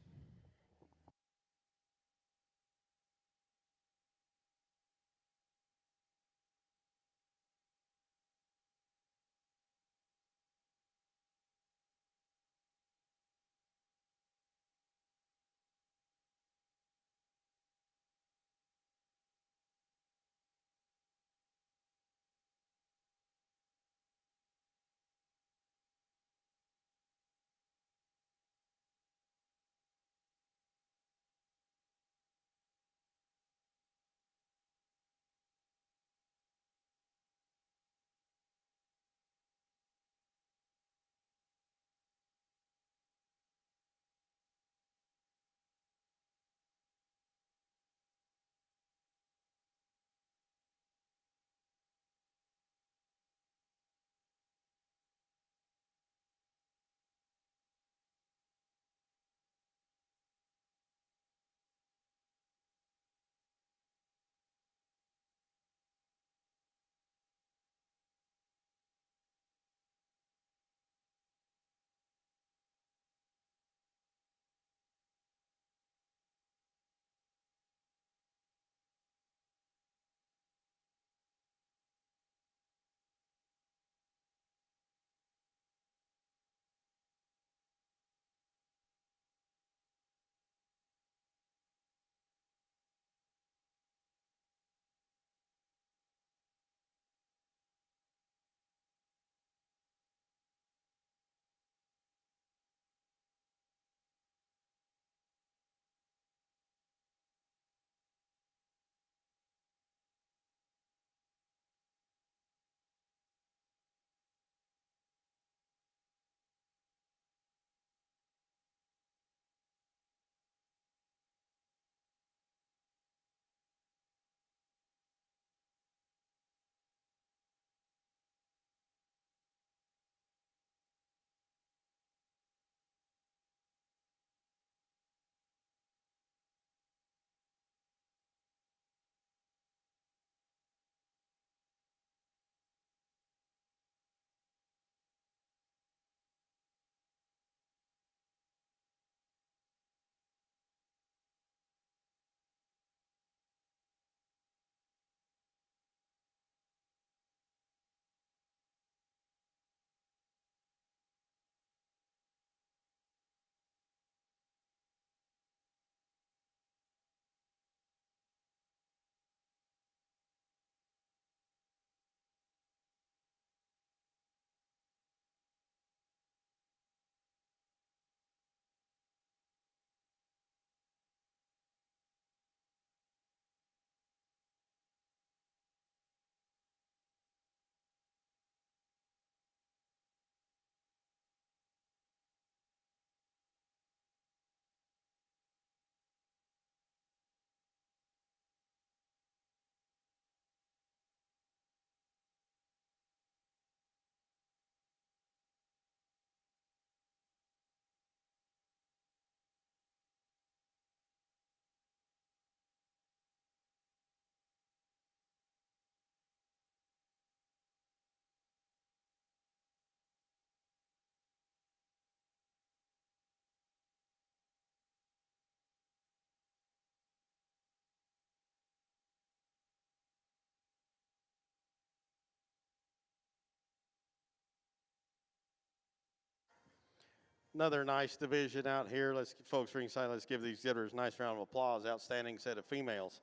Another nice division out here. Let's, folks ringside, let's give these getters a nice round of applause. Outstanding set of females.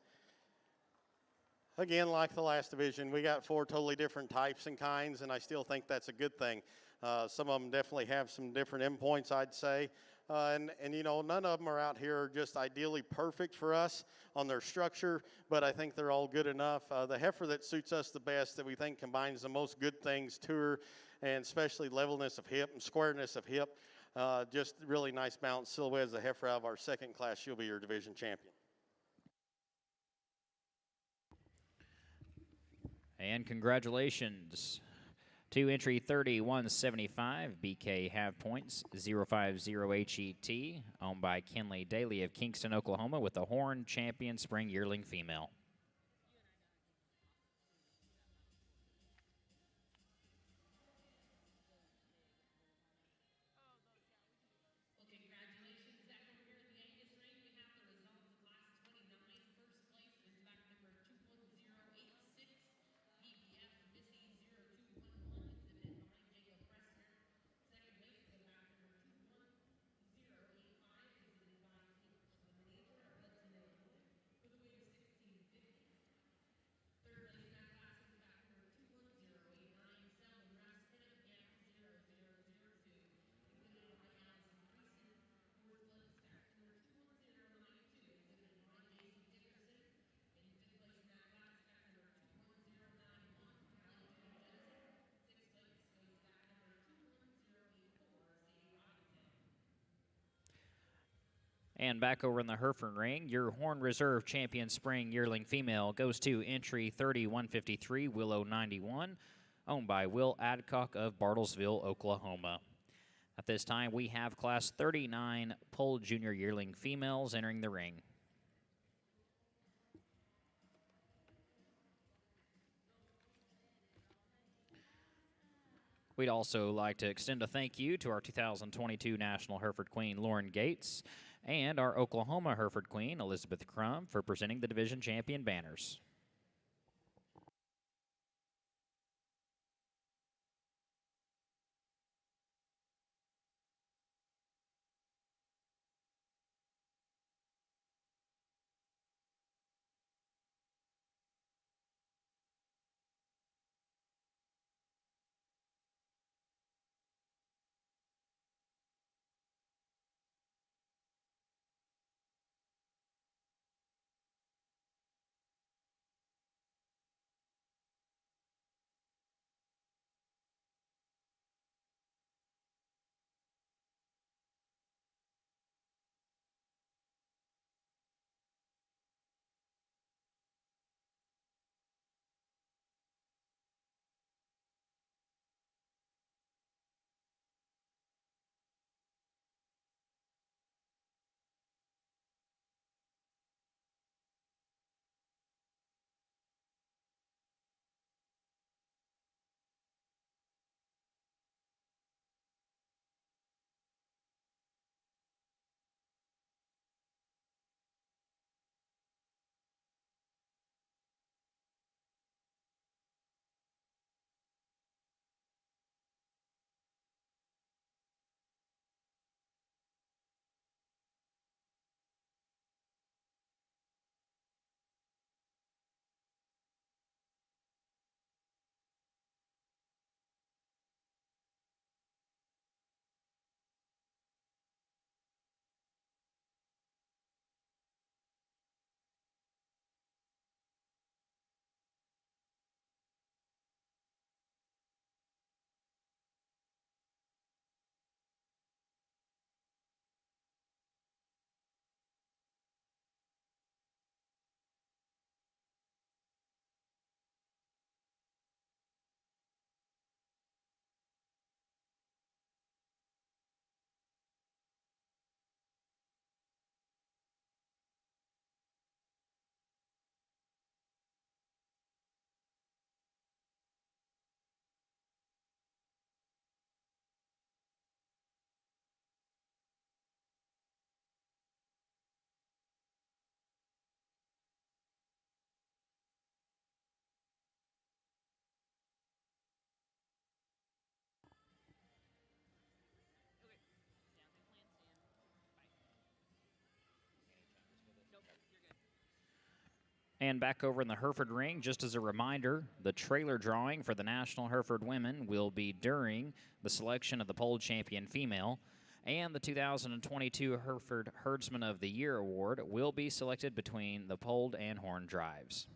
Again, like the last division, we got 4 totally different types and kinds, and I still think that's a good thing. Some of them definitely have some different endpoints, I'd say. And you know, none of them are out here just ideally perfect for us on their structure, but I think they're all good enough. The heifer that suits us the best, that we think combines the most good things to her, and especially levelness of hip and squareness of hip, just really nice balanced silhouette as the heifer out of our second class. She'll be your division champion. And congratulations to entry 3175, BK Have Points 050HET, owned by Kenley Daly of Kingston, Oklahoma, with the Horn Champion Spring Yearling Female. And back over in the Hereford ring, your Horn Reserve Champion Spring Yearling Female goes to entry 3153, Willow 91, owned by Will Adcock of Bartlesville, Oklahoma. At this time, we have Class 39 Pole Junior Yearling Females entering the ring. We'd also like to extend a thank you to our 2022 National Hereford Queen, Lauren Gates, and our Oklahoma Hereford Queen, Elizabeth Crum, for presenting the division champion banners. And back over in the Hereford ring, just as a reminder, the trailer drawing for the National Hereford Women will be during the selection of the pole champion female. And the 2022 Hereford Herdsman of the Year award will be selected between the poled and horn drives.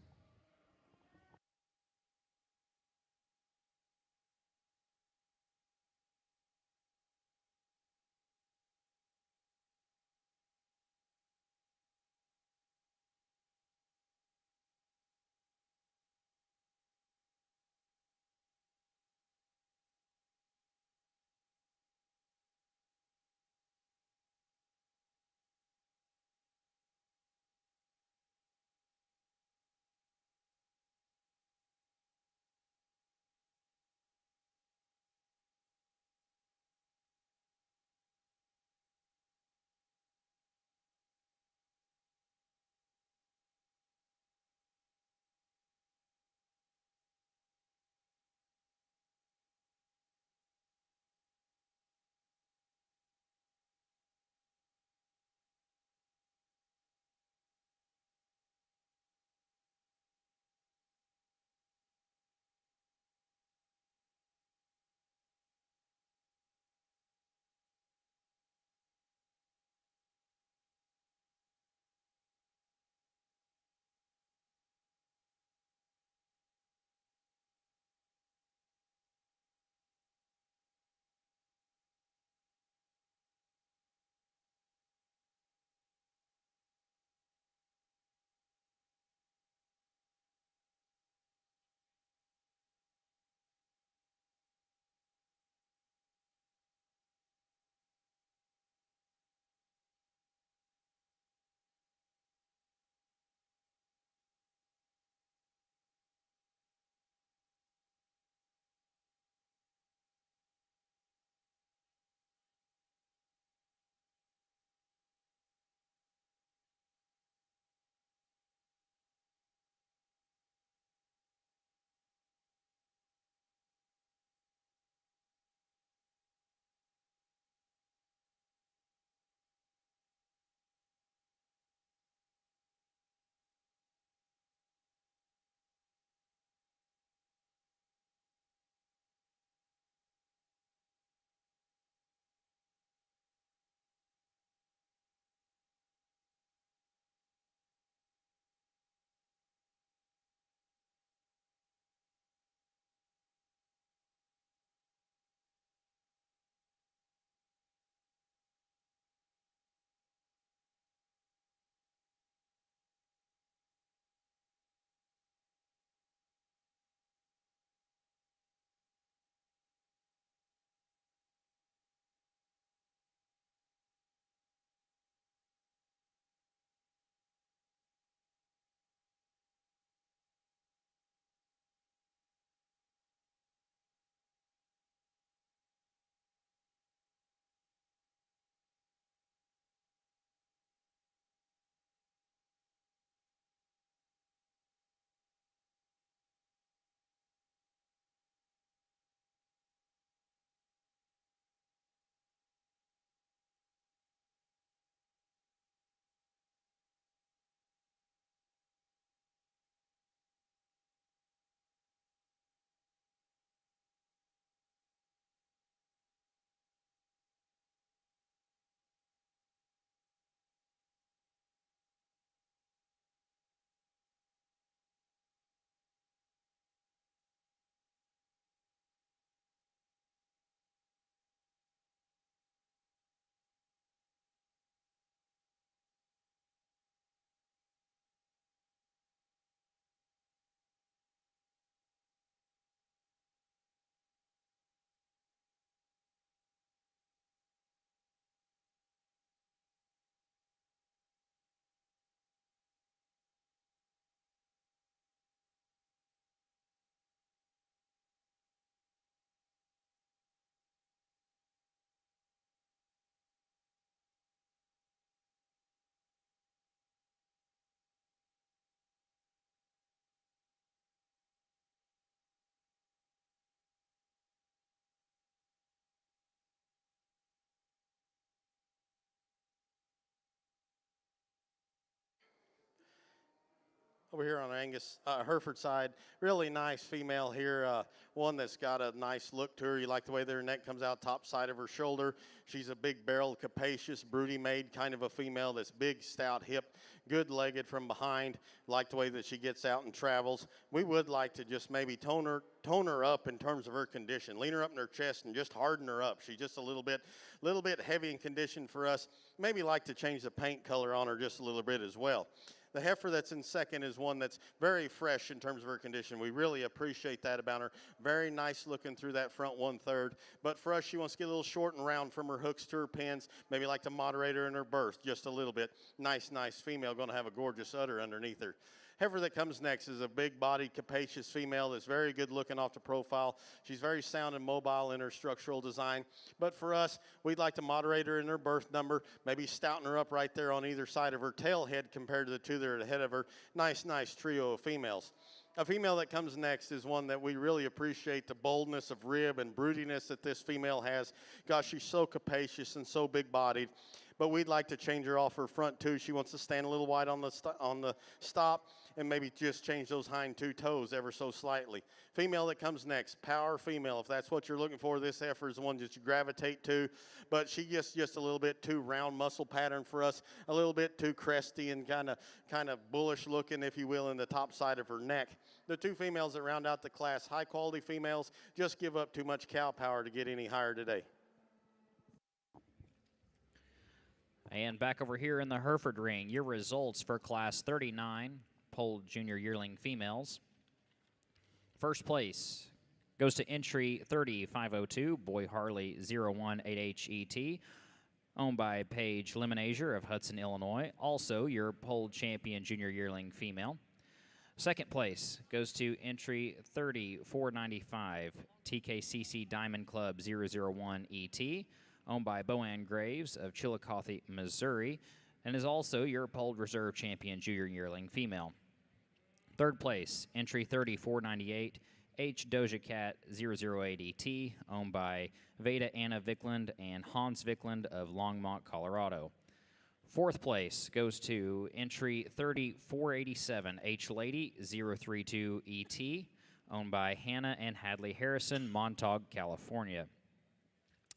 Over here on Angus Hereford side, really nice female here. One that's got a nice look to her. You like the way their neck comes out top side of her shoulder. She's a big barreled, capacious, broody made kind of a female that's big, stout, hip, good legged from behind. Like the way that she gets out and travels. We would like to just maybe tone her up in terms of her condition. Lean her up in her chest and just harden her up. She's just a little bit heavy in condition for us. Maybe like to change the paint color on her just a little bit as well. The heifer that's in second is one that's very fresh in terms of her condition. We really appreciate that about her. Very nice looking through that front 1/3. But for us, she wants to get a little short and round from her hooks to her pins. Maybe like to moderate her in her birth just a little bit. Nice female. Going to have a gorgeous udder underneath her. Heifer that comes next is a big-bodied, capacious female that's very good looking off the profile. She's very sound and mobile in her structural design. But for us, we'd like to moderate her in her birth number, maybe stouten her up right there on either side of her tail head compared to the two that are ahead of her. Nice trio of females. A female that comes next is one that we really appreciate the boldness of rib and broodiness that this female has. Gosh, she's so capacious and so big-bodied. But we'd like to change her off her front two. She wants to stand a little wide on the stop and maybe just change those hind two toes ever so slightly. Female that comes next, power female. If that's what you're looking for, this heifer is the one that you gravitate to. But she gets just a little bit too round muscle pattern for us, a little bit too cresty and kind of bullish looking, if you will, in the top side of her neck. The two females that round out the class, high quality females, just give up too much cow power to get any higher today. And back over here in the Hereford ring, your results for Class 39, polled junior yearling females. First place goes to entry 30502, Boy Harley 018HET, owned by Paige Lemonazier of Hudson, Illinois. Also your polled champion junior yearling female. Second place goes to entry 30495, TKCC Diamond Club 001ET, owned by Boann Graves of Chillicothe, Missouri, and is also your polled reserve champion junior yearling female. Third place, entry 3498, H. Doja Cat 008ET, owned by Veda Anna Vickland and Hans Vickland of Longmont, Colorado. Fourth place goes to entry 3487, H. Lady 032ET, owned by Hannah and Hadley Harrison, Montauk, California.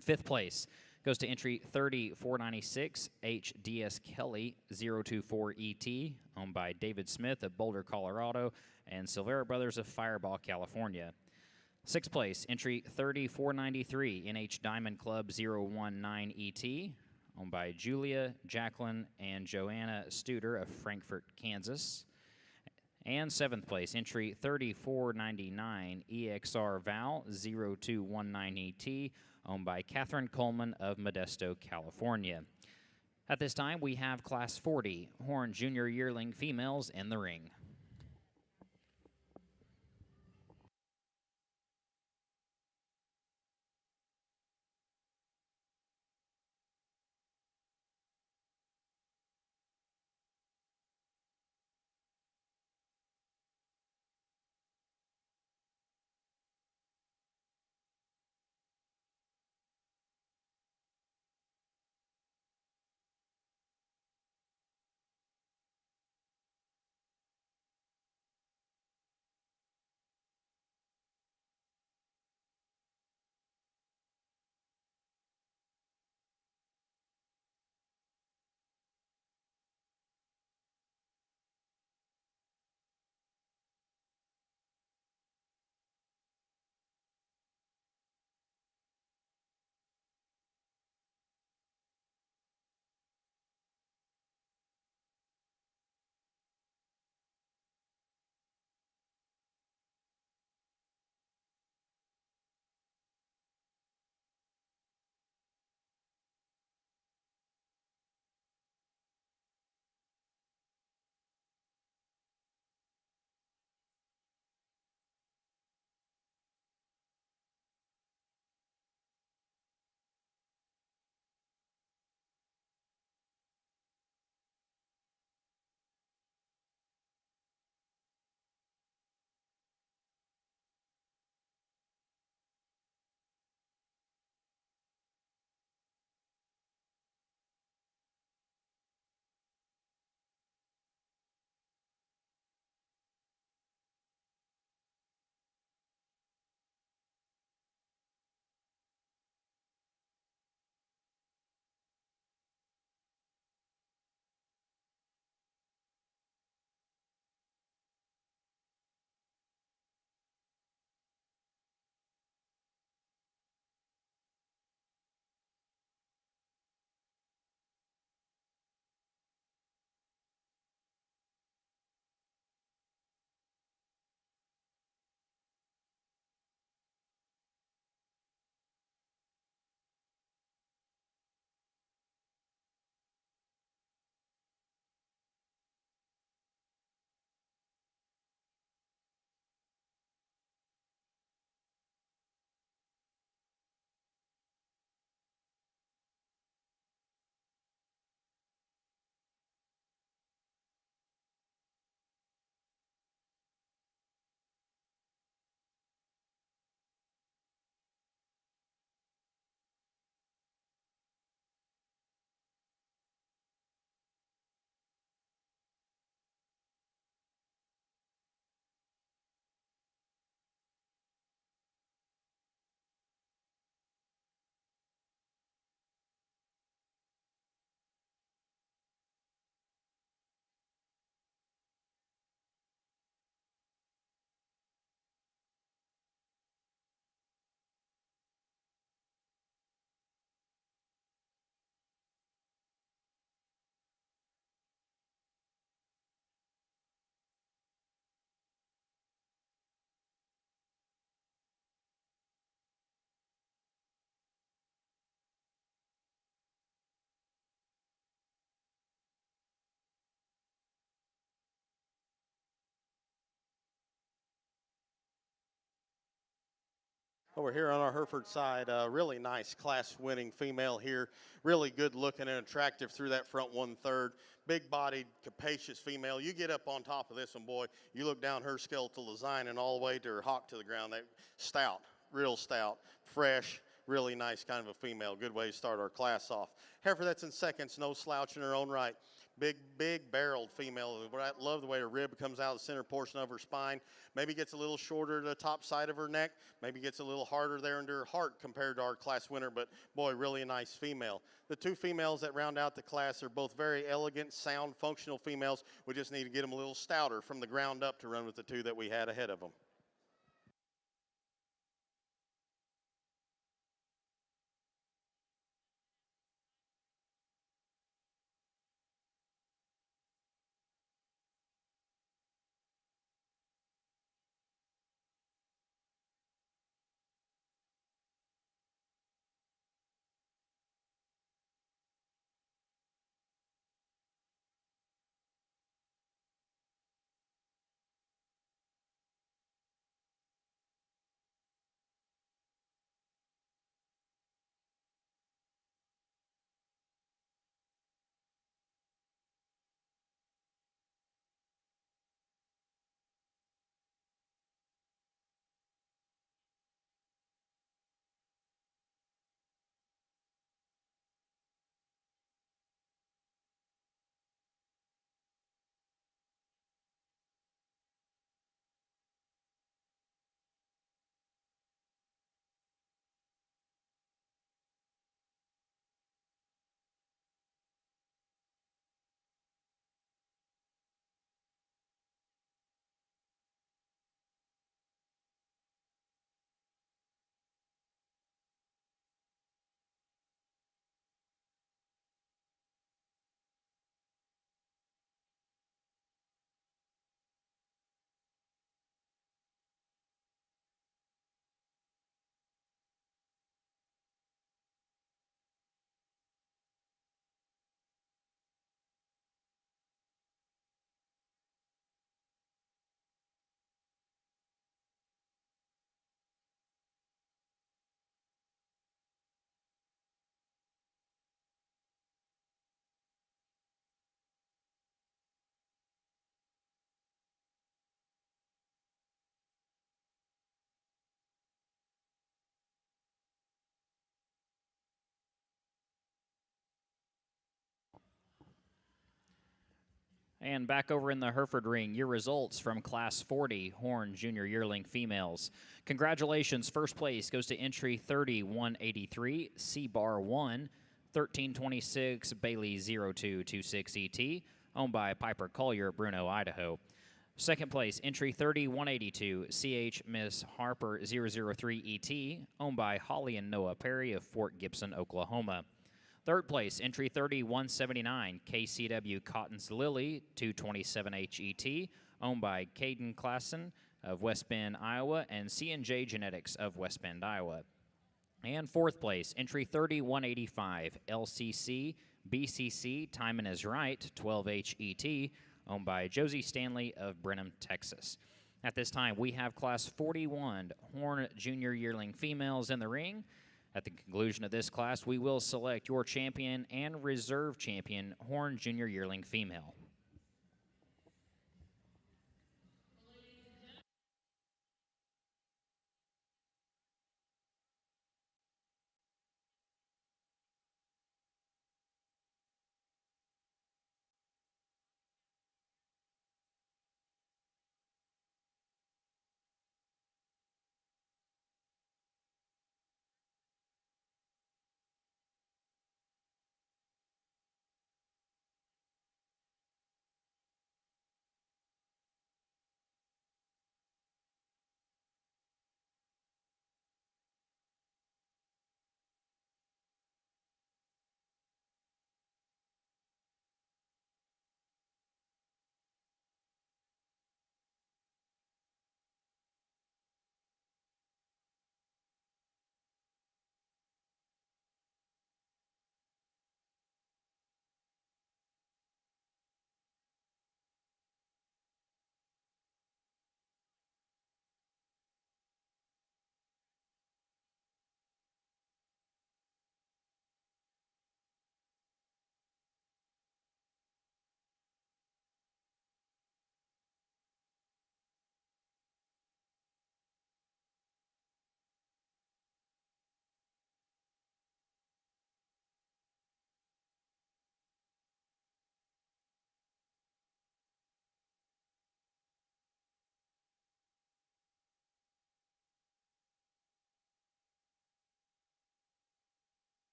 Fifth place goes to entry 30496, HDS Kelly 024ET, owned by David Smith of Boulder, Colorado, and Silvera Brothers of Firebaugh, California. Sixth place, entry 30493, NH Diamond Club 019ET, owned by Julia, Jacqueline, and Joanna Studer of Frankfort, Kansas. And seventh place, entry 3499, EXR Val 0219ET, owned by Catherine Coleman of Modesto, California. At this time, we have Class 40 Horn Junior Yearling females in the ring. Over here on our Hereford side, really nice class-winning female here. Really good looking and attractive through that front 1/3. Big-bodied, capacious female. You get up on top of this one, boy. You look down her skeletal design and all the way to her hock to the ground. That stout, real stout, fresh, really nice kind of a female. Good way to start our class off. Hereford, that's in seconds. No slouch in her own right. Big barreled female. I love the way her rib comes out of the center portion of her spine. Maybe gets a little shorter to the top side of her neck. Maybe gets a little harder there into her heart compared to our class winner, but boy, really a nice female. The two females that round out the class are both very elegant, sound, functional females. We just need to get them a little stouter from the ground up to run with the two that we had ahead of them. And back over in the Hereford ring, your results from Class 40 Horn Junior Yearling Females. Congratulations. First place goes to entry 30-183, C-Bar 1, 1326, Bailey 0226 ET, owned by Piper Collier, Bruno, Idaho. Second place, entry 30-182, CH Miss Harper 003 ET, owned by Holly and Noah Perry of Fort Gibson, Oklahoma. Third place, entry 30-179, KCW Cotton's Lily 227HET, owned by Caden Klassen of West Bend, Iowa, and C&J Genetics of West Bend, Iowa. And fourth place, entry 30-185, LCC BCC Timon is Right 12HET, owned by Josie Stanley of Brenham, Texas. At this time, we have Class 41 Horn Junior Yearling Females in the ring. At the conclusion of this class, we will select your champion and reserve champion Horn Junior Yearling Female.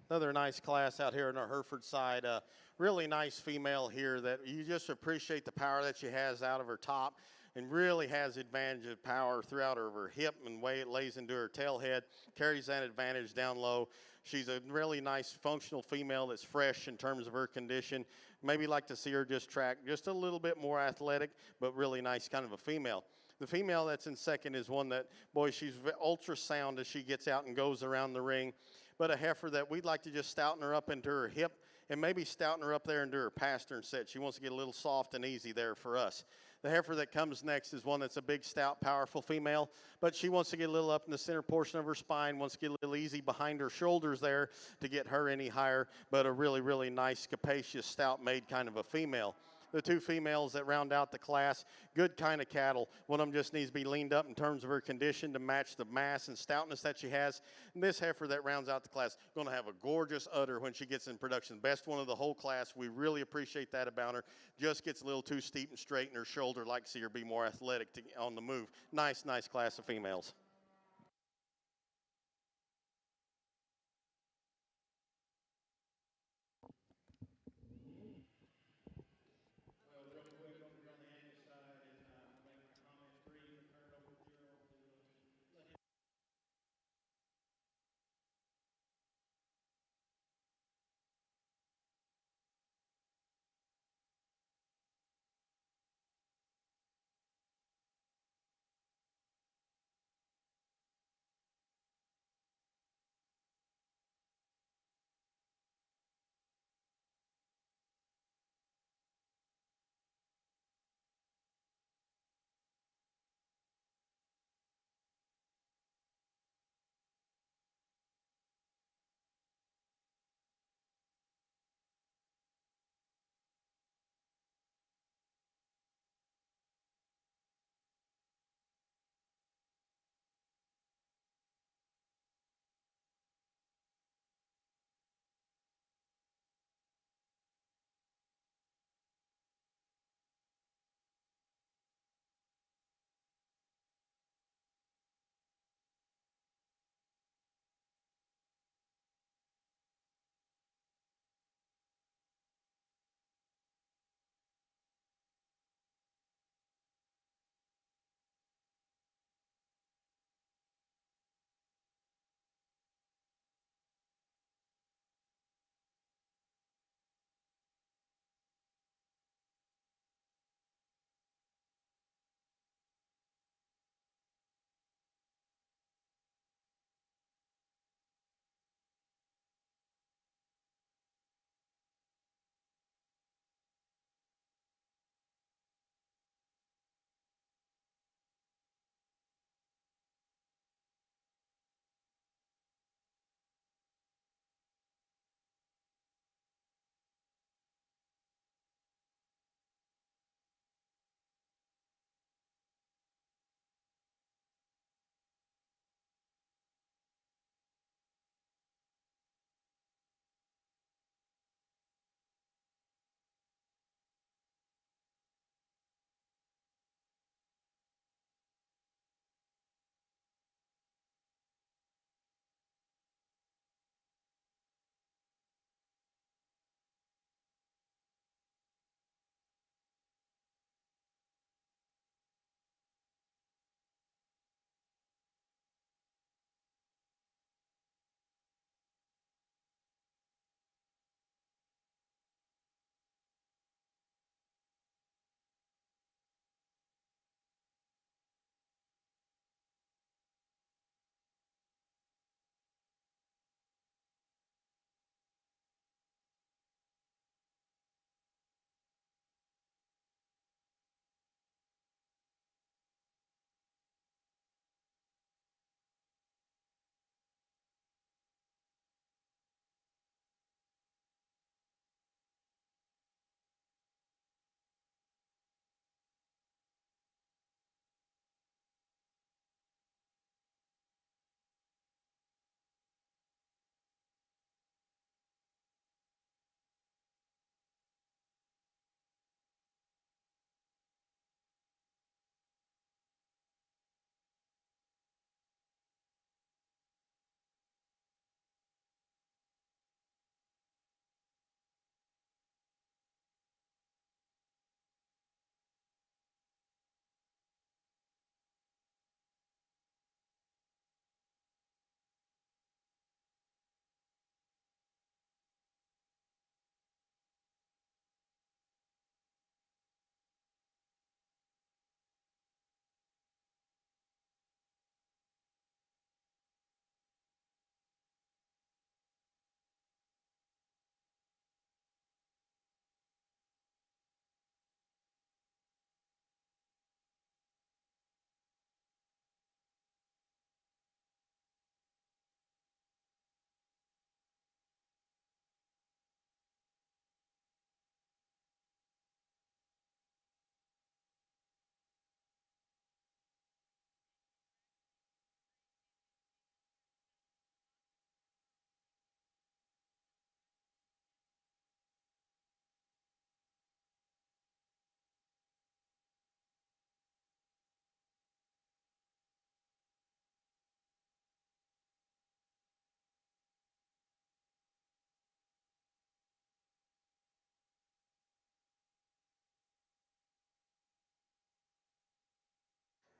Another nice class out here on our Hereford side. Really nice female here that you just appreciate the power that she has out of her top and really has advantage of power throughout her hip and way it lays into her tail head, carries that advantage down low. She's a really nice functional female that's fresh in terms of her condition. Maybe like to see her just track just a little bit more athletic, but really nice kind of a female. The female that's in second is one that, boy, she's ultrasound as she gets out and goes around the ring. But a heifer that we'd like to just stouten her up into her hip and maybe stouten her up there into her pastern set. She wants to get a little soft and easy there for us. The heifer that comes next is one that's a big, stout, powerful female, but she wants to get a little up in the center portion of her spine, wants to get a little easy behind her shoulders there to get her any higher, but a really, really nice, capacious, stout-made kind of a female. The two females that round out the class, good kind of cattle. One of them just needs to be leaned up in terms of her condition to match the mass and stoutness that she has. And this heifer that rounds out the class going to have a gorgeous udder when she gets in production. Best one of the whole class. We really appreciate that about her. Just gets a little too steep and straight in her shoulder. Like to see her be more athletic on the move. Nice, nice class of females.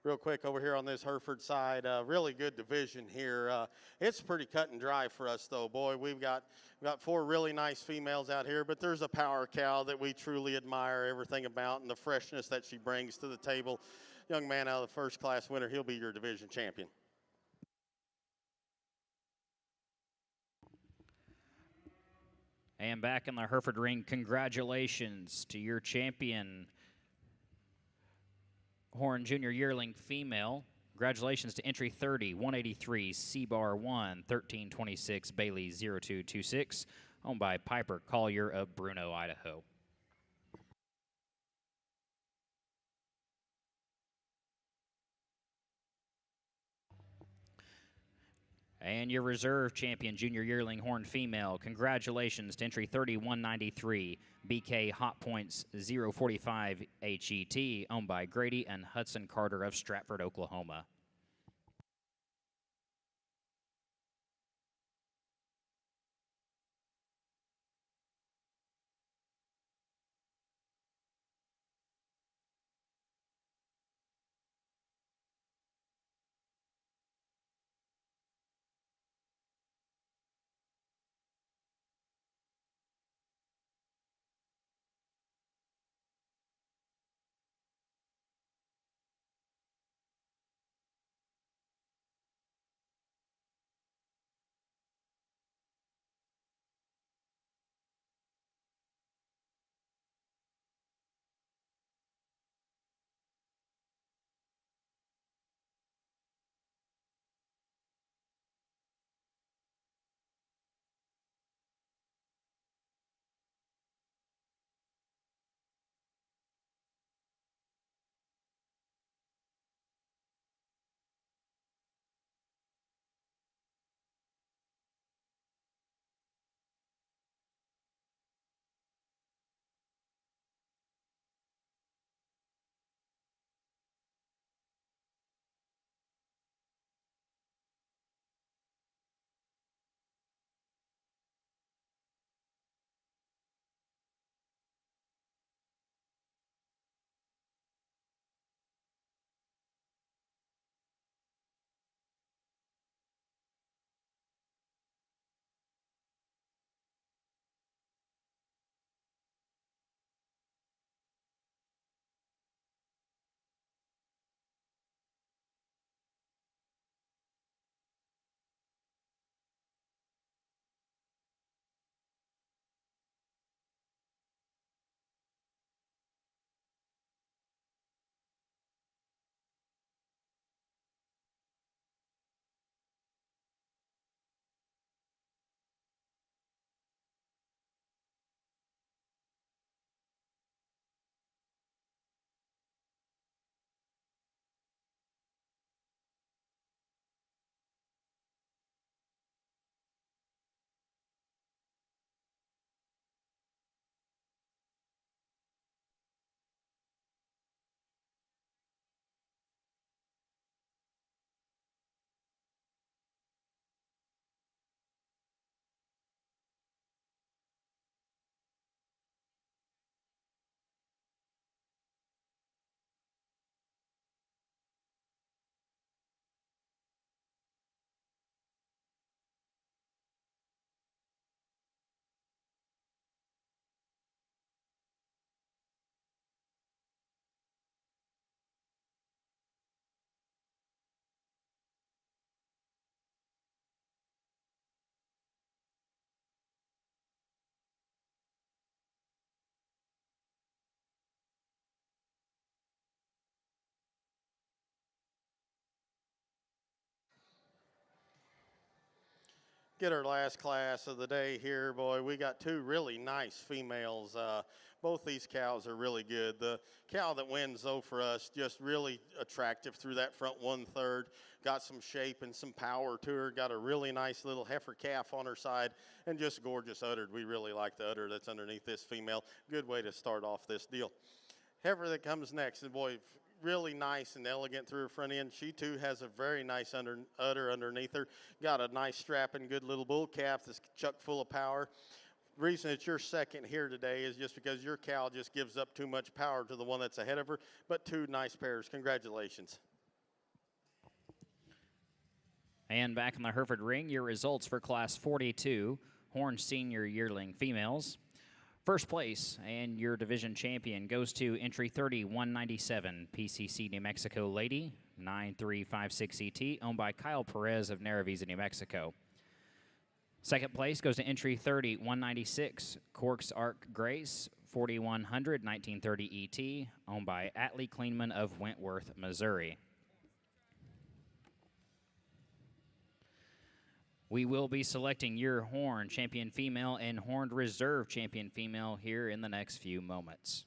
Real quick over here on this Hereford side, really good division here. It's pretty cut and dry for us, though. Boy, we've got 4 really nice females out here, but there's a power cow that we truly admire everything about and the freshness that she brings to the table. Young man out of the first class winner, he'll be your division champion. And back in the Hereford ring, congratulations to your champion, Horn Junior Yearling Female. Congratulations to entry 30, 183, C-Bar 1, 1326, Bailey 0226, owned by Piper Collier of Bruno, Idaho. And your reserve champion, Junior Yearling Horn Female. Congratulations to entry 30, 193, BK Hot Points 045 HET, owned by Grady and Hudson Carter of Stratford, Oklahoma. Get our last class of the day here, boy. We got 2 really nice females. Both these cows are really good. The cow that wins, though, for us, just really attractive through that front 1/3. Got some shape and some power to her. Got a really nice little heifer calf on her side and just gorgeous uddered. We really like the udder that's underneath this female. Good way to start off this deal. Heifer that comes next, and boy, really nice and elegant through her front end. She too has a very nice udder underneath her. Got a nice strapping, good little bull calf that's chock full of power. Reason that you're second here today is just because your cow just gives up too much power to the one that's ahead of her, but 2 nice pairs. Congratulations. And back in the Hereford ring, your results for Class 42, Horn Senior Yearling Females. First place and your division champion goes to entry 30-197 PCC New Mexico Lady 9356 ET, owned by Kyle Perez of Naravisa, New Mexico. Second place goes to entry 30-196 Corks Arc Grace 4100 1930 ET, owned by Atlee Kleinman of Wentworth, Missouri. We will be selecting your Horn Champion Female and Horned Reserve Champion Female here in the next few moments.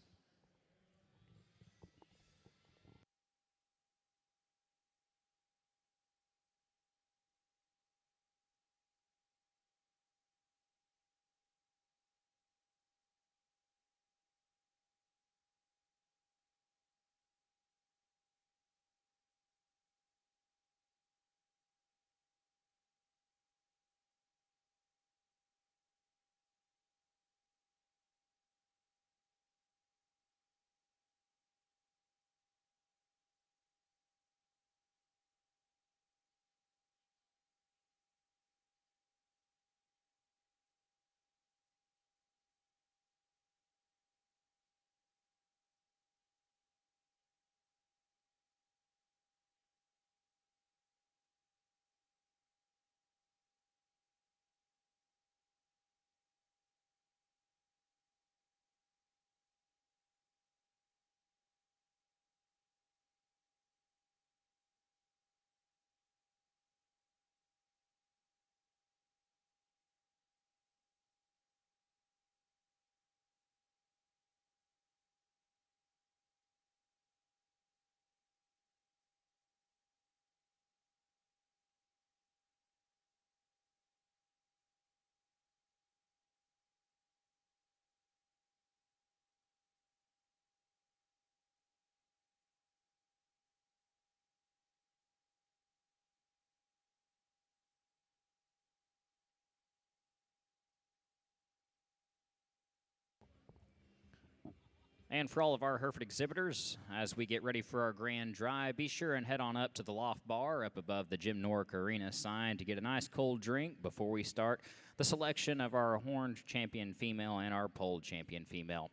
And for all of our Hereford exhibitors, as we get ready for our grand drive, be sure and head on up to the Loft Bar up above the Jim Norick Arena sign to get a nice cold drink before we start the selection of our Horned Champion Female and our Polled Champion Female.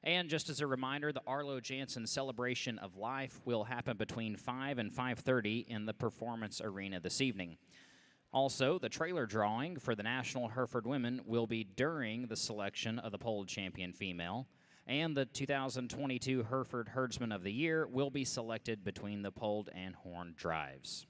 And just as a reminder, the Arlo Jansen Celebration of Life will happen between 5 and 5:30 in the Performance Arena this evening. Also, the trailer drawing for the National Hereford Women will be during the selection of the Polled Champion Female, and the 2022 Hereford Herdsman of the Year will be selected between the polled and horned drives.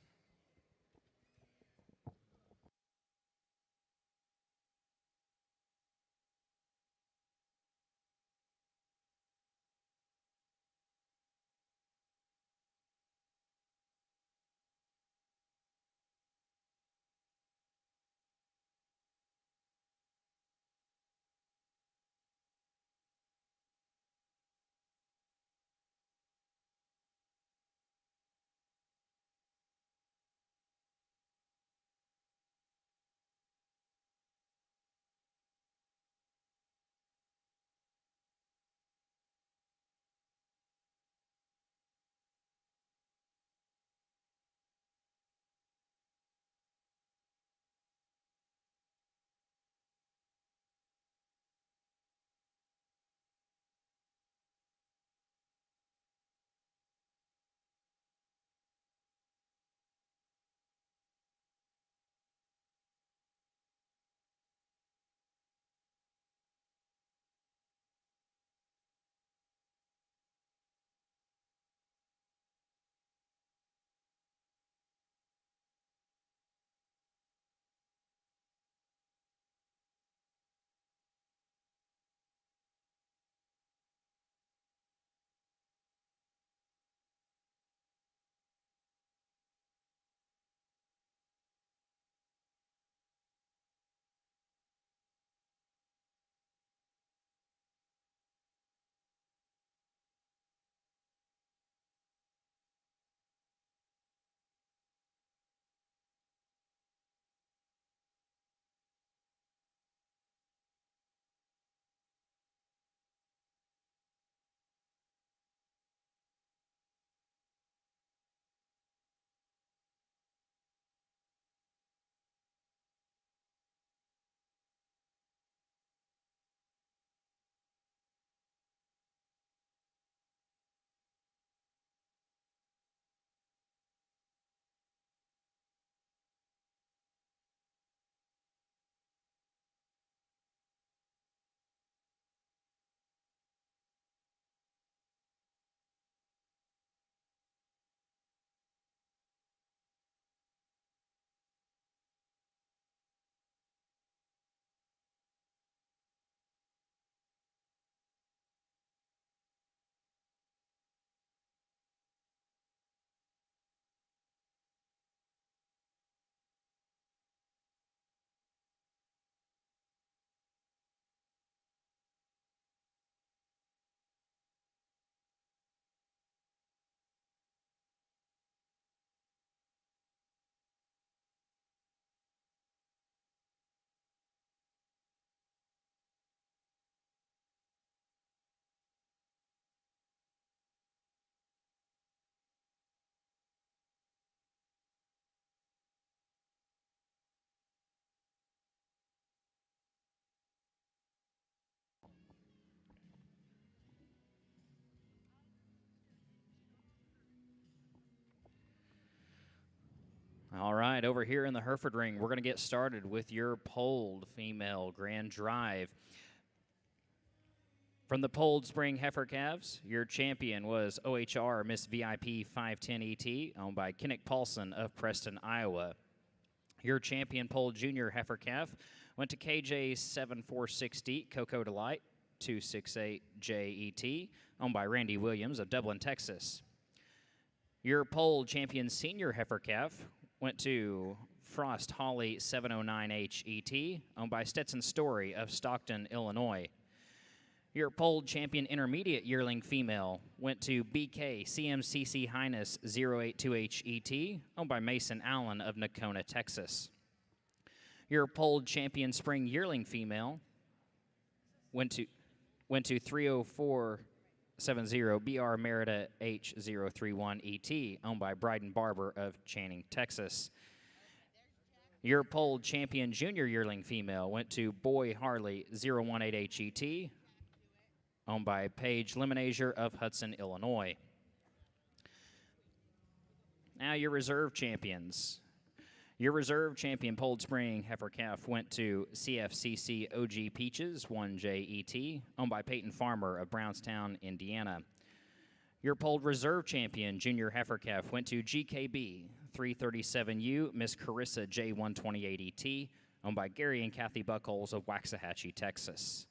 All right, over here in the Hereford ring, we're going to get started with your polled female grand drive. From the polled spring heifer calves, your champion was OHR Miss VIP 510 ET, owned by Kinnick Paulson of Preston, Iowa. Your champion polled junior heifer calf went to KJ 7460 Cocoa Delight 268 JET, owned by Randy Williams of Dublin, Texas. Your polled champion senior heifer calf went to Frost Holly 709H ET, owned by Stetson Story of Stockton, Illinois. Your polled champion intermediate yearling female went to BK CMCC Highness 082H ET, owned by Mason Allen of Nocona, Texas. Your polled champion spring yearling female went to 30470 BR Merida H031 ET, owned by Bryden Barber of Channing, Texas. Your polled champion junior yearling female went to Boy Harley 018H ET, owned by Paige Lemonazier of Hudson, Illinois. Now your reserve champions. Your reserve champion polled spring heifer calf went to CFCC OG Peaches 1JET, owned by Peyton Farmer of Brownstown, Indiana. Your polled reserve champion junior heifer calf went to GKB 337U Miss Carissa J128ET, owned by Gary and Kathy Buckholes of Waxahachie, Texas.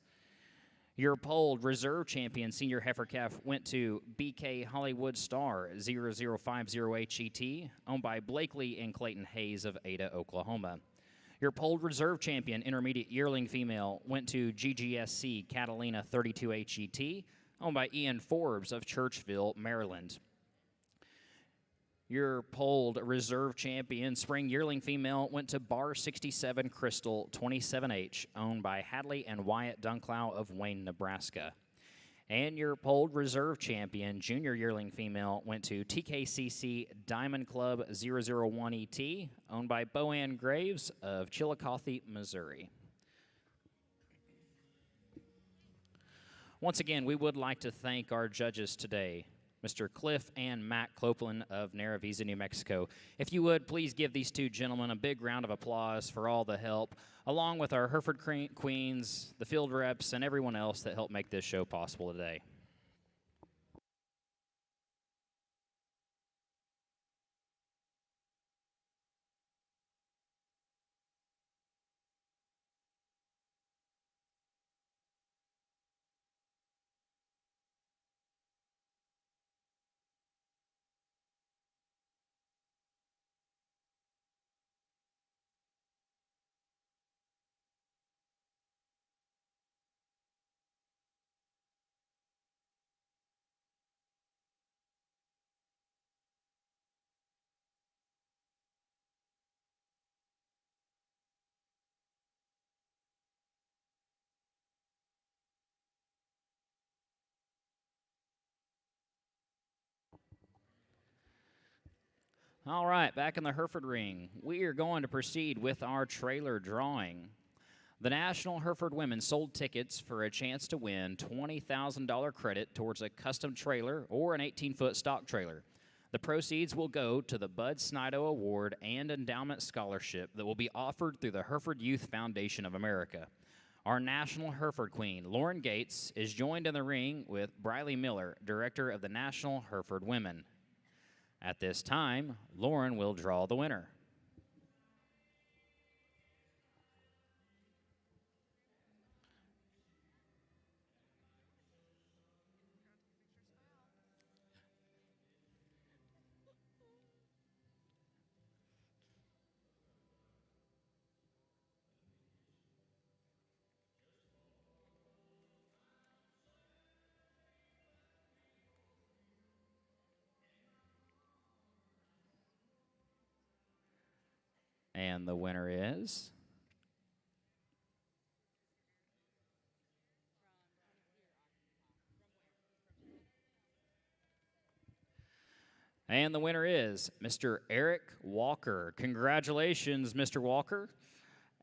Your polled reserve champion senior heifer calf went to BK Hollywood Star 0050HET, owned by Blakely and Clayton Hayes of Ada, Oklahoma. Your polled reserve champion intermediate yearling female went to GGSC Catalina 32HET, owned by Ian Forbes of Churchville, Maryland. Your polled reserve champion spring yearling female went to Bar 67 Crystal 27H, owned by Hadley and Wyatt Dunklow of Wayne, Nebraska. And your polled reserve champion junior yearling female went to TKCC Diamond Club 001ET, owned by Boann Graves of Chillicothe, Missouri. Once again, we would like to thank our judges today, Mr. Cliff and Matt Clopeland of Naravisa, New Mexico. If you would, please give these two gentlemen a big round of applause for all the help, along with our Hereford Queens, the field reps, and everyone else that helped make this show possible today. All right, back in the Hereford ring, we are going to proceed with our trailer drawing. The National Hereford Women sold tickets for a chance to win $20,000 credit towards a custom trailer or an 18-foot stock trailer. The proceeds will go to the Bud Snido Award and Endowment Scholarship that will be offered through the Hereford Youth Foundation of America. Our National Hereford Queen, Lauren Gates, is joined in the ring with Briley Miller, Director of the National Hereford Women. At this time, Lauren will draw the winner. And the winner is Mr. Eric Walker. Congratulations, Mr. Walker.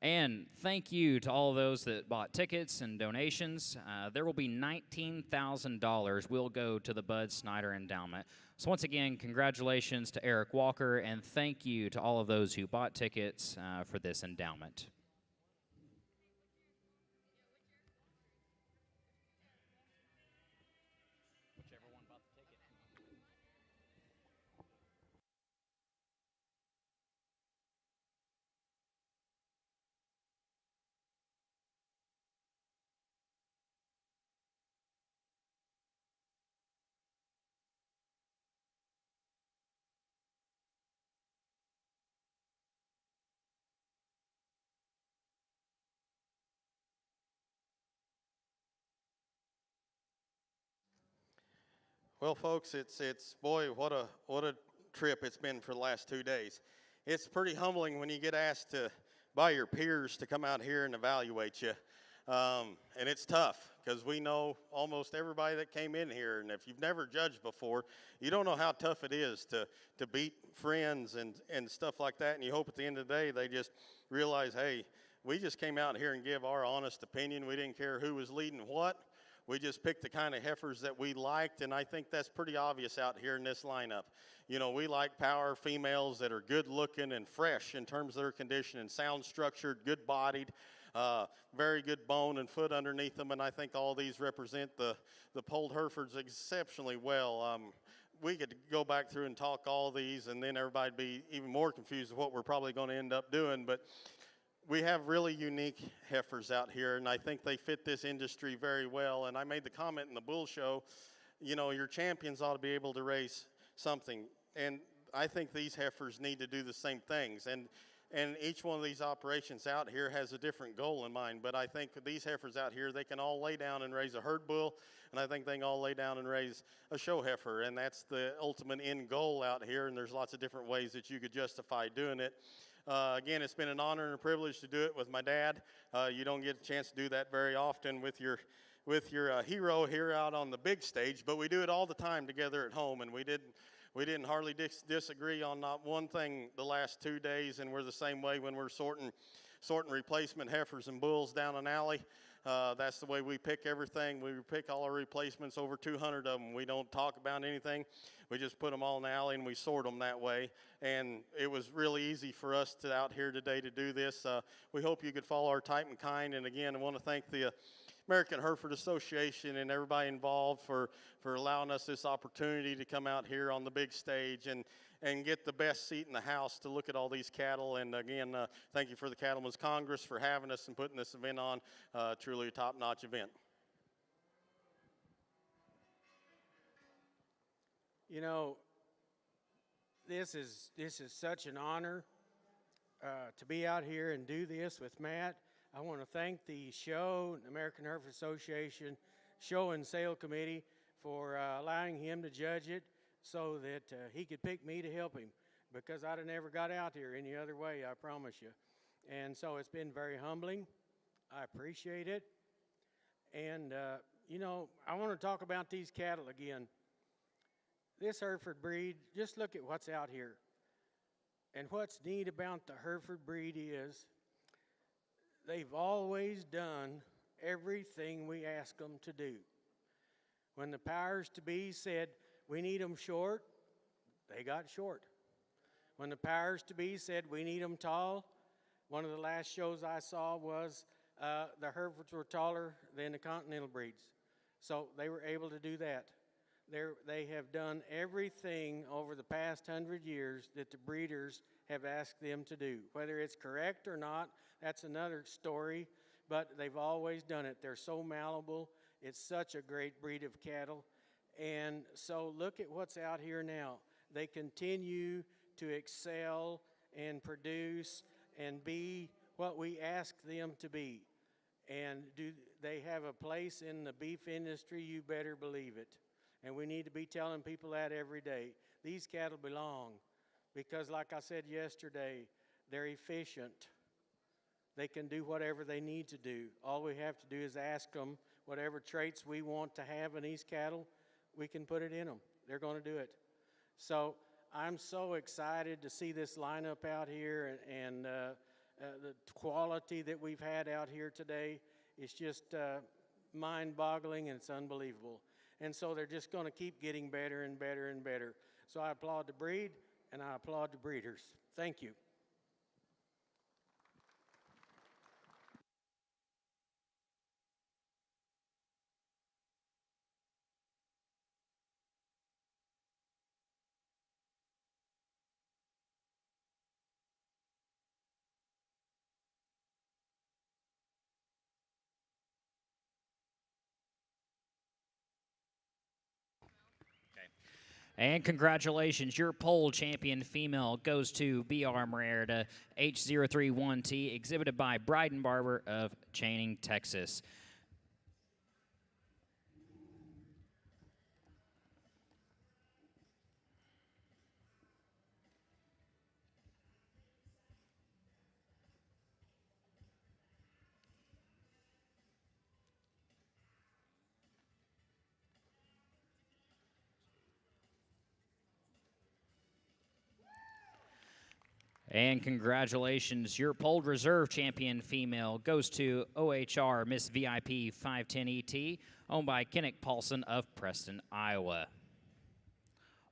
And thank you to all those that bought tickets and donations. There will be $19,000 will go to the Bud Snyder Endowment. So once again, congratulations to Eric Walker, and thank you to all of those who bought tickets for this endowment. Well, folks, it's boy, what a trip it's been for the last 2 days. It's pretty humbling when you get asked by your peers to come out here and evaluate you, and it's tough because we know almost everybody that came in here, and if you've never judged before, you don't know how tough it is to beat friends and stuff like that. And you hope at the end of the day they just realize, hey, we just came out here and give our honest opinion. We didn't care who was leading what. We just picked the kind of heifers that we liked, and I think that's pretty obvious out here in this lineup. You know, we like power females that are good looking and fresh in terms of their condition and sound structured, good bodied, very good bone and foot underneath them, and I think all these represent the polled Herefords exceptionally well. We could go back through and talk all these, and then everybody'd be even more confused of what we're probably going to end up doing, but we have really unique heifers out here, and I think they fit this industry very well. And I made the comment in the bull show, you know, your champions ought to be able to raise something. And I think these heifers need to do the same things. And each one of these operations out here has a different goal in mind. But I think these heifers out here, they can all lay down and raise a herd bull, and I think they can all lay down and raise a show heifer. And that's the ultimate end goal out here, and there's lots of different ways that you could justify doing it. Again, it's been an honor and a privilege to do it with my dad. You don't get a chance to do that very often with your hero here out on the big stage, but we do it all the time together at home, and we didn't hardly disagree on not one thing the last 2 days, and we're the same way when we're sorting replacement heifers and bulls down an alley. That's the way we pick everything. We pick all our replacements, over 200 of them. We don't talk about anything. We just put them all in the alley and we sort them that way. And it was really easy for us out here today to do this. We hope you could follow our type and kind. And again, I want to thank the American Hereford Association and everybody involved for allowing us this opportunity to come out here on the big stage and get the best seat in the house to look at all these cattle. And again, thank you for the Cattlemen's Congress for having us and putting this event on. Truly a top-notch event. You know, this is such an honor to be out here and do this with Matt. I want to thank the show, American Hereford Association Show and Sale Committee, for allowing him to judge it so that he could pick me to help him, because I'd have never got out here any other way, I promise you. And so it's been very humbling. I appreciate it. And, you know, I want to talk about these cattle again. This Hereford breed, just look at what's out here. And what's neat about the Hereford breed is they've always done everything we ask them to do. When the powers to be said, we need them short, they got short. When the powers to be said, we need them tall, one of the last shows I saw was the Herefords were taller than the Continental breeds. So they were able to do that. They have done everything over the past 100 years that the breeders have asked them to do. Whether it's correct or not, that's another story, but they've always done it. They're so malleable. It's such a great breed of cattle. And so look at what's out here now. They continue to excel and produce and be what we ask them to be. And do they have a place in the beef industry? You better believe it. And we need to be telling people that every day. These cattle belong because, like I said yesterday, they're efficient. They can do whatever they need to do. All we have to do is ask them whatever traits we want to have in these cattle, we can put it in them. They're going to do it. So I'm so excited to see this lineup out here, and the quality that we've had out here today is just mind-boggling, and it's unbelievable. And so they're just going to keep getting better and better and better. So I applaud the breed, and I applaud the breeders. Thank you. And congratulations, your pole champion female goes to B.R. Marietta H031T, exhibited by Bryden Barber of Channing, Texas. And congratulations, your pole reserve champion female goes to OHR Miss VIP 510ET, owned by Kennick Paulson of Preston, Iowa.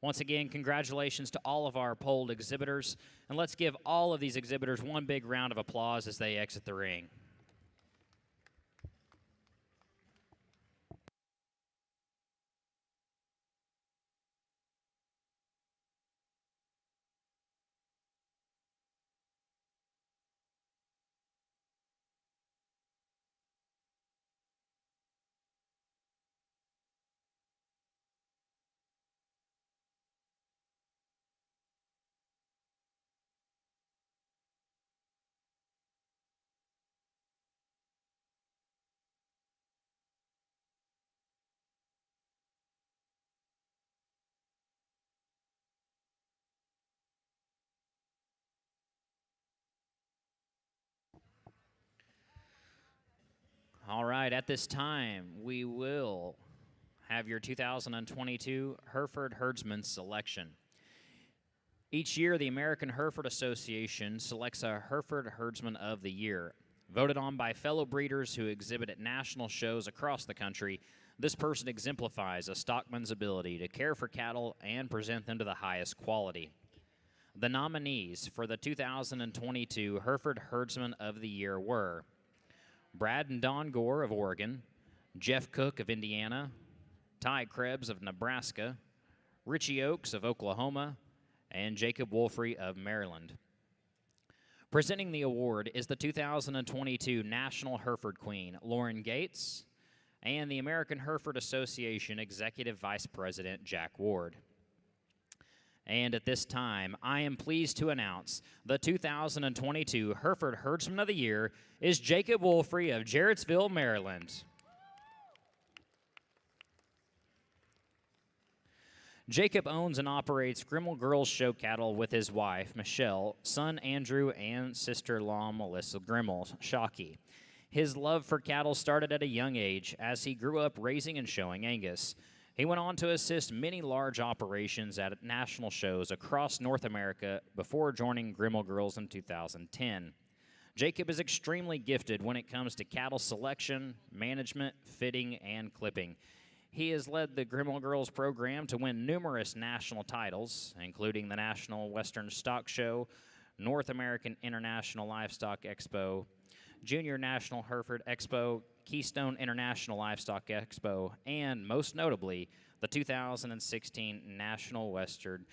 Once again, congratulations to all of our polled exhibitors, and let's give all of these exhibitors one big round of applause as they exit the ring. All right, at this time, we will have your 2022 Hereford Herdsman selection. Each year, the American Hereford Association selects a Hereford Herdsman of the Year. Voted on by fellow breeders who exhibit at national shows across the country, this person exemplifies a stockman's ability to care for cattle and present them to the highest quality. The nominees for the 2022 Hereford Herdsman of the Year were Brad and Don Gore of Oregon, Jeff Cook of Indiana, Ty Krebs of Nebraska, Richie Oakes of Oklahoma, and Jacob Wolfrey of Maryland. Presenting the award is the 2022 National Hereford Queen, Lauren Gates, and the American Hereford Association Executive Vice President, Jack Ward. And at this time, I am pleased to announce the 2022 Hereford Herdsman of the Year is Jacob Wolfrey of Jarrettsville, Maryland. Jacob owns and operates Grimmel Girls Show Cattle with his wife, Michelle, son Andrew, and sister-in-law Melissa Grimmel, Shockey. His love for cattle started at a young age as he grew up raising and showing Angus. He went on to assist many large operations at national shows across North America before joining Grimmel Girls in 2010. Jacob is extremely gifted when it comes to cattle selection, management, fitting, and clipping. He has led the Grimmel Girls program to win numerous national titles, including the National Western Stock Show, North American International Livestock Expo, Junior National Hereford Expo, Keystone International Livestock Expo, and most notably, the 2016 National Western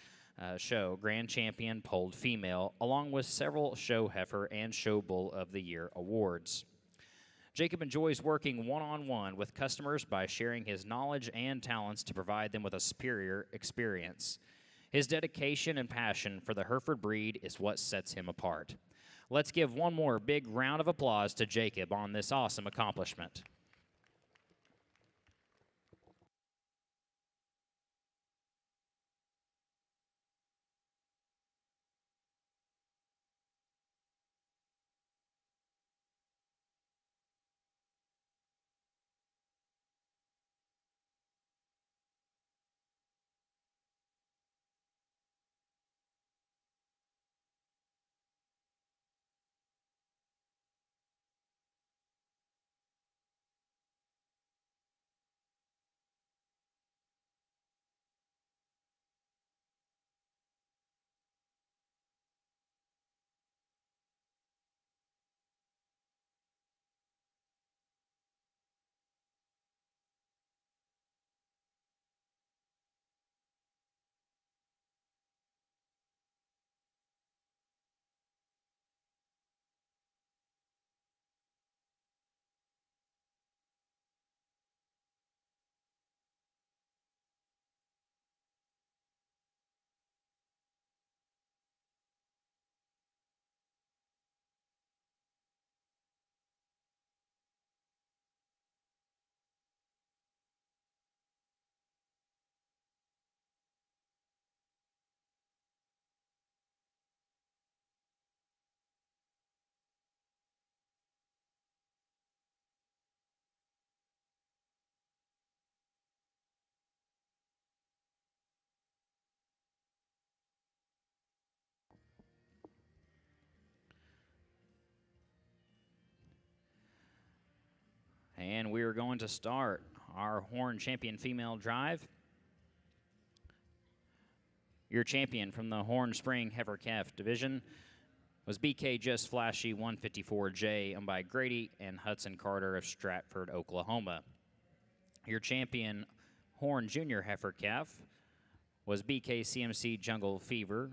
Show Grand Champion Polled Female, along with several Show Heifer and Show Bull of the Year awards. Jacob enjoys working one-on-one with customers by sharing his knowledge and talents to provide them with a superior experience. His dedication and passion for the Hereford breed is what sets him apart. Let's give one more big round of applause to Jacob on this awesome accomplishment. And we are going to start our Horn Champion Female Drive. Your champion from the Horn Spring Heifer Calf Division was BK Just Flashy 154J, owned by Grady and Hudson Carter of Stratford, Oklahoma. Your champion Horn Junior Heifer Calf was BK CMC Jungle Fever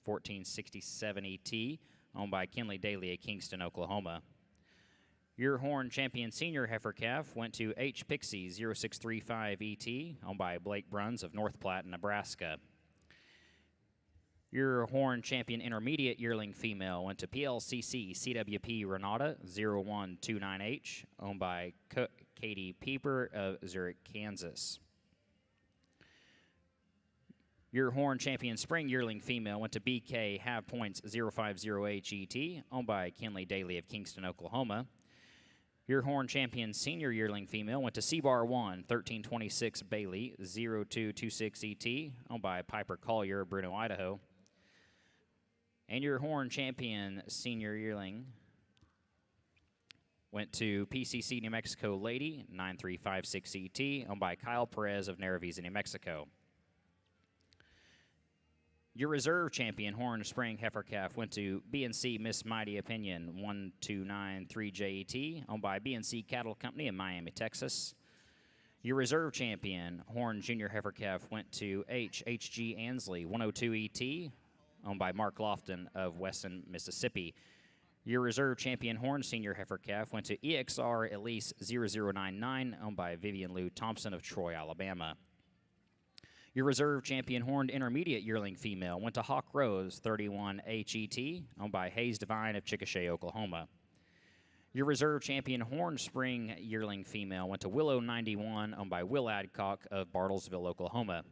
1467 ET, owned by Kinley Daly of Kingston, Oklahoma. Your Horn Champion Senior Heifer Calf went to H Pixie 0635 ET, owned by Blake Bruns of North Platte, Nebraska. Your Horn Champion Intermediate Yearling Female went to PLCC CWP Renata 0129H, owned by Katie Pieper of Zurich, Kansas. Your Horn Champion Spring Yearling Female went to BK Have Points 050H ET, owned by Kinley Daly of Kingston, Oklahoma. Your Horn Champion Senior Yearling Female went to C-Bar 1 1326 Bailey 0226 ET, owned by Piper Collier of Bruno, Idaho. And your Horn Champion Senior Yearling went to PCC New Mexico Lady 9356 ET, owned by Kyle Perez of Naravisa, New Mexico. Your Reserve Champion Horn Spring Heifer Calf went to BNC Miss Mighty Opinion 1293JET, owned by BNC Cattle Company in Miami, Texas. Your Reserve Champion Horn Junior Heifer Calf went to HG Ansley 102ET, owned by Mark Lofton of Weston, Mississippi. Your Reserve Champion Horn Senior Heifer Calf went to EXR Elise 0099, owned by Vivian Lou Thompson of Troy, Alabama. Your Reserve Champion Horned Intermediate Yearling Female went to Hawk Rose 31HET, owned by Hayes Devine of Chickasha, Oklahoma. Your Reserve Champion Horn Spring Yearling Female went to Willow 91, owned by Will Adcock of Bartlesville, Oklahoma.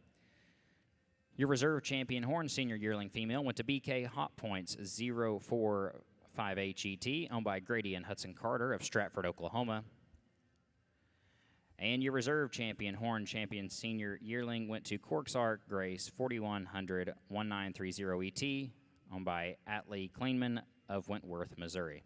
Your Reserve Champion Horn Senior Yearling Female went to BK Hot Points 045HET, owned by Grady and Hudson Carter of Stratford, Oklahoma. And your Reserve Champion Horn Champion Senior Yearling went to Corksark Grace 4100 1930 ET, owned by Atlee Kleinman of Wentworth, Missouri.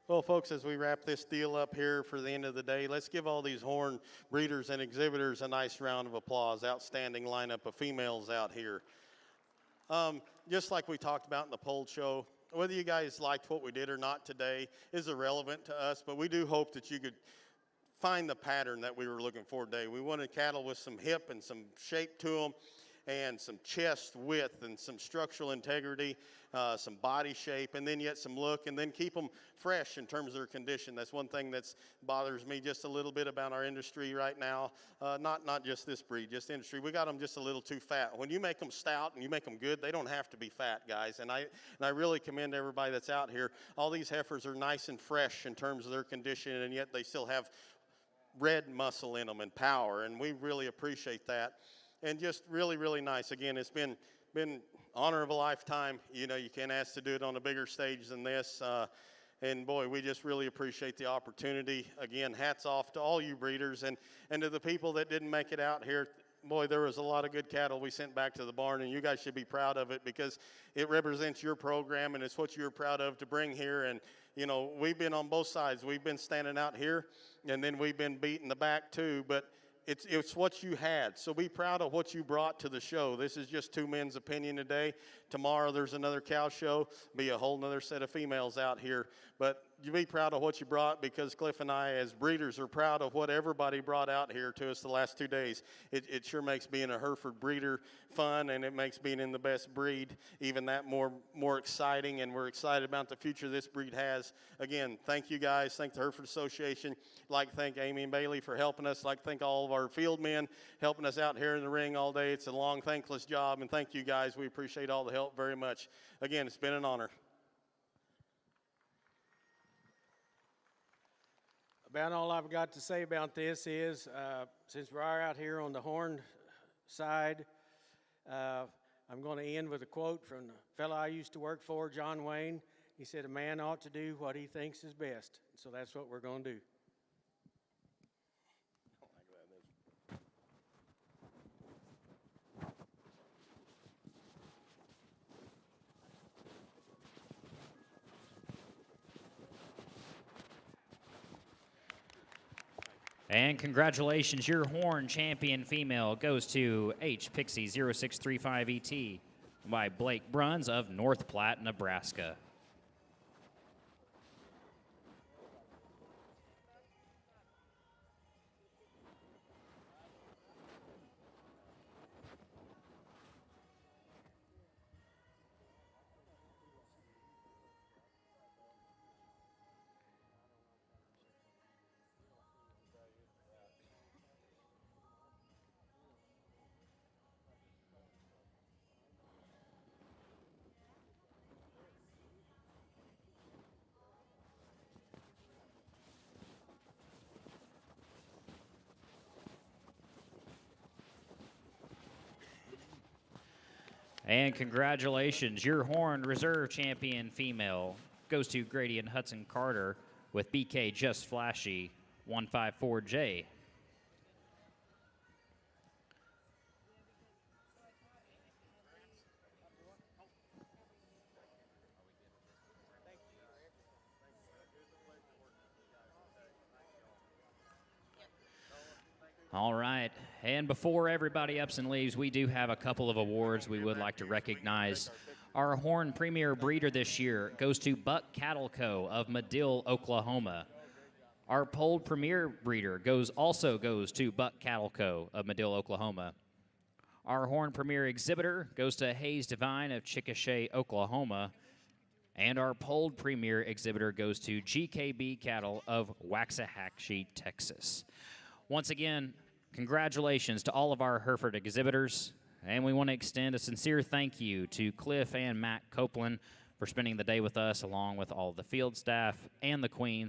Well, folks, as we wrap this deal up here for the end of the day, let's give all these horn breeders and exhibitors a nice round of applause. Outstanding lineup of females out here. Just like we talked about in the poll show, whether you guys liked what we did or not today is irrelevant to us, but we do hope that you could find the pattern that we were looking for today. We wanted cattle with some hip and some shape to them, and some chest width and some structural integrity, some body shape, and then yet some look, and then keep them fresh in terms of their condition. That's one thing that bothers me just a little bit about our industry right now. Not just this breed, just industry. We got them just a little too fat. When you make them stout and you make them good, they don't have to be fat, guys. And I really commend everybody that's out here. All these heifers are nice and fresh in terms of their condition, and yet they still have red muscle in them and power, and we really appreciate that. And just really, really nice. Again, it's been honor of a lifetime. You know, you can't ask to do it on a bigger stage than this. And boy, we just really appreciate the opportunity. Again, hats off to all you breeders and to the people that didn't make it out here. Boy, there was a lot of good cattle we sent back to the barn, and you guys should be proud of it because it represents your program and it's what you're proud of to bring here. And, you know, we've been on both sides. We've been standing out here, and then we've been beating the back too. But it's what you had. So be proud of what you brought to the show. This is just two men's opinion today. Tomorrow there's another cow show. Be a whole nother set of females out here. But you be proud of what you brought because Cliff and I as breeders are proud of what everybody brought out here to us the last 2 days. It sure makes being a Hereford breeder fun, and it makes being in the best breed even that more exciting, and we're excited about the future this breed has. Again, thank you guys. Thank the Hereford Association. I'd like to thank Amy and Bailey for helping us. I'd like to thank all of our field men helping us out here in the ring all day. It's a long, thankless job, and thank you guys. We appreciate all the help very much. Again, it's been an honor. About all I've got to say about this is, since we are out here on the horn side, I'm going to end with a quote from the fellow I used to work for, John Wayne. He said, "A man ought to do what he thinks is best." So that's what we're going to do. And congratulations, your horn champion female goes to H Pixie 0635ET by Blake Bruns of North Platte, Nebraska. And congratulations, your horn reserve champion female goes to Grady and Hudson Carter with BK Just Flashy 154J. All right, and before everybody ups and leaves, we do have a couple of awards we would like to recognize. Our Horn Premier Breeder this year goes to Buck Cattle Co. of Medill, Oklahoma. Our Polled Premier Breeder also goes to Buck Cattle Co. of Medill, Oklahoma. Our Horn Premier Exhibitor goes to Hayes Divine of Chickasha, Oklahoma. And our Polled Premier Exhibitor goes to GKB Cattle of Waxahachie, Texas. Once again, congratulations to all of our Hereford exhibitors, and we want to extend a sincere thank you to Cliff and Matt Copeland for spending the day with us, along with all the field staff and the Queens.